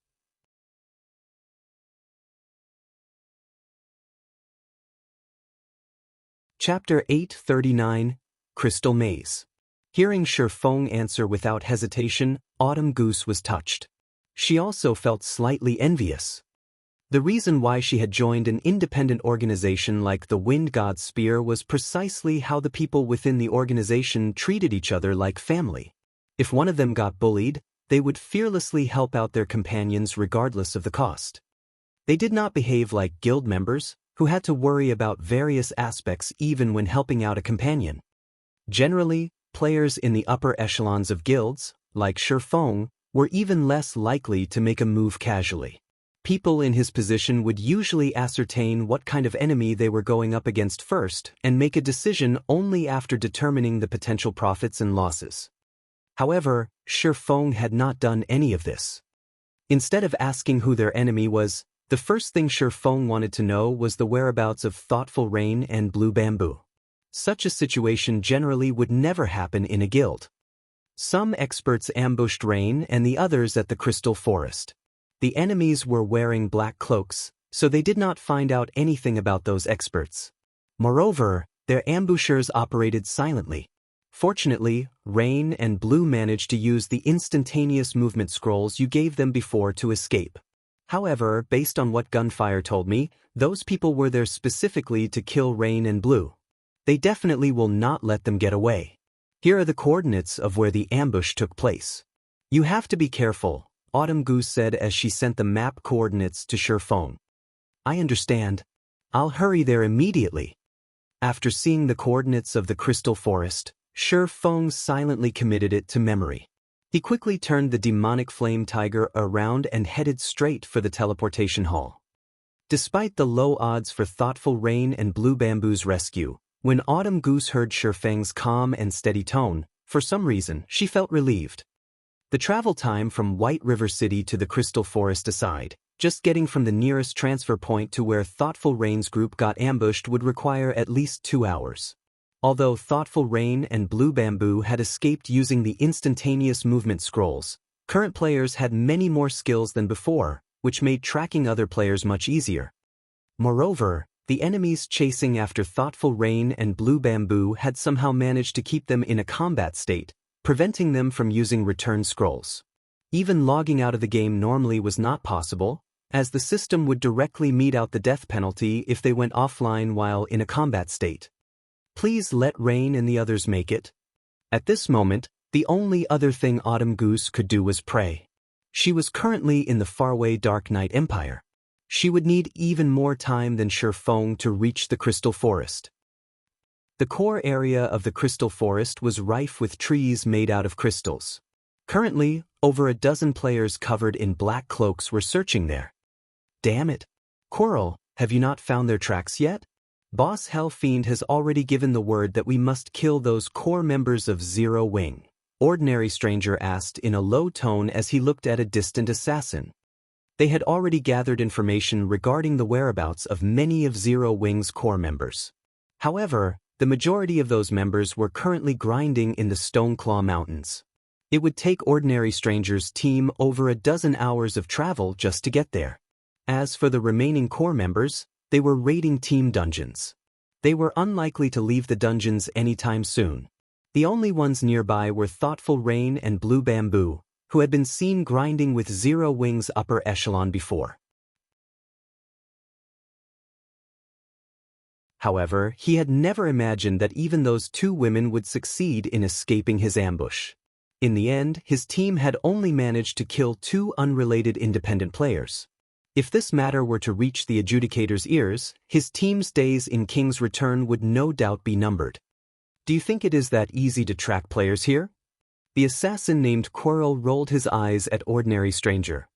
Chapter 839, Crystal Maze. Hearing Feng answer without hesitation, Autumn Goose was touched. She also felt slightly envious. The reason why she had joined an independent organization like the Wind God's Spear was precisely how the people within the organization treated each other like family. If one of them got bullied, they would fearlessly help out their companions regardless of the cost. They did not behave like guild members, who had to worry about various aspects even when helping out a companion. Generally, players in the upper echelons of guilds, like Feng, were even less likely to make a move casually. People in his position would usually ascertain what kind of enemy they were going up against first and make a decision only after determining the potential profits and losses. However, Feng had not done any of this. Instead of asking who their enemy was, the first thing Feng wanted to know was the whereabouts of Thoughtful Rain and Blue Bamboo. Such a situation generally would never happen in a guild. Some experts ambushed Rain and the others at the Crystal Forest. The enemies were wearing black cloaks, so they did not find out anything about those experts. Moreover, their ambushers operated silently. Fortunately, Rain and Blue managed to use the instantaneous movement scrolls you gave them before to escape. However, based on what Gunfire told me, those people were there specifically to kill Rain and Blue. They definitely will not let them get away. Here are the coordinates of where the ambush took place. You have to be careful, Autumn Goose said as she sent the map coordinates to Feng. I understand. I'll hurry there immediately. After seeing the coordinates of the Crystal Forest, Feng silently committed it to memory. He quickly turned the demonic flame tiger around and headed straight for the teleportation hall. Despite the low odds for Thoughtful Rain and Blue Bamboo's rescue, when Autumn Goose heard Feng's calm and steady tone, for some reason, she felt relieved. The travel time from White River City to the Crystal Forest aside, just getting from the nearest transfer point to where Thoughtful Rain's group got ambushed would require at least 2 hours. Although Thoughtful Rain and Blue Bamboo had escaped using the instantaneous movement scrolls, current players had many more skills than before, which made tracking other players much easier. Moreover, the enemies chasing after Thoughtful Rain and Blue Bamboo had somehow managed to keep them in a combat state, preventing them from using return scrolls. Even logging out of the game normally was not possible, as the system would directly mete out the death penalty if they went offline while in a combat state. Please let Rain and the others make it. At this moment, the only other thing Autumn Goose could do was pray. She was currently in the faraway Dark Knight Empire. She would need even more time than Feng to reach the Crystal Forest. The core area of the Crystal Forest was rife with trees made out of crystals. Currently, over a dozen players covered in black cloaks were searching there. Damn it! Coral, have you not found their tracks yet? Boss Hell Fiend has already given the word that we must kill those core members of Zero Wing, Ordinary Stranger asked in a low tone as he looked at a distant assassin. They had already gathered information regarding the whereabouts of many of Zero Wing's core members. However, the majority of those members were currently grinding in the Stoneclaw Mountains. It would take Ordinary Stranger's team over a dozen hours of travel just to get there. As for the remaining core members, they were raiding team dungeons. They were unlikely to leave the dungeons anytime soon. The only ones nearby were Thoughtful Rain and Blue Bamboo, who had been seen grinding with Zero Wing's upper echelon before. However, he had never imagined that even those 2 women would succeed in escaping his ambush. In the end, his team had only managed to kill 2 unrelated independent players. If this matter were to reach the Adjudicator's ears, his team's days in King's Return would no doubt be numbered. Do you think it is that easy to track players here? The assassin named Quirrell rolled his eyes at Ordinary Stranger.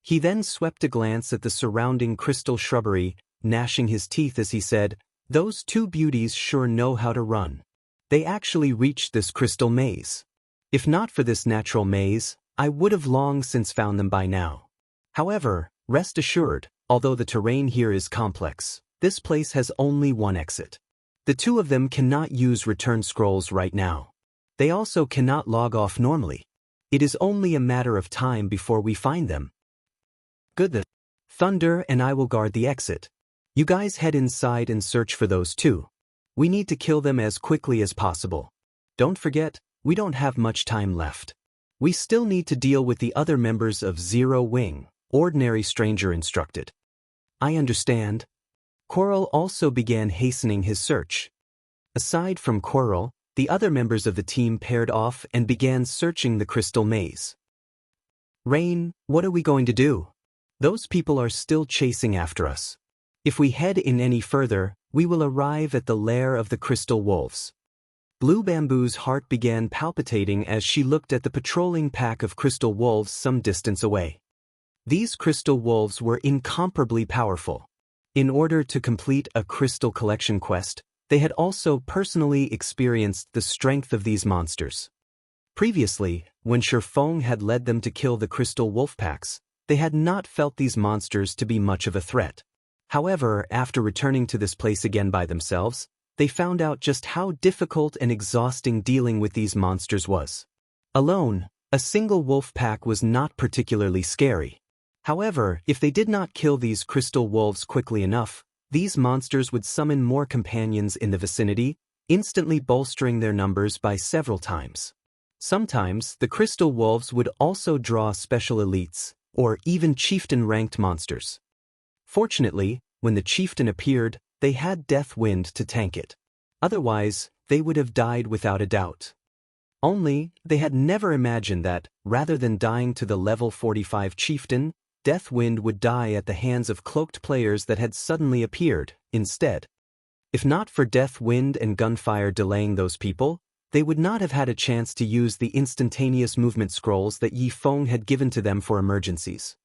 He then swept a glance at the surrounding crystal shrubbery, gnashing his teeth as he said, "Those 2 beauties sure know how to run. They actually reached this crystal maze. If not for this natural maze, I would have long since found them by now. However, rest assured, although the terrain here is complex, this place has only one exit. The 2 of them cannot use return scrolls right now. They also cannot log off normally. It is only a matter of time before we find them. Good. Thunder and I will guard the exit. You guys head inside and search for those 2. We need to kill them as quickly as possible. Don't forget, we don't have much time left. We still need to deal with the other members of Zero Wing, Ordinary Stranger instructed. I understand. Quirrell also began hastening his search. Aside from Quirrell, the other members of the team paired off and began searching the crystal maze. Rain, what are we going to do? Those people are still chasing after us. If we head in any further, we will arrive at the lair of the crystal wolves. Blue Bamboo's heart began palpitating as she looked at the patrolling pack of crystal wolves some distance away. These crystal wolves were incomparably powerful. In order to complete a crystal collection quest, They had also personally experienced the strength of these monsters. Previously, when Feng had led them to kill the crystal wolf packs, they had not felt these monsters to be much of a threat. However, after returning to this place again by themselves, they found out just how difficult and exhausting dealing with these monsters was. Alone, a single wolf pack was not particularly scary. However, if they did not kill these crystal wolves quickly enough, these monsters would summon more companions in the vicinity, instantly bolstering their numbers by several times. Sometimes, the crystal wolves would also draw special elites, or even chieftain-ranked monsters. Fortunately, when the chieftain appeared, they had Death Wind to tank it. Otherwise, they would have died without a doubt. Only, they had never imagined that, rather than dying to the level 45 chieftain, Death Wind would die at the hands of cloaked players that had suddenly appeared, instead. If not for Death Wind and gunfire delaying those people, they would not have had a chance to use the instantaneous movement scrolls that Feng had given to them for emergencies.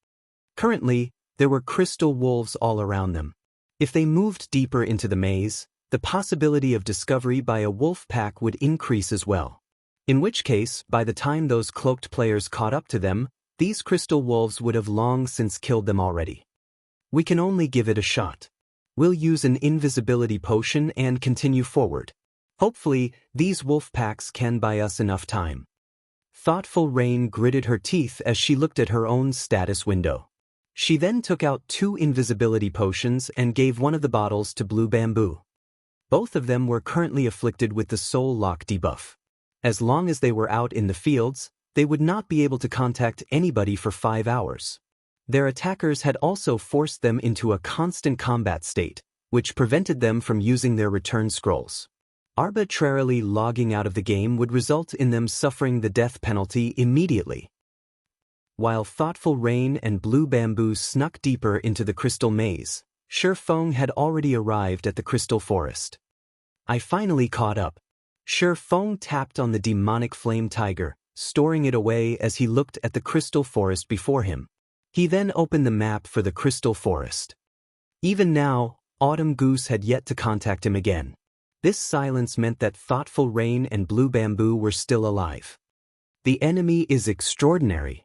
Currently, there were crystal wolves all around them. If they moved deeper into the maze, the possibility of discovery by a wolf pack would increase as well. In which case, by the time those cloaked players caught up to them, these crystal wolves would have long since killed them already. We can only give it a shot. We'll use an invisibility potion and continue forward. Hopefully, these wolf packs can buy us enough time. Thoughtful Rain gritted her teeth as she looked at her own status window. She then took out 2 invisibility potions and gave one of the bottles to Blue Bamboo. Both of them were currently afflicted with the Soul Lock debuff. As long as they were out in the fields, they would not be able to contact anybody for 5 hours. Their attackers had also forced them into a constant combat state, which prevented them from using their return scrolls. Arbitrarily logging out of the game would result in them suffering the death penalty immediately. While Thoughtful Rain and Blue Bamboo snuck deeper into the crystal maze, Feng had already arrived at the crystal forest. I finally caught up. Feng tapped on the demonic flame tiger, storing it away as he looked at the crystal forest before him. He then opened the map for the crystal forest. Even now, Autumn Goose had yet to contact him again. This silence meant that Thoughtful Rain and Blue Bamboo were still alive. The enemy is extraordinary.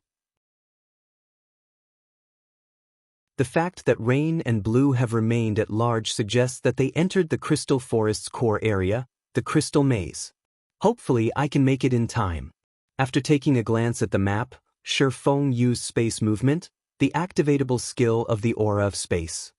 The fact that Rain and Blue have remained at large suggests that they entered the crystal forest's core area, the crystal maze. Hopefully I can make it in time. After taking a glance at the map, Feng used space movement, the activatable skill of the aura of space.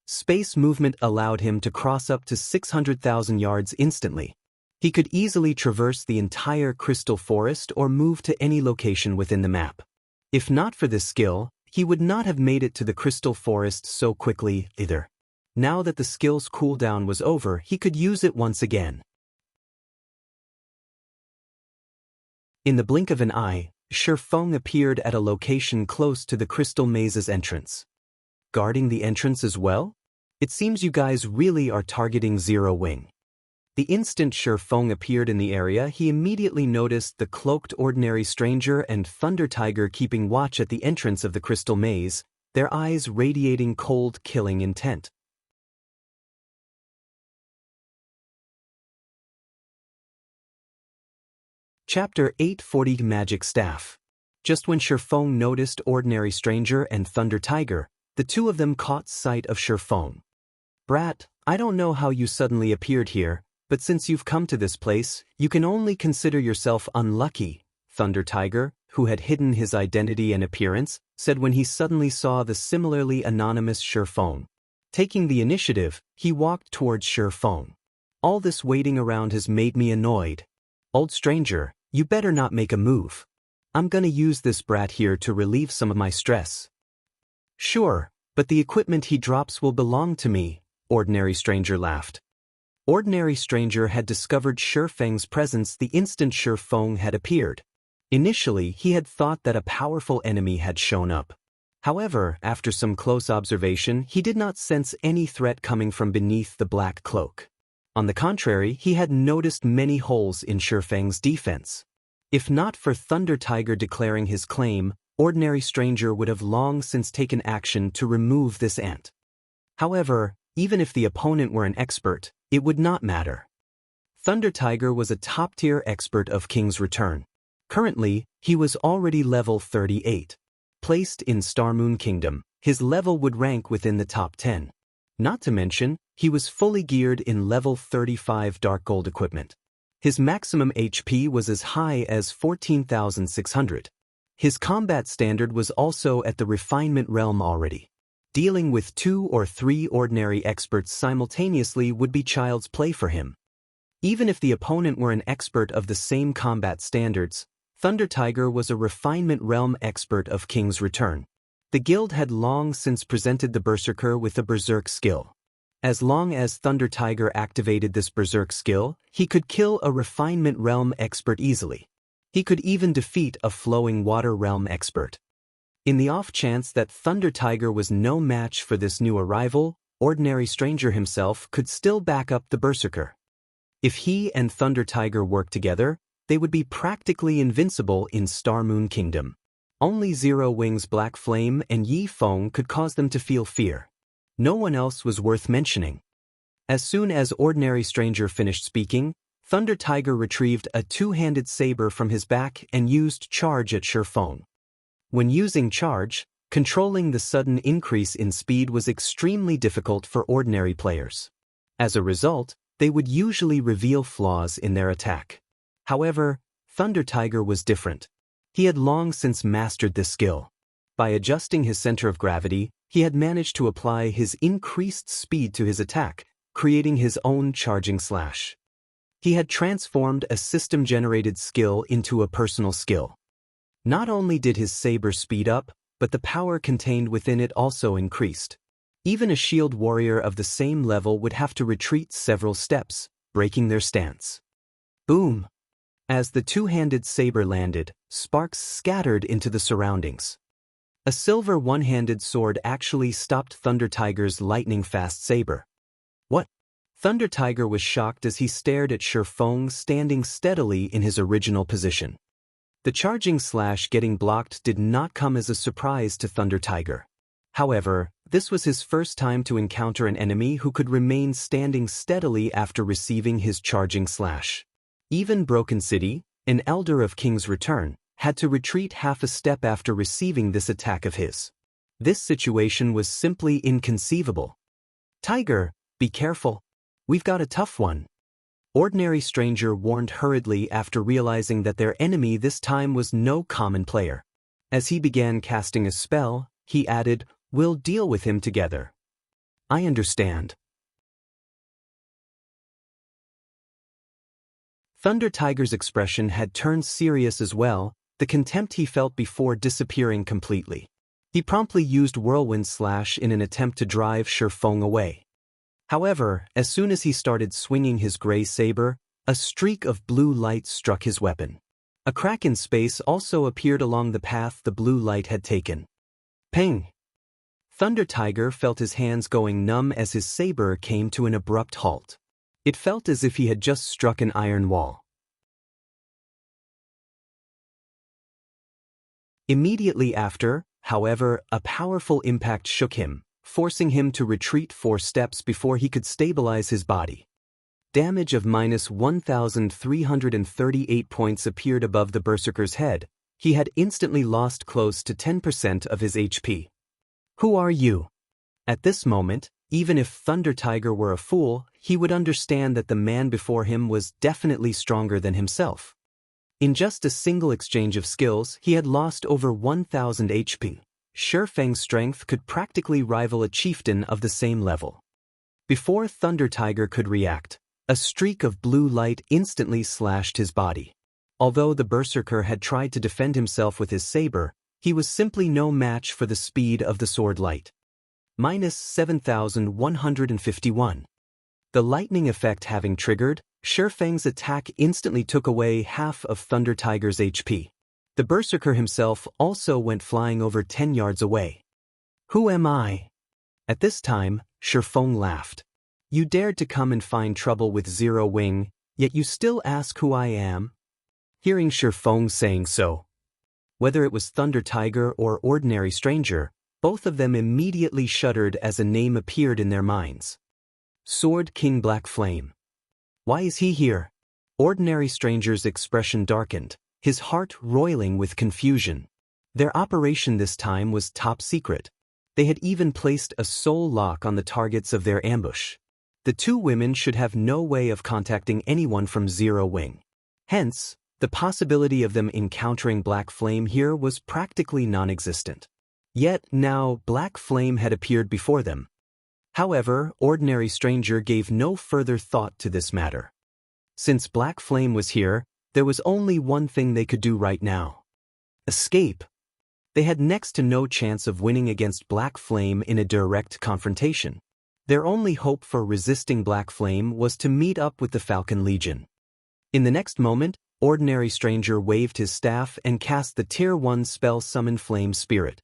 Space movement allowed him to cross up to 600,000 yards instantly. He could easily traverse the entire crystal forest or move to any location within the map. If not for this skill, he would not have made it to the crystal forest so quickly either. Now that the skill's cooldown was over, he could use it once again. In the blink of an eye, Feng appeared at a location close to the crystal maze's entrance. Guarding the entrance as well? It seems you guys really are targeting Zero Wing. The instant Feng appeared in the area, he immediately noticed the cloaked ordinary stranger and Thunder Tiger keeping watch at the entrance of the crystal maze, their eyes radiating cold, killing intent. Chapter 840 Magic Staff. Just when Feng noticed Ordinary Stranger and Thunder Tiger, the two of them caught sight of Feng. "Brat, I don't know how you suddenly appeared here, but since you've come to this place, you can only consider yourself unlucky," Thunder Tiger, who had hidden his identity and appearance, said when he suddenly saw the similarly anonymous Feng. Taking the initiative, he walked towards Feng. "All this waiting around has made me annoyed. Old stranger, you better not make a move. I'm gonna use this brat here to relieve some of my stress." "Sure, but the equipment he drops will belong to me," Ordinary Stranger laughed. Ordinary Stranger had discovered Feng's presence the instant Feng had appeared. Initially, he had thought that a powerful enemy had shown up. However, after some close observation, he did not sense any threat coming from beneath the black cloak. On the contrary, he had noticed many holes in Feng's defense. If not for Thunder Tiger declaring his claim, Ordinary Stranger would have long since taken action to remove this ant. However, even if the opponent were an expert, It would not matter. Thunder Tiger was a top-tier expert of King's Return. Currently, he was already level 38. Placed in Star Moon Kingdom, his level would rank within the top 10. Not to mention, he was fully geared in level 35 Dark Gold equipment. His maximum HP was as high as 14,600. His combat standard was also at the refinement realm already. Dealing with 2 or 3 ordinary experts simultaneously would be child's play for him. Even if the opponent were an expert of the same combat standards, Thunder Tiger was a refinement realm expert of King's Return. The guild had long since presented the Berserker with a Berserk skill. As long as Thunder Tiger activated this Berserk skill, he could kill a refinement realm expert easily. He could even defeat a flowing water realm expert. In the off chance that Thunder Tiger was no match for this new arrival, Ordinary Stranger himself could still back up the Berserker. If he and Thunder Tiger worked together, they would be practically invincible in Star Moon Kingdom. Only Zero Wings Black Flame and Yi Feng could cause them to feel fear. No one else was worth mentioning. As soon as Ordinary Stranger finished speaking, Thunder Tiger retrieved a two-handed saber from his back and used Charge at Feng. When using Charge, controlling the sudden increase in speed was extremely difficult for ordinary players. As a result, they would usually reveal flaws in their attack. However, Thunder Tiger was different. He had long since mastered this skill. By adjusting his center of gravity, he had managed to apply his increased speed to his attack, creating his own charging slash. He had transformed a system-generated skill into a personal skill. Not only did his saber speed up, but the power contained within it also increased. Even a shield warrior of the same level would have to retreat several steps, breaking their stance. Boom! As the two-handed saber landed, sparks scattered into the surroundings. A silver one-handed sword actually stopped Thunder Tiger's lightning-fast saber. What? Thunder Tiger was shocked as he stared at Feng standing steadily in his original position. The charging slash getting blocked did not come as a surprise to Thunder Tiger. However, this was his first time to encounter an enemy who could remain standing steadily after receiving his charging slash. Even Broken City, an elder of King's Return, had to retreat half a step after receiving this attack of his. This situation was simply inconceivable. Tiger, be careful. We've got a tough one. Ordinary Stranger warned hurriedly after realizing that their enemy this time was no common player. As he began casting a spell, he added, "We'll deal with him together." I understand. Thunder Tiger's expression had turned serious as well, the contempt he felt before disappearing completely. He promptly used Whirlwind Slash in an attempt to drive Feng away. However, as soon as he started swinging his gray saber, a streak of blue light struck his weapon. A crack in space also appeared along the path the blue light had taken. Ping! Thunder Tiger felt his hands going numb as his saber came to an abrupt halt. It felt as if he had just struck an iron wall. Immediately after, however, a powerful impact shook him, forcing him to retreat 4 steps before he could stabilize his body. Damage of -1,338 points appeared above the Berserker's head. He had instantly lost close to 10% of his HP. Who are you? At this moment, even if Thunder Tiger were a fool, he would understand that the man before him was definitely stronger than himself. In just a single exchange of skills, he had lost over 1,000 HP. Feng's strength could practically rival a chieftain of the same level. Before Thunder Tiger could react, a streak of blue light instantly slashed his body. Although the Berserker had tried to defend himself with his saber, he was simply no match for the speed of the sword light. -7,151. The lightning effect having triggered, Feng's attack instantly took away half of Thunder Tiger's HP. The Berserker himself also went flying over 10 yards away. Who am I? At this time, Feng laughed. You dared to come and find trouble with Zero Wing, yet you still ask who I am? Hearing Feng saying so, whether it was Thunder Tiger or Ordinary Stranger, both of them immediately shuddered as a name appeared in their minds. Sword King Black Flame. Why is he here? Ordinary Stranger's expression darkened, his heart roiling with confusion. Their operation this time was top secret. They had even placed a soul lock on the targets of their ambush. The two women should have no way of contacting anyone from Zero Wing. Hence, the possibility of them encountering Black Flame here was practically non-existent. Yet now Black Flame had appeared before them. However, Ordinary Stranger gave no further thought to this matter. Since Black Flame was here, there was only one thing they could do right now. Escape. They had next to no chance of winning against Black Flame in a direct confrontation. Their only hope for resisting Black Flame was to meet up with the Falcon Legion. In the next moment, Ordinary Stranger waved his staff and cast the Tier 1 spell Summon Flame Spirit.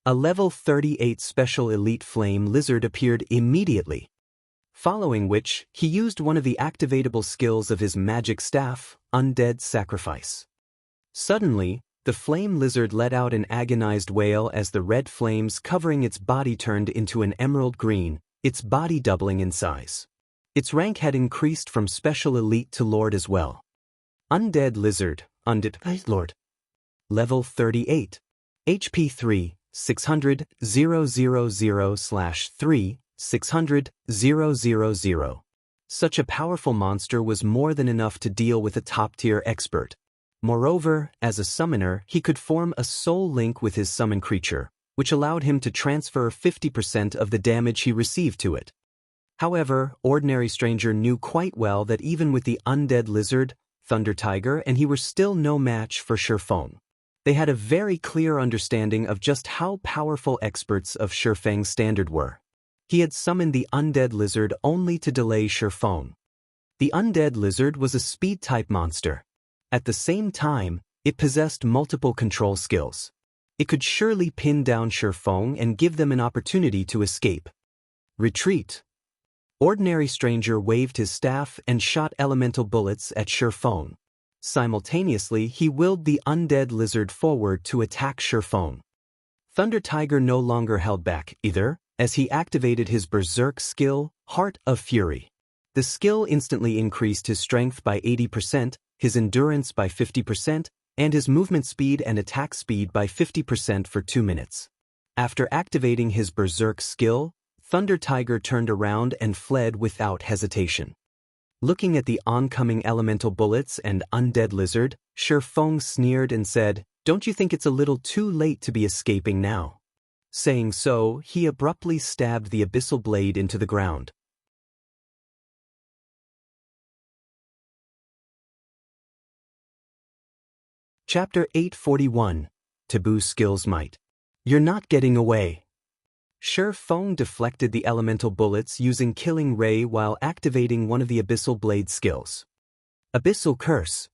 A level 38 special elite flame lizard appeared immediately. Following which, he used one of the activatable skills of his magic staff, Undead Sacrifice. Suddenly, the flame lizard let out an agonized wail as the red flames covering its body turned into an emerald green, its body doubling in size. Its rank had increased from Special Elite to Lord as well. Undead Lizard, Undead Lord. Level 38. HP 3, 600, 000/3, 600, 000. Such a powerful monster was more than enough to deal with a top-tier expert. Moreover, as a summoner, he could form a soul link with his summon creature, which allowed him to transfer 50% of the damage he received to it. However, Ordinary Stranger knew quite well that even with the Undead Lizard, Thunder Tiger and he were still no match for Feng. They had a very clear understanding of just how powerful experts of Feng's standard were. He had summoned the Undead Lizard only to delay Feng. The Undead Lizard was a speed-type monster. At the same time, it possessed multiple control skills. It could surely pin down Feng and give them an opportunity to escape. Retreat. Ordinary Stranger waved his staff and shot elemental bullets at Feng. Simultaneously, he willed the Undead Lizard forward to attack Feng. Thunder Tiger no longer held back either, as he activated his Berserk skill, Heart of Fury. The skill instantly increased his strength by 80%, his endurance by 50%, and his movement speed and attack speed by 50% for 2 minutes. After activating his Berserk skill, Thunder Tiger turned around and fled without hesitation. Looking at the oncoming elemental bullets and Undead Lizard, Feng sneered and said, "Don't you think it's a little too late to be escaping now?" Saying so, he abruptly stabbed the abyssal blade into the ground. Chapter 841. Taboo Skills Might. You're not getting away. Feng deflected the elemental bullets using Killing Ray while activating one of the Abyssal Blade skills. Abyssal Curse.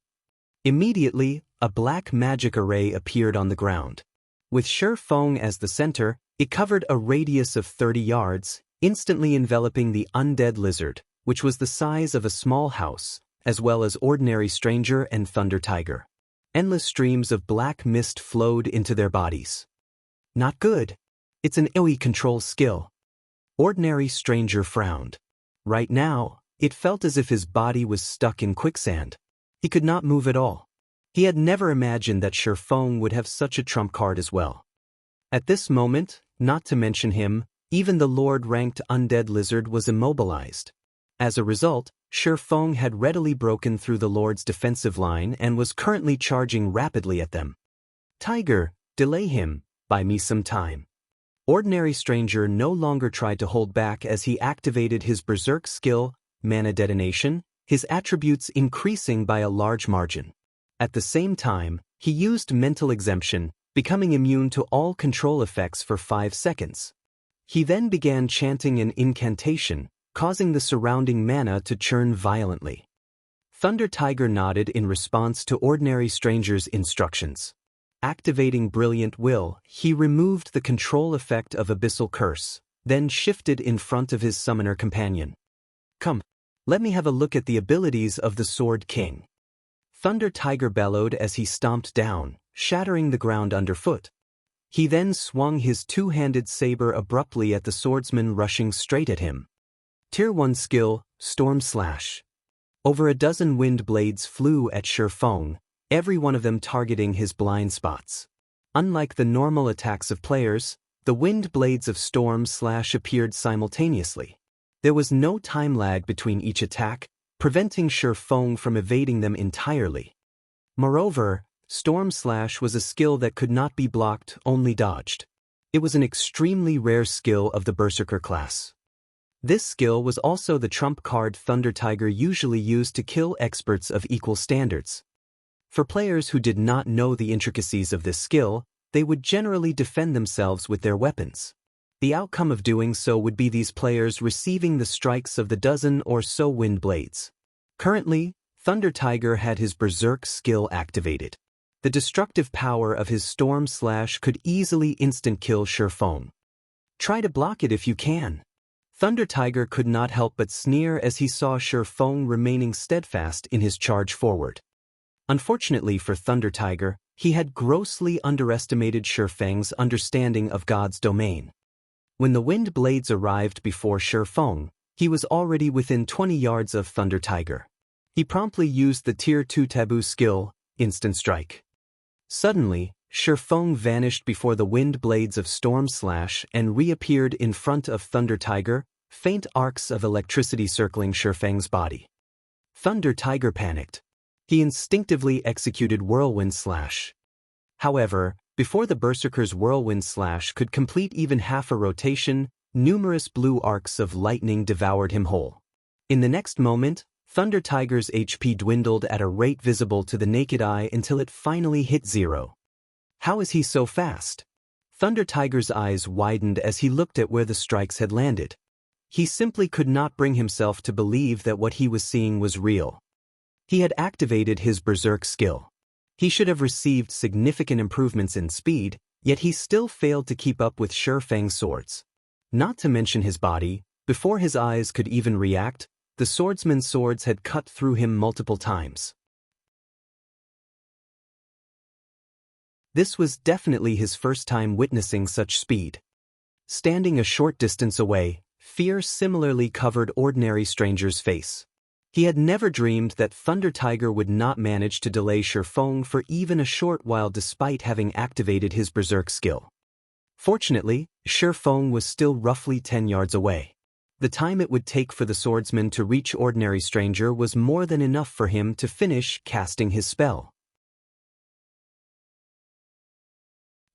Immediately, a black magic array appeared on the ground. With Feng as the center, it covered a radius of 30 yards, instantly enveloping the Undead Lizard, which was the size of a small house, as well as Ordinary Stranger and Thunder Tiger. Endless streams of black mist flowed into their bodies. Not good. It's an AoE control skill. Ordinary Stranger frowned. Right now, it felt as if his body was stuck in quicksand. He could not move at all. He had never imagined that Feng would have such a trump card as well. At this moment, not to mention him, even the Lord-ranked Undead Lizard was immobilized. As a result, Feng had readily broken through the Lord's defensive line and was currently charging rapidly at them. Tiger, delay him, buy me some time. Ordinary Stranger no longer tried to hold back as he activated his Berserk skill, Mana Detonation, his attributes increasing by a large margin. At the same time, he used Mental Exemption, becoming immune to all control effects for 5 seconds. He then began chanting an incantation, causing the surrounding mana to churn violently. Thunder Tiger nodded in response to Ordinary Stranger's instructions. Activating Brilliant Will, he removed the control effect of Abyssal Curse, then shifted in front of his summoner companion. "Come, let me have a look at the abilities of the Sword King." Thunder Tiger bellowed as he stomped down, shattering the ground underfoot. He then swung his two-handed saber abruptly at the swordsman rushing straight at him. Tier 1 skill, Storm Slash. Over a dozen wind blades flew at Feng, every one of them targeting his blind spots. Unlike the normal attacks of players, the wind blades of Storm Slash appeared simultaneously. There was no time lag between each attack, preventing Feng from evading them entirely. Moreover, Storm Slash was a skill that could not be blocked, only dodged. It was an extremely rare skill of the Berserker class. This skill was also the trump card Thunder Tiger usually used to kill experts of equal standards. For players who did not know the intricacies of this skill, they would generally defend themselves with their weapons. The outcome of doing so would be these players receiving the strikes of the dozen or so wind blades. Currently, Thunder Tiger had his Berserk skill activated. The destructive power of his Storm Slash could easily instant-kill Feng. Try to block it if you can. Thunder Tiger could not help but sneer as he saw Feng remaining steadfast in his charge forward. Unfortunately for Thunder Tiger, he had grossly underestimated Feng's understanding of God's domain. When the wind blades arrived before Feng, he was already within 20 yards of Thunder Tiger. He promptly used the Tier 2 Taboo skill, Instant Strike. Suddenly, Feng vanished before the wind blades of Storm Slash and reappeared in front of Thunder Tiger, faint arcs of electricity circling Feng's body. Thunder Tiger panicked. He instinctively executed Whirlwind Slash. However, before the Berserker's Whirlwind Slash could complete even half a rotation, numerous blue arcs of lightning devoured him whole. In the next moment, Thunder Tiger's HP dwindled at a rate visible to the naked eye until it finally hit 0. How is he so fast? Thunder Tiger's eyes widened as he looked at where the strikes had landed. He simply could not bring himself to believe that what he was seeing was real. He had activated his Berserk skill. He should have received significant improvements in speed, yet he still failed to keep up with Feng's swords. Not to mention his body, before his eyes could even react, the swordsman's swords had cut through him multiple times. This was definitely his first time witnessing such speed. Standing a short distance away, fear similarly covered Ordinary Stranger's face. He had never dreamed that Thunder Tiger would not manage to delay Feng for even a short while despite having activated his Berserk skill. Fortunately, Feng was still roughly 10 yards away. The time it would take for the swordsman to reach Ordinary Stranger was more than enough for him to finish casting his spell.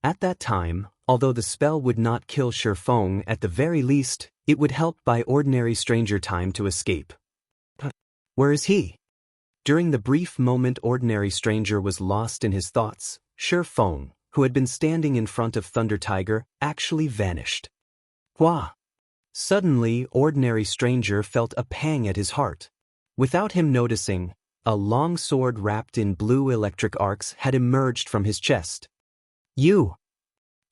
At that time, although the spell would not kill Feng, at the very least, it would help buy Ordinary Stranger time to escape. Where is he? During the brief moment Ordinary Stranger was lost in his thoughts, Feng, who had been standing in front of Thunder Tiger, actually vanished. Wah! Suddenly, Ordinary Stranger felt a pang at his heart. Without him noticing, a long sword wrapped in blue electric arcs had emerged from his chest. You!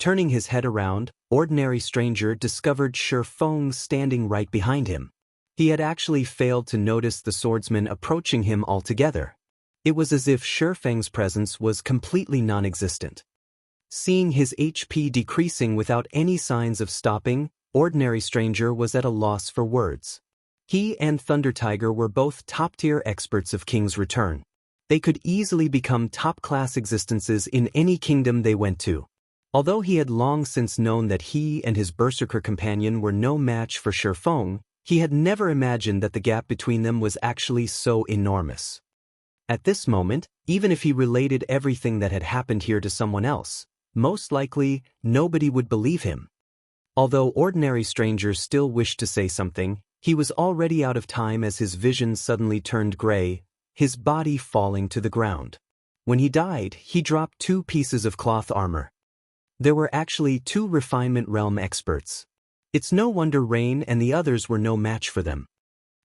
Turning his head around, Ordinary Stranger discovered Feng standing right behind him. He had actually failed to notice the swordsman approaching him altogether. It was as if Feng's presence was completely non-existent. Seeing his HP decreasing without any signs of stopping, Ordinary Stranger was at a loss for words. He and Thunder Tiger were both top-tier experts of King's Return. They could easily become top-class existences in any kingdom they went to. Although he had long since known that he and his Berserker companion were no match for Feng, he had never imagined that the gap between them was actually so enormous. At this moment, even if he related everything that had happened here to someone else, most likely, nobody would believe him. Although Ordinary Stranger still wished to say something, he was already out of time as his vision suddenly turned gray, his body falling to the ground. When he died, he dropped 2 pieces of cloth armor. There were actually 2 Refinement Realm experts. It's no wonder Rain and the others were no match for them.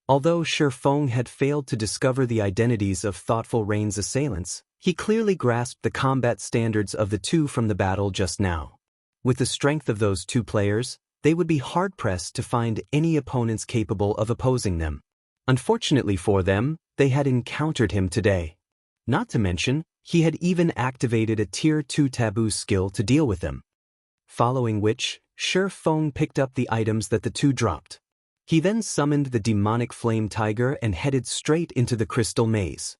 Although Feng had failed to discover the identities of thoughtful Rain's assailants, he clearly grasped the combat standards of the 2 from the battle just now. With the strength of those 2 players, they would be hard-pressed to find any opponents capable of opposing them. Unfortunately for them, they had encountered him today. Not to mention, he had even activated a Tier 2 Taboo skill to deal with them. Following which, Feng picked up the items that the 2 dropped. He then summoned the demonic flame tiger and headed straight into the crystal maze.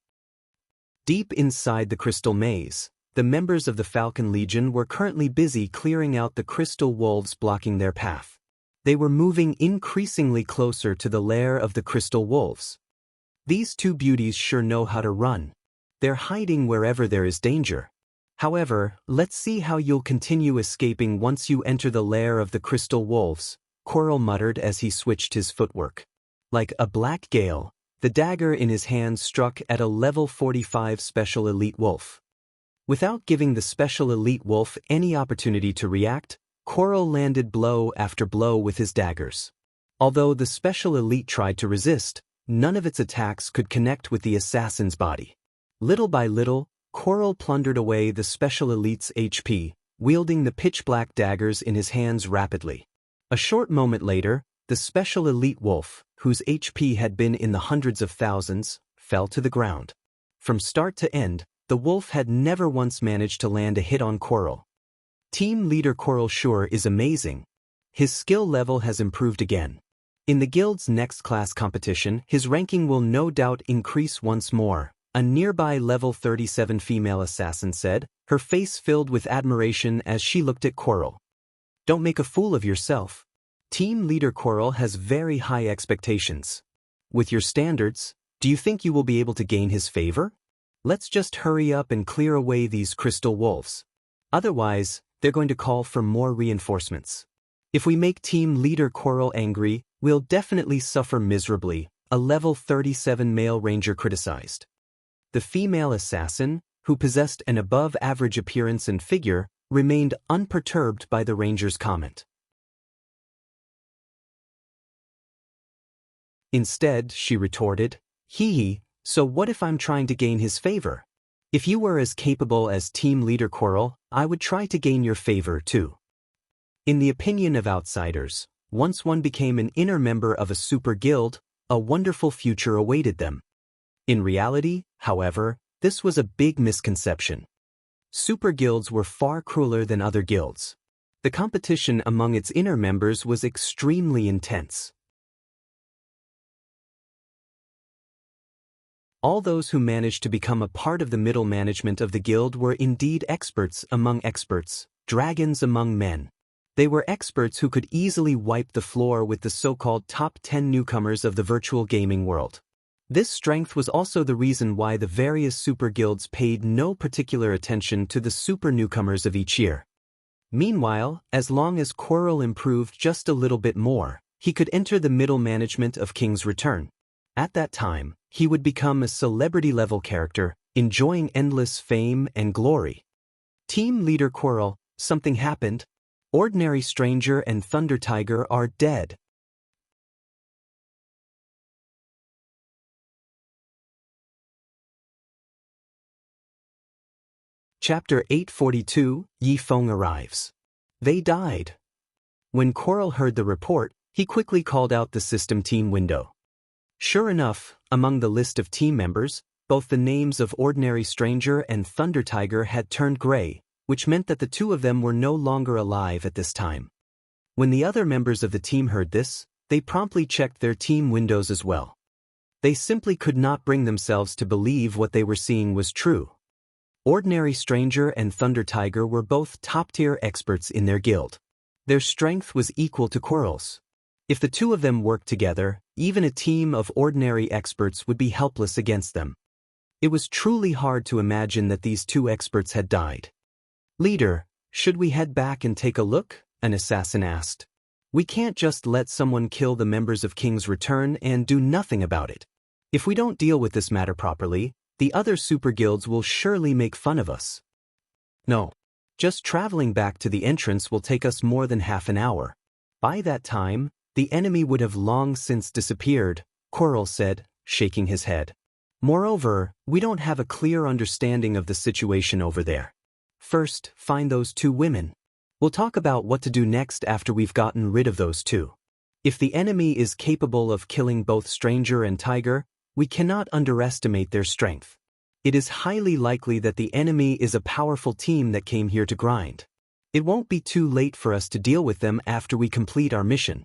Deep inside the crystal maze, the members of the Falcon Legion were currently busy clearing out the crystal wolves blocking their path. They were moving increasingly closer to the lair of the crystal wolves. These two beauties sure know how to run. They're hiding wherever there is danger. However, let's see how you'll continue escaping once you enter the lair of the crystal wolves, Coral muttered as he switched his footwork. Like a black gale, the dagger in his hand struck at a level 45 Special Elite Wolf. Without giving the Special Elite Wolf any opportunity to react, Coral landed blow after blow with his daggers. Although the Special Elite tried to resist, none of its attacks could connect with the assassin's body. Little by little, Coral plundered away the Special Elite's HP, wielding the pitch-black daggers in his hands rapidly. A short moment later, the Special Elite Wolf, whose HP had been in the hundreds of thousands, fell to the ground. From start to end, the wolf had never once managed to land a hit on Coral. Team leader Coral sure is amazing. His skill level has improved again. In the guild's next class competition, his ranking will no doubt increase once more, a nearby level 37 female assassin said, her face filled with admiration as she looked at Coral. Don't make a fool of yourself. Team leader Coral has very high expectations. With your standards, do you think you will be able to gain his favor? Let's just hurry up and clear away these crystal wolves. Otherwise, they're going to call for more reinforcements. If we make team leader Coral angry, we'll definitely suffer miserably, a level 37 male ranger criticized. The female assassin, who possessed an above-average appearance and figure, remained unperturbed by the ranger's comment. Instead, she retorted, "Hee, so what if I'm trying to gain his favor? If you were as capable as team leader Coral, I would try to gain your favor too." In the opinion of outsiders, once one became an inner member of a super guild, a wonderful future awaited them. In reality, however, this was a big misconception. Super guilds were far crueler than other guilds. The competition among its inner members was extremely intense. All those who managed to become a part of the middle management of the guild were indeed experts among experts, dragons among men. They were experts who could easily wipe the floor with the so-called top 10 newcomers of the virtual gaming world. This strength was also the reason why the various super guilds paid no particular attention to the super newcomers of each year. Meanwhile, as long as Coral improved just a little bit more, he could enter the middle management of King's Return. At that time, he would become a celebrity-level character, enjoying endless fame and glory. Team leader Coral, something happened. Ordinary Stranger and Thunder Tiger are dead. Chapter 842, Feng arrives. They died. When Coral heard the report, he quickly called out the system team window. Sure enough, among the list of team members, both the names of Ordinary Stranger and Thunder Tiger had turned gray, which meant that the two of them were no longer alive at this time. When the other members of the team heard this, they promptly checked their team windows as well. They simply could not bring themselves to believe what they were seeing was true. Ordinary Stranger and Thunder Tiger were both top-tier experts in their guild. Their strength was equal to Coral's. If the two of them worked together, even a team of ordinary experts would be helpless against them. It was truly hard to imagine that these two experts had died. "Leader, should we head back and take a look?" an assassin asked. "We can't just let someone kill the members of King's Return and do nothing about it. If we don't deal with this matter properly, the other super guilds will surely make fun of us." "No. Just traveling back to the entrance will take us more than half an hour. By that time, the enemy would have long since disappeared," Coral said, shaking his head. "Moreover, we don't have a clear understanding of the situation over there. First, find those two women. We'll talk about what to do next after we've gotten rid of those two. If the enemy is capable of killing both Stranger and Tiger, we cannot underestimate their strength. It is highly likely that the enemy is a powerful team that came here to grind. It won't be too late for us to deal with them after we complete our mission."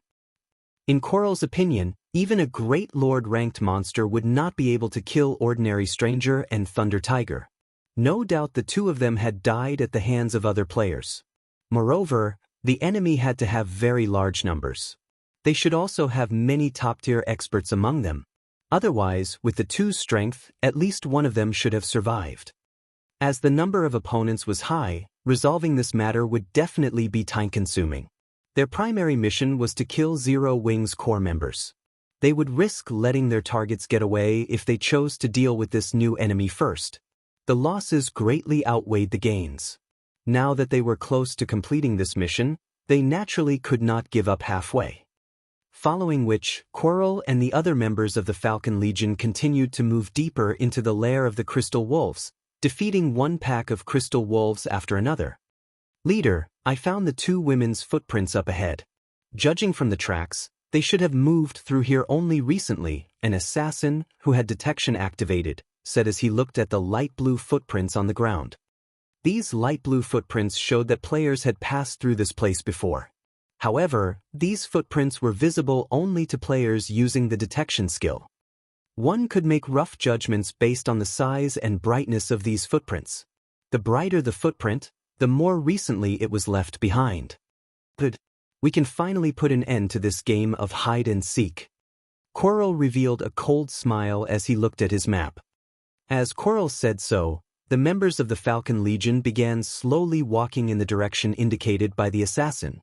In Coral's opinion, even a great lord-ranked monster would not be able to kill Ordinary Stranger and Thunder Tiger. No doubt the two of them had died at the hands of other players. Moreover, the enemy had to have very large numbers. They should also have many top-tier experts among them. Otherwise, with the two's strength, at least one of them should have survived. As the number of opponents was high, resolving this matter would definitely be time-consuming. Their primary mission was to kill Zero Wing's core members. They would risk letting their targets get away if they chose to deal with this new enemy first. The losses greatly outweighed the gains. Now that they were close to completing this mission, they naturally could not give up halfway. Following which, Coral and the other members of the Falcon Legion continued to move deeper into the lair of the Crystal Wolves, defeating one pack of Crystal Wolves after another. Leader, I found the two women's footprints up ahead. Judging from the tracks, they should have moved through here only recently, an assassin, who had detection activated, said as he looked at the light blue footprints on the ground. These light blue footprints showed that players had passed through this place before. However, these footprints were visible only to players using the detection skill. One could make rough judgments based on the size and brightness of these footprints. The brighter the footprint, the more recently it was left behind. Good. We can finally put an end to this game of hide and seek. Coral revealed a cold smile as he looked at his map. As Coral said so, the members of the Falcon Legion began slowly walking in the direction indicated by the assassin.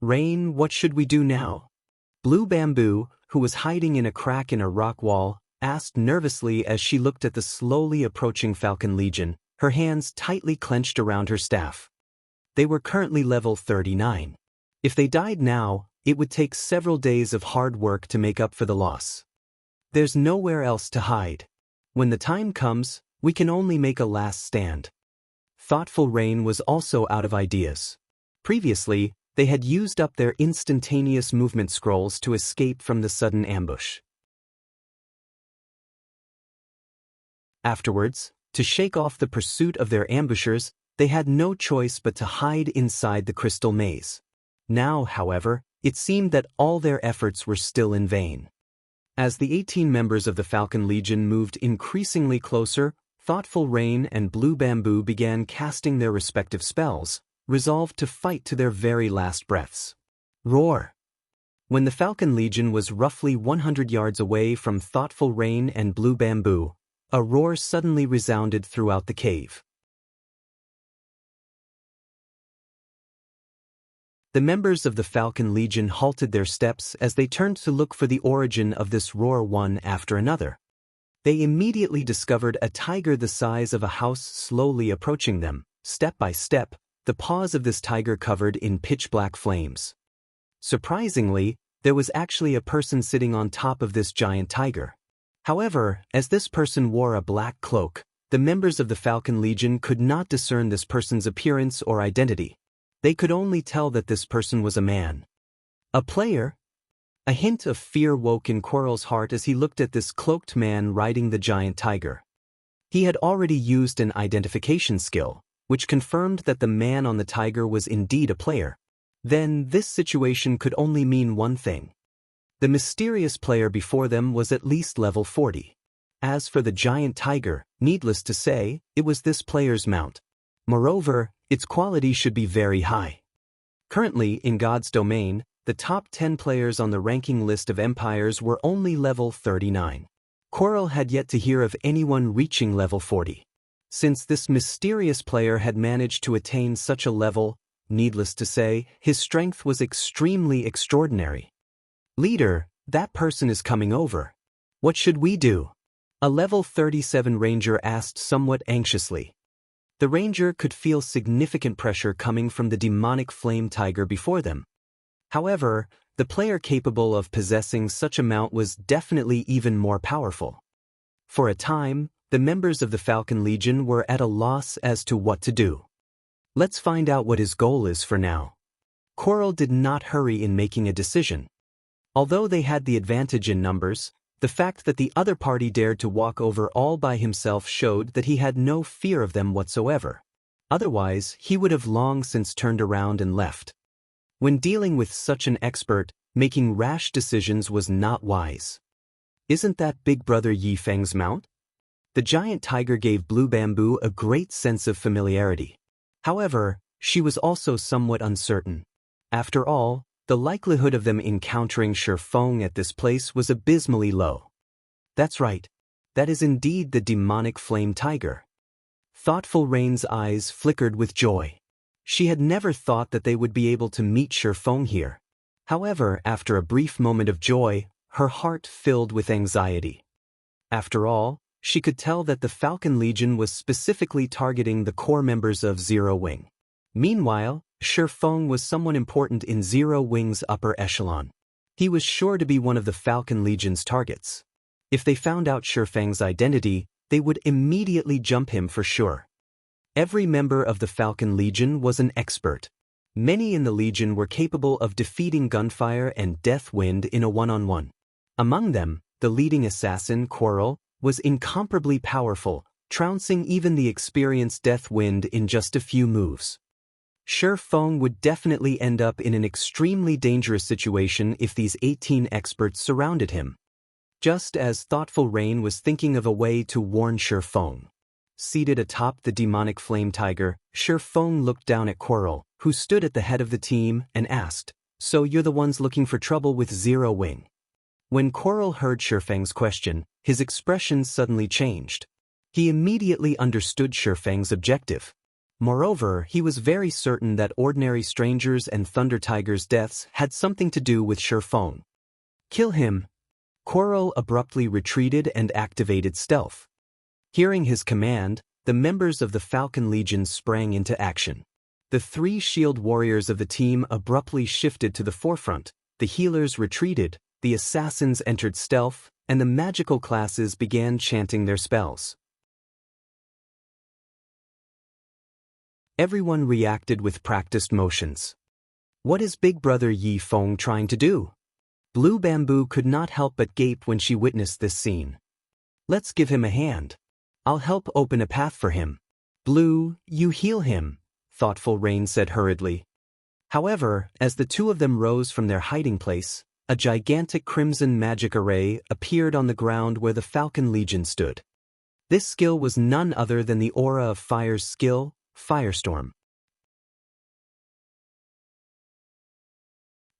Rain, what should we do now? Blue Bamboo, who was hiding in a crack in a rock wall, asked nervously as she looked at the slowly approaching Falcon Legion, her hands tightly clenched around her staff. They were currently level 39. If they died now, it would take several days of hard work to make up for the loss. There's nowhere else to hide. When the time comes, we can only make a last stand. Thoughtful Rain was also out of ideas. Previously, they had used up their instantaneous movement scrolls to escape from the sudden ambush. Afterwards, to shake off the pursuit of their ambushers, they had no choice but to hide inside the crystal maze. Now, however, it seemed that all their efforts were still in vain. As the 18 members of the Falcon Legion moved increasingly closer, Thoughtful Rain and Blue Bamboo began casting their respective spells, resolved to fight to their very last breaths. Roar! When the Falcon Legion was roughly 100 yards away from Thoughtful Rain and Blue Bamboo, a roar suddenly resounded throughout the cave. The members of the Falcon Legion halted their steps as they turned to look for the origin of this roar one after another. They immediately discovered a tiger the size of a house slowly approaching them, step by step, the paws of this tiger covered in pitch-black flames. Surprisingly, there was actually a person sitting on top of this giant tiger. However, as this person wore a black cloak, the members of the Falcon Legion could not discern this person's appearance or identity. They could only tell that this person was a man. A player? A hint of fear woke in Coral's heart as he looked at this cloaked man riding the giant tiger. He had already used an identification skill, which confirmed that the man on the tiger was indeed a player. Then this situation could only mean one thing. The mysterious player before them was at least level 40. As for the giant tiger, needless to say, it was this player's mount. Moreover, its quality should be very high. Currently, in God's domain, the top 10 players on the ranking list of empires were only level 39. Coral had yet to hear of anyone reaching level 40. Since this mysterious player had managed to attain such a level, needless to say, his strength was extremely extraordinary. Leader, that person is coming over. What should we do? A level 37 ranger asked somewhat anxiously. The ranger could feel significant pressure coming from the demonic flame tiger before them. However, the player capable of possessing such a mount was definitely even more powerful. For a time, the members of the Falcon Legion were at a loss as to what to do. Let's find out what his goal is for now. Coral did not hurry in making a decision. Although they had the advantage in numbers, the fact that the other party dared to walk over all by himself showed that he had no fear of them whatsoever. Otherwise, he would have long since turned around and left. When dealing with such an expert, Making rash decisions was not wise. Isn't that big brother Yi Feng's mount? The giant tiger gave Blue Bamboo a great sense of familiarity. However, she was also somewhat uncertain. After all, the likelihood of them encountering Feng at this place was abysmally low. That's right. That is indeed the demonic flame tiger. Thoughtful Rain's eyes flickered with joy. She had never thought that they would be able to meet Feng here. However, after a brief moment of joy, her heart filled with anxiety. After all, she could tell that the Falcon Legion was specifically targeting the core members of Zero Wing. Meanwhile, Feng was someone important in Zero Wing's upper echelon. He was sure to be one of the Falcon Legion's targets. If they found out Feng's identity, they would immediately jump him for sure. Every member of the Falcon Legion was an expert. Many in the Legion were capable of defeating gunfire and death wind in a one-on-one. Among them, the leading assassin, Quarrel, was incomparably powerful, trouncing even the experienced death wind in just a few moves. Feng would definitely end up in an extremely dangerous situation if these 18 experts surrounded him. Just as Thoughtful Rain was thinking of a way to warn Feng. Seated atop the demonic flame tiger, Feng looked down at Quarrel, who stood at the head of the team, and asked, "So you're the ones looking for trouble with Zero Wing?" When Quarrel heard Feng's question, his expression suddenly changed. He immediately understood Feng's objective. Moreover, he was very certain that ordinary strangers and Thunder Tiger's deaths had something to do with Feng. "Kill him!" Quarrel abruptly retreated and activated stealth. Hearing his command, the members of the Falcon Legion sprang into action. The 3 shield warriors of the team abruptly shifted to the forefront, the healers retreated, the assassins entered stealth, and the magical classes began chanting their spells. Everyone reacted with practiced motions. What is Big Brother Yi Feng trying to do? Blue Bamboo could not help but gape when she witnessed this scene. "Let's give him a hand. I'll help open a path for him." "Blue, you heal him," Thoughtful Rain said hurriedly. However, as the two of them rose from their hiding place, a gigantic crimson magic array appeared on the ground where the Falcon Legion stood. This skill was none other than the Aura of Fire's skill, Firestorm.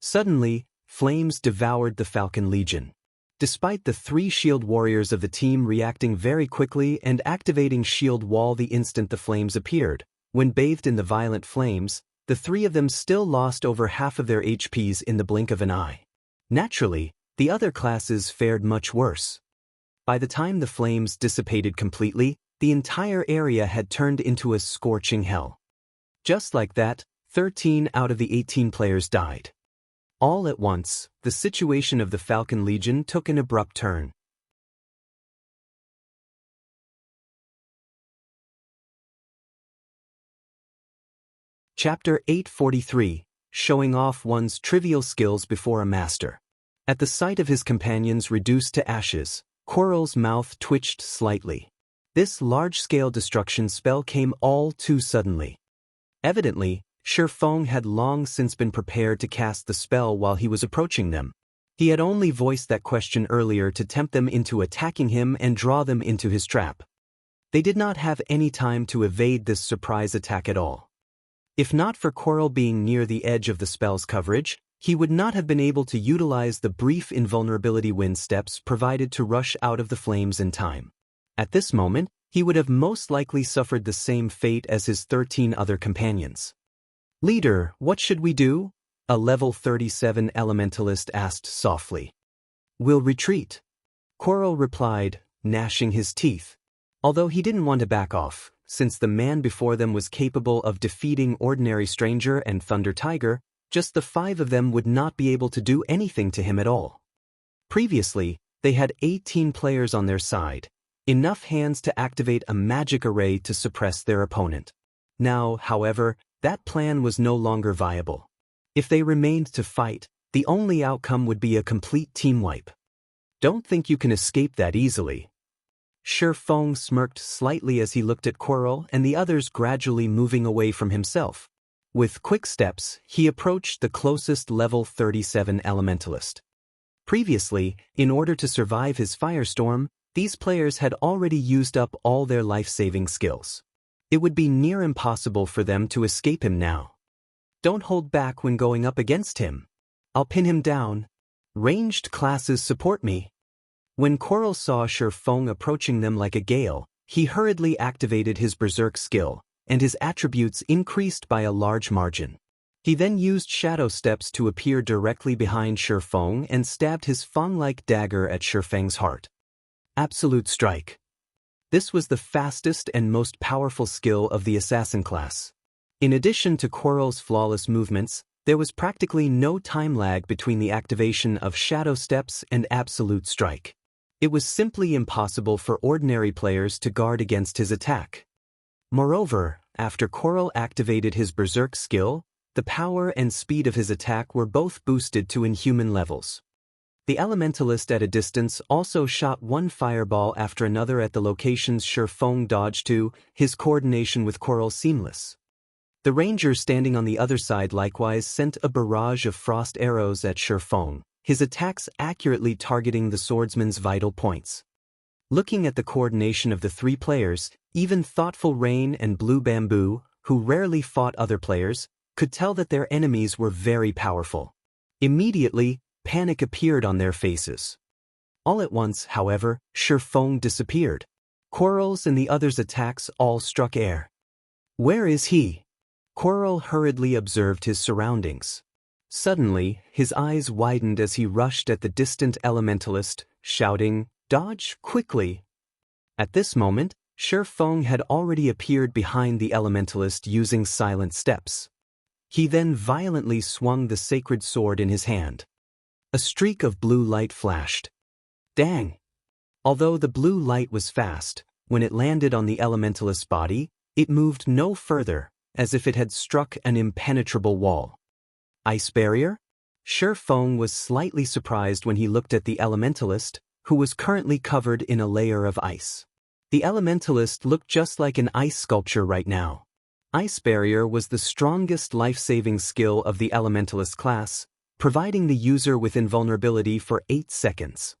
Suddenly, flames devoured the Falcon Legion. Despite the 3 shield warriors of the team reacting very quickly and activating shield wall the instant the flames appeared, when bathed in the violent flames, the 3 of them still lost over half of their HPs in the blink of an eye. Naturally, the other classes fared much worse. By the time the flames dissipated completely, the entire area had turned into a scorching hell. Just like that, 13 out of the 18 players died. All at once, the situation of the Falcon Legion took an abrupt turn. Chapter 843, Showing Off One's Trivial Skills Before a Master. At the sight of his companions reduced to ashes, Quarrel's mouth twitched slightly. This large-scale destruction spell came all too suddenly. Evidently, Feng had long since been prepared to cast the spell while he was approaching them. He had only voiced that question earlier to tempt them into attacking him and draw them into his trap. They did not have any time to evade this surprise attack at all. If not for Quarrel being near the edge of the spell's coverage, he would not have been able to utilize the brief invulnerability wind steps provided to rush out of the flames in time. At this moment, he would have most likely suffered the same fate as his 13 other companions. "Leader, what should we do?" a level 37 elementalist asked softly. "We'll retreat," Quarrel replied, gnashing his teeth. Although he didn't want to back off, since the man before them was capable of defeating Ordinary Stranger and Thunder Tiger, just the 5 of them would not be able to do anything to him at all. Previously, they had 18 players on their side, enough hands to activate a magic array to suppress their opponent. Now, however, that plan was no longer viable. If they remained to fight, the only outcome would be a complete team wipe. "Don't think you can escape that easily." Feng smirked slightly as he looked at Quarrel and the others gradually moving away from himself. With quick steps, he approached the closest level 37 elementalist. Previously, in order to survive his firestorm, these players had already used up all their life-saving skills. It would be near impossible for them to escape him now. Don't hold back when going up against him. I'll pin him down. Ranged classes support me. When Coral saw Feng approaching them like a gale, he hurriedly activated his berserk skill, and his attributes increased by a large margin. He then used shadow steps to appear directly behind Feng and stabbed his Feng-like dagger at Feng's heart. Absolute Strike. This was the fastest and most powerful skill of the assassin class. In addition to Coral's flawless movements, there was practically no time lag between the activation of shadow steps and Absolute Strike. It was simply impossible for ordinary players to guard against his attack. Moreover, after Coral activated his berserk skill, the power and speed of his attack were both boosted to inhuman levels. The elementalist at a distance also shot one fireball after another at the locations Feng dodged to, his coordination with Coral seamless. The ranger standing on the other side likewise sent a barrage of frost arrows at Feng, his attacks accurately targeting the swordsman's vital points. Looking at the coordination of the three players, even Thoughtful Rain and Blue Bamboo, who rarely fought other players, could tell that their enemies were very powerful. Immediately, panic appeared on their faces. All at once, however, Feng disappeared. Coral's and the others' attacks all struck air. Where is he? Coral hurriedly observed his surroundings. Suddenly, his eyes widened as he rushed at the distant elementalist, shouting, "Dodge quickly!" At this moment, Feng had already appeared behind the elementalist using silent steps. He then violently swung the sacred sword in his hand. A streak of blue light flashed. Dang! Although the blue light was fast, when it landed on the elementalist's body, it moved no further, as if it had struck an impenetrable wall. Ice barrier? Feng was slightly surprised when he looked at the elementalist, who was currently covered in a layer of ice. The elementalist looked just like an ice sculpture right now. Ice barrier was the strongest life-saving skill of the elementalist class, providing the user with invulnerability for 8 seconds.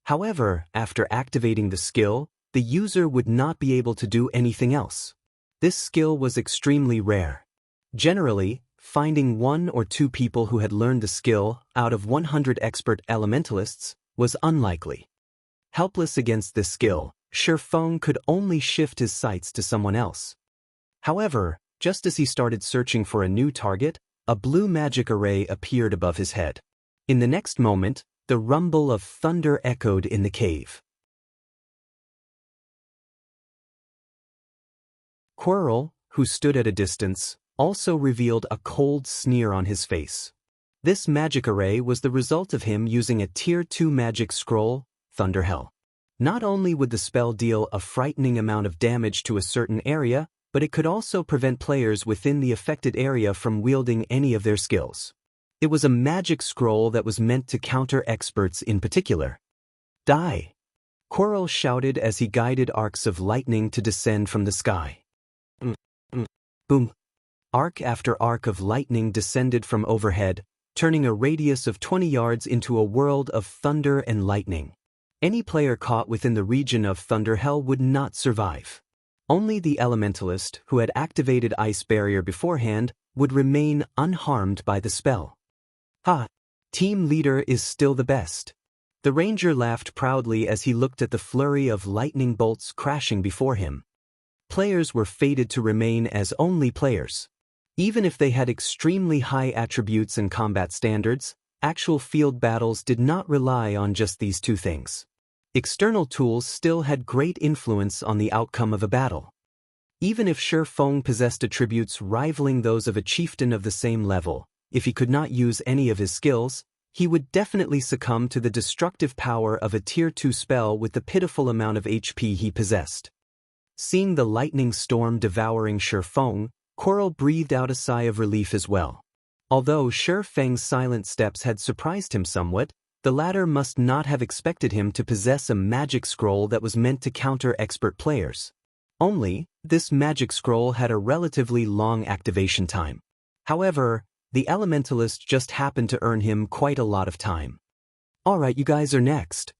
However, after activating the skill, the user would not be able to do anything else. This skill was extremely rare. Generally, finding 1 or 2 people who had learned the skill out of 100 expert elementalists was unlikely. Helpless against this skill, Feng could only shift his sights to someone else. However, just as he started searching for a new target, a blue magic array appeared above his head. In the next moment, the rumble of thunder echoed in the cave. Coral, who stood at a distance, also revealed a cold sneer on his face. This magic array was the result of him using a Tier 2 magic scroll, Thunderhell. Not only would the spell deal a frightening amount of damage to a certain area, but it could also prevent players within the affected area from wielding any of their skills. It was a magic scroll that was meant to counter experts in particular. Die! Coral shouted as he guided arcs of lightning to descend from the sky. Boom! Arc after arc of lightning descended from overhead, turning a radius of 20 yards into a world of thunder and lightning. Any player caught within the region of Thunderhell would not survive. Only the elementalist, who had activated Ice Barrier beforehand, would remain unharmed by the spell. Ha! Team leader is still the best. The ranger laughed proudly as he looked at the flurry of lightning bolts crashing before him. Players were fated to remain as only players. Even if they had extremely high attributes and combat standards, actual field battles did not rely on just these two things. External tools still had great influence on the outcome of a battle. Even if Feng possessed attributes rivaling those of a chieftain of the same level, if he could not use any of his skills, he would definitely succumb to the destructive power of a Tier 2 spell with the pitiful amount of HP he possessed. Seeing the lightning storm devouring Feng, Coral breathed out a sigh of relief as well. Although Feng's silent steps had surprised him somewhat, the latter must not have expected him to possess a magic scroll that was meant to counter expert players. Only, this magic scroll had a relatively long activation time. However, the elementalist just happened to earn him quite a lot of time. Alright, you guys are next.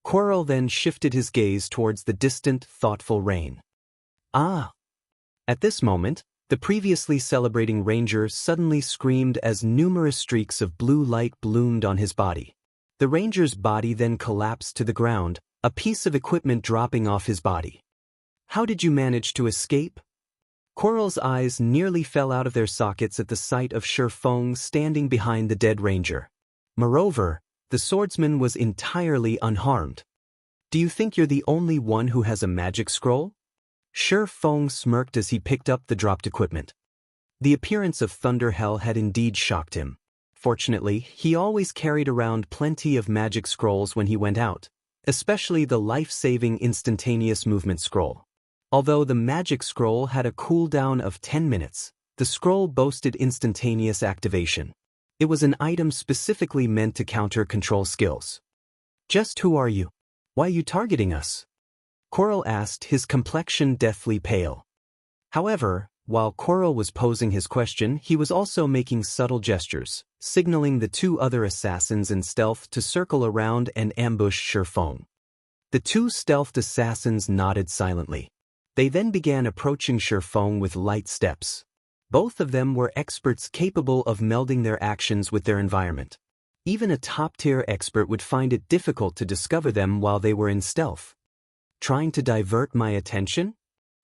Quirrell then shifted his gaze towards the distant, thoughtful rain. Ah! At this moment, the previously celebrating ranger suddenly screamed as numerous streaks of blue light bloomed on his body. The ranger's body then collapsed to the ground, a piece of equipment dropping off his body. How did you manage to escape? Quirrell's eyes nearly fell out of their sockets at the sight of Feng standing behind the dead ranger. Moreover, the swordsman was entirely unharmed. Do you think you're the only one who has a magic scroll? Feng smirked as he picked up the dropped equipment. The appearance of Thunder Hell had indeed shocked him. Fortunately, he always carried around plenty of magic scrolls when he went out, especially the life-saving instantaneous movement scroll. Although the magic scroll had a cooldown of 10 minutes, the scroll boasted instantaneous activation. It was an item specifically meant to counter control skills. Just who are you? Why are you targeting us? Quirrell asked, his complexion deathly pale. However, while Quirrell was posing his question, he was also making subtle gestures, signaling the two other assassins in stealth to circle around and ambush Feng. The two stealthed assassins nodded silently. They then began approaching Feng with light steps. Both of them were experts capable of melding their actions with their environment. Even a top-tier expert would find it difficult to discover them while they were in stealth. Trying to divert my attention?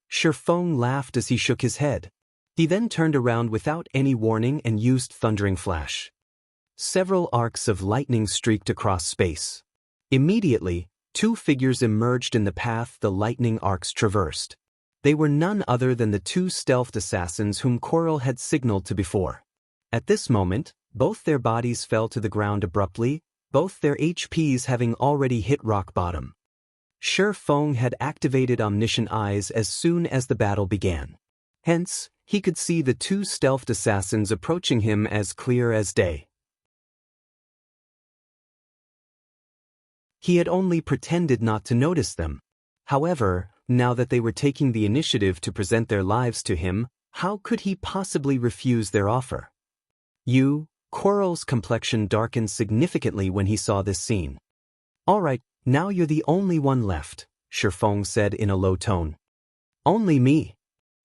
Feng laughed as he shook his head. He then turned around without any warning and used Thundering Flash. Several arcs of lightning streaked across space. Immediately, two figures emerged in the path the lightning arcs traversed. They were none other than the two stealthed assassins whom Quirrell had signaled to before. At this moment, both their bodies fell to the ground abruptly, both their HPs having already hit rock bottom. Feng had activated Omniscient Eyes as soon as the battle began. Hence, he could see the two stealthed assassins approaching him as clear as day. He had only pretended not to notice them. However, now that they were taking the initiative to present their lives to him, how could he possibly refuse their offer? Quirrell's complexion darkened significantly when he saw this scene. Alright, now you're the only one left, Feng said in a low tone. Only me?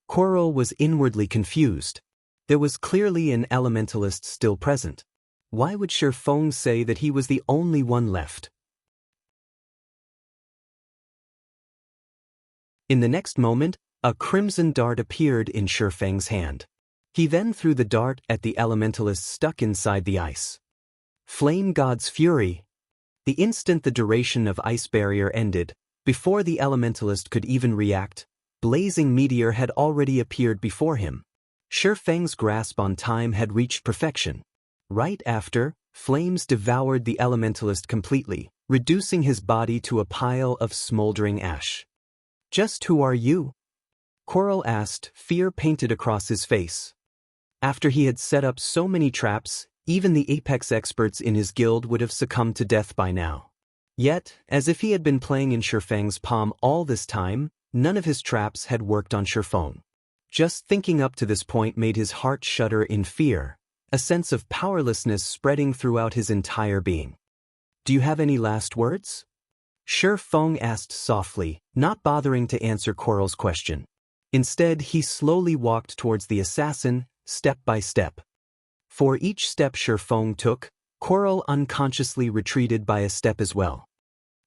Quirrell was inwardly confused. There was clearly an elementalist still present. Why would Feng say that he was the only one left? In the next moment, a crimson dart appeared in Feng's hand. He then threw the dart at the elementalist stuck inside the ice. Flame God's Fury. The instant the duration of ice barrier ended, before the elementalist could even react, blazing meteor had already appeared before him. Feng's grasp on time had reached perfection. Right after, flames devoured the elementalist completely, reducing his body to a pile of smoldering ash. Just who are you? Quirrell asked, fear painted across his face. After he had set up so many traps, even the apex experts in his guild would have succumbed to death by now. Yet, as if he had been playing in Feng's palm all this time, none of his traps had worked on Feng. Just thinking up to this point made his heart shudder in fear, a sense of powerlessness spreading throughout his entire being. Do you have any last words? Feng asked softly, not bothering to answer Quirrell's question. Instead, he slowly walked towards the assassin, step by step. For each step Feng took, Quirrell unconsciously retreated by a step as well.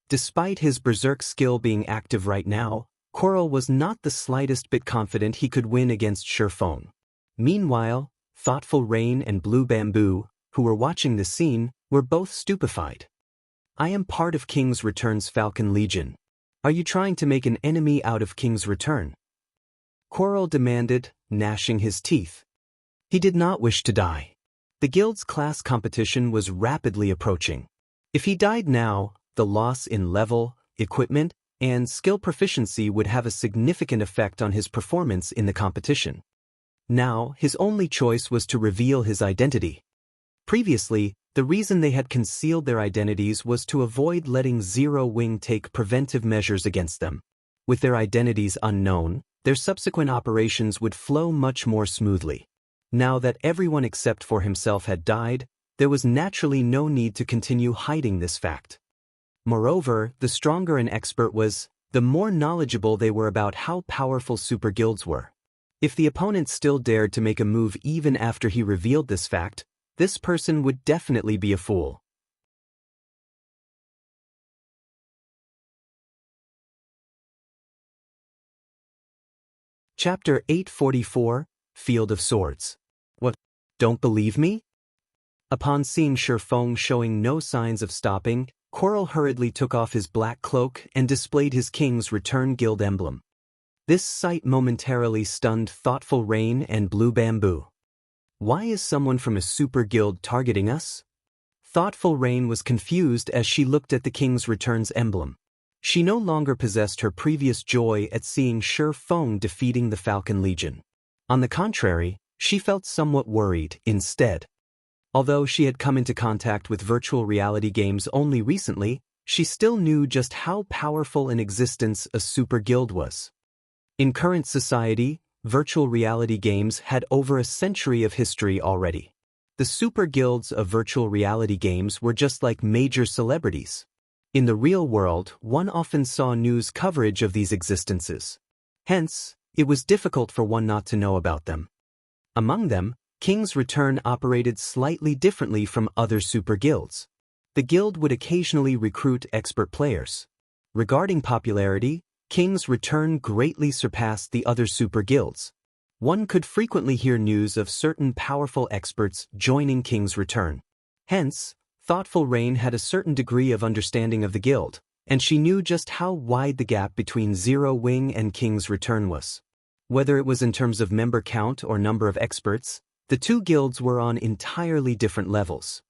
Despite his berserk skill being active right now, Quirrell was not the slightest bit confident he could win against Feng. Meanwhile, Thoughtful Rain and Blue Bamboo, who were watching the scene, were both stupefied. I am part of King's Return's Falcon Legion. Are you trying to make an enemy out of King's Return? Quirrell demanded, gnashing his teeth. He did not wish to die. The guild's class competition was rapidly approaching. If he died now, the loss in level, equipment, and skill proficiency would have a significant effect on his performance in the competition. Now, his only choice was to reveal his identity. Previously, the reason they had concealed their identities was to avoid letting Zero Wing take preventive measures against them. With their identities unknown, their subsequent operations would flow much more smoothly. Now that everyone except for himself had died, there was naturally no need to continue hiding this fact. Moreover, the stronger an expert was, the more knowledgeable they were about how powerful super guilds were. If the opponent still dared to make a move even after he revealed this fact, this person would definitely be a fool. Chapter 844, Field of Swords. What? Don't believe me? Upon seeing Feng showing no signs of stopping, Coral hurriedly took off his black cloak and displayed his King's Return Guild emblem. This sight momentarily stunned Thoughtful Rain and Blue Bamboo. Why is someone from a super guild targeting us? Thoughtful Rain was confused as she looked at the King's Return's emblem. She no longer possessed her previous joy at seeing Feng defeating the Falcon Legion. On the contrary, she felt somewhat worried instead. Although she had come into contact with virtual reality games only recently, she still knew just how powerful in existence a super guild was. In current society, virtual reality games had over a century of history already. The super guilds of virtual reality games were just like major celebrities. In the real world, one often saw news coverage of these existences. Hence, it was difficult for one not to know about them. Among them, King's Return operated slightly differently from other super guilds. The guild would occasionally recruit expert players. Regarding popularity, King's Return greatly surpassed the other super guilds. One could frequently hear news of certain powerful experts joining King's Return. Hence, Thoughtful Rain had a certain degree of understanding of the guild, and she knew just how wide the gap between Zero Wing and King's Return was. Whether it was in terms of member count or number of experts, the two guilds were on entirely different levels.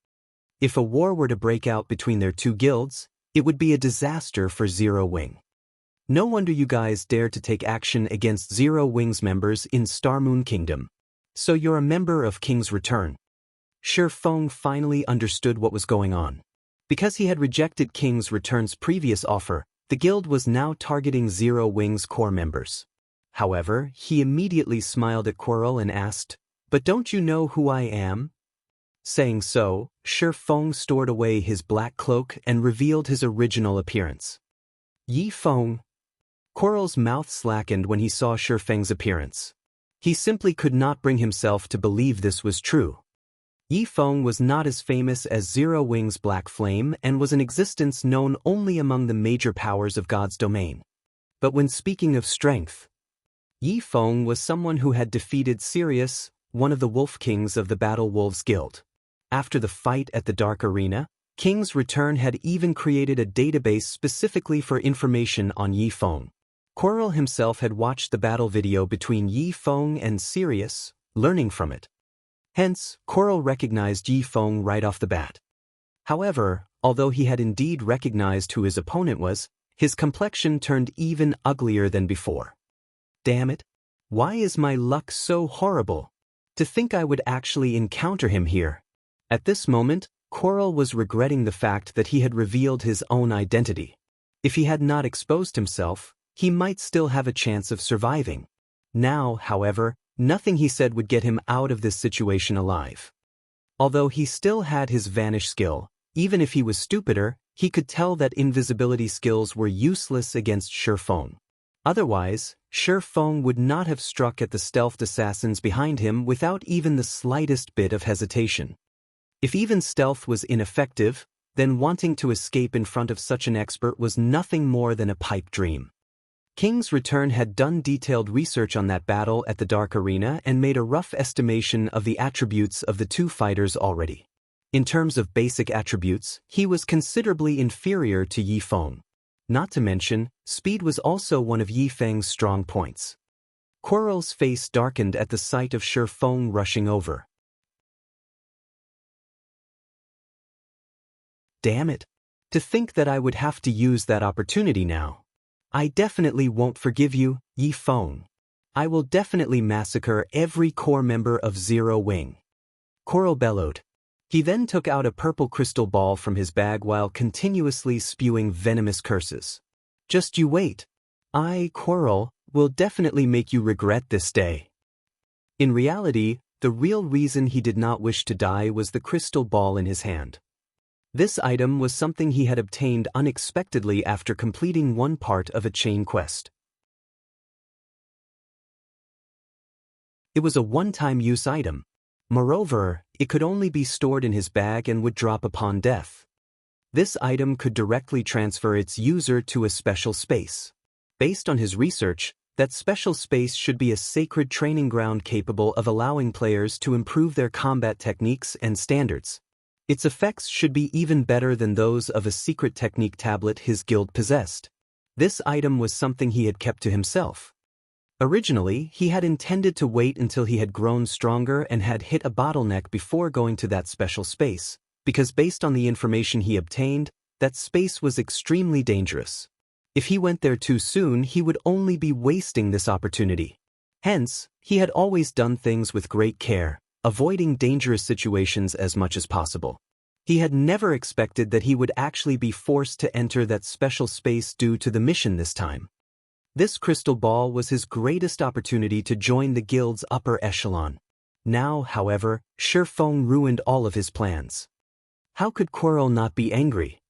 If a war were to break out between their two guilds, it would be a disaster for Zero Wing. No wonder you guys dared to take action against Zero Wing's members in Starmoon Kingdom. So you're a member of King's Return. Feng finally understood what was going on. Because he had rejected King's Return's previous offer, the guild was now targeting Zero Wing's core members. However, he immediately smiled at Coral and asked, "But don't you know who I am?" Saying so, Feng stored away his black cloak and revealed his original appearance. Feng. Coral's mouth slackened when he saw Feng's appearance. He simply could not bring himself to believe this was true. Feng was not as famous as Zero Wing's Black Flame and was in existence known only among the major powers of God's domain. But when speaking of strength, Feng was someone who had defeated Sirius, one of the Wolf Kings of the Battle Wolves Guild. After the fight at the Dark Arena, King's Return had even created a database specifically for information on Feng. Coral himself had watched the battle video between Feng and Sirius, learning from it. Hence, Coral recognized Feng right off the bat. However, although he had indeed recognized who his opponent was, his complexion turned even uglier than before. Damn it! Why is my luck so horrible? To think I would actually encounter him here. At this moment, Coral was regretting the fact that he had revealed his own identity. If he had not exposed himself, he might still have a chance of surviving. Now, however, nothing he said would get him out of this situation alive. Although he still had his vanish skill, even if he was stupider, he could tell that invisibility skills were useless against Feng. Otherwise, Feng would not have struck at the stealthed assassins behind him without even the slightest bit of hesitation. If even stealth was ineffective, then wanting to escape in front of such an expert was nothing more than a pipe dream. King's Return had done detailed research on that battle at the Dark Arena and made a rough estimation of the attributes of the two fighters already. In terms of basic attributes, he was considerably inferior to Feng. Not to mention, speed was also one of Feng's strong points. Coral's face darkened at the sight of Feng rushing over. Damn it! To think that I would have to use that opportunity now. I definitely won't forgive you, Feng. I will definitely massacre every core member of Zero Wing. Coral bellowed. He then took out a purple crystal ball from his bag while continuously spewing venomous curses. Just you wait. Coral, will definitely make you regret this day." In reality, the real reason he did not wish to die was the crystal ball in his hand. This item was something he had obtained unexpectedly after completing one part of a chain quest. It was a one-time use item. Moreover, it could only be stored in his bag and would drop upon death. This item could directly transfer its user to a special space. Based on his research, that special space should be a sacred training ground capable of allowing players to improve their combat techniques and standards. Its effects should be even better than those of a secret technique tablet his guild possessed. This item was something he had kept to himself. Originally, he had intended to wait until he had grown stronger and had hit a bottleneck before going to that special space, because based on the information he obtained, that space was extremely dangerous. If he went there too soon, he would only be wasting this opportunity. Hence, he had always done things with great care, avoiding dangerous situations as much as possible. He had never expected that he would actually be forced to enter that special space due to the mission this time. This crystal ball was his greatest opportunity to join the guild's upper echelon. Now, however, Feng ruined all of his plans. How could Coral not be angry?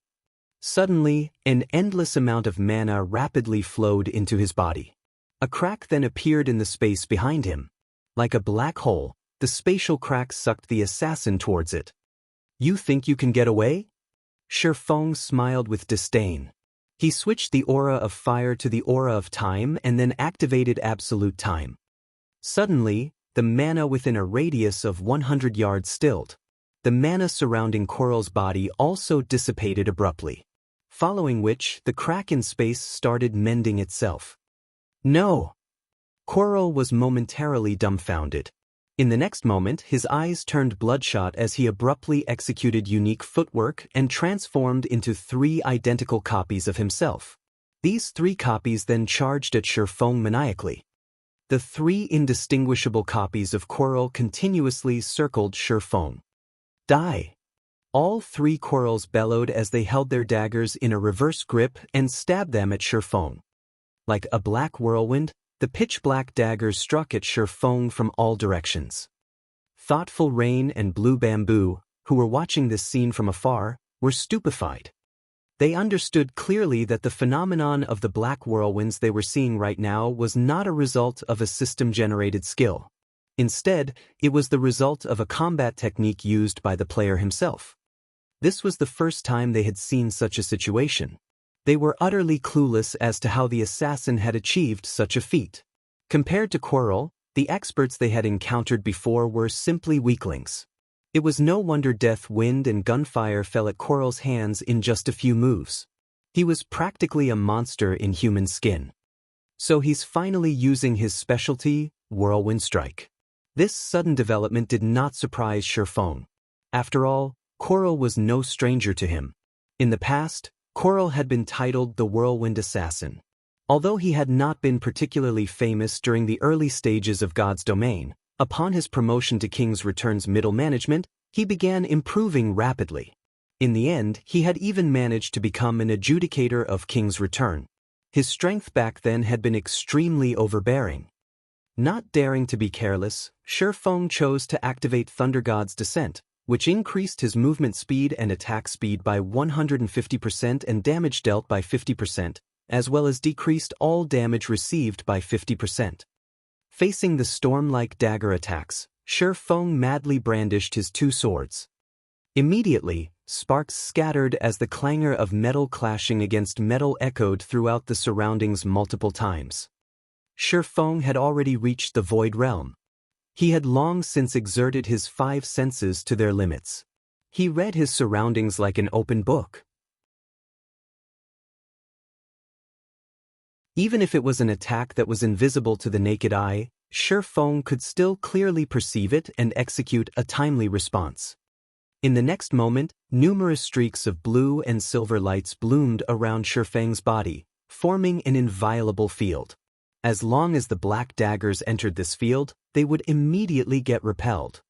Suddenly, an endless amount of mana rapidly flowed into his body. A crack then appeared in the space behind him. Like a black hole, the spatial crack sucked the assassin towards it. "You think you can get away?" Feng smiled with disdain. He switched the aura of fire to the aura of time and then activated absolute time. Suddenly, the mana within a radius of 100 yards stilled. The mana surrounding Coral's body also dissipated abruptly. Following which, the crack in space started mending itself. No! Coral was momentarily dumbfounded. In the next moment, his eyes turned bloodshot as he abruptly executed unique footwork and transformed into 3 identical copies of himself. These 3 copies then charged at Feng maniacally. The 3 indistinguishable copies of Coral continuously circled Feng. "Die!" All 3 Corals bellowed as they held their daggers in a reverse grip and stabbed them at Feng. Like a black whirlwind, the pitch-black daggers struck at Feng from all directions. Thoughtful Rain and Blue Bamboo, who were watching this scene from afar, were stupefied. They understood clearly that the phenomenon of the black whirlwinds they were seeing right now was not a result of a system-generated skill. Instead, it was the result of a combat technique used by the player himself. This was the first time they had seen such a situation. They were utterly clueless as to how the assassin had achieved such a feat. Compared to Coral, the experts they had encountered before were simply weaklings. It was no wonder death, wind, and gunfire fell at Coral's hands in just a few moves. He was practically a monster in human skin. So he's finally using his specialty, Whirlwind Strike. This sudden development did not surprise Feng. After all, Coral was no stranger to him. In the past, Coral had been titled the Whirlwind Assassin. Although he had not been particularly famous during the early stages of God's Domain, upon his promotion to King's Return's middle management, he began improving rapidly. In the end, he had even managed to become an Adjudicator of King's Return. His strength back then had been extremely overbearing. Not daring to be careless, Feng chose to activate Thunder God's Descent, which increased his movement speed and attack speed by 150% and damage dealt by 50%, as well as decreased all damage received by 50%. Facing the storm-like dagger attacks, Feng madly brandished his 2 swords. Immediately, sparks scattered as the clangor of metal clashing against metal echoed throughout the surroundings multiple times. Feng had already reached the Void Realm. He had long since exerted his 5 senses to their limits. He read his surroundings like an open book. Even if it was an attack that was invisible to the naked eye, Feng could still clearly perceive it and execute a timely response. In the next moment, numerous streaks of blue and silver lights bloomed around Feng's body, forming an inviolable field. As long as the black daggers entered this field, they would immediately get repelled.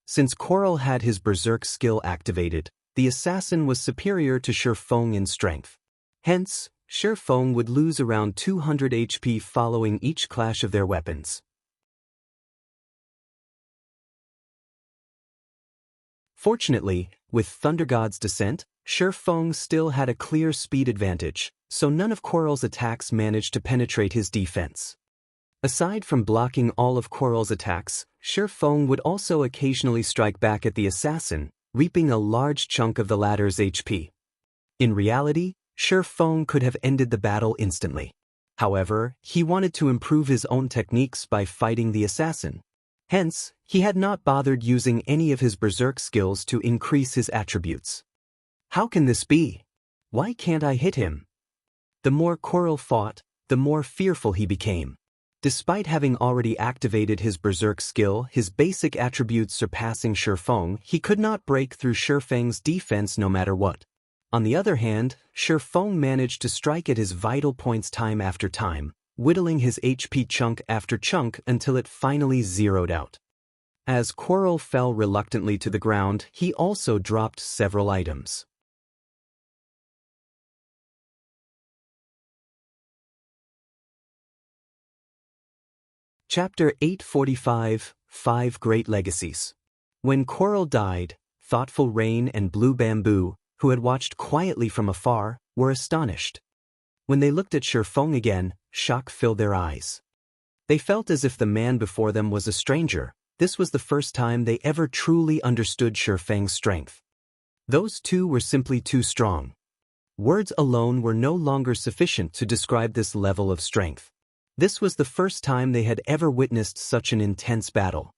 Since Coral had his berserk skill activated, the assassin was superior to Feng in strength. Hence, Feng would lose around 200 HP following each clash of their weapons. Fortunately, with Thunder God's descent, Feng still had a clear speed advantage, so none of Quarrel's attacks managed to penetrate his defense. Aside from blocking all of Quarrel's attacks, Feng would also occasionally strike back at the assassin, reaping a large chunk of the latter's HP. In reality, Feng could have ended the battle instantly. However, he wanted to improve his own techniques by fighting the assassin. Hence, he had not bothered using any of his berserk skills to increase his attributes. How can this be? Why can't I hit him? The more Quarrel fought, the more fearful he became. Despite having already activated his berserk skill, his basic attributes surpassing Feng, he could not break through Feng's defense no matter what. On the other hand, Feng managed to strike at his vital points time after time, whittling his HP chunk after chunk until it finally zeroed out. As Quarrel fell reluctantly to the ground, he also dropped several items. Chapter 845, 5 Great Legacies. When Quarrel died, Thoughtful Rain and Blue Bamboo, who had watched quietly from afar, were astonished. When they looked at Feng again, shock filled their eyes. They felt as if the man before them was a stranger. This was the first time they ever truly understood Feng's strength. Those two were simply too strong. Words alone were no longer sufficient to describe this level of strength. This was the first time they had ever witnessed such an intense battle.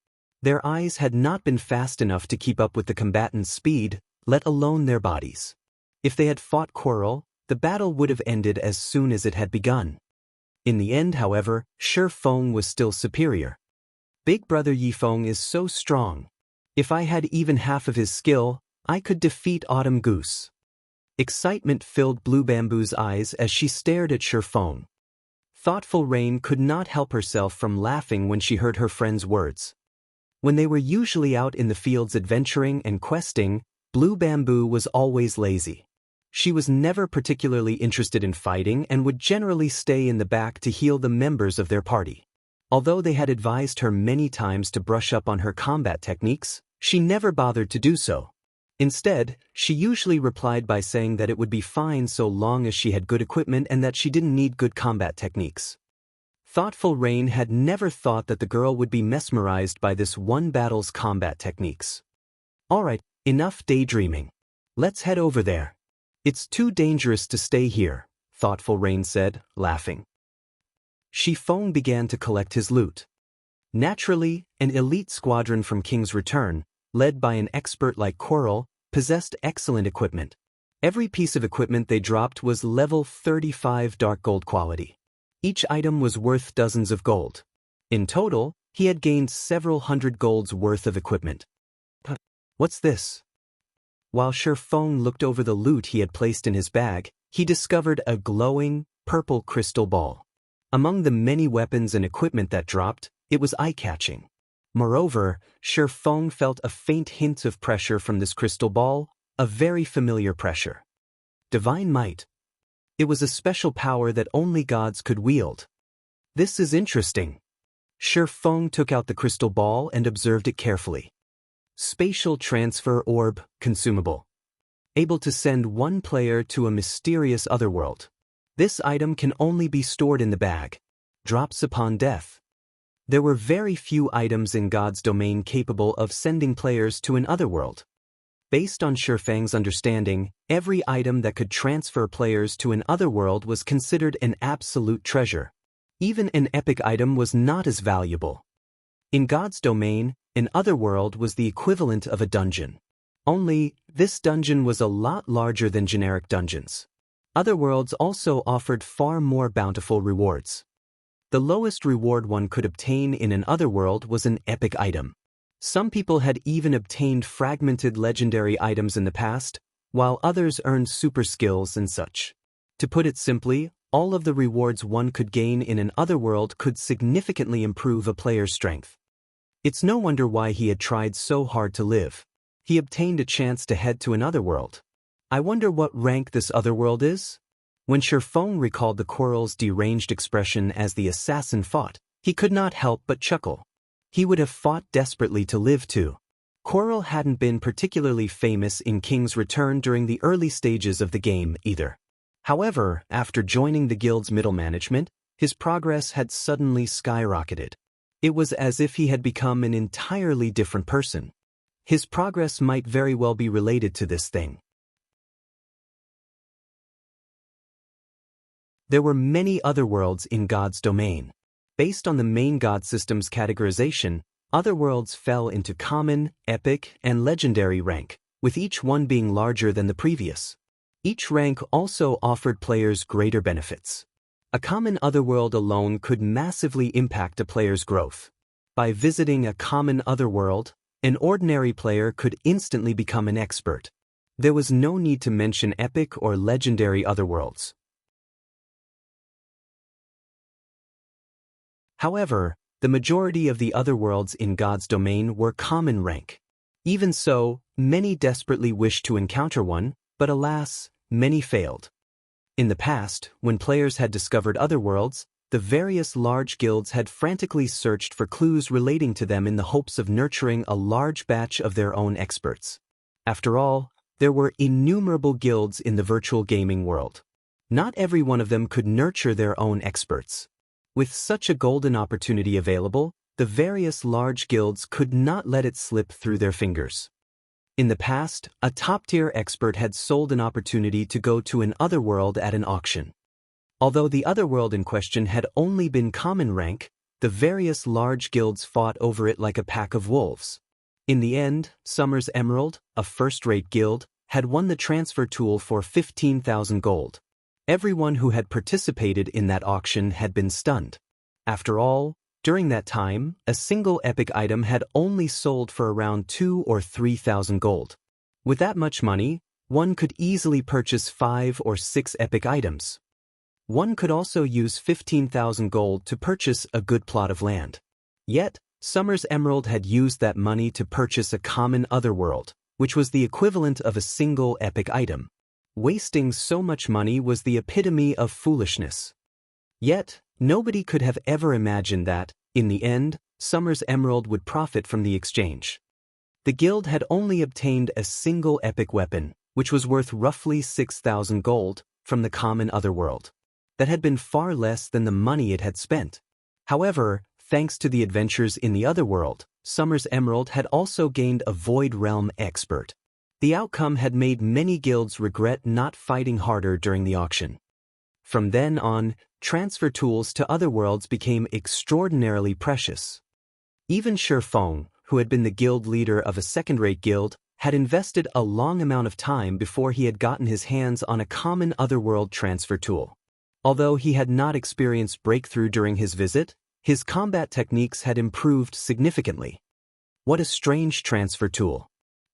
Their eyes had not been fast enough to keep up with the combatants' speed, let alone their bodies. If they had fought Quarrel, the battle would have ended as soon as it had begun. In the end, however, Feng was still superior. Big brother Yifeng is so strong. If I had even half of his skill, I could defeat Autumn Goose. Excitement filled Blue Bamboo's eyes as she stared at Feng. Thoughtful Rain could not help herself from laughing when she heard her friend's words. When they were usually out in the fields adventuring and questing, Blue Bamboo was always lazy. She was never particularly interested in fighting and would generally stay in the back to heal the members of their party. Although they had advised her many times to brush up on her combat techniques, she never bothered to do so. Instead, she usually replied by saying that it would be fine so long as she had good equipment and that she didn't need good combat techniques. Thoughtful Rain had never thought that the girl would be mesmerized by this one battle's combat techniques. Alright, enough daydreaming. Let's head over there. It's too dangerous to stay here, Thoughtful Rain said, laughing. Feng began to collect his loot. Naturally, an elite squadron from King's Return, led by an expert like Quarrel, possessed excellent equipment. Every piece of equipment they dropped was level 35 dark gold quality. Each item was worth dozens of gold. In total, he had gained several hundred golds worth of equipment. What's this? While Feng looked over the loot he had placed in his bag, he discovered a glowing, purple crystal ball. Among the many weapons and equipment that dropped, it was eye-catching. Moreover, Feng felt a faint hint of pressure from this crystal ball, a very familiar pressure. Divine Might. It was a special power that only gods could wield. This is interesting. Feng took out the crystal ball and observed it carefully. Spatial Transfer Orb, consumable. Able to send one player to a mysterious otherworld. This item can only be stored in the bag. Drops upon death. There were very few items in God's domain capable of sending players to an otherworld. Based on Feng's understanding, every item that could transfer players to an otherworld was considered an absolute treasure. Even an epic item was not as valuable. In God's domain, an otherworld was the equivalent of a dungeon. Only, this dungeon was a lot larger than generic dungeons. Otherworlds also offered far more bountiful rewards. The lowest reward one could obtain in an otherworld was an epic item. Some people had even obtained fragmented legendary items in the past, while others earned super skills and such. To put it simply, all of the rewards one could gain in an otherworld could significantly improve a player's strength. It's no wonder why he had tried so hard to live. He obtained a chance to head to an otherworld. I wonder what rank this otherworld is? When Feng recalled the Quarrel's deranged expression as the assassin fought, he could not help but chuckle. He would have fought desperately to live too. Quarrel hadn't been particularly famous in King's Return during the early stages of the game either. However, after joining the guild's middle management, his progress had suddenly skyrocketed. It was as if he had become an entirely different person. His progress might very well be related to this thing. There were many other worlds in God's domain. Based on the main God system's categorization, other worlds fell into common, epic, and legendary rank, with each one being larger than the previous. Each rank also offered players greater benefits. A common otherworld alone could massively impact a player's growth. By visiting a common otherworld, an ordinary player could instantly become an expert. There was no need to mention epic or legendary otherworlds. However, the majority of the otherworlds in God's domain were common rank. Even so, many desperately wished to encounter one, but alas, many failed. In the past, when players had discovered otherworlds, the various large guilds had frantically searched for clues relating to them in the hopes of nurturing a large batch of their own experts. After all, there were innumerable guilds in the virtual gaming world. Not every one of them could nurture their own experts. With such a golden opportunity available, the various large guilds could not let it slip through their fingers. In the past, a top-tier expert had sold an opportunity to go to an otherworld at an auction. Although the otherworld in question had only been common rank, the various large guilds fought over it like a pack of wolves. In the end, Summer's Emerald, a first-rate guild, had won the transfer tool for 15,000 gold. Everyone who had participated in that auction had been stunned. After all, during that time, a single epic item had only sold for around 2,000 or 3,000 gold. With that much money, one could easily purchase 5 or 6 epic items. One could also use 15,000 gold to purchase a good plot of land. Yet, Summer's Emerald had used that money to purchase a common otherworld, which was the equivalent of a single epic item. Wasting so much money was the epitome of foolishness. Yet, nobody could have ever imagined that, in the end, Summer's Emerald would profit from the exchange. The guild had only obtained a single epic weapon, which was worth roughly 6,000 gold, from the common otherworld. That had been far less than the money it had spent. However, thanks to the adventures in the otherworld, Summer's Emerald had also gained a Void Realm expert. The outcome had made many guilds regret not fighting harder during the auction. From then on, transfer tools to other worlds became extraordinarily precious. Even Feng, who had been the guild leader of a second-rate guild, had invested a long amount of time before he had gotten his hands on a common otherworld transfer tool. Although he had not experienced breakthrough during his visit, his combat techniques had improved significantly. What a strange transfer tool.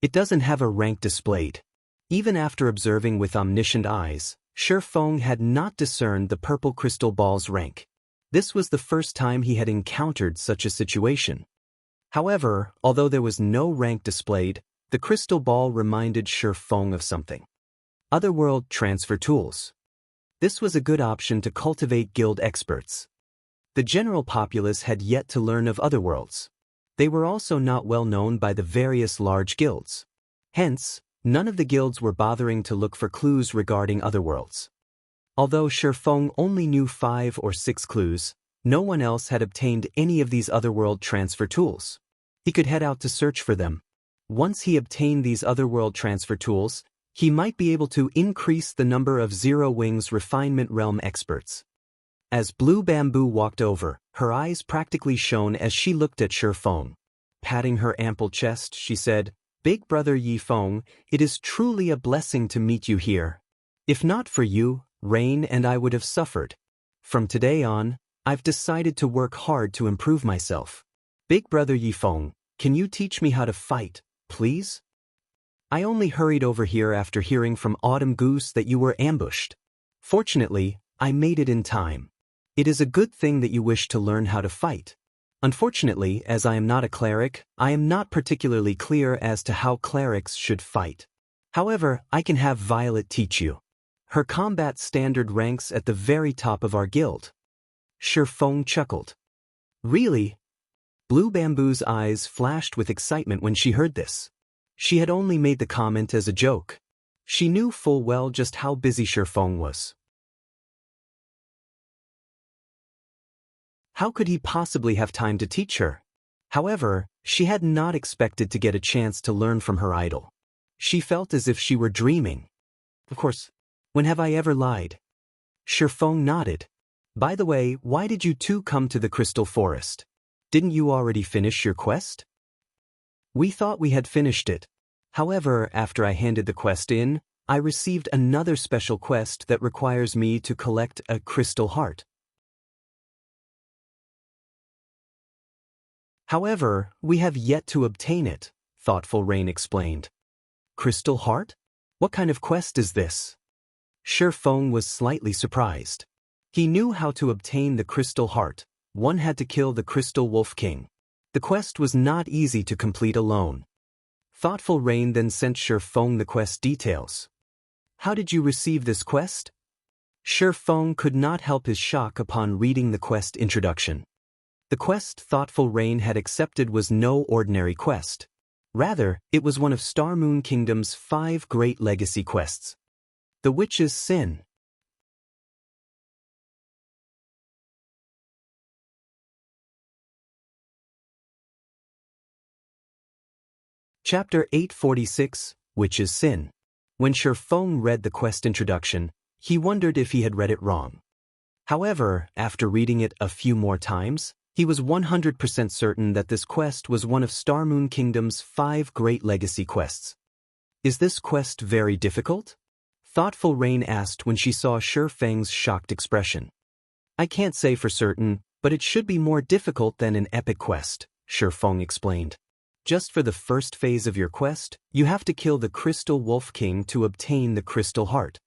It doesn't have a rank displayed. Even after observing with omniscient eyes, Feng had not discerned the purple crystal ball's rank. This was the first time he had encountered such a situation. However, although there was no rank displayed, the crystal ball reminded Feng of something. Otherworld transfer tools. This was a good option to cultivate guild experts. The general populace had yet to learn of otherworlds. They were also not well known by the various large guilds. Hence, none of the guilds were bothering to look for clues regarding otherworlds. Although Feng only knew 5 or 6 clues, no one else had obtained any of these otherworld transfer tools. He could head out to search for them. Once he obtained these otherworld transfer tools, he might be able to increase the number of Zero Wings Refinement Realm experts. As Blue Bamboo walked over, her eyes practically shone as she looked at Feng. Patting her ample chest, she said, "Big brother Feng, it is truly a blessing to meet you here. If not for you, Rain and I would have suffered. From today on, I've decided to work hard to improve myself. Big brother Feng, can you teach me how to fight, please? I only hurried over here after hearing from Autumn Goose that you were ambushed. Fortunately, I made it in time. It is a good thing that you wish to learn how to fight. Unfortunately, as I am not a cleric, I am not particularly clear as to how clerics should fight. However, I can have Violet teach you." Her combat standard ranks at the very top of our guild. Feng chuckled. Really? Blue Bamboo's eyes flashed with excitement when she heard this. She had only made the comment as a joke. She knew full well just how busy Feng was. How could he possibly have time to teach her? However, she had not expected to get a chance to learn from her idol. She felt as if she were dreaming. Of course, when have I ever lied? Feng nodded. By the way, why did you two come to the Crystal Forest? Didn't you already finish your quest? We thought we had finished it. However, after I handed the quest in, I received another special quest that requires me to collect a crystal heart. However, we have yet to obtain it, Thoughtful Rain explained. Crystal heart? What kind of quest is this? Feng was slightly surprised. He knew how to obtain the crystal heart. One had to kill the Crystal Wolf King. The quest was not easy to complete alone. Thoughtful Rain then sent Feng the quest details. How did you receive this quest? Feng could not help his shock upon reading the quest introduction. The quest Thoughtful Rain had accepted was no ordinary quest. Rather, it was one of Star Moon Kingdom's 5 great legacy quests. The Witch's Sin. Chapter 846, Witch's Sin. When Feng read the quest introduction, he wondered if he had read it wrong. However, after reading it a few more times, he was 100% certain that this quest was one of Star Moon Kingdom's 5 great legacy quests. Is this quest very difficult? Thoughtful Rain asked when she saw Feng's shocked expression. I can't say for certain, but it should be more difficult than an epic quest, Feng explained. Just for the first phase of your quest, you have to kill the Crystal Wolf King to obtain the Crystal Heart.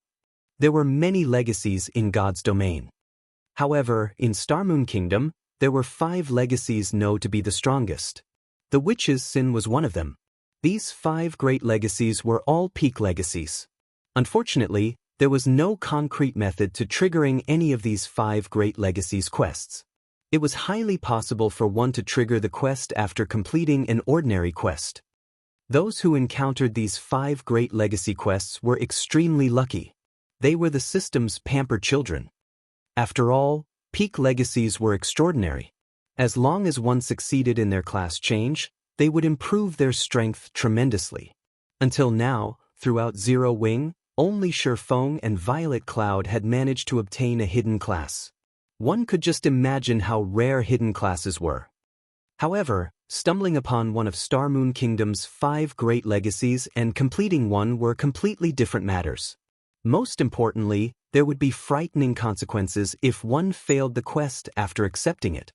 There were many legacies in God's domain. However, in Star Moon Kingdom, there were 5 legacies known to be the strongest. The Witch's Sin was one of them. These 5 great legacies were all peak legacies. Unfortunately, there was no concrete method to triggering any of these 5 great legacies quests. It was highly possible for one to trigger the quest after completing an ordinary quest. Those who encountered these 5 great legacy quests were extremely lucky. They were the system's pampered children. After all, peak legacies were extraordinary. As long as one succeeded in their class change, they would improve their strength tremendously. Until now, throughout Zero Wing, only Feng and Violet Cloud had managed to obtain a hidden class. One could just imagine how rare hidden classes were. However, stumbling upon one of Star Moon Kingdom's 5 great legacies and completing one were completely different matters. Most importantly, there would be frightening consequences if one failed the quest after accepting it.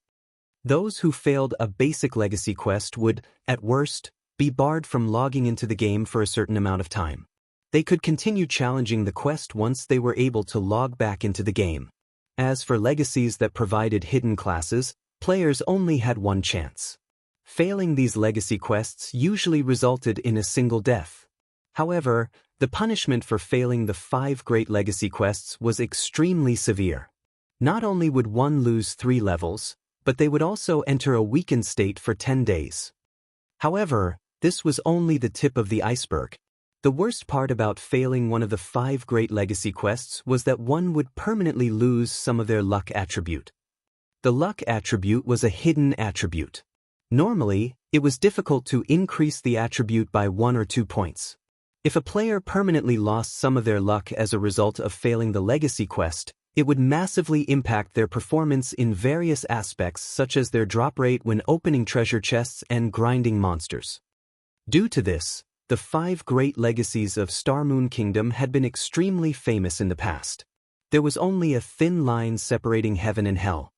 Those who failed a basic legacy quest would, at worst, be barred from logging into the game for a certain amount of time. They could continue challenging the quest once they were able to log back into the game. As for legacies that provided hidden classes, players only had one chance. Failing these legacy quests usually resulted in a single death. However, the punishment for failing the 5 great legacy quests was extremely severe. Not only would one lose 3 levels, but they would also enter a weakened state for 10 days. However, this was only the tip of the iceberg. The worst part about failing one of the 5 great legacy quests was that one would permanently lose some of their luck attribute. The luck attribute was a hidden attribute. Normally, it was difficult to increase the attribute by 1 or 2 points. If a player permanently lost some of their luck as a result of failing the legacy quest, it would massively impact their performance in various aspects such as their drop rate when opening treasure chests and grinding monsters. Due to this, the 5 great legacies of Star Moon Kingdom had been extremely famous in the past. There was only a thin line separating heaven and hell.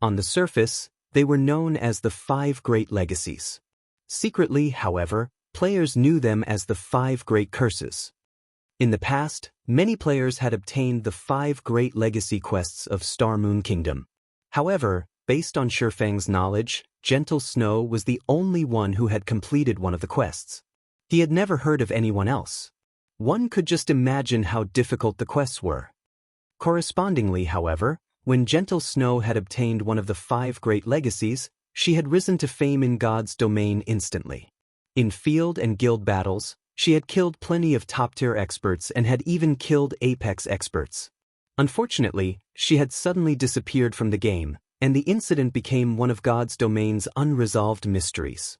On the surface, they were known as the 5 great legacies. Secretly, however, players knew them as the 5 great curses. In the past, many players had obtained the 5 great legacy quests of Star Moon Kingdom. However, based on Feng's knowledge, Gentle Snow was the only one who had completed one of the quests. He had never heard of anyone else. One could just imagine how difficult the quests were. Correspondingly, however, when Gentle Snow had obtained one of the 5 great legacies, she had risen to fame in God's domain instantly. In field and guild battles, she had killed plenty of top-tier experts and had even killed apex experts. Unfortunately, she had suddenly disappeared from the game, and the incident became one of God's domain's unresolved mysteries.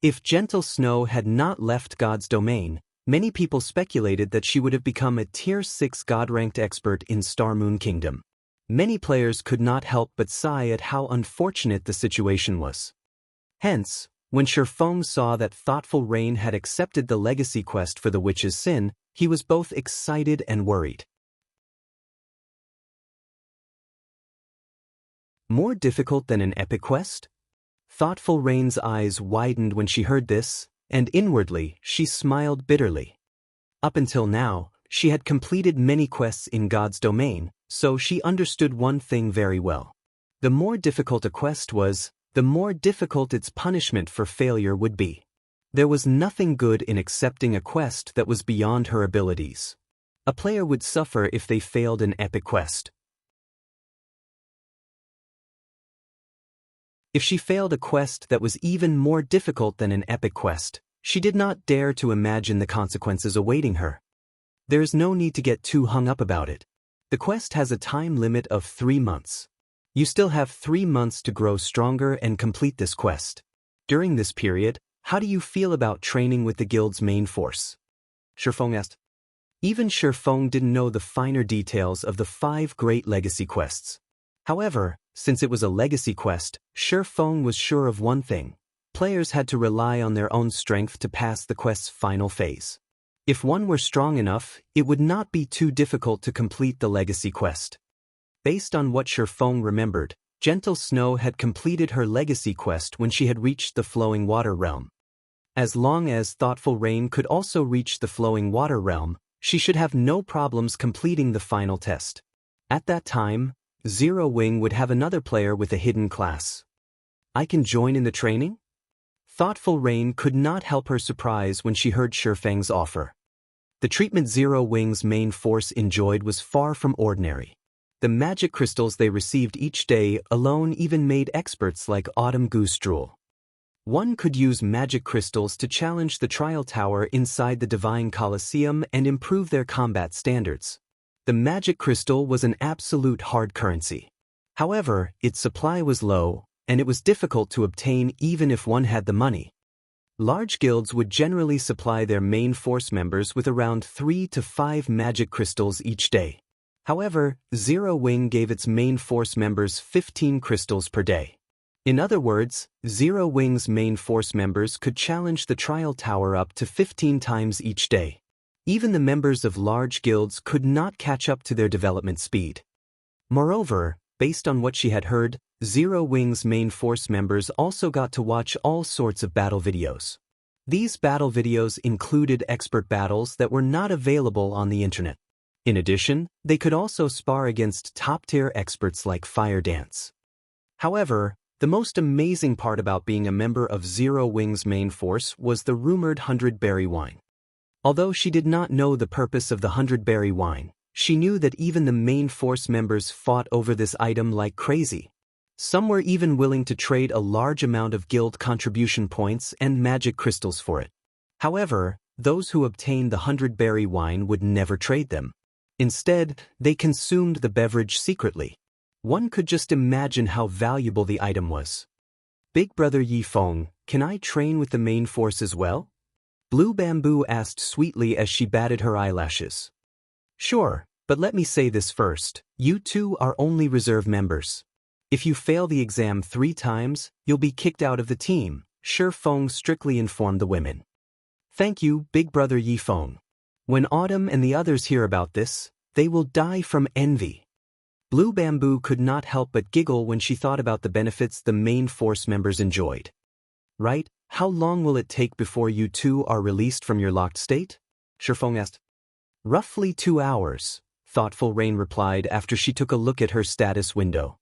If Gentle Snow had not left God's domain, many people speculated that she would have become a Tier 6 God-ranked expert in Star Moon Kingdom. Many players could not help but sigh at how unfortunate the situation was. Hence, when Feng saw that Thoughtful Rain had accepted the legacy quest for the witch's sin, he was both excited and worried. More difficult than an epic quest? Thoughtful Rain's eyes widened when she heard this, and inwardly, she smiled bitterly. Up until now, she had completed many quests in God's domain, so she understood one thing very well. The more difficult a quest was, the more difficult its punishment for failure would be. There was nothing good in accepting a quest that was beyond her abilities. A player would suffer if they failed an epic quest. If she failed a quest that was even more difficult than an epic quest, she did not dare to imagine the consequences awaiting her. There is no need to get too hung up about it. The quest has a time limit of 3 months. You still have 3 months to grow stronger and complete this quest. During this period, how do you feel about training with the guild's main force? Feng asked. Even Feng didn't know the finer details of the 5 great legacy quests. However, since it was a legacy quest, Feng was sure of one thing. Players had to rely on their own strength to pass the quest's final phase. If one were strong enough, it would not be too difficult to complete the legacy quest. Based on what Feng remembered, Gentle Snow had completed her legacy quest when she had reached the Flowing Water Realm. As long as Thoughtful Rain could also reach the Flowing Water Realm, she should have no problems completing the final test. At that time, Zero Wing would have another player with a hidden class. I can join in the training? Thoughtful Rain could not help her surprise when she heard Feng's offer. The treatment Zero Wing's main force enjoyed was far from ordinary. The magic crystals they received each day alone even made experts like Autumn Goose drool. One could use magic crystals to challenge the trial tower inside the Divine Colosseum and improve their combat standards. The magic crystal was an absolute hard currency. However, its supply was low, and it was difficult to obtain even if one had the money. Large guilds would generally supply their main force members with around 3 to 5 magic crystals each day. However, Zero Wing gave its main force members 15 crystals per day. In other words, Zero Wing's main force members could challenge the trial tower up to 15 times each day. Even the members of large guilds could not catch up to their development speed. Moreover, based on what she had heard, Zero Wing's main force members also got to watch all sorts of battle videos. These battle videos included expert battles that were not available on the internet. In addition, they could also spar against top-tier experts like Fire Dance. However, the most amazing part about being a member of Zero Wing's main force was the rumored 100-berry wine. Although she did not know the purpose of the 100-berry wine, she knew that even the main force members fought over this item like crazy. Some were even willing to trade a large amount of guild contribution points and magic crystals for it. However, those who obtained the 100-berry wine would never trade them. Instead, they consumed the beverage secretly. One could just imagine how valuable the item was. Big Brother Feng, can I train with the main force as well? Blue Bamboo asked sweetly as she batted her eyelashes. Sure, but let me say this first, you two are only reserve members. If you fail the exam 3 times, you'll be kicked out of the team, Feng strictly informed the women. Thank you, Big Brother Feng. When Autumn and the others hear about this, they will die from envy. Blue Bamboo could not help but giggle when she thought about the benefits the main force members enjoyed. Right, how long will it take before you two are released from your locked state? Feng asked. Roughly 2 hours, Thoughtful Rain replied after she took a look at her status window.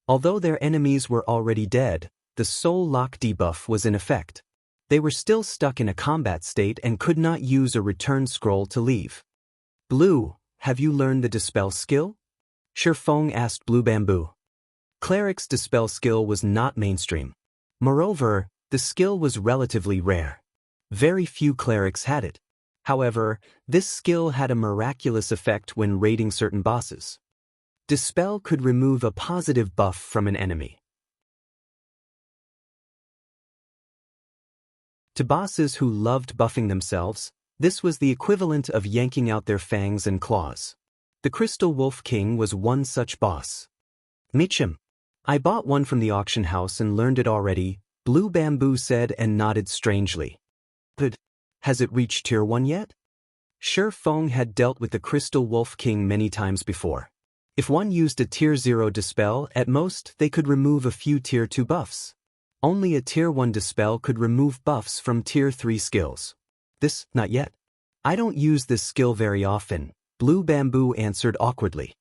Although their enemies were already dead, the soul lock debuff was in effect. They were still stuck in a combat state and could not use a return scroll to leave. Blue, have you learned the Dispel skill? Feng asked Blue Bamboo. Cleric's Dispel skill was not mainstream. Moreover, the skill was relatively rare. Very few clerics had it. However, this skill had a miraculous effect when raiding certain bosses. Dispel could remove a positive buff from an enemy. To bosses who loved buffing themselves, this was the equivalent of yanking out their fangs and claws. The Crystal Wolf King was one such boss. Michim. I bought one from the auction house and learned it already, Blue Bamboo said and nodded strangely. But has it reached Tier 1 yet? Feng had dealt with the Crystal Wolf King many times before. If one used a Tier 0 Dispel, at most they could remove a few Tier 2 buffs. Only a Tier 1 Dispel could remove buffs from Tier 3 skills. This, not yet. I don't use this skill very often, Blue Bamboo answered awkwardly.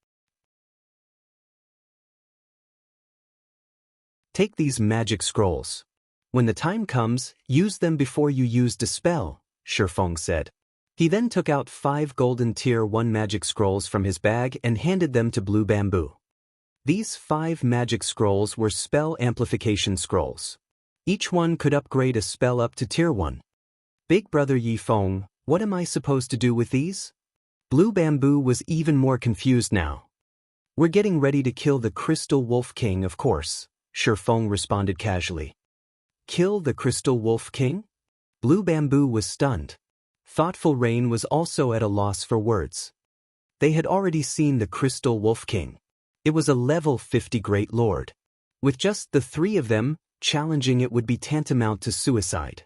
Take these magic scrolls. When the time comes, use them before you use Dispel, Feng said. He then took out 5 golden Tier 1 magic scrolls from his bag and handed them to Blue Bamboo. These 5 magic scrolls were spell amplification scrolls. Each one could upgrade a spell up to Tier 1. Big Brother Feng, what am I supposed to do with these? Blue Bamboo was even more confused now. We're getting ready to kill the Crystal Wolf King, of course, Feng responded casually. Kill the Crystal Wolf King? Blue Bamboo was stunned. Thoughtful Rain was also at a loss for words. They had already seen the Crystal Wolf King. It was a level 50 Great Lord. With just the 3 of them, challenging it would be tantamount to suicide.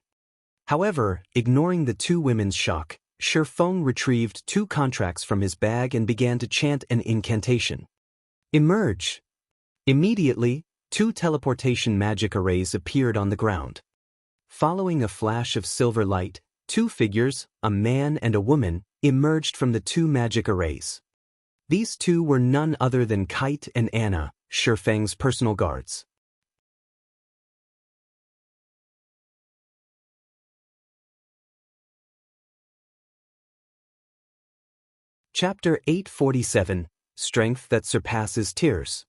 However, ignoring the 2 women's shock, Feng retrieved 2 contracts from his bag and began to chant an incantation. Emerge! Immediately, 2 teleportation magic arrays appeared on the ground. Following a flash of silver light, 2 figures, a man and a woman, emerged from the 2 magic arrays. These 2 were none other than Kite and Anna, Feng's personal guards. Chapter 847, Strength that Surpasses Tears.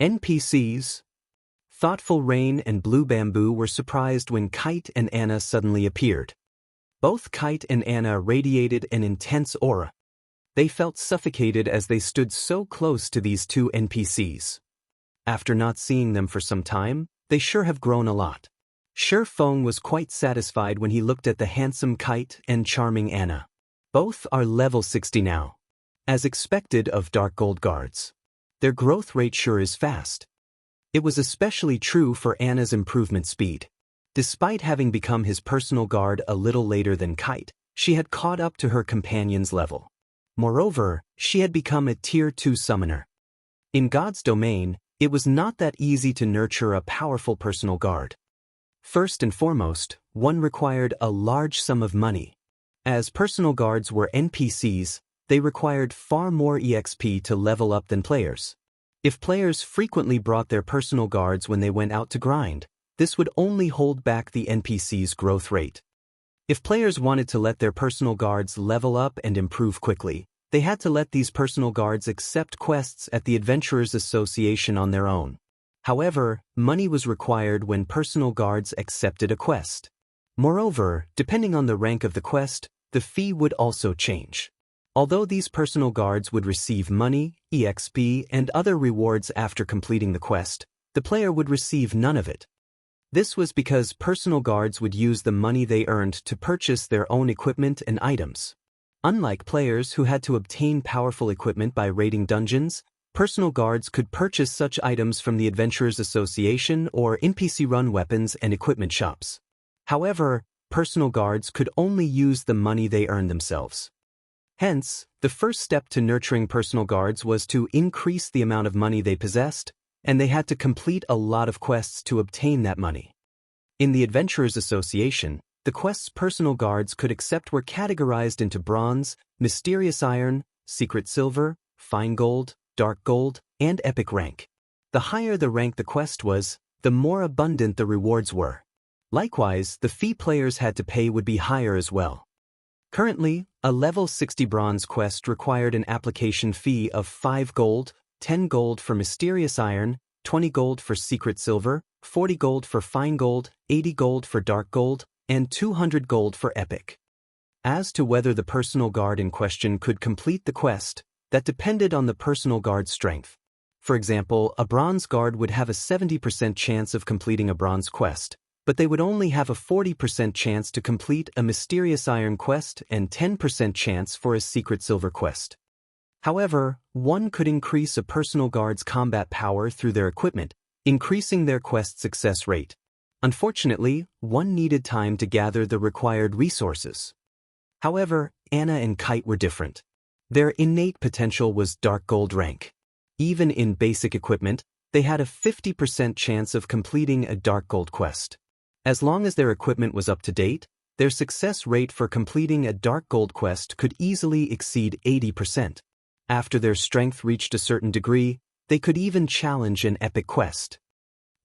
NPCs. Thoughtful Rain and Blue Bamboo were surprised when Kite and Anna suddenly appeared. Both Kite and Anna radiated an intense aura. They felt suffocated as they stood so close to these 2 NPCs. After not seeing them for some time, they sure have grown a lot. Feng was quite satisfied when he looked at the handsome Kite and charming Anna. Both are level 60 now. As expected of Dark Gold guards. Their growth rate sure is fast. It was especially true for Anna's improvement speed. Despite having become his personal guard a little later than Kite, she had caught up to her companion's level. Moreover, she had become a Tier 2 summoner. In God's domain, it was not that easy to nurture a powerful personal guard. First and foremost, one required a large sum of money. As personal guards were NPCs, they required far more EXP to level up than players. If players frequently brought their personal guards when they went out to grind, this would only hold back the NPC's growth rate. If players wanted to let their personal guards level up and improve quickly, they had to let these personal guards accept quests at the Adventurers Association on their own. However, money was required when personal guards accepted a quest. Moreover, depending on the rank of the quest, the fee would also change. Although these personal guards would receive money, EXP, and other rewards after completing the quest, the player would receive none of it. This was because personal guards would use the money they earned to purchase their own equipment and items. Unlike players who had to obtain powerful equipment by raiding dungeons, personal guards could purchase such items from the Adventurers Association or NPC-run weapons and equipment shops. However, personal guards could only use the money they earned themselves. Hence, the first step to nurturing personal guards was to increase the amount of money they possessed, and they had to complete a lot of quests to obtain that money. In the Adventurers Association, the quests personal guards could accept were categorized into Bronze, Mysterious Iron, Secret Silver, Fine Gold, Dark Gold, and Epic rank. The higher the rank the quest was, the more abundant the rewards were. Likewise, the fee players had to pay would be higher as well. Currently, a level 60 bronze quest required an application fee of 5 gold, 10 gold for mysterious iron, 20 gold for secret silver, 40 gold for fine gold, 80 gold for dark gold, and 200 gold for epic. As to whether the personal guard in question could complete the quest, that depended on the personal guard's strength. For example, a bronze guard would have a 70% chance of completing a bronze quest, but they would only have a 40% chance to complete a mysterious iron quest and 10% chance for a secret silver quest. However, one could increase a personal guard's combat power through their equipment, increasing their quest success rate. Unfortunately, one needed time to gather the required resources. However, Anna and Kite were different. Their innate potential was dark gold rank. Even in basic equipment, they had a 50% chance of completing a dark gold quest. As long as their equipment was up to date, their success rate for completing a dark gold quest could easily exceed 80%. After their strength reached a certain degree, they could even challenge an epic quest.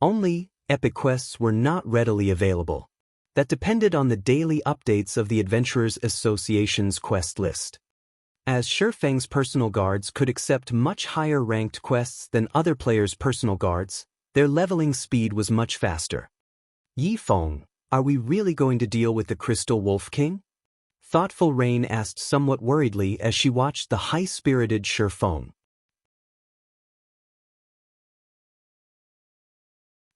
Only, epic quests were not readily available. That depended on the daily updates of the Adventurers Association's quest list. As Feng's personal guards could accept much higher ranked quests than other players' personal guards, their leveling speed was much faster. Feng, are we really going to deal with the Crystal Wolf King? Thoughtful Rain asked somewhat worriedly as she watched the high-spirited Feng.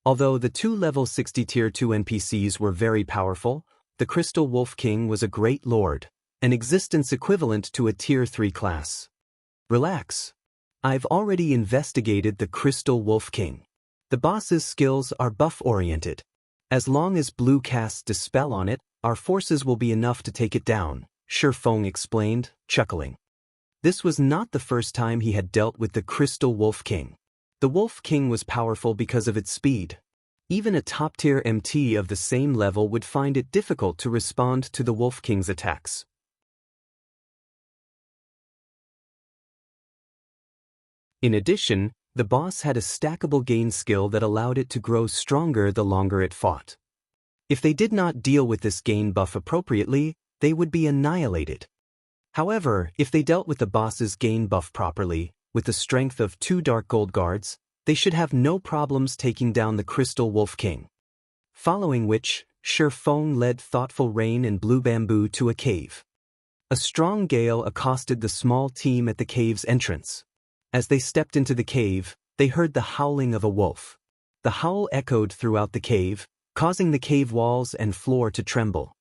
Although the two level 60 tier 2 NPCs were very powerful, the Crystal Wolf King was a great lord, an existence equivalent to a tier 3 class. Relax. I've already investigated the Crystal Wolf King. The boss's skills are buff-oriented. As long as blue casts Dispel on it, our forces will be enough to take it down, Feng explained, chuckling. This was not the first time he had dealt with the Crystal Wolf King. The Wolf King was powerful because of its speed. Even a top-tier MT of the same level would find it difficult to respond to the Wolf King's attacks. In addition, the boss had a stackable gain skill that allowed it to grow stronger the longer it fought. If they did not deal with this gain buff appropriately, they would be annihilated. However, if they dealt with the boss's gain buff properly, with the strength of 2 dark gold guards, they should have no problems taking down the Crystal Wolf King. Following which, Feng led Thoughtful Rain and Blue Bamboo to a cave. A strong gale accosted the small team at the cave's entrance. As they stepped into the cave, they heard the howling of a wolf. The howl echoed throughout the cave, causing the cave walls and floor to tremble.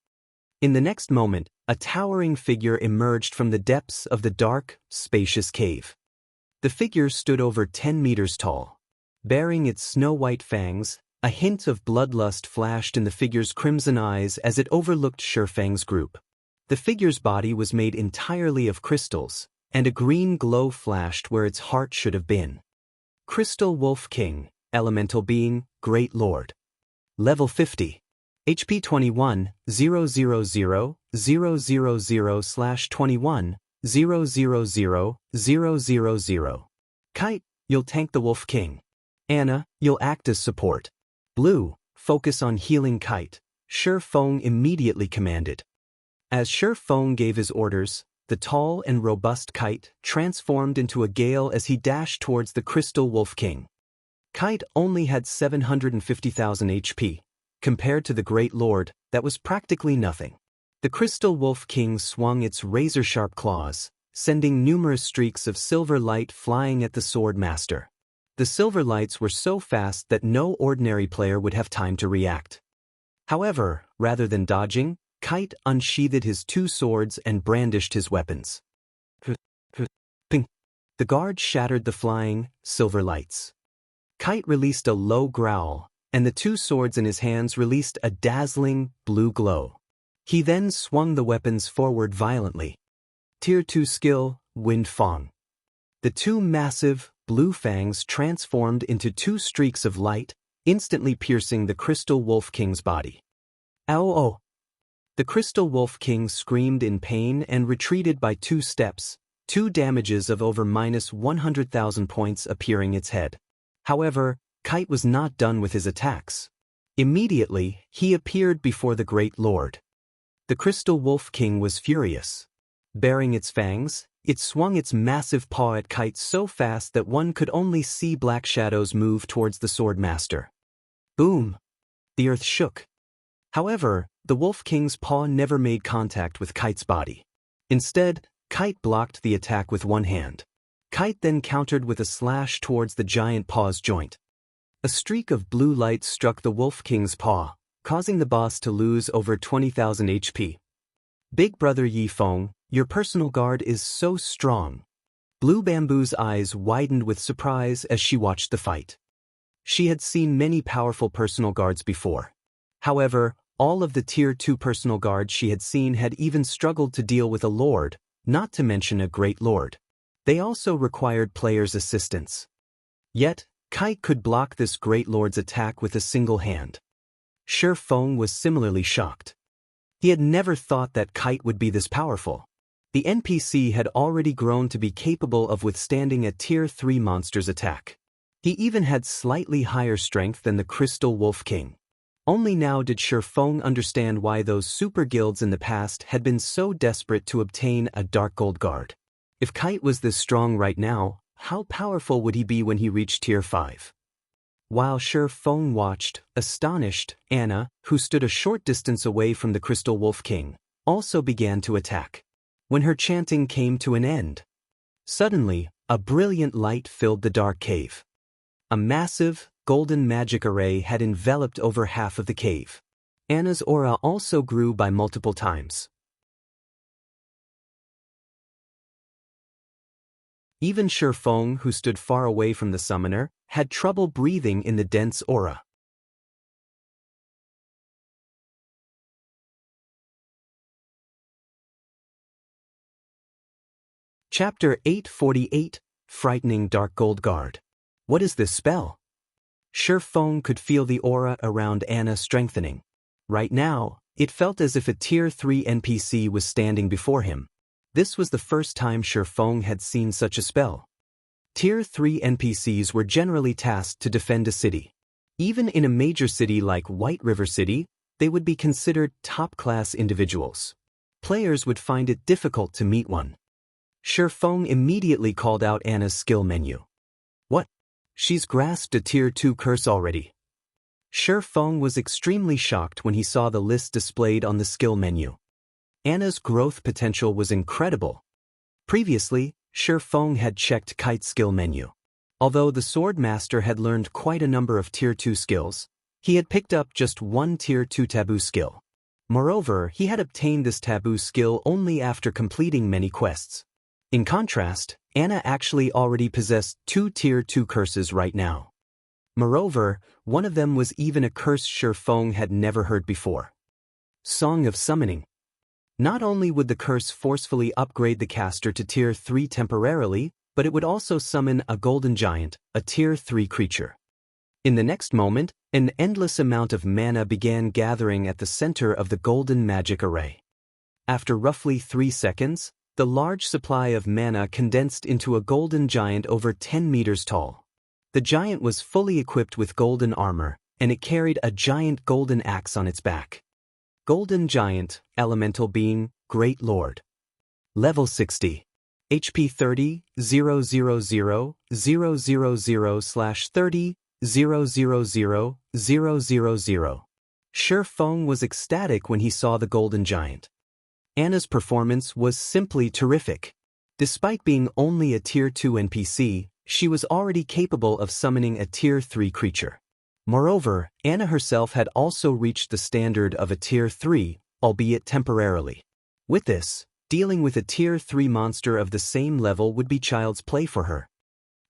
In the next moment, a towering figure emerged from the depths of the dark, spacious cave. The figure stood over 10 meters tall. Bearing its snow-white fangs, a hint of bloodlust flashed in the figure's crimson eyes as it overlooked Feng's group. The figure's body was made entirely of crystals, and a green glow flashed where its heart should have been. Crystal Wolf King, Elemental Being, Great Lord. Level 50. HP 21, 000, 000/21, 000, 000. Kite, you'll tank the Wolf King. Anna, you'll act as support. Blue, focus on healing Kite, Feng immediately commanded. As Feng gave his orders, the tall and robust Kite transformed into a gale as he dashed towards the Crystal Wolf King. Kite only had 750,000 HP. Compared to the Great Lord, that was practically nothing. The Crystal Wolf King swung its razor-sharp claws, sending numerous streaks of silver light flying at the Sword Master. The silver lights were so fast that no ordinary player would have time to react. However, rather than dodging, Kite unsheathed his 2 swords and brandished his weapons. Ping! The guard shattered the flying, silver lights. Kite released a low growl, and the 2 swords in his hands released a dazzling, blue glow. He then swung the weapons forward violently. Tier 2 skill, Wind Fang. The 2 massive, blue fangs transformed into 2 streaks of light, instantly piercing the Crystal Wolf King's body. Ow! Oh! The Crystal Wolf King screamed in pain and retreated by 2 steps, 2 damages of over -100,000 points appearing its head. However, Kite was not done with his attacks. Immediately, he appeared before the Great Lord. The Crystal Wolf King was furious. Baring its fangs, it swung its massive paw at Kite so fast that one could only see black shadows move towards the Sword Master. Boom! The earth shook. However, the Wolf King's paw never made contact with Kite's body. Instead, Kite blocked the attack with one hand. Kite then countered with a slash towards the giant paw's joint. A streak of blue light struck the Wolf King's paw, causing the boss to lose over 20,000 HP. Big Brother Yi Feng, your personal guard is so strong. Blue Bamboo's eyes widened with surprise as she watched the fight. She had seen many powerful personal guards before. However, all of the Tier 2 personal guards she had seen had even struggled to deal with a lord, not to mention a great lord. They also required players' assistance. Yet, Kite could block this great lord's attack with a single hand. Feng was similarly shocked. He had never thought that Kite would be this powerful. The NPC had already grown to be capable of withstanding a Tier 3 monster's attack. He even had slightly higher strength than the Crystal Wolf King. Only now did Feng understand why those super guilds in the past had been so desperate to obtain a Dark Gold Guard. If Kite was this strong right now, how powerful would he be when he reached Tier 5? While Feng watched, astonished, Anna, who stood a short distance away from the Crystal Wolf King, also began to attack. When her chanting came to an end, suddenly, a brilliant light filled the dark cave. A massive, golden magic array had enveloped over half of the cave. Anna's aura also grew by multiple times. Even Feng, who stood far away from the summoner, had trouble breathing in the dense aura. Chapter 848, Frightening Dark Gold Guard. What is this spell? Feng could feel the aura around Anna strengthening. Right now, it felt as if a Tier 3 NPC was standing before him. This was the first time Feng had seen such a spell. Tier 3 NPCs were generally tasked to defend a city. Even in a major city like White River City, they would be considered top-class individuals. Players would find it difficult to meet one. Feng immediately called out Anna's skill menu. What? She's grasped a Tier 2 curse already. Feng was extremely shocked when he saw the list displayed on the skill menu. Anna's growth potential was incredible. Previously, Feng had checked Kite's skill menu. Although the Sword Master had learned quite a number of Tier 2 skills, he had picked up just one Tier 2 Taboo skill. Moreover, he had obtained this Taboo skill only after completing many quests. In contrast, Anna actually already possessed 2 Tier 2 curses right now. Moreover, one of them was even a curse Feng had never heard before. Song of Summoning. Not only would the curse forcefully upgrade the caster to Tier 3 temporarily, but it would also summon a golden giant, a Tier 3 creature. In the next moment, an endless amount of mana began gathering at the center of the golden magic array. After roughly 3 seconds, the large supply of mana condensed into a golden giant over 10 meters tall. The giant was fully equipped with golden armor, and it carried a giant golden axe on its back. Golden Giant, Elemental Being, Great Lord. Level 60. HP 30, 000, 000/30, 000, 000. Feng was ecstatic when he saw the Golden Giant. Anna's performance was simply terrific. Despite being only a Tier 2 NPC, she was already capable of summoning a Tier 3 creature. Moreover, Anna herself had also reached the standard of a Tier 3, albeit temporarily. With this, dealing with a Tier 3 monster of the same level would be child's play for her.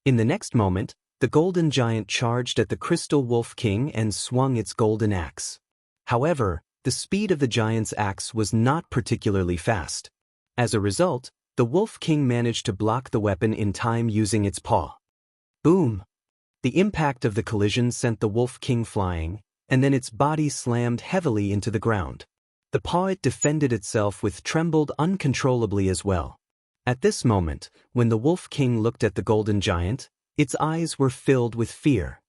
In the next moment, the Golden Giant charged at the Crystal Wolf King and swung its golden axe. However, the speed of the giant's axe was not particularly fast. As a result, the Wolf King managed to block the weapon in time using its paw. Boom! The impact of the collision sent the Wolf King flying, and then its body slammed heavily into the ground. The paw it defended itself with trembled uncontrollably as well. At this moment, when the Wolf King looked at the Golden Giant, its eyes were filled with fear.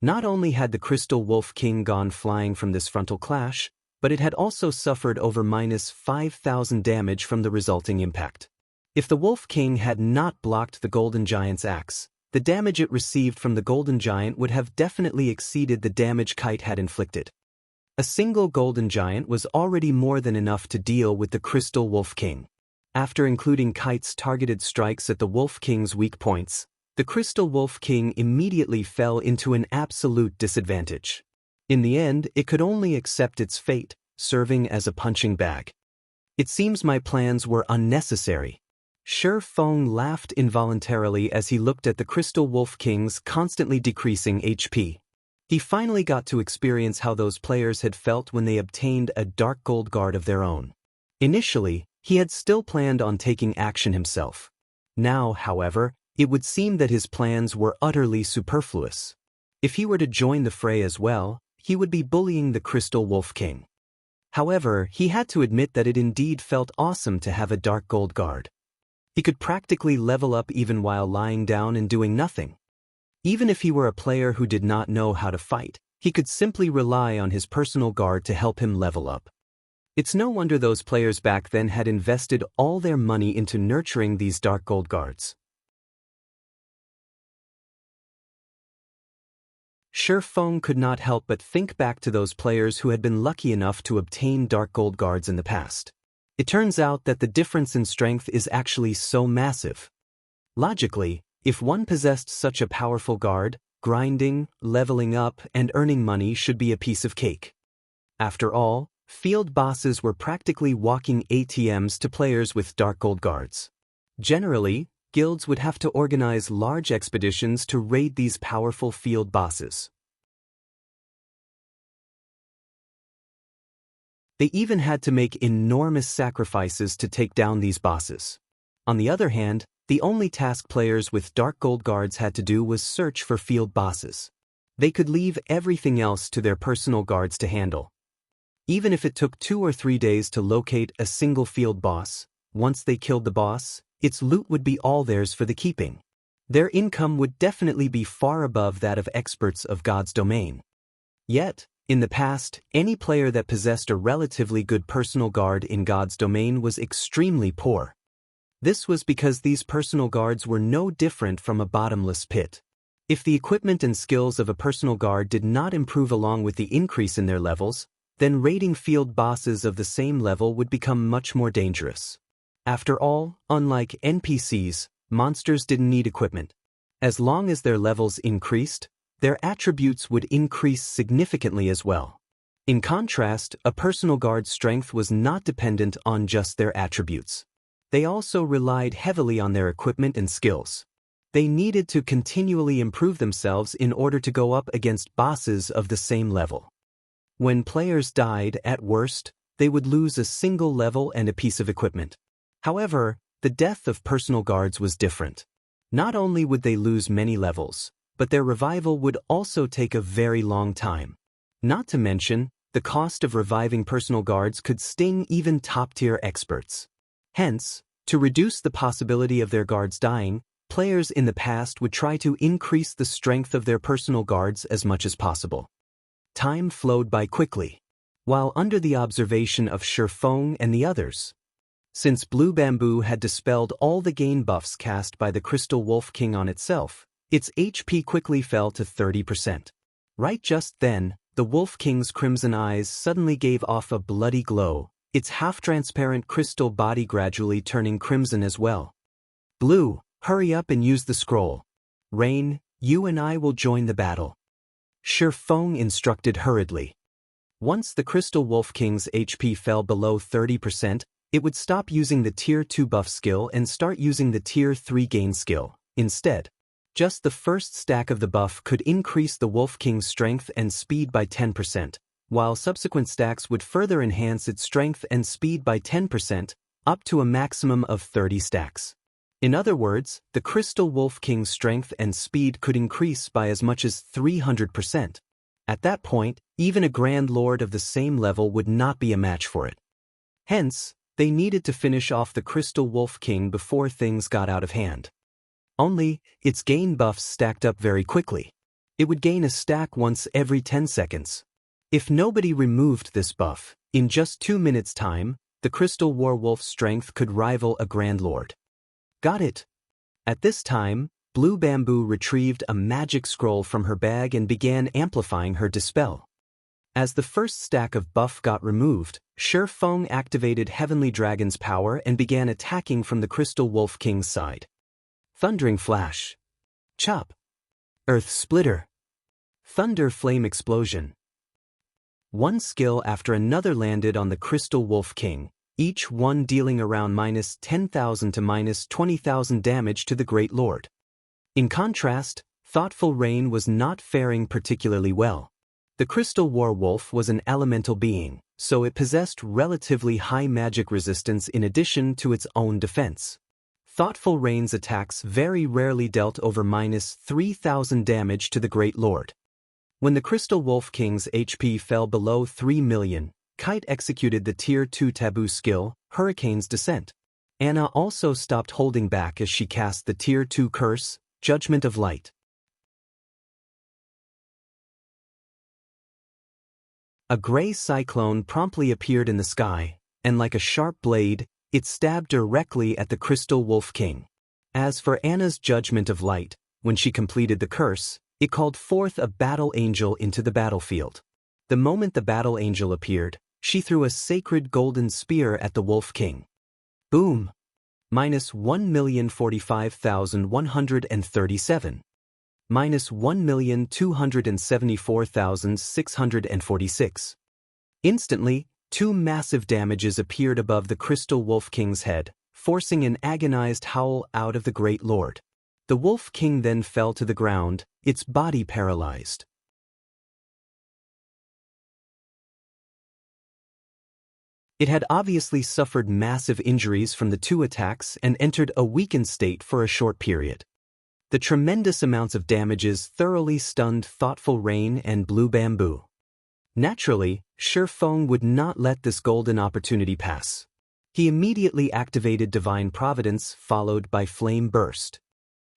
Not only had the Crystal Wolf King gone flying from this frontal clash, but it had also suffered over -5,000 damage from the resulting impact. If the Wolf King had not blocked the Golden Giant's axe, the damage it received from the Golden Giant would have definitely exceeded the damage Kite had inflicted. A single Golden Giant was already more than enough to deal with the Crystal Wolf King. After including Kite's targeted strikes at the Wolf King's weak points, the Crystal Wolf King immediately fell into an absolute disadvantage. In the end, it could only accept its fate, serving as a punching bag. It seems my plans were unnecessary. Feng laughed involuntarily as he looked at the Crystal Wolf King's constantly decreasing HP. He finally got to experience how those players had felt when they obtained a Dark Gold Guard of their own. Initially, he had still planned on taking action himself. Now, however, it would seem that his plans were utterly superfluous. If he were to join the fray as well, he would be bullying the Crystal Wolf King. However, he had to admit that it indeed felt awesome to have a Dark Gold Guard. He could practically level up even while lying down and doing nothing. Even if he were a player who did not know how to fight, he could simply rely on his personal guard to help him level up. It's no wonder those players back then had invested all their money into nurturing these Dark Gold Guards. Feng could not help but think back to those players who had been lucky enough to obtain Dark Gold Guards in the past. It turns out that the difference in strength is actually so massive. Logically, if one possessed such a powerful guard, grinding, leveling up, and earning money should be a piece of cake. After all, field bosses were practically walking ATMs to players with Dark Gold Guards. Generally, guilds would have to organize large expeditions to raid these powerful field bosses. They even had to make enormous sacrifices to take down these bosses. On the other hand, the only task players with Dark Gold Guards had to do was search for field bosses. They could leave everything else to their personal guards to handle. Even if it took 2 or 3 days to locate a single field boss, once they killed the boss, its loot would be all theirs for the keeping. Their income would definitely be far above that of experts of God's domain. Yet, in the past, any player that possessed a relatively good personal guard in God's domain was extremely poor. This was because these personal guards were no different from a bottomless pit. If the equipment and skills of a personal guard did not improve along with the increase in their levels, then raiding field bosses of the same level would become much more dangerous. After all, unlike NPCs, monsters didn't need equipment. As long as their levels increased, their attributes would increase significantly as well. In contrast, a personal guard's strength was not dependent on just their attributes. They also relied heavily on their equipment and skills. They needed to continually improve themselves in order to go up against bosses of the same level. When players died, at worst, they would lose a single level and a piece of equipment. However, the death of personal guards was different. Not only would they lose many levels, but their revival would also take a very long time. Not to mention, the cost of reviving personal guards could sting even top-tier experts. Hence, to reduce the possibility of their guards dying, players in the past would try to increase the strength of their personal guards as much as possible. Time flowed by quickly, while under the observation of Feng and the others. Since Blue Bamboo had dispelled all the gain buffs cast by the Crystal Wolf King on itself, its HP quickly fell to 30%. Right just then, the Wolf King's crimson eyes suddenly gave off a bloody glow, its half-transparent crystal body gradually turning crimson as well. Blue, hurry up and use the scroll. Rain, you and I will join the battle. Feng instructed hurriedly. Once the Crystal Wolf King's HP fell below 30%, it would stop using the Tier 2 buff skill and start using the Tier 3 gain skill. Instead, just the first stack of the buff could increase the Wolf King's strength and speed by 10%, while subsequent stacks would further enhance its strength and speed by 10%, up to a maximum of 30 stacks. In other words, the Crystal Wolf King's strength and speed could increase by as much as 300%. At that point, even a Grand Lord of the same level would not be a match for it. Hence, they needed to finish off the Crystal Wolf King before things got out of hand. Only, its gain buffs stacked up very quickly. It would gain a stack once every 10 seconds. If nobody removed this buff, in just 2 minutes' time, the Crystal Werewolf's strength could rival a Grand Lord. Got it. At this time, Blue Bamboo retrieved a magic scroll from her bag and began amplifying her dispel. As the first stack of buff got removed, Feng activated Heavenly Dragon's power and began attacking from the Crystal Wolf King's side. Thundering Flash. Chop. Earth Splitter. Thunder Flame Explosion. One skill after another landed on the Crystal Wolf King, each one dealing around -10,000 to -20,000 damage to the Great Lord. In contrast, Thoughtful Rain was not faring particularly well. The Crystal Werewolf was an elemental being, so it possessed relatively high magic resistance in addition to its own defense. Thoughtful Rain's attacks very rarely dealt over -3,000 damage to the Great Lord. When the Crystal Wolf King's HP fell below 3 million, Kite executed the Tier 2 Taboo skill, Hurricane's Descent. Anna also stopped holding back as she cast the Tier 2 curse, Judgment of Light. A gray cyclone promptly appeared in the sky, and like a sharp blade, it stabbed directly at the Crystal Wolf King. As for Anna's Judgment of Light, when she completed the curse, it called forth a battle angel into the battlefield. The moment the battle angel appeared, she threw a sacred golden spear at the Wolf King. Boom! -1,045,137. -1,274,646. Instantly, 2 massive damages appeared above the Crystal Wolf King's head, forcing an agonized howl out of the Great Lord. The Wolf King then fell to the ground, its body paralyzed. It had obviously suffered massive injuries from the 2 attacks and entered a weakened state for a short period. The tremendous amounts of damages thoroughly stunned Thoughtful Rain and Blue Bamboo. Naturally, Feng would not let this golden opportunity pass. He immediately activated Divine Providence, followed by Flame Burst.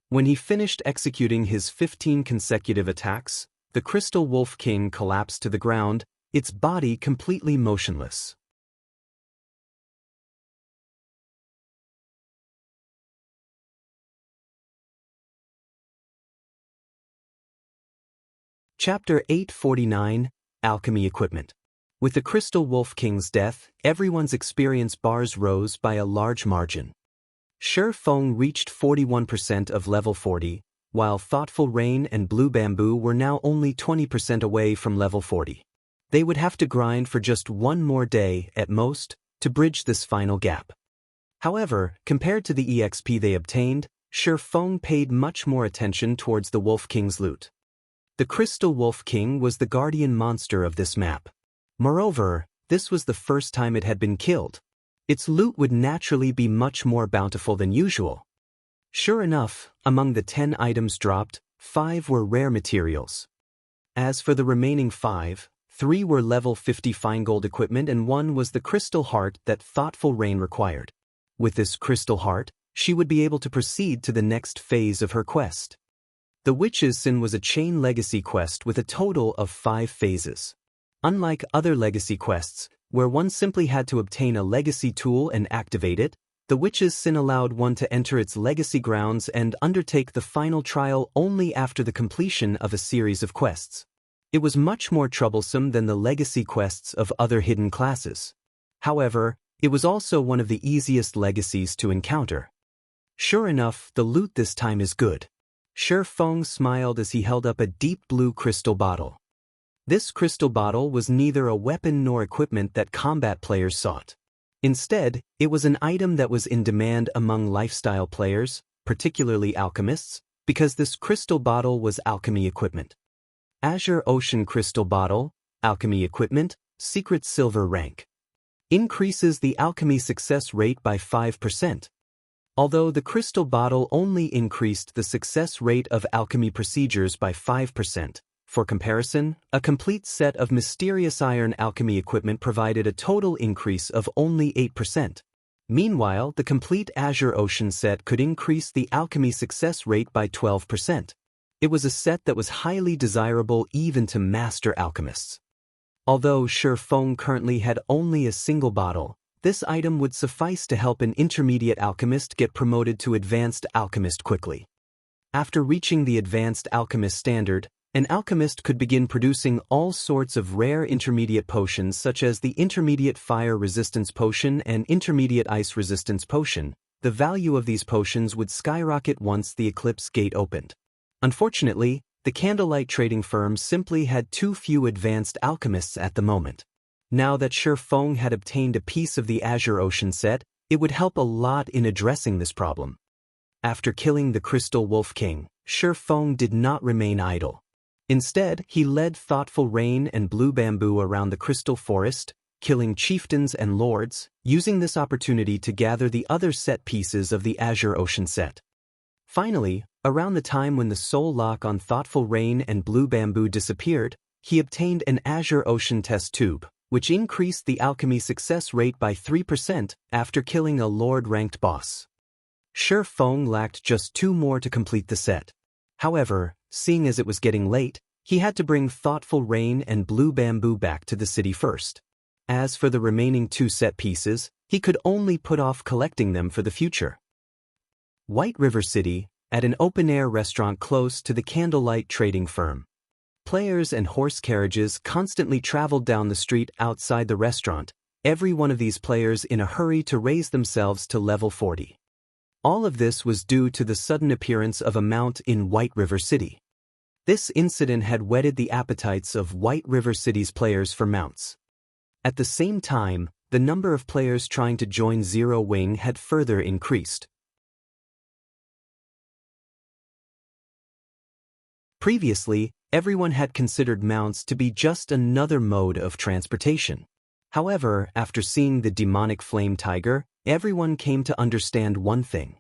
When he finished executing his 15 consecutive attacks, the Crystal Wolf King collapsed to the ground, its body completely motionless. Chapter 849, Alchemy Equipment. With the Crystal Wolf King's death, everyone's experience bars rose by a large margin. Feng reached 41% of level 40, while Thoughtful Rain and Blue Bamboo were now only 20% away from level 40. They would have to grind for just one more day, at most, to bridge this final gap. However, compared to the EXP they obtained, Feng paid much more attention towards the Wolf King's loot. The Crystal Wolf King was the guardian monster of this map. Moreover, this was the first time it had been killed. Its loot would naturally be much more bountiful than usual. Sure enough, among the 10 items dropped, 5 were rare materials. As for the remaining 5, 3 were level 50 fine gold equipment and 1 was the crystal heart that Thoughtful Rain required. With this crystal heart, she would be able to proceed to the next phase of her quest. The Witch's Sin was a chain legacy quest with a total of 5 phases. Unlike other legacy quests, where one simply had to obtain a legacy tool and activate it, the Witch's Sin allowed one to enter its legacy grounds and undertake the final trial only after the completion of a series of quests. It was much more troublesome than the legacy quests of other hidden classes. However, it was also one of the easiest legacies to encounter. Sure enough, the loot this time is good. Feng smiled as he held up a deep blue crystal bottle. This crystal bottle was neither a weapon nor equipment that combat players sought. Instead, it was an item that was in demand among lifestyle players, particularly alchemists, because this crystal bottle was alchemy equipment. Azure Ocean Crystal Bottle, Alchemy Equipment, Secret Silver Rank. Increases the alchemy success rate by 5%. Although the crystal bottle only increased the success rate of alchemy procedures by 5%, for comparison, a complete set of mysterious iron alchemy equipment provided a total increase of only 8%. Meanwhile, the complete Azure Ocean set could increase the alchemy success rate by 12%. It was a set that was highly desirable even to master alchemists. Although Feng currently had only a single bottle, this item would suffice to help an intermediate alchemist get promoted to advanced alchemist quickly. After reaching the advanced alchemist standard, an alchemist could begin producing all sorts of rare intermediate potions such as the intermediate fire resistance potion and intermediate ice resistance potion. The value of these potions would skyrocket once the eclipse gate opened. Unfortunately, the candlelight trading firm simply had too few advanced alchemists at the moment. Now that Feng had obtained a piece of the Azure Ocean set, it would help a lot in addressing this problem. After killing the Crystal Wolf King, Feng did not remain idle. Instead, he led Thoughtful Rain and Blue Bamboo around the Crystal Forest, killing chieftains and lords, using this opportunity to gather the other set pieces of the Azure Ocean set. Finally, around the time when the soul lock on Thoughtful Rain and Blue Bamboo disappeared, he obtained an Azure Ocean test tube, which increased the alchemy success rate by 3% after killing a Lord-ranked boss. Feng lacked just 2 more to complete the set. However, seeing as it was getting late, he had to bring Thoughtful Rain and Blue Bamboo back to the city first. As for the remaining 2 set pieces, he could only put off collecting them for the future. White River City, at an open-air restaurant close to the candlelight trading firm. Players and horse carriages constantly traveled down the street outside the restaurant, every one of these players in a hurry to raise themselves to level 40. All of this was due to the sudden appearance of a mount in White River City. This incident had whetted the appetites of White River City's players for mounts. At the same time, the number of players trying to join Zero Wing had further increased. Previously, everyone had considered mounts to be just another mode of transportation. However, after seeing the demonic flame tiger, everyone came to understand one thing.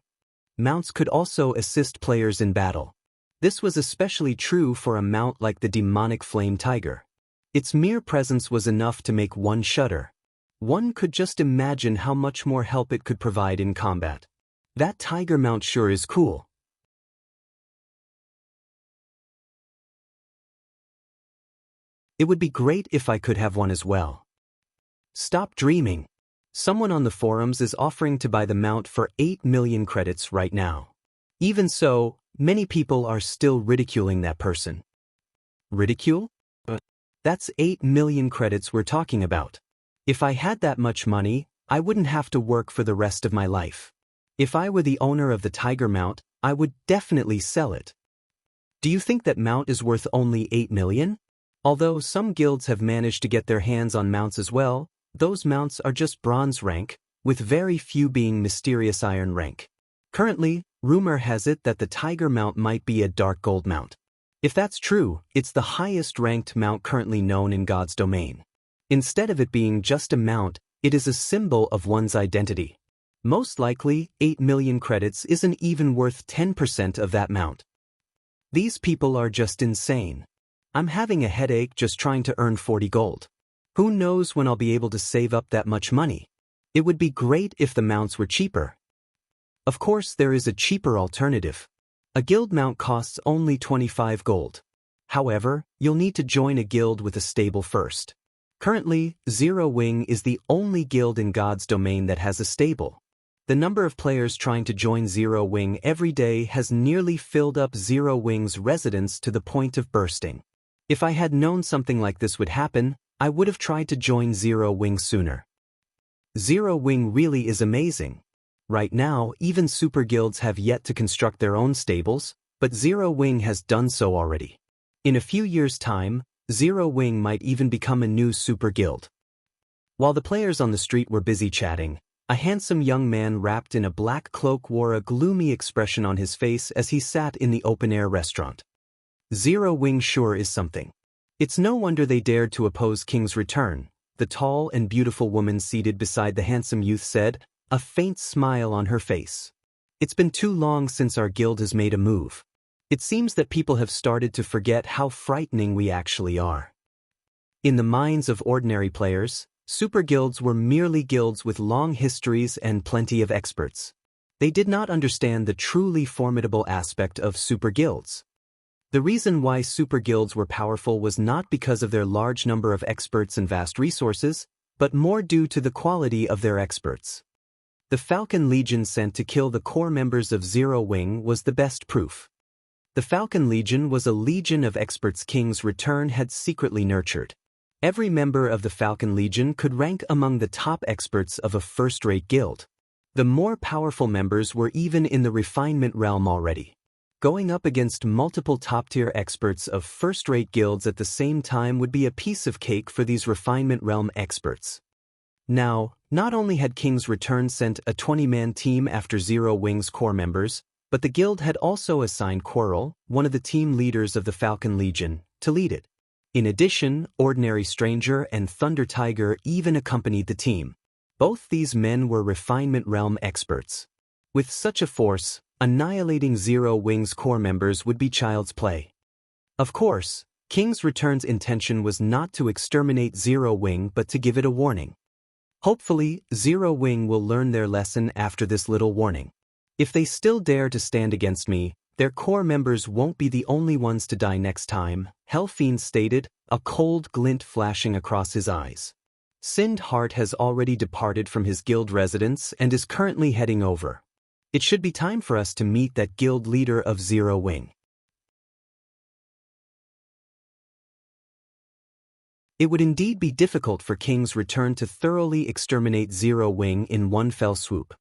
Mounts could also assist players in battle. This was especially true for a mount like the demonic flame tiger. Its mere presence was enough to make one shudder. One could just imagine how much more help it could provide in combat. That tiger mount sure is cool. It would be great if I could have one as well. Stop dreaming. Someone on the forums is offering to buy the mount for 8 million credits right now. Even so, many people are still ridiculing that person. Ridicule? That's 8 million credits we're talking about. If I had that much money, I wouldn't have to work for the rest of my life. If I were the owner of the tiger mount, I would definitely sell it. Do you think that mount is worth only 8 million? Although some guilds have managed to get their hands on mounts as well, those mounts are just bronze rank, with very few being mysterious iron rank. Currently, rumor has it that the tiger mount might be a dark gold mount. If that's true, it's the highest ranked mount currently known in God's domain. Instead of it being just a mount, it is a symbol of one's identity. Most likely, 8 million credits isn't even worth 10% of that mount. These people are just insane. I'm having a headache just trying to earn 40 gold. Who knows when I'll be able to save up that much money? It would be great if the mounts were cheaper. Of course, there is a cheaper alternative. A guild mount costs only 25 gold. However, you'll need to join a guild with a stable first. Currently, Zero Wing is the only guild in God's domain that has a stable. The number of players trying to join Zero Wing every day has nearly filled up Zero Wing's residence to the point of bursting. If I had known something like this would happen, I would have tried to join Zero Wing sooner. Zero Wing really is amazing. Right now, even super guilds have yet to construct their own stables, but Zero Wing has done so already. In a few years' time, Zero Wing might even become a new super guild. While the players on the street were busy chatting, a handsome young man wrapped in a black cloak wore a gloomy expression on his face as he sat in the open-air restaurant. Zero Wing sure is something. It's no wonder they dared to oppose King's return, the tall and beautiful woman seated beside the handsome youth said, a faint smile on her face. It's been too long since our guild has made a move. It seems that people have started to forget how frightening we actually are. In the minds of ordinary players, super guilds were merely guilds with long histories and plenty of experts. They did not understand the truly formidable aspect of super guilds. The reason why super guilds were powerful was not because of their large number of experts and vast resources, but more due to the quality of their experts. The Falcon Legion sent to kill the core members of Zero Wing was the best proof. The Falcon Legion was a legion of experts King's Return had secretly nurtured. Every member of the Falcon Legion could rank among the top experts of a first-rate guild. The more powerful members were even in the refinement realm already. Going up against multiple top-tier experts of first-rate guilds at the same time would be a piece of cake for these refinement realm experts. Now, not only had King's Return sent a 20-man team after Zero Wing's core members, but the guild had also assigned Quarrel, one of the team leaders of the Falcon Legion, to lead it. In addition, Ordinary Stranger and Thunder Tiger even accompanied the team. Both these men were refinement realm experts. With such a force, annihilating Zero Wing's core members would be child's play. Of course, King's Return's intention was not to exterminate Zero Wing but to give it a warning. Hopefully, Zero Wing will learn their lesson after this little warning. If they still dare to stand against me, their core members won't be the only ones to die next time, Fiend stated, a cold glint flashing across his eyes. Sind Heart has already departed from his guild residence and is currently heading over. It should be time for us to meet that guild leader of Zero Wing. It would indeed be difficult for King's Return to thoroughly exterminate Zero Wing in one fell swoop.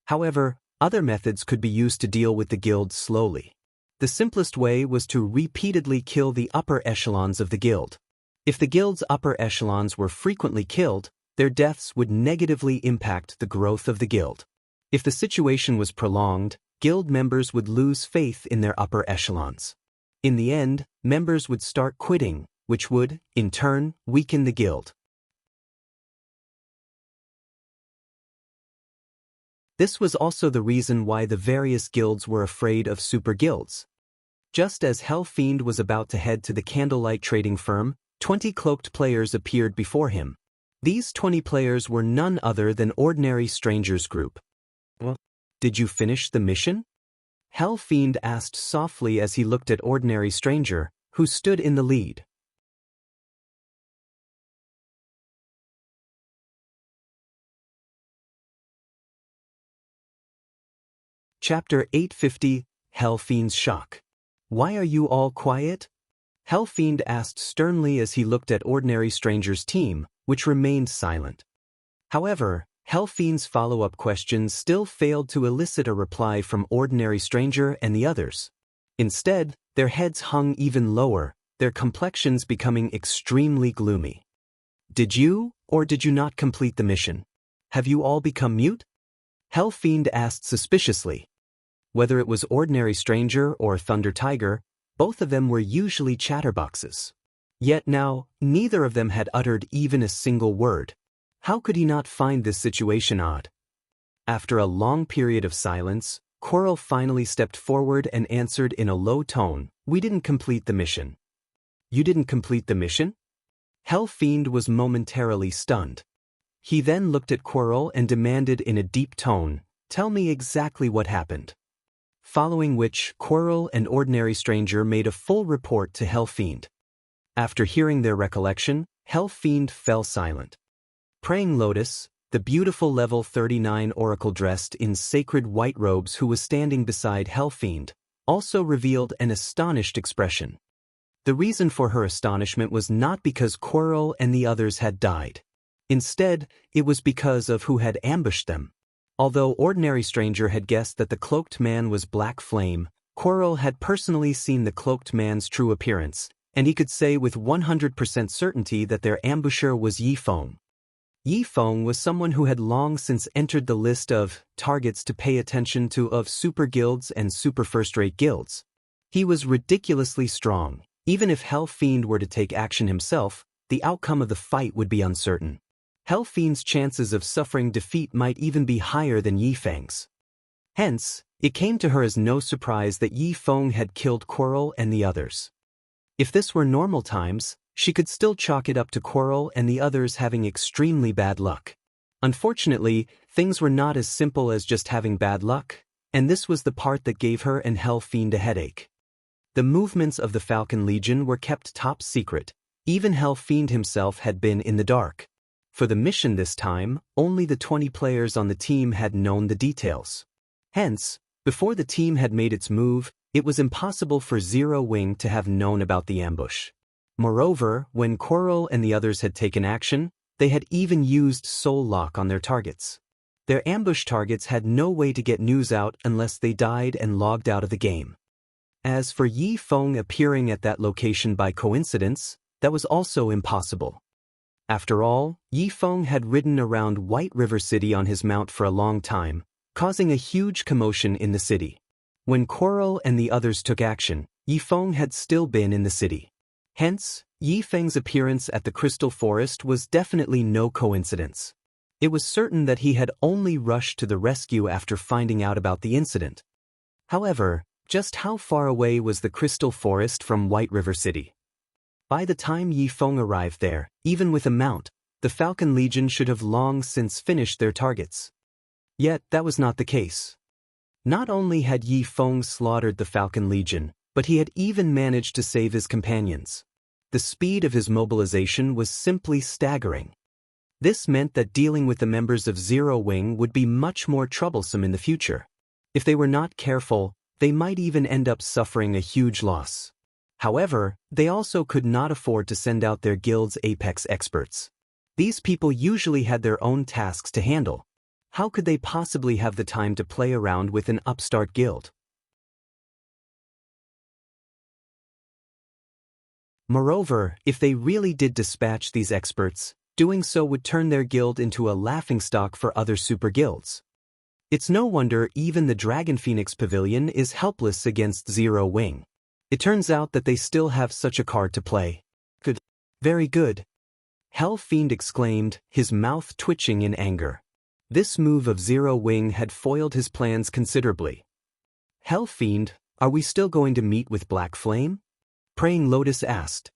However, other methods could be used to deal with the guild slowly. The simplest way was to repeatedly kill the upper echelons of the guild. If the guild's upper echelons were frequently killed, their deaths would negatively impact the growth of the guild. If the situation was prolonged, guild members would lose faith in their upper echelons. In the end, members would start quitting, which would, in turn, weaken the guild. This was also the reason why the various guilds were afraid of super guilds. Just as Fiend was about to head to the candlelight trading firm, 20 cloaked players appeared before him. These 20 players were none other than Ordinary Stranger's group. Well, did you finish the mission? Fiend asked softly as he looked at Ordinary Stranger, who stood in the lead. Chapter 850, Fiend's Shock. Why are you all quiet? Fiend asked sternly as he looked at Ordinary Stranger's team, which remained silent. However, Fiend's follow-up questions still failed to elicit a reply from Ordinary Stranger and the others. Instead, their heads hung even lower, their complexions becoming extremely gloomy. Did you, or did you not complete the mission? Have you all become mute? Fiend asked suspiciously. Whether it was Ordinary Stranger or Thunder Tiger, both of them were usually chatterboxes. Yet now, neither of them had uttered even a single word. How could he not find this situation odd? After a long period of silence, Quarrel finally stepped forward and answered in a low tone, "We didn't complete the mission." You didn't complete the mission? Fiend was momentarily stunned. He then looked at Quarrel and demanded in a deep tone, "Tell me exactly what happened." Following which, Quarrel and Ordinary Stranger made a full report to Fiend. After hearing their recollection, Fiend fell silent. Praying Lotus, the beautiful level 39 oracle dressed in sacred white robes who was standing beside Fiend, also revealed an astonished expression. The reason for her astonishment was not because Quarrel and the others had died. Instead, it was because of who had ambushed them. Although Ordinary Stranger had guessed that the cloaked man was Black Flame, Quarrel had personally seen the cloaked man's true appearance, and he could say with 100% certainty that their ambusher was Feng. Feng was someone who had long since entered the list of targets to pay attention to of super guilds and super first-rate guilds. He was ridiculously strong. Even if Fiend were to take action himself, the outcome of the fight would be uncertain. Fiend's chances of suffering defeat might even be higher than Feng's. Hence, it came to her as no surprise that Feng had killed Quarrel and the others. If this were normal times, she could still chalk it up to Quarrel and the others having extremely bad luck. Unfortunately, things were not as simple as just having bad luck, and this was the part that gave her and Fiend a headache. The movements of the Falcon Legion were kept top secret. Even Fiend himself had been in the dark. For the mission this time, only the 20 players on the team had known the details. Hence, before the team had made its move, it was impossible for Zero Wing to have known about the ambush. Moreover, when Quirrell and the others had taken action, they had even used Soul Lock on their targets. Their ambush targets had no way to get news out unless they died and logged out of the game. As for Feng appearing at that location by coincidence, that was also impossible. After all, Feng had ridden around White River City on his mount for a long time, causing a huge commotion in the city. When Quirrell and the others took action, Feng had still been in the city. Hence, Feng's appearance at the Crystal Forest was definitely no coincidence. It was certain that he had only rushed to the rescue after finding out about the incident. However, just how far away was the Crystal Forest from White River City? By the time Feng arrived there, even with a mount, the Falcon Legion should have long since finished their targets. Yet that was not the case. Not only had Feng slaughtered the Falcon Legion, but he had even managed to save his companions. The speed of his mobilization was simply staggering. This meant that dealing with the members of Zero Wing would be much more troublesome in the future. If they were not careful, they might even end up suffering a huge loss. However, they also could not afford to send out their guild's apex experts. These people usually had their own tasks to handle. How could they possibly have the time to play around with an upstart guild? Moreover, if they really did dispatch these experts, doing so would turn their guild into a laughingstock for other super guilds. It's no wonder even the Dragon Phoenix Pavilion is helpless against Zero Wing. It turns out that they still have such a card to play. Good. Very good. Fiend exclaimed, his mouth twitching in anger. This move of Zero Wing had foiled his plans considerably. Fiend, are we still going to meet with Black Flame? Praying Lotus asked.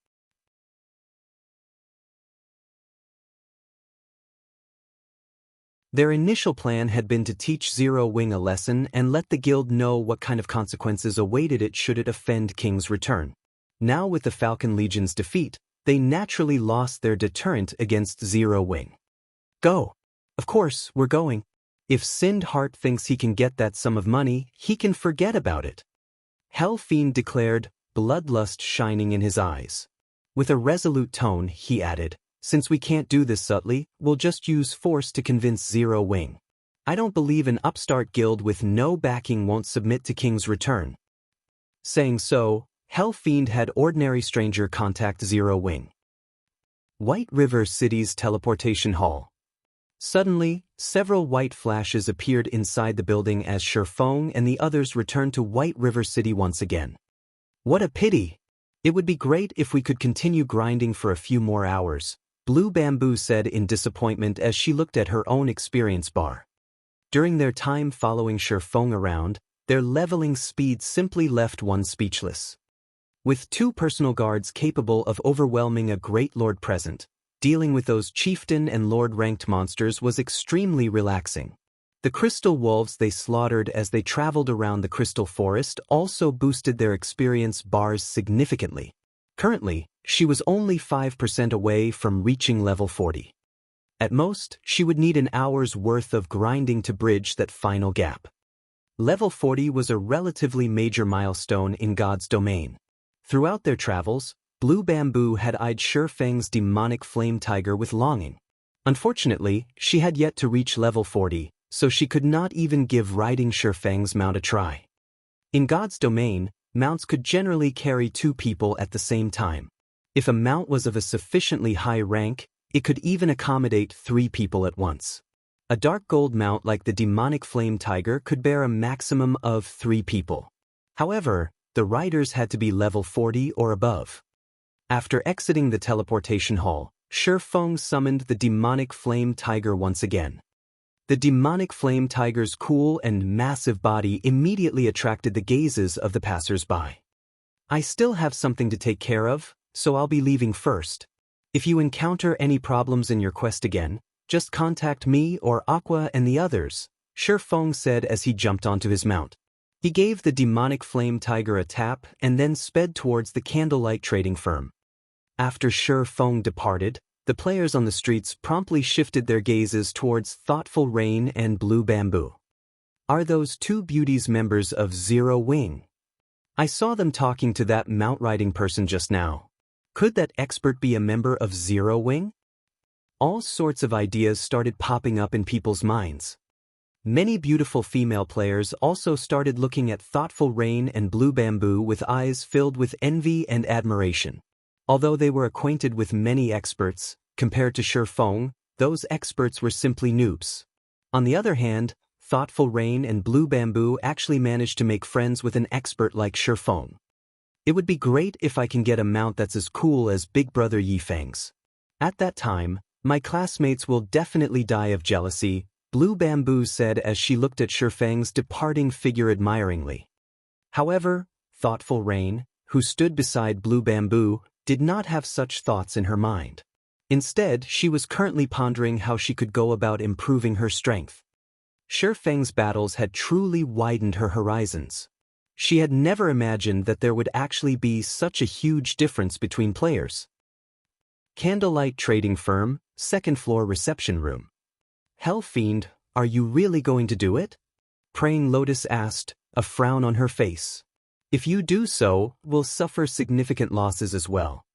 Their initial plan had been to teach Zero Wing a lesson and let the guild know what kind of consequences awaited it should it offend King's return. Now with the Falcon Legion's defeat, they naturally lost their deterrent against Zero Wing. Go. Of course, we're going. If Sind Heart thinks he can get that sum of money, he can forget about it. Fiend declared, bloodlust shining in his eyes. With a resolute tone, he added, since we can't do this subtly, we'll just use force to convince Zero Wing. I don't believe an upstart guild with no backing won't submit to King's return. Saying so, Fiend had ordinary stranger contact Zero Wing. White River City's teleportation hall. Suddenly, several white flashes appeared inside the building as Feng and the others returned to White River City once again. What a pity! It would be great if we could continue grinding for a few more hours, Blue Bamboo said in disappointment as she looked at her own experience bar. During their time following Feng around, their leveling speed simply left one speechless. With 2 personal guards capable of overwhelming a great lord present, dealing with those chieftain and lord-ranked monsters was extremely relaxing. The crystal wolves they slaughtered as they traveled around the crystal forest also boosted their experience bars significantly. Currently, she was only 5% away from reaching level 40. At most, she would need an hour's worth of grinding to bridge that final gap. Level 40 was a relatively major milestone in God's domain. Throughout their travels, Blue Bamboo had eyed Feng's demonic flame tiger with longing. Unfortunately, she had yet to reach level 40, so she could not even give riding Feng's mount a try. In God's domain, mounts could generally carry 2 people at the same time. If a mount was of a sufficiently high rank, it could even accommodate 3 people at once. A dark gold mount like the demonic flame tiger could bear a maximum of 3 people. However, the riders had to be level 40 or above. After exiting the teleportation hall, Feng summoned the demonic flame tiger once again. The demonic flame tiger's cool and massive body immediately attracted the gazes of the passers-by. I still have something to take care of, so I'll be leaving first. If you encounter any problems in your quest again, just contact me or Aqua and the others, Feng said as he jumped onto his mount. He gave the demonic flame tiger a tap and then sped towards the candlelight trading firm. After Feng departed, the players on the streets promptly shifted their gazes towards Thoughtful Rain and Blue Bamboo. Are those two beauties members of Zero Wing? I saw them talking to that mount-riding person just now. Could that expert be a member of Zero Wing? All sorts of ideas started popping up in people's minds. Many beautiful female players also started looking at Thoughtful Rain and Blue Bamboo with eyes filled with envy and admiration. Although they were acquainted with many experts, compared to Feng, those experts were simply noobs. On the other hand, Thoughtful Rain and Blue Bamboo actually managed to make friends with an expert like Feng. It would be great if I can get a mount that's as cool as Big Brother Yifeng's. At that time, my classmates will definitely die of jealousy, Blue Bamboo said as she looked at Feng's departing figure admiringly. However, Thoughtful Rain, who stood beside Blue Bamboo, did not have such thoughts in her mind. Instead, she was currently pondering how she could go about improving her strength. Feng's battles had truly widened her horizons. She had never imagined that there would actually be such a huge difference between players. Candlelight Trading Firm, second floor reception room. Hell Fiend, are you really going to do it? Praying Lotus asked, a frown on her face. If you do so, we'll suffer significant losses as well.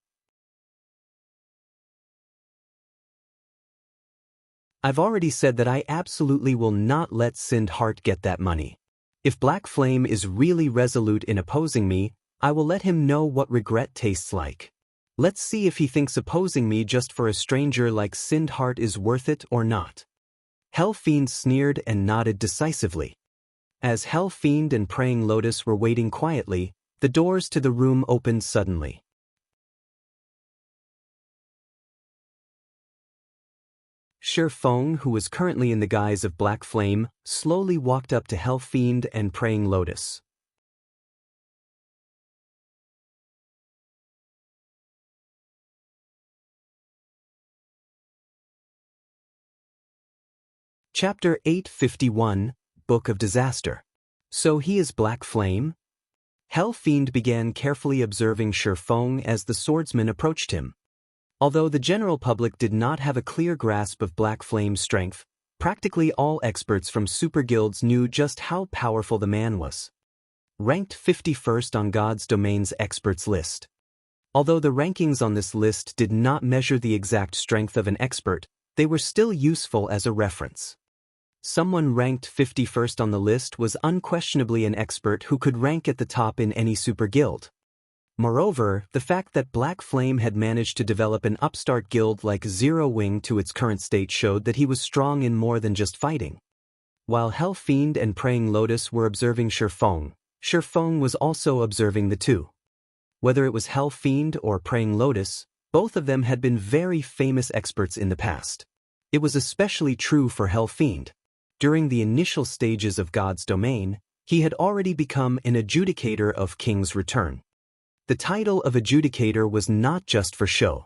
I've already said that I absolutely will not let Sind Heart get that money. If Black Flame is really resolute in opposing me, I will let him know what regret tastes like. Let's see if he thinks opposing me just for a stranger like Sind Heart is worth it or not. Hell Fiend sneered and nodded decisively. As Hell Fiend and Praying Lotus were waiting quietly, the doors to the room opened suddenly. Feng, who was currently in the guise of Black Flame, slowly walked up to Hell Fiend and Praying Lotus. Chapter 851, Book of Disaster. So he is Black Flame? Hell Fiend began carefully observing Feng as the swordsman approached him. Although the general public did not have a clear grasp of Black Flame's strength, practically all experts from super guilds knew just how powerful the man was. Ranked 51st on God's Domain's experts list. Although the rankings on this list did not measure the exact strength of an expert, they were still useful as a reference. Someone ranked 51st on the list was unquestionably an expert who could rank at the top in any super guild. Moreover, the fact that Black Flame had managed to develop an upstart guild like Zero Wing to its current state showed that he was strong in more than just fighting. While Hell Fiend and Praying Lotus were observing Feng was also observing the two. Whether it was Hell Fiend or Praying Lotus, both of them had been very famous experts in the past. It was especially true for Hell Fiend. During the initial stages of God's Domain, he had already become an Adjudicator of King's Return. The title of Adjudicator was not just for show.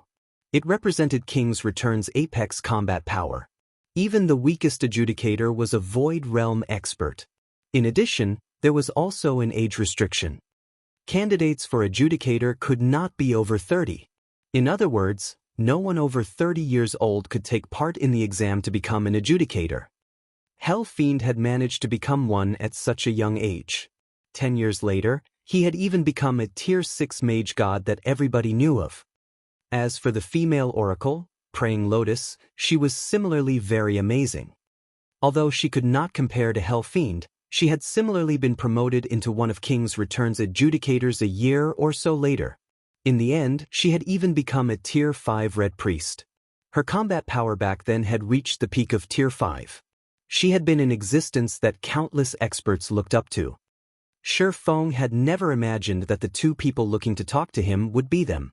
It represented King's Return's apex combat power. Even the weakest Adjudicator was a Void Realm expert. In addition, there was also an age restriction. Candidates for Adjudicator could not be over 30. In other words, no one over 30 years old could take part in the exam to become an Adjudicator. Hell Fiend had managed to become one at such a young age. 10 years later, he had even become a Tier 6 mage god that everybody knew of. As for the female oracle, Praying Lotus, she was similarly very amazing. Although she could not compare to Hell Fiend, she had similarly been promoted into one of King's Return's Adjudicators a year or so later. In the end, she had even become a Tier 5 Red Priest. Her combat power back then had reached the peak of Tier 5. She had been an existence that countless experts looked up to. Feng had never imagined that the two people looking to talk to him would be them.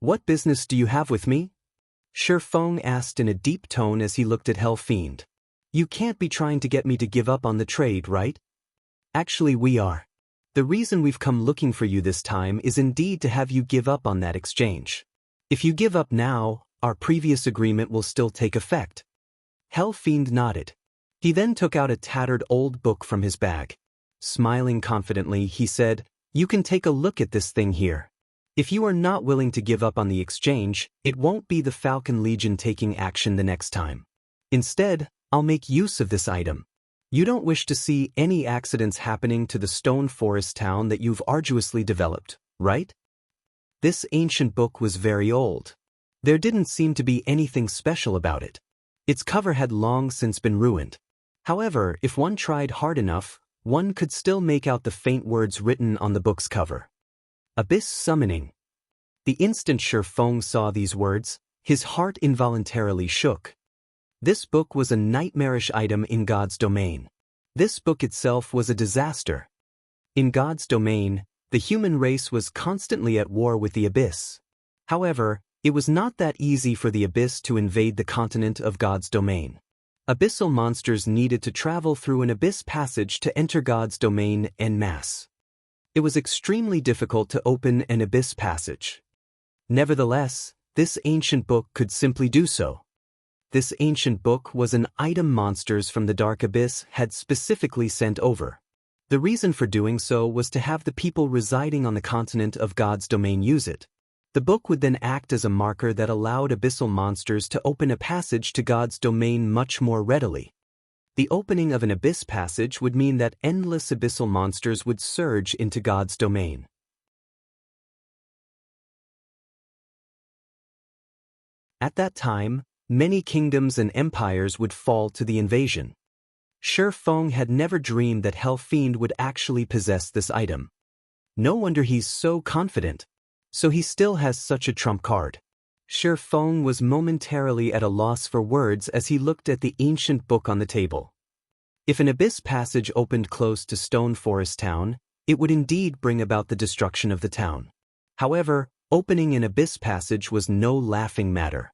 What business do you have with me? Feng asked in a deep tone as he looked at Hell Fiend. You can't be trying to get me to give up on the trade, right? Actually, we are. The reason we've come looking for you this time is indeed to have you give up on that exchange. If you give up now, our previous agreement will still take effect. Hell Fiend nodded. He then took out a tattered old book from his bag. Smiling confidently, he said, "You can take a look at this thing here. If you are not willing to give up on the exchange, it won't be the Falcon Legion taking action the next time. Instead, I'll make use of this item. You don't wish to see any accidents happening to the stone forest town that you've arduously developed, right?" This ancient book was very old. There didn't seem to be anything special about it. Its cover had long since been ruined. However, if one tried hard enough, one could still make out the faint words written on the book's cover. Abyss Summoning. The instant Feng saw these words, his heart involuntarily shook. This book was a nightmarish item in God's domain. This book itself was a disaster. In God's domain, the human race was constantly at war with the Abyss. However, it was not that easy for the Abyss to invade the continent of God's domain. Abyssal monsters needed to travel through an abyss passage to enter God's domain en masse. It was extremely difficult to open an abyss passage. Nevertheless, this ancient book could simply do so. This ancient book was an item monsters from the Dark Abyss had specifically sent over. The reason for doing so was to have the people residing on the continent of God's domain use it. The book would then act as a marker that allowed abyssal monsters to open a passage to God's domain much more readily. The opening of an abyss passage would mean that endless abyssal monsters would surge into God's domain. At that time, many kingdoms and empires would fall to the invasion. Feng had never dreamed that Fiend would actually possess this item. No wonder he's so confident. So he still has such a trump card. Feng was momentarily at a loss for words as he looked at the ancient book on the table. If an abyss passage opened close to Stone Forest Town, it would indeed bring about the destruction of the town. However, opening an abyss passage was no laughing matter.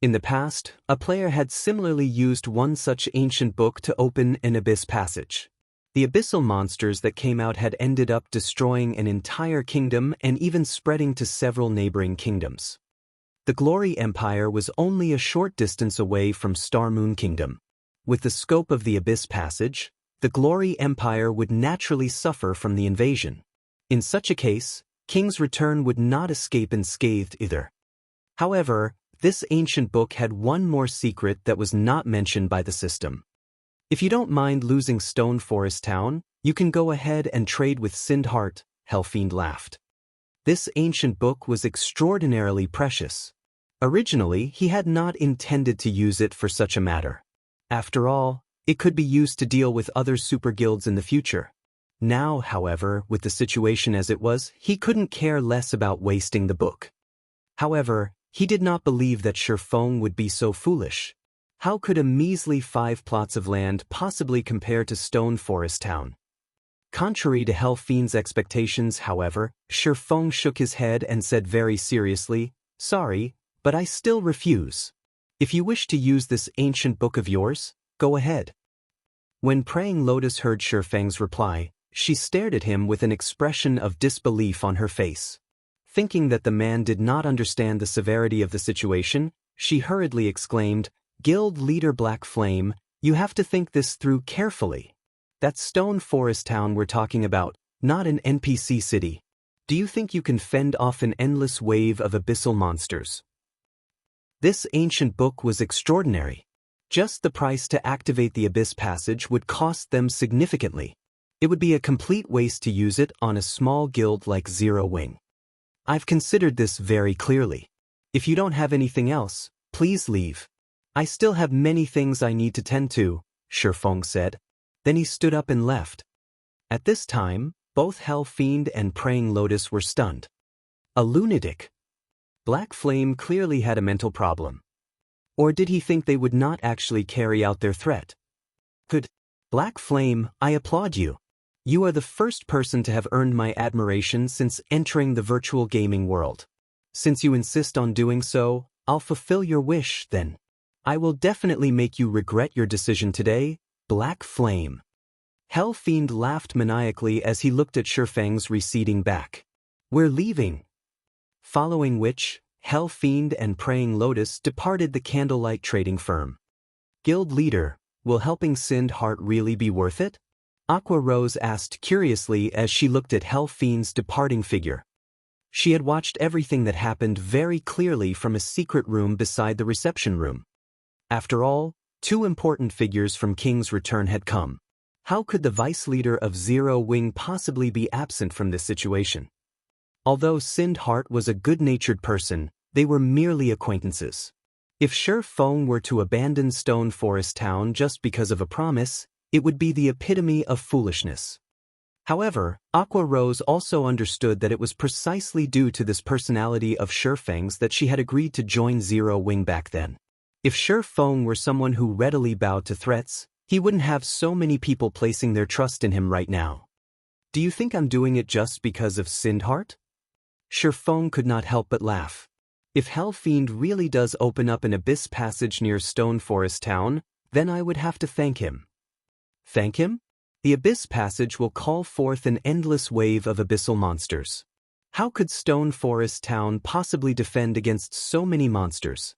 In the past, a player had similarly used one such ancient book to open an abyss passage. The abyssal monsters that came out had ended up destroying an entire kingdom and even spreading to several neighboring kingdoms. The Glory Empire was only a short distance away from Star Moon Kingdom. With the scope of the abyss passage, the Glory Empire would naturally suffer from the invasion. In such a case, King's Return would not escape unscathed either. However, this ancient book had one more secret that was not mentioned by the system. If you don't mind losing Stone Forest Town, you can go ahead and trade with Sindheart, Fiend laughed. This ancient book was extraordinarily precious. Originally, he had not intended to use it for such a matter. After all, it could be used to deal with other super guilds in the future. Now, however, with the situation as it was, he couldn't care less about wasting the book. However, he did not believe that Feng would be so foolish. How could a measly 5 plots of land possibly compare to Stone Forest Town? Contrary to Fiend's expectations, however, Feng shook his head and said very seriously, "Sorry, but I still refuse. If you wish to use this ancient book of yours, go ahead." When Praying Lotus heard Feng's reply, she stared at him with an expression of disbelief on her face. Thinking that the man did not understand the severity of the situation, she hurriedly exclaimed, "Guild Leader Black Flame, you have to think this through carefully. That's Stone Forest Town we're talking about, not an NPC city. Do you think you can fend off an endless wave of abyssal monsters?" This ancient book was extraordinary. Just the price to activate the abyss passage would cost them significantly. It would be a complete waste to use it on a small guild like Zero Wing. I've considered this very clearly. If you don't have anything else, please leave. I still have many things I need to tend to, Feng said. Then he stood up and left. At this time, both Fiend and Praying Lotus were stunned. A lunatic. Black Flame clearly had a mental problem. Or did he think they would not actually carry out their threat? Good. Black Flame, I applaud you. You are the first person to have earned my admiration since entering the virtual gaming world. Since you insist on doing so, I'll fulfill your wish, then. I will definitely make you regret your decision today, Black Flame. Fiend laughed maniacally as he looked at Feng's receding back. We're leaving. Following which, Fiend and Praying Lotus departed the candlelight trading firm. Guild leader, will helping Sind Heart really be worth it? Aqua Rose asked curiously as she looked at Hell Fiend's departing figure. She had watched everything that happened very clearly from a secret room beside the reception room. After all, two important figures from King's Return had come. How could the vice leader of Zero Wing possibly be absent from this situation? Although Sind Heart was a good-natured person, they were merely acquaintances. If Feng were to abandon Stone Forest Town just because of a promise, it would be the epitome of foolishness. However, Aqua Rose also understood that it was precisely due to this personality of Feng's that she had agreed to join Zero Wing back then. If Feng were someone who readily bowed to threats, he wouldn't have so many people placing their trust in him right now. Do you think I'm doing it just because of Sind Heart? Feng could not help but laugh. If Hell Fiend really does open up an abyss passage near Stone Forest Town, then I would have to thank him. Thank him? The abyss passage will call forth an endless wave of abyssal monsters. How could Stone Forest Town possibly defend against so many monsters?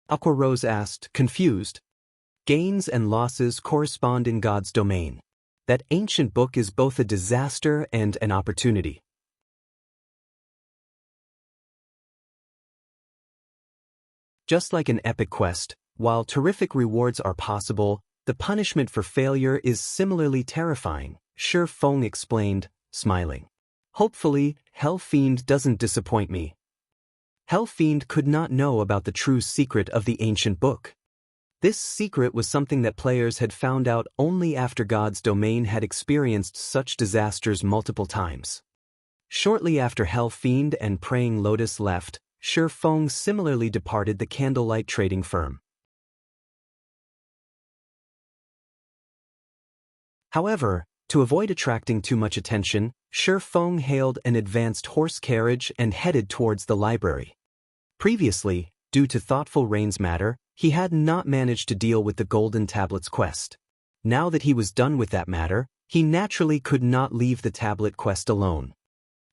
Aqua Rose asked, confused. Gains and losses correspond in God's domain. That ancient book is both a disaster and an opportunity. Just like an epic quest, while terrific rewards are possible, the punishment for failure is similarly terrifying, Feng explained, smiling. Hopefully, Hell Fiend doesn't disappoint me. Hell Fiend could not know about the true secret of the ancient book. This secret was something that players had found out only after God's domain had experienced such disasters multiple times. Shortly after Hell Fiend and Praying Lotus left, Feng similarly departed the candlelight trading firm. However, to avoid attracting too much attention, Feng hailed an advanced horse carriage and headed towards the library. Previously, due to thoughtful Rain's matter, he had not managed to deal with the Golden Tablet's quest. Now that he was done with that matter, he naturally could not leave the tablet quest alone.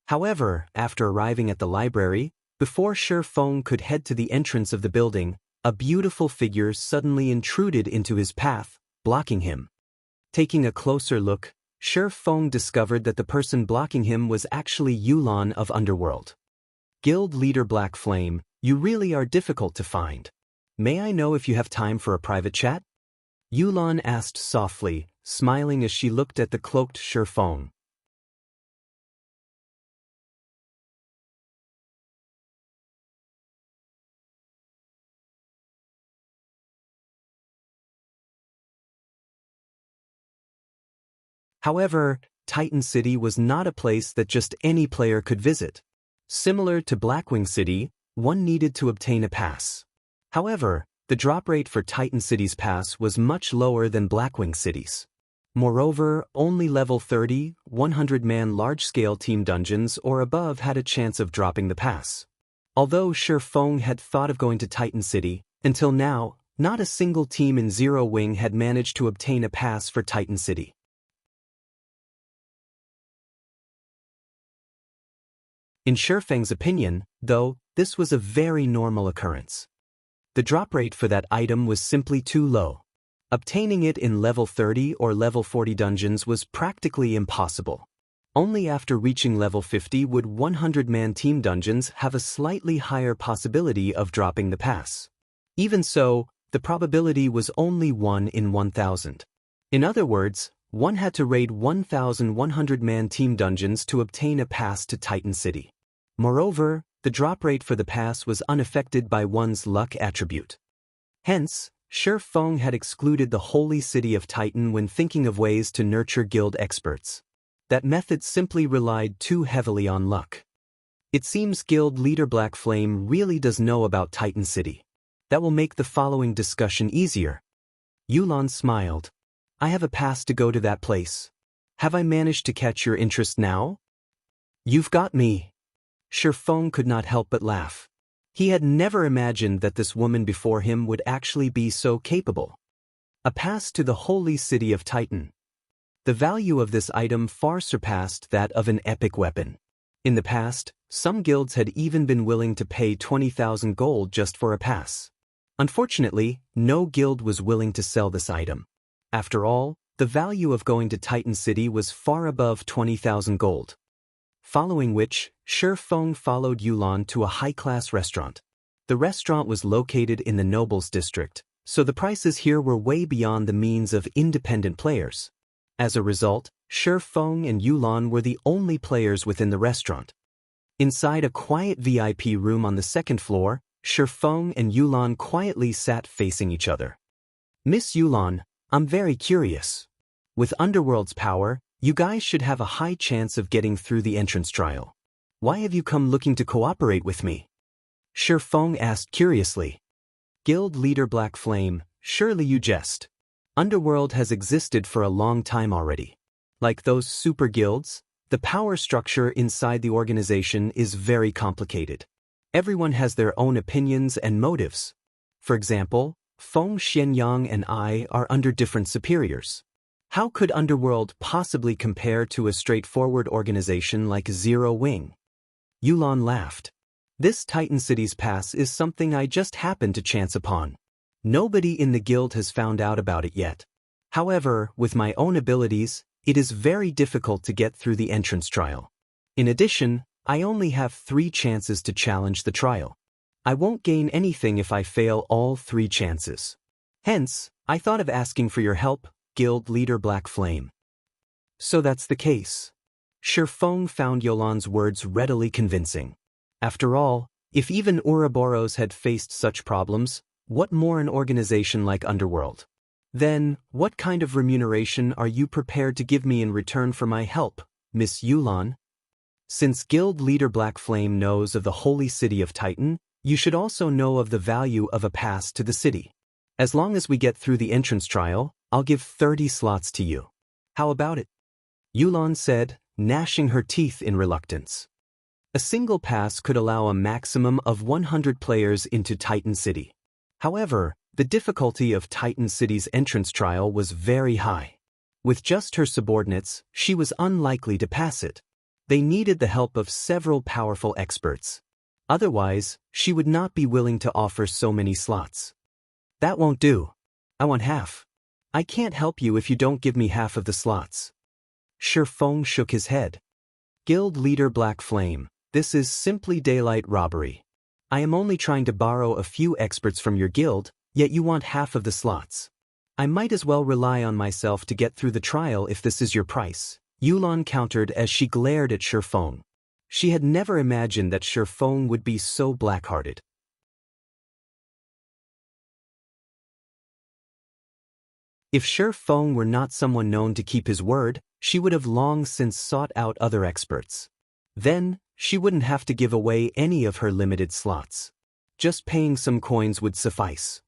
However, after arriving at the library, before Feng could head to the entrance of the building, a beautiful figure suddenly intruded into his path, blocking him. Taking a closer look, Feng discovered that the person blocking him was actually Yulan of Underworld. Guild leader Black Flame, you really are difficult to find. May I know if you have time for a private chat? Yulan asked softly, smiling as she looked at the cloaked Feng. However, Titan City was not a place that just any player could visit. Similar to Blackwing City, one needed to obtain a pass. However, the drop rate for Titan City's pass was much lower than Blackwing City's. Moreover, only level 30, 100-man large-scale team dungeons or above had a chance of dropping the pass. Although Feng had thought of going to Titan City, until now, not a single team in Zero Wing had managed to obtain a pass for Titan City. In Feng's opinion, though, this was a very normal occurrence. The drop rate for that item was simply too low. Obtaining it in level 30 or level 40 dungeons was practically impossible. Only after reaching level 50 would 100-man team dungeons have a slightly higher possibility of dropping the pass. Even so, the probability was only 1 in 1,000. In other words, one had to raid 1,100-man team dungeons to obtain a pass to Titan City. Moreover, the drop rate for the pass was unaffected by one's luck attribute. Hence, Feng had excluded the holy city of Titan when thinking of ways to nurture guild experts. That method simply relied too heavily on luck. It seems guild leader Black Flame really does know about Titan City. That will make the following discussion easier. Yulan smiled. I have a pass to go to that place. Have I managed to catch your interest now? You've got me. Feng could not help but laugh. He had never imagined that this woman before him would actually be so capable. A pass to the holy city of Titan. The value of this item far surpassed that of an epic weapon. In the past, some guilds had even been willing to pay 20,000 gold just for a pass. Unfortunately, no guild was willing to sell this item. After all, the value of going to Titan City was far above 20,000 gold. Following which, Feng followed Yulan to a high-class restaurant. The restaurant was located in the Nobles District, so the prices here were way beyond the means of independent players. As a result, Feng and Yulan were the only players within the restaurant. Inside a quiet VIP room on the second floor, Feng and Yulan quietly sat facing each other. Miss Yulan, I'm very curious. With Underworld's power, you guys should have a high chance of getting through the entrance trial. Why have you come looking to cooperate with me? Feng asked curiously. Guild leader Black Flame, surely you jest. Underworld has existed for a long time already. Like those super guilds, the power structure inside the organization is very complicated. Everyone has their own opinions and motives. For example, Feng Xianyang and I are under different superiors. How could Underworld possibly compare to a straightforward organization like Zero Wing? Yulan laughed. This Titan City's pass is something I just happened to chance upon. Nobody in the guild has found out about it yet. However, with my own abilities, it is very difficult to get through the entrance trial. In addition, I only have 3 chances to challenge the trial. I won't gain anything if I fail all 3 chances. Hence, I thought of asking for your help, Guild Leader Black Flame. So that's the case. Feng found Yulan's words readily convincing. After all, if even Ouroboros had faced such problems, what more an organization like Underworld? Then, what kind of remuneration are you prepared to give me in return for my help, Miss Yulan? Since Guild Leader Black Flame knows of the Holy City of Titan, you should also know of the value of a pass to the city. As long as we get through the entrance trial, I'll give 30 slots to you. How about it? Yulan said, gnashing her teeth in reluctance. A single pass could allow a maximum of 100 players into Titan City. However, the difficulty of Titan City's entrance trial was very high. With just her subordinates, she was unlikely to pass it. They needed the help of several powerful experts. Otherwise, she would not be willing to offer so many slots. That won't do. I want half. I can't help you if you don't give me half of the slots. Feng shook his head. Guild Leader Black Flame, this is simply daylight robbery. I am only trying to borrow a few experts from your guild, yet you want half of the slots. I might as well rely on myself to get through the trial if this is your price, Yulan countered as she glared at Feng. She had never imagined that Feng would be so black-hearted. If Feng were not someone known to keep his word, she would have long since sought out other experts. Then, she wouldn't have to give away any of her limited slots. Just paying some coins would suffice.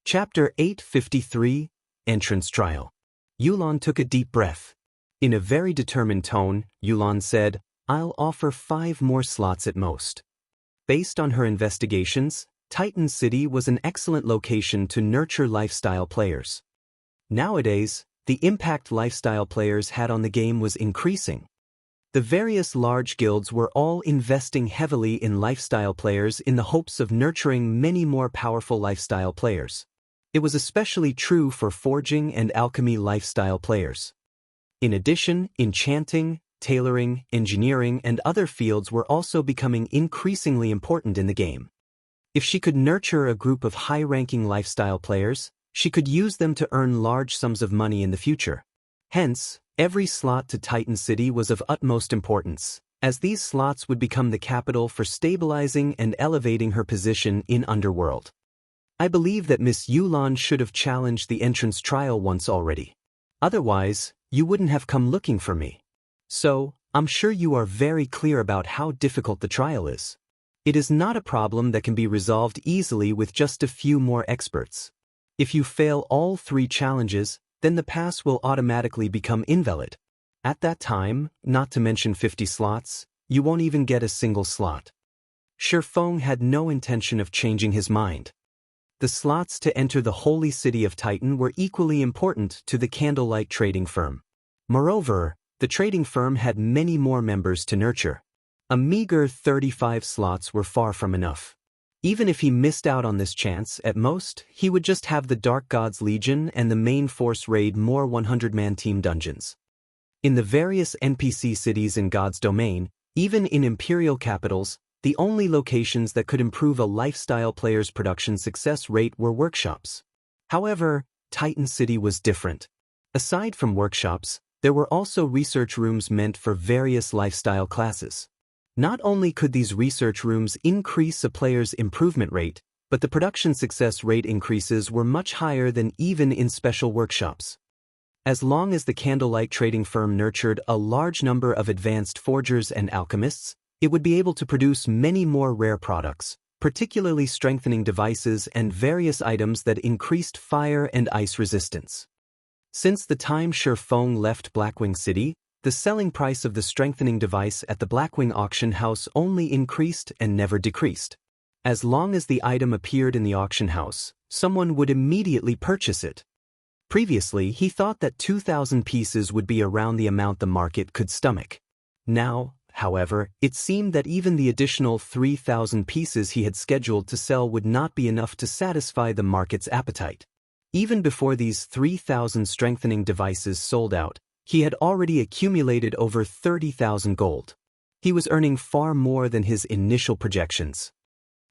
Chapter 853, Entrance Trial. Yulan took a deep breath. In a very determined tone, Yulan said, I'll offer 5 more slots at most. Based on her investigations, Titan City was an excellent location to nurture lifestyle players. Nowadays, the impact lifestyle players had on the game was increasing. The various large guilds were all investing heavily in lifestyle players in the hopes of nurturing many more powerful lifestyle players. It was especially true for forging and alchemy lifestyle players. In addition, enchanting, tailoring, engineering, and other fields were also becoming increasingly important in the game. If she could nurture a group of high-ranking lifestyle players, she could use them to earn large sums of money in the future. Hence, every slot to Titan City was of utmost importance, as these slots would become the capital for stabilizing and elevating her position in Underworld. I believe that Miss Yulan should have challenged the entrance trial once already. Otherwise, you wouldn't have come looking for me. So, I'm sure you are very clear about how difficult the trial is. It is not a problem that can be resolved easily with just a few more experts. If you fail all 3 challenges, then the pass will automatically become invalid. At that time, not to mention 50 slots, you won't even get a single slot. Feng had no intention of changing his mind. The slots to enter the Holy City of Titan were equally important to the candlelight trading firm. Moreover, the trading firm had many more members to nurture. A meager 35 slots were far from enough. Even if he missed out on this chance, at most, he would just have the Dark Gods Legion and the main force raid more 100-man team dungeons. In the various NPC cities in God's domain, even in imperial capitals, the only locations that could improve a lifestyle player's production success rate were workshops. However, Titan City was different. Aside from workshops, there were also research rooms meant for various lifestyle classes. Not only could these research rooms increase a player's improvement rate, but the production success rate increases were much higher than even in special workshops. As long as the Candlelight trading firm nurtured a large number of advanced forgers and alchemists, it would be able to produce many more rare products, particularly strengthening devices and various items that increased fire and ice resistance. Since the time Feng left Blackwing City, the selling price of the strengthening device at the Blackwing auction house only increased and never decreased. As long as the item appeared in the auction house, someone would immediately purchase it. Previously, he thought that 2,000 pieces would be around the amount the market could stomach. Now, however, it seemed that even the additional 3,000 pieces he had scheduled to sell would not be enough to satisfy the market's appetite. Even before these 3,000 strengthening devices sold out, he had already accumulated over 30,000 gold. He was earning far more than his initial projections.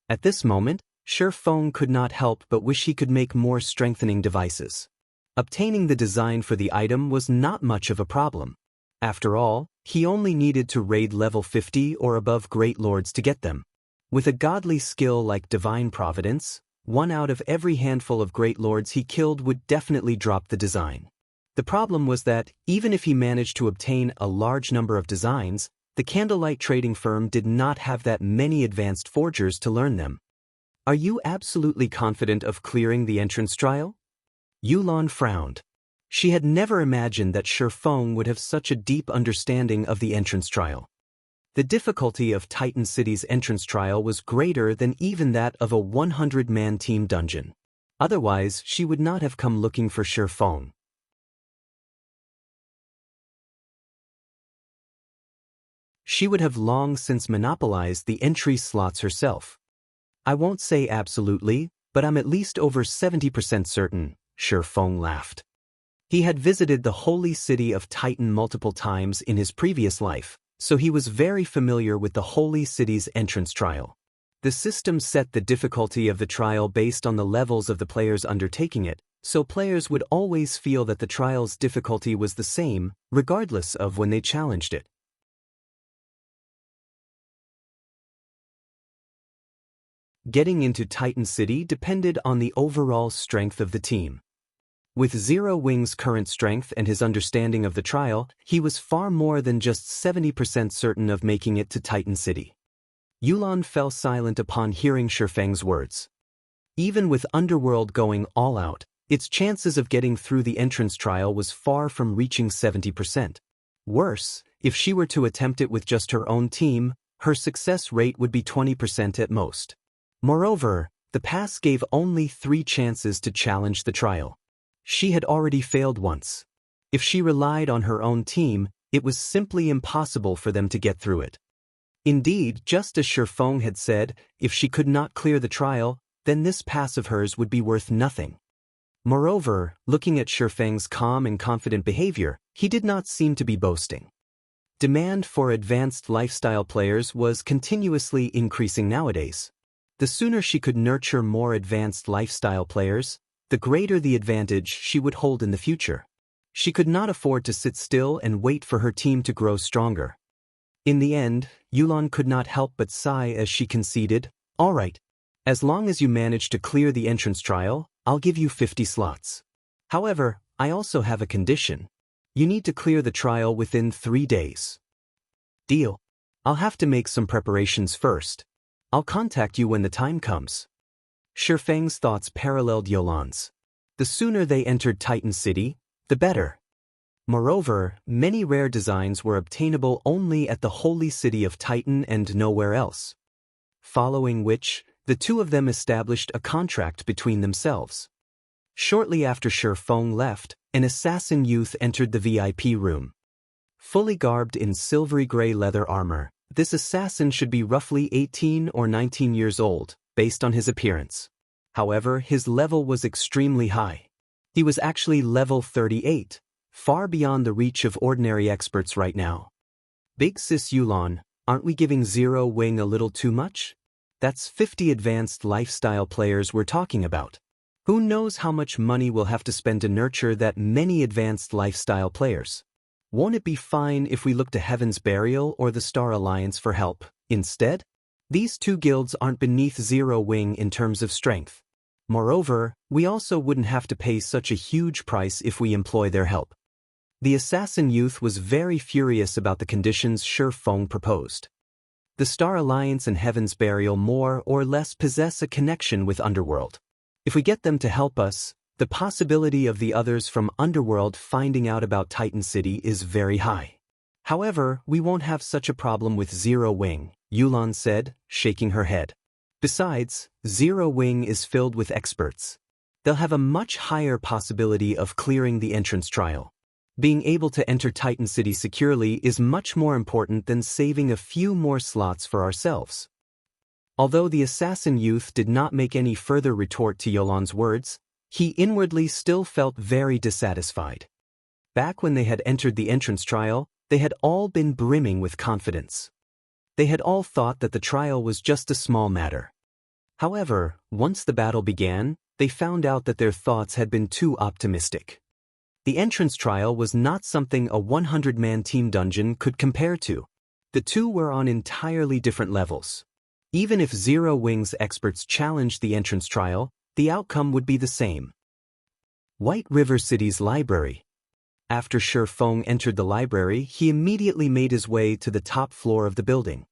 At this moment, Feng could not help but wish he could make more strengthening devices. Obtaining the design for the item was not much of a problem. After all, he only needed to raid level 50 or above Great Lords to get them. With a godly skill like Divine Providence, 1 out of every handful of Great Lords he killed would definitely drop the design. The problem was that, even if he managed to obtain a large number of designs, the Candlelight trading firm did not have that many advanced forgers to learn them. Are you absolutely confident of clearing the entrance trial? Yulan frowned. She had never imagined that Feng would have such a deep understanding of the entrance trial. The difficulty of Titan City's entrance trial was greater than even that of a 100-man team dungeon. Otherwise, she would not have come looking for Feng. She would have long since monopolized the entry slots herself. I won't say absolutely, but I'm at least over 70% certain, Feng laughed. He had visited the holy city of Titan multiple times in his previous life, so he was very familiar with the holy city's entrance trial. The system set the difficulty of the trial based on the levels of the players undertaking it, so players would always feel that the trial's difficulty was the same, regardless of when they challenged it. Getting into Titan City depended on the overall strength of the team. With Zero Wing's current strength and his understanding of the trial, he was far more than just 70% certain of making it to Titan City. Yulan fell silent upon hearing Feng's words. Even with Underworld going all out, its chances of getting through the entrance trial was far from reaching 70%. Worse, if she were to attempt it with just her own team, her success rate would be 20% at most. Moreover, the pass gave only 3 chances to challenge the trial. She had already failed once. If she relied on her own team, it was simply impossible for them to get through it. Indeed, just as Feng had said, if she could not clear the trial, then this pass of hers would be worth nothing. Moreover, looking at Feng's calm and confident behavior, he did not seem to be boasting. Demand for advanced lifestyle players was continuously increasing nowadays. The sooner she could nurture more advanced lifestyle players, the greater the advantage she would hold in the future. She could not afford to sit still and wait for her team to grow stronger. In the end, Yulan could not help but sigh as she conceded, "All right. As long as you manage to clear the entrance trial, I'll give you 50 slots. However, I also have a condition. You need to clear the trial within 3 days." "Deal. I'll have to make some preparations first. I'll contact you when the time comes." Feng's thoughts paralleled Yulan's. The sooner they entered Titan City, the better. Moreover, many rare designs were obtainable only at the holy city of Titan and nowhere else. Following which, the two of them established a contract between themselves. Shortly after Feng left, an assassin youth entered the VIP room. Fully garbed in silvery gray leather armor, this assassin should be roughly 18 or 19 years old, based on his appearance. However, his level was extremely high. He was actually level 38, far beyond the reach of ordinary experts right now. Big Sis Yulan, aren't we giving Zero Wing a little too much? That's 50 advanced lifestyle players we're talking about. Who knows how much money we'll have to spend to nurture that many advanced lifestyle players? Won't it be fine if we look to Heaven's Burial or the Star Alliance for help, instead? These two guilds aren't beneath Zero Wing in terms of strength. Moreover, we also wouldn't have to pay such a huge price if we employ their help. The assassin youth was very furious about the conditions Feng proposed. The Star Alliance and Heaven's Burial more or less possess a connection with Underworld. If we get them to help us, the possibility of the others from Underworld finding out about Titan City is very high. However, we won't have such a problem with Zero Wing, Yulan said, shaking her head. Besides, Zero Wing is filled with experts. They'll have a much higher possibility of clearing the entrance trial. Being able to enter Titan City securely is much more important than saving a few more slots for ourselves. Although the assassin youth did not make any further retort to Yulan's words, he inwardly still felt very dissatisfied. Back when they had entered the entrance trial, they had all been brimming with confidence. They had all thought that the trial was just a small matter. However, once the battle began, they found out that their thoughts had been too optimistic. The entrance trial was not something a 100-man team dungeon could compare to. The two were on entirely different levels. Even if Zero Wing's experts challenged the entrance trial, the outcome would be the same. White River City's library. After Feng entered the library, he immediately made his way to the top floor of the building.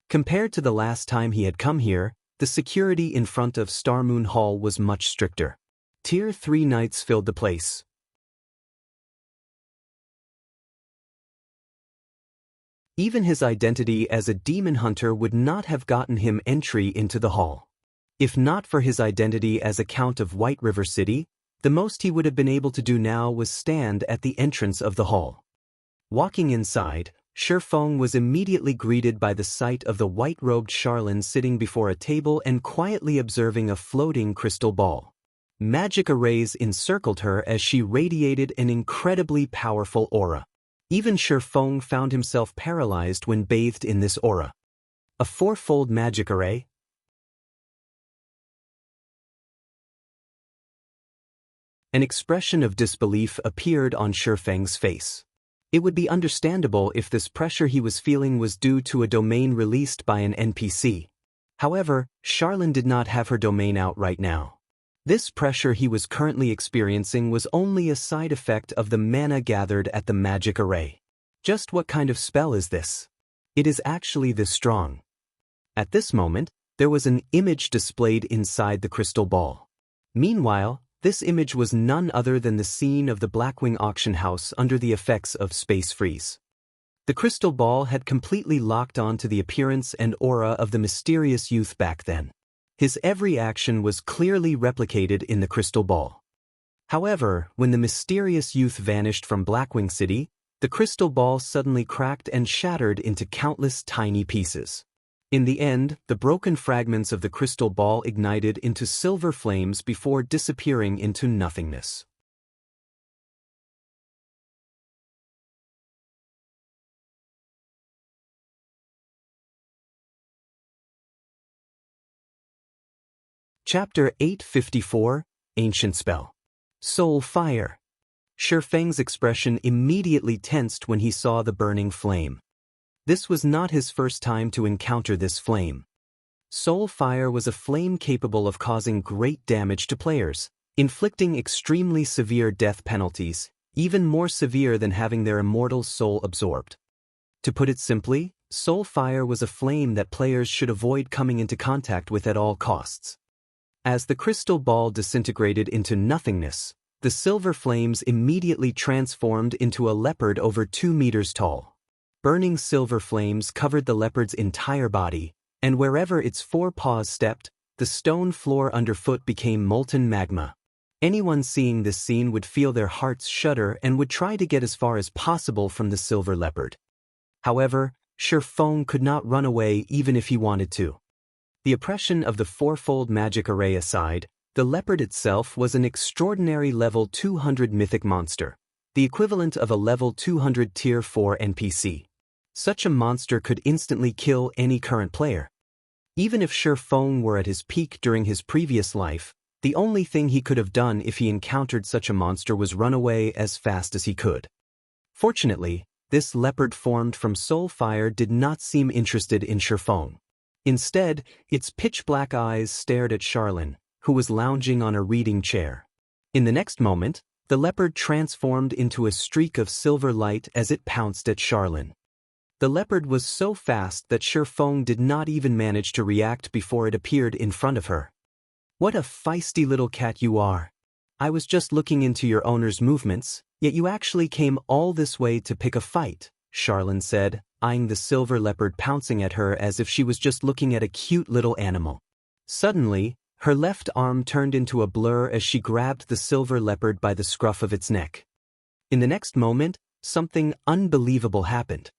Compared to the last time he had come here, the security in front of Star Moon Hall was much stricter. Tier 3 knights filled the place. Even his identity as a demon hunter would not have gotten him entry into the hall. If not for his identity as a Count of White River City, the most he would have been able to do now was stand at the entrance of the hall. Walking inside, Feng was immediately greeted by the sight of the white-robed Charlene sitting before a table and quietly observing a floating crystal ball. Magic arrays encircled her as she radiated an incredibly powerful aura. Even Feng found himself paralyzed when bathed in this aura. A fourfold magic array? An expression of disbelief appeared on Feng's face. It would be understandable if this pressure he was feeling was due to a domain released by an NPC. However, Charlene did not have her domain out right now. This pressure he was currently experiencing was only a side effect of the mana gathered at the magic array. Just what kind of spell is this? It is actually this strong. At this moment, there was an image displayed inside the crystal ball. Meanwhile, this image was none other than the scene of the Blackwing auction house under the effects of space freeze. The crystal ball had completely locked on to the appearance and aura of the mysterious youth back then. His every action was clearly replicated in the crystal ball. However, when the mysterious youth vanished from Blackwing City, the crystal ball suddenly cracked and shattered into countless tiny pieces. In the end, the broken fragments of the crystal ball ignited into silver flames before disappearing into nothingness. Chapter 854, Ancient Spell. Soul Fire. Feng's expression immediately tensed when he saw the burning flame. This was not his first time to encounter this flame. Soul Fire was a flame capable of causing great damage to players, inflicting extremely severe death penalties, even more severe than having their immortal soul absorbed. To put it simply, Soul Fire was a flame that players should avoid coming into contact with at all costs. As the crystal ball disintegrated into nothingness, the silver flames immediately transformed into a leopard over 2 meters tall. Burning silver flames covered the leopard's entire body, and wherever its 4 paws stepped, the stone floor underfoot became molten magma. Anyone seeing this scene would feel their hearts shudder and would try to get as far as possible from the silver leopard. However, Feng could not run away even if he wanted to. The oppression of the fourfold magic array aside, the leopard itself was an extraordinary level 200 mythic monster, the equivalent of a level 200 tier 4 NPC. Such a monster could instantly kill any current player. Even if Feng were at his peak during his previous life, the only thing he could have done if he encountered such a monster was run away as fast as he could. Fortunately, this leopard formed from soul fire did not seem interested in Feng. Instead, its pitch-black eyes stared at Charlene, who was lounging on a reading chair. In the next moment, the leopard transformed into a streak of silver light as it pounced at Charlene. The leopard was so fast that Feng did not even manage to react before it appeared in front of her. "What a feisty little cat you are. I was just looking into your owner's movements, yet you actually came all this way to pick a fight," Charlene said, eyeing the silver leopard pouncing at her as if she was just looking at a cute little animal. Suddenly, her left arm turned into a blur as she grabbed the silver leopard by the scruff of its neck. In the next moment, something unbelievable happened.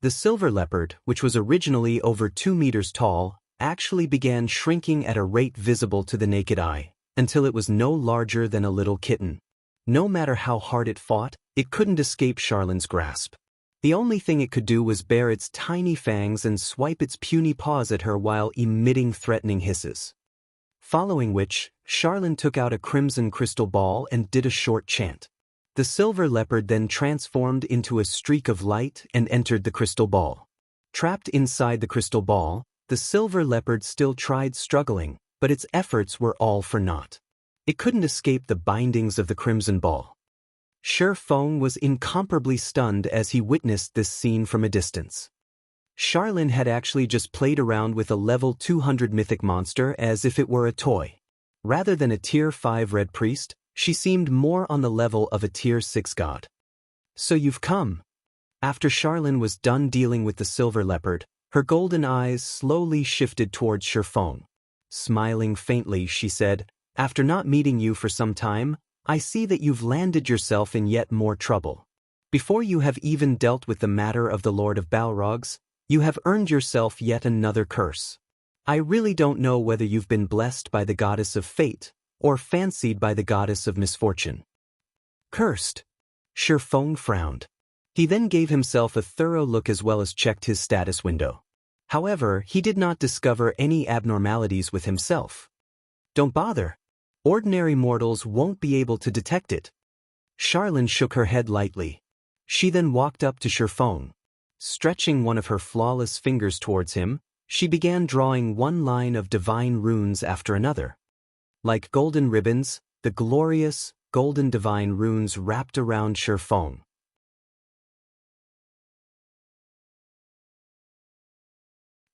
The silver leopard, which was originally over 2 meters tall, actually began shrinking at a rate visible to the naked eye, until it was no larger than a little kitten. No matter how hard it fought, it couldn't escape Charlene's grasp. The only thing it could do was bare its tiny fangs and swipe its puny paws at her while emitting threatening hisses. Following which, Charlene took out a crimson crystal ball and did a short chant. The silver leopard then transformed into a streak of light and entered the crystal ball. Trapped inside the crystal ball, the silver leopard still tried struggling, but its efforts were all for naught. It couldn't escape the bindings of the crimson ball. Feng was incomparably stunned as he witnessed this scene from a distance. Charlene had actually just played around with a level 200 mythic monster as if it were a toy. Rather than a tier 5 red priest, she seemed more on the level of a tier 6 god. "So you've come." After Charlene was done dealing with the silver leopard, her golden eyes slowly shifted towards Feng. Smiling faintly, she said, "After not meeting you for some time, I see that you've landed yourself in yet more trouble. Before you have even dealt with the matter of the Lord of Balrogs, you have earned yourself yet another curse. I really don't know whether you've been blessed by the goddess of fate, or fancied by the goddess of misfortune." "Cursed?" Feng frowned. He then gave himself a thorough look as well as checked his status window. However, he did not discover any abnormalities with himself. "Don't bother. Ordinary mortals won't be able to detect it." Charlene shook her head lightly. She then walked up to Feng. Stretching one of her flawless fingers towards him, she began drawing one line of divine runes after another. Like golden ribbons, the glorious, golden divine runes wrapped around Feng.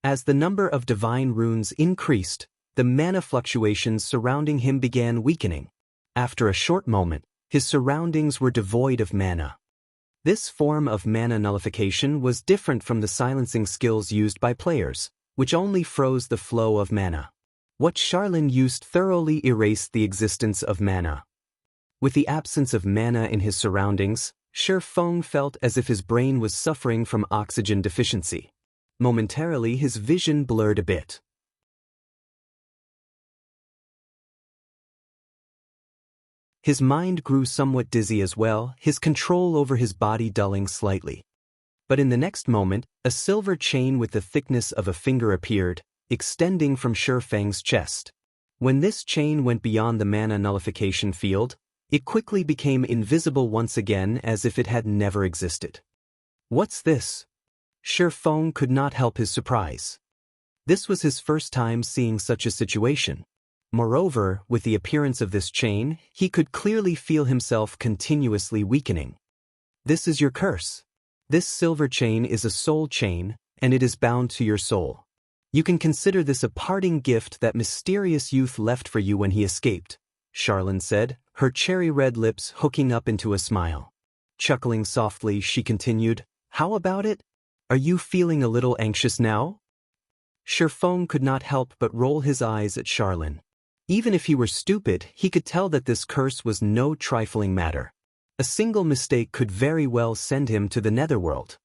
As the number of divine runes increased, the mana fluctuations surrounding him began weakening. After a short moment, his surroundings were devoid of mana. This form of mana nullification was different from the silencing skills used by players, which only froze the flow of mana. What Charlene used thoroughly erased the existence of mana. With the absence of mana in his surroundings, Feng felt as if his brain was suffering from oxygen deficiency. Momentarily his vision blurred a bit. His mind grew somewhat dizzy as well, his control over his body dulling slightly. But in the next moment, a silver chain with the thickness of a finger appeared, extending from Feng's chest. When this chain went beyond the mana nullification field, it quickly became invisible once again as if it had never existed. "What's this?" Feng could not help his surprise. This was his first time seeing such a situation. Moreover, with the appearance of this chain, he could clearly feel himself continuously weakening. "This is your curse. This silver chain is a soul chain, and it is bound to your soul. You can consider this a parting gift that mysterious youth left for you when he escaped," Charlene said, her cherry-red lips hooking up into a smile. Chuckling softly, she continued, "How about it? Are you feeling a little anxious now?" Feng could not help but roll his eyes at Charlene. Even if he were stupid, he could tell that this curse was no trifling matter. A single mistake could very well send him to the netherworld.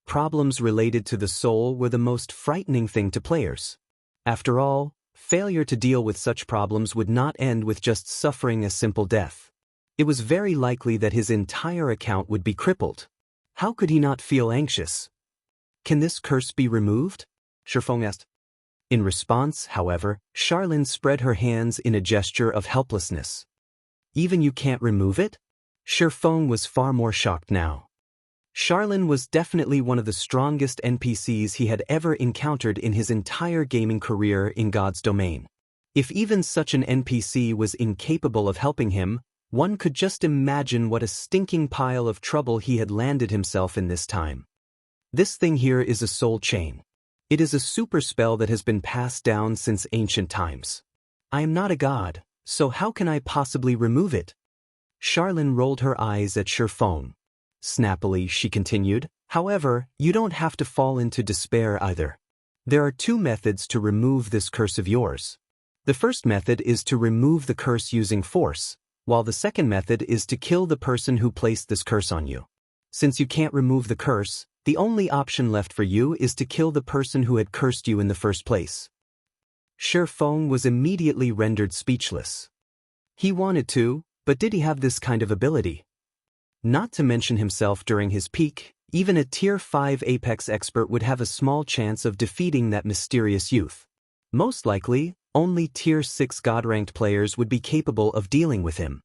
Problems related to the soul were the most frightening thing to players. After all, failure to deal with such problems would not end with just suffering a simple death. It was very likely that his entire account would be crippled. How could he not feel anxious? Can this curse be removed? Feng asked. In response, however, Charlene spread her hands in a gesture of helplessness. Even you can't remove it? Feng was far more shocked now. Charlene was definitely one of the strongest NPCs he had ever encountered in his entire gaming career in God's domain. If even such an NPC was incapable of helping him, one could just imagine what a stinking pile of trouble he had landed himself in this time. This thing here is a soul chain. It is a super spell that has been passed down since ancient times. I am not a god, so how can I possibly remove it? Charlene rolled her eyes at Feng. Snappily, she continued, however, you don't have to fall into despair either. There are two methods to remove this curse of yours. The first method is to remove the curse using force, while the second method is to kill the person who placed this curse on you. Since you can't remove the curse, the only option left for you is to kill the person who had cursed you in the first place. Feng was immediately rendered speechless. He wanted to, but did he have this kind of ability? Not to mention himself during his peak, even a Tier 5 Apex expert would have a small chance of defeating that mysterious youth. Most likely, only Tier 6 God-ranked players would be capable of dealing with him.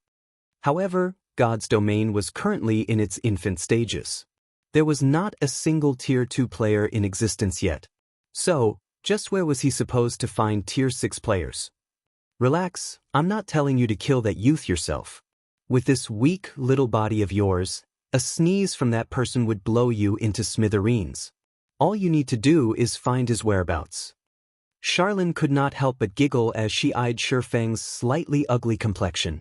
However, God's domain was currently in its infant stages. There was not a single Tier 2 player in existence yet. So, just where was he supposed to find Tier 6 players? Relax, I'm not telling you to kill that youth yourself. With this weak little body of yours, a sneeze from that person would blow you into smithereens. All you need to do is find his whereabouts. Charlene could not help but giggle as she eyed Feng's slightly ugly complexion.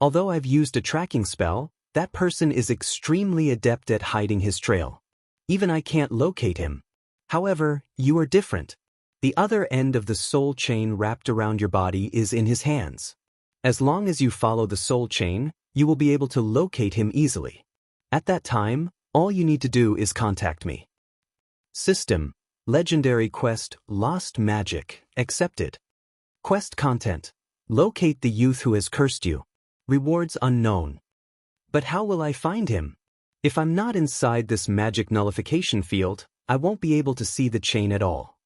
Although I've used a tracking spell, that person is extremely adept at hiding his trail. Even I can't locate him. However, you are different. The other end of the soul chain wrapped around your body is in his hands. As long as you follow the soul chain, you will be able to locate him easily. At that time, all you need to do is contact me. System: Legendary Quest Lost Magic accepted. Quest content: Locate the youth who has cursed you. Rewards unknown. But how will I find him? If I'm not inside this magic nullification field, I won't be able to see the chain at all.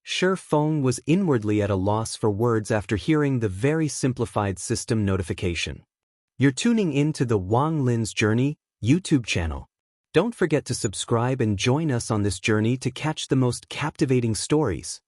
Feng was inwardly at a loss for words after hearing the very simplified system notification. You're tuning in to the Wang Lin's Journey YouTube channel. Don't forget to subscribe and join us on this journey to catch the most captivating stories.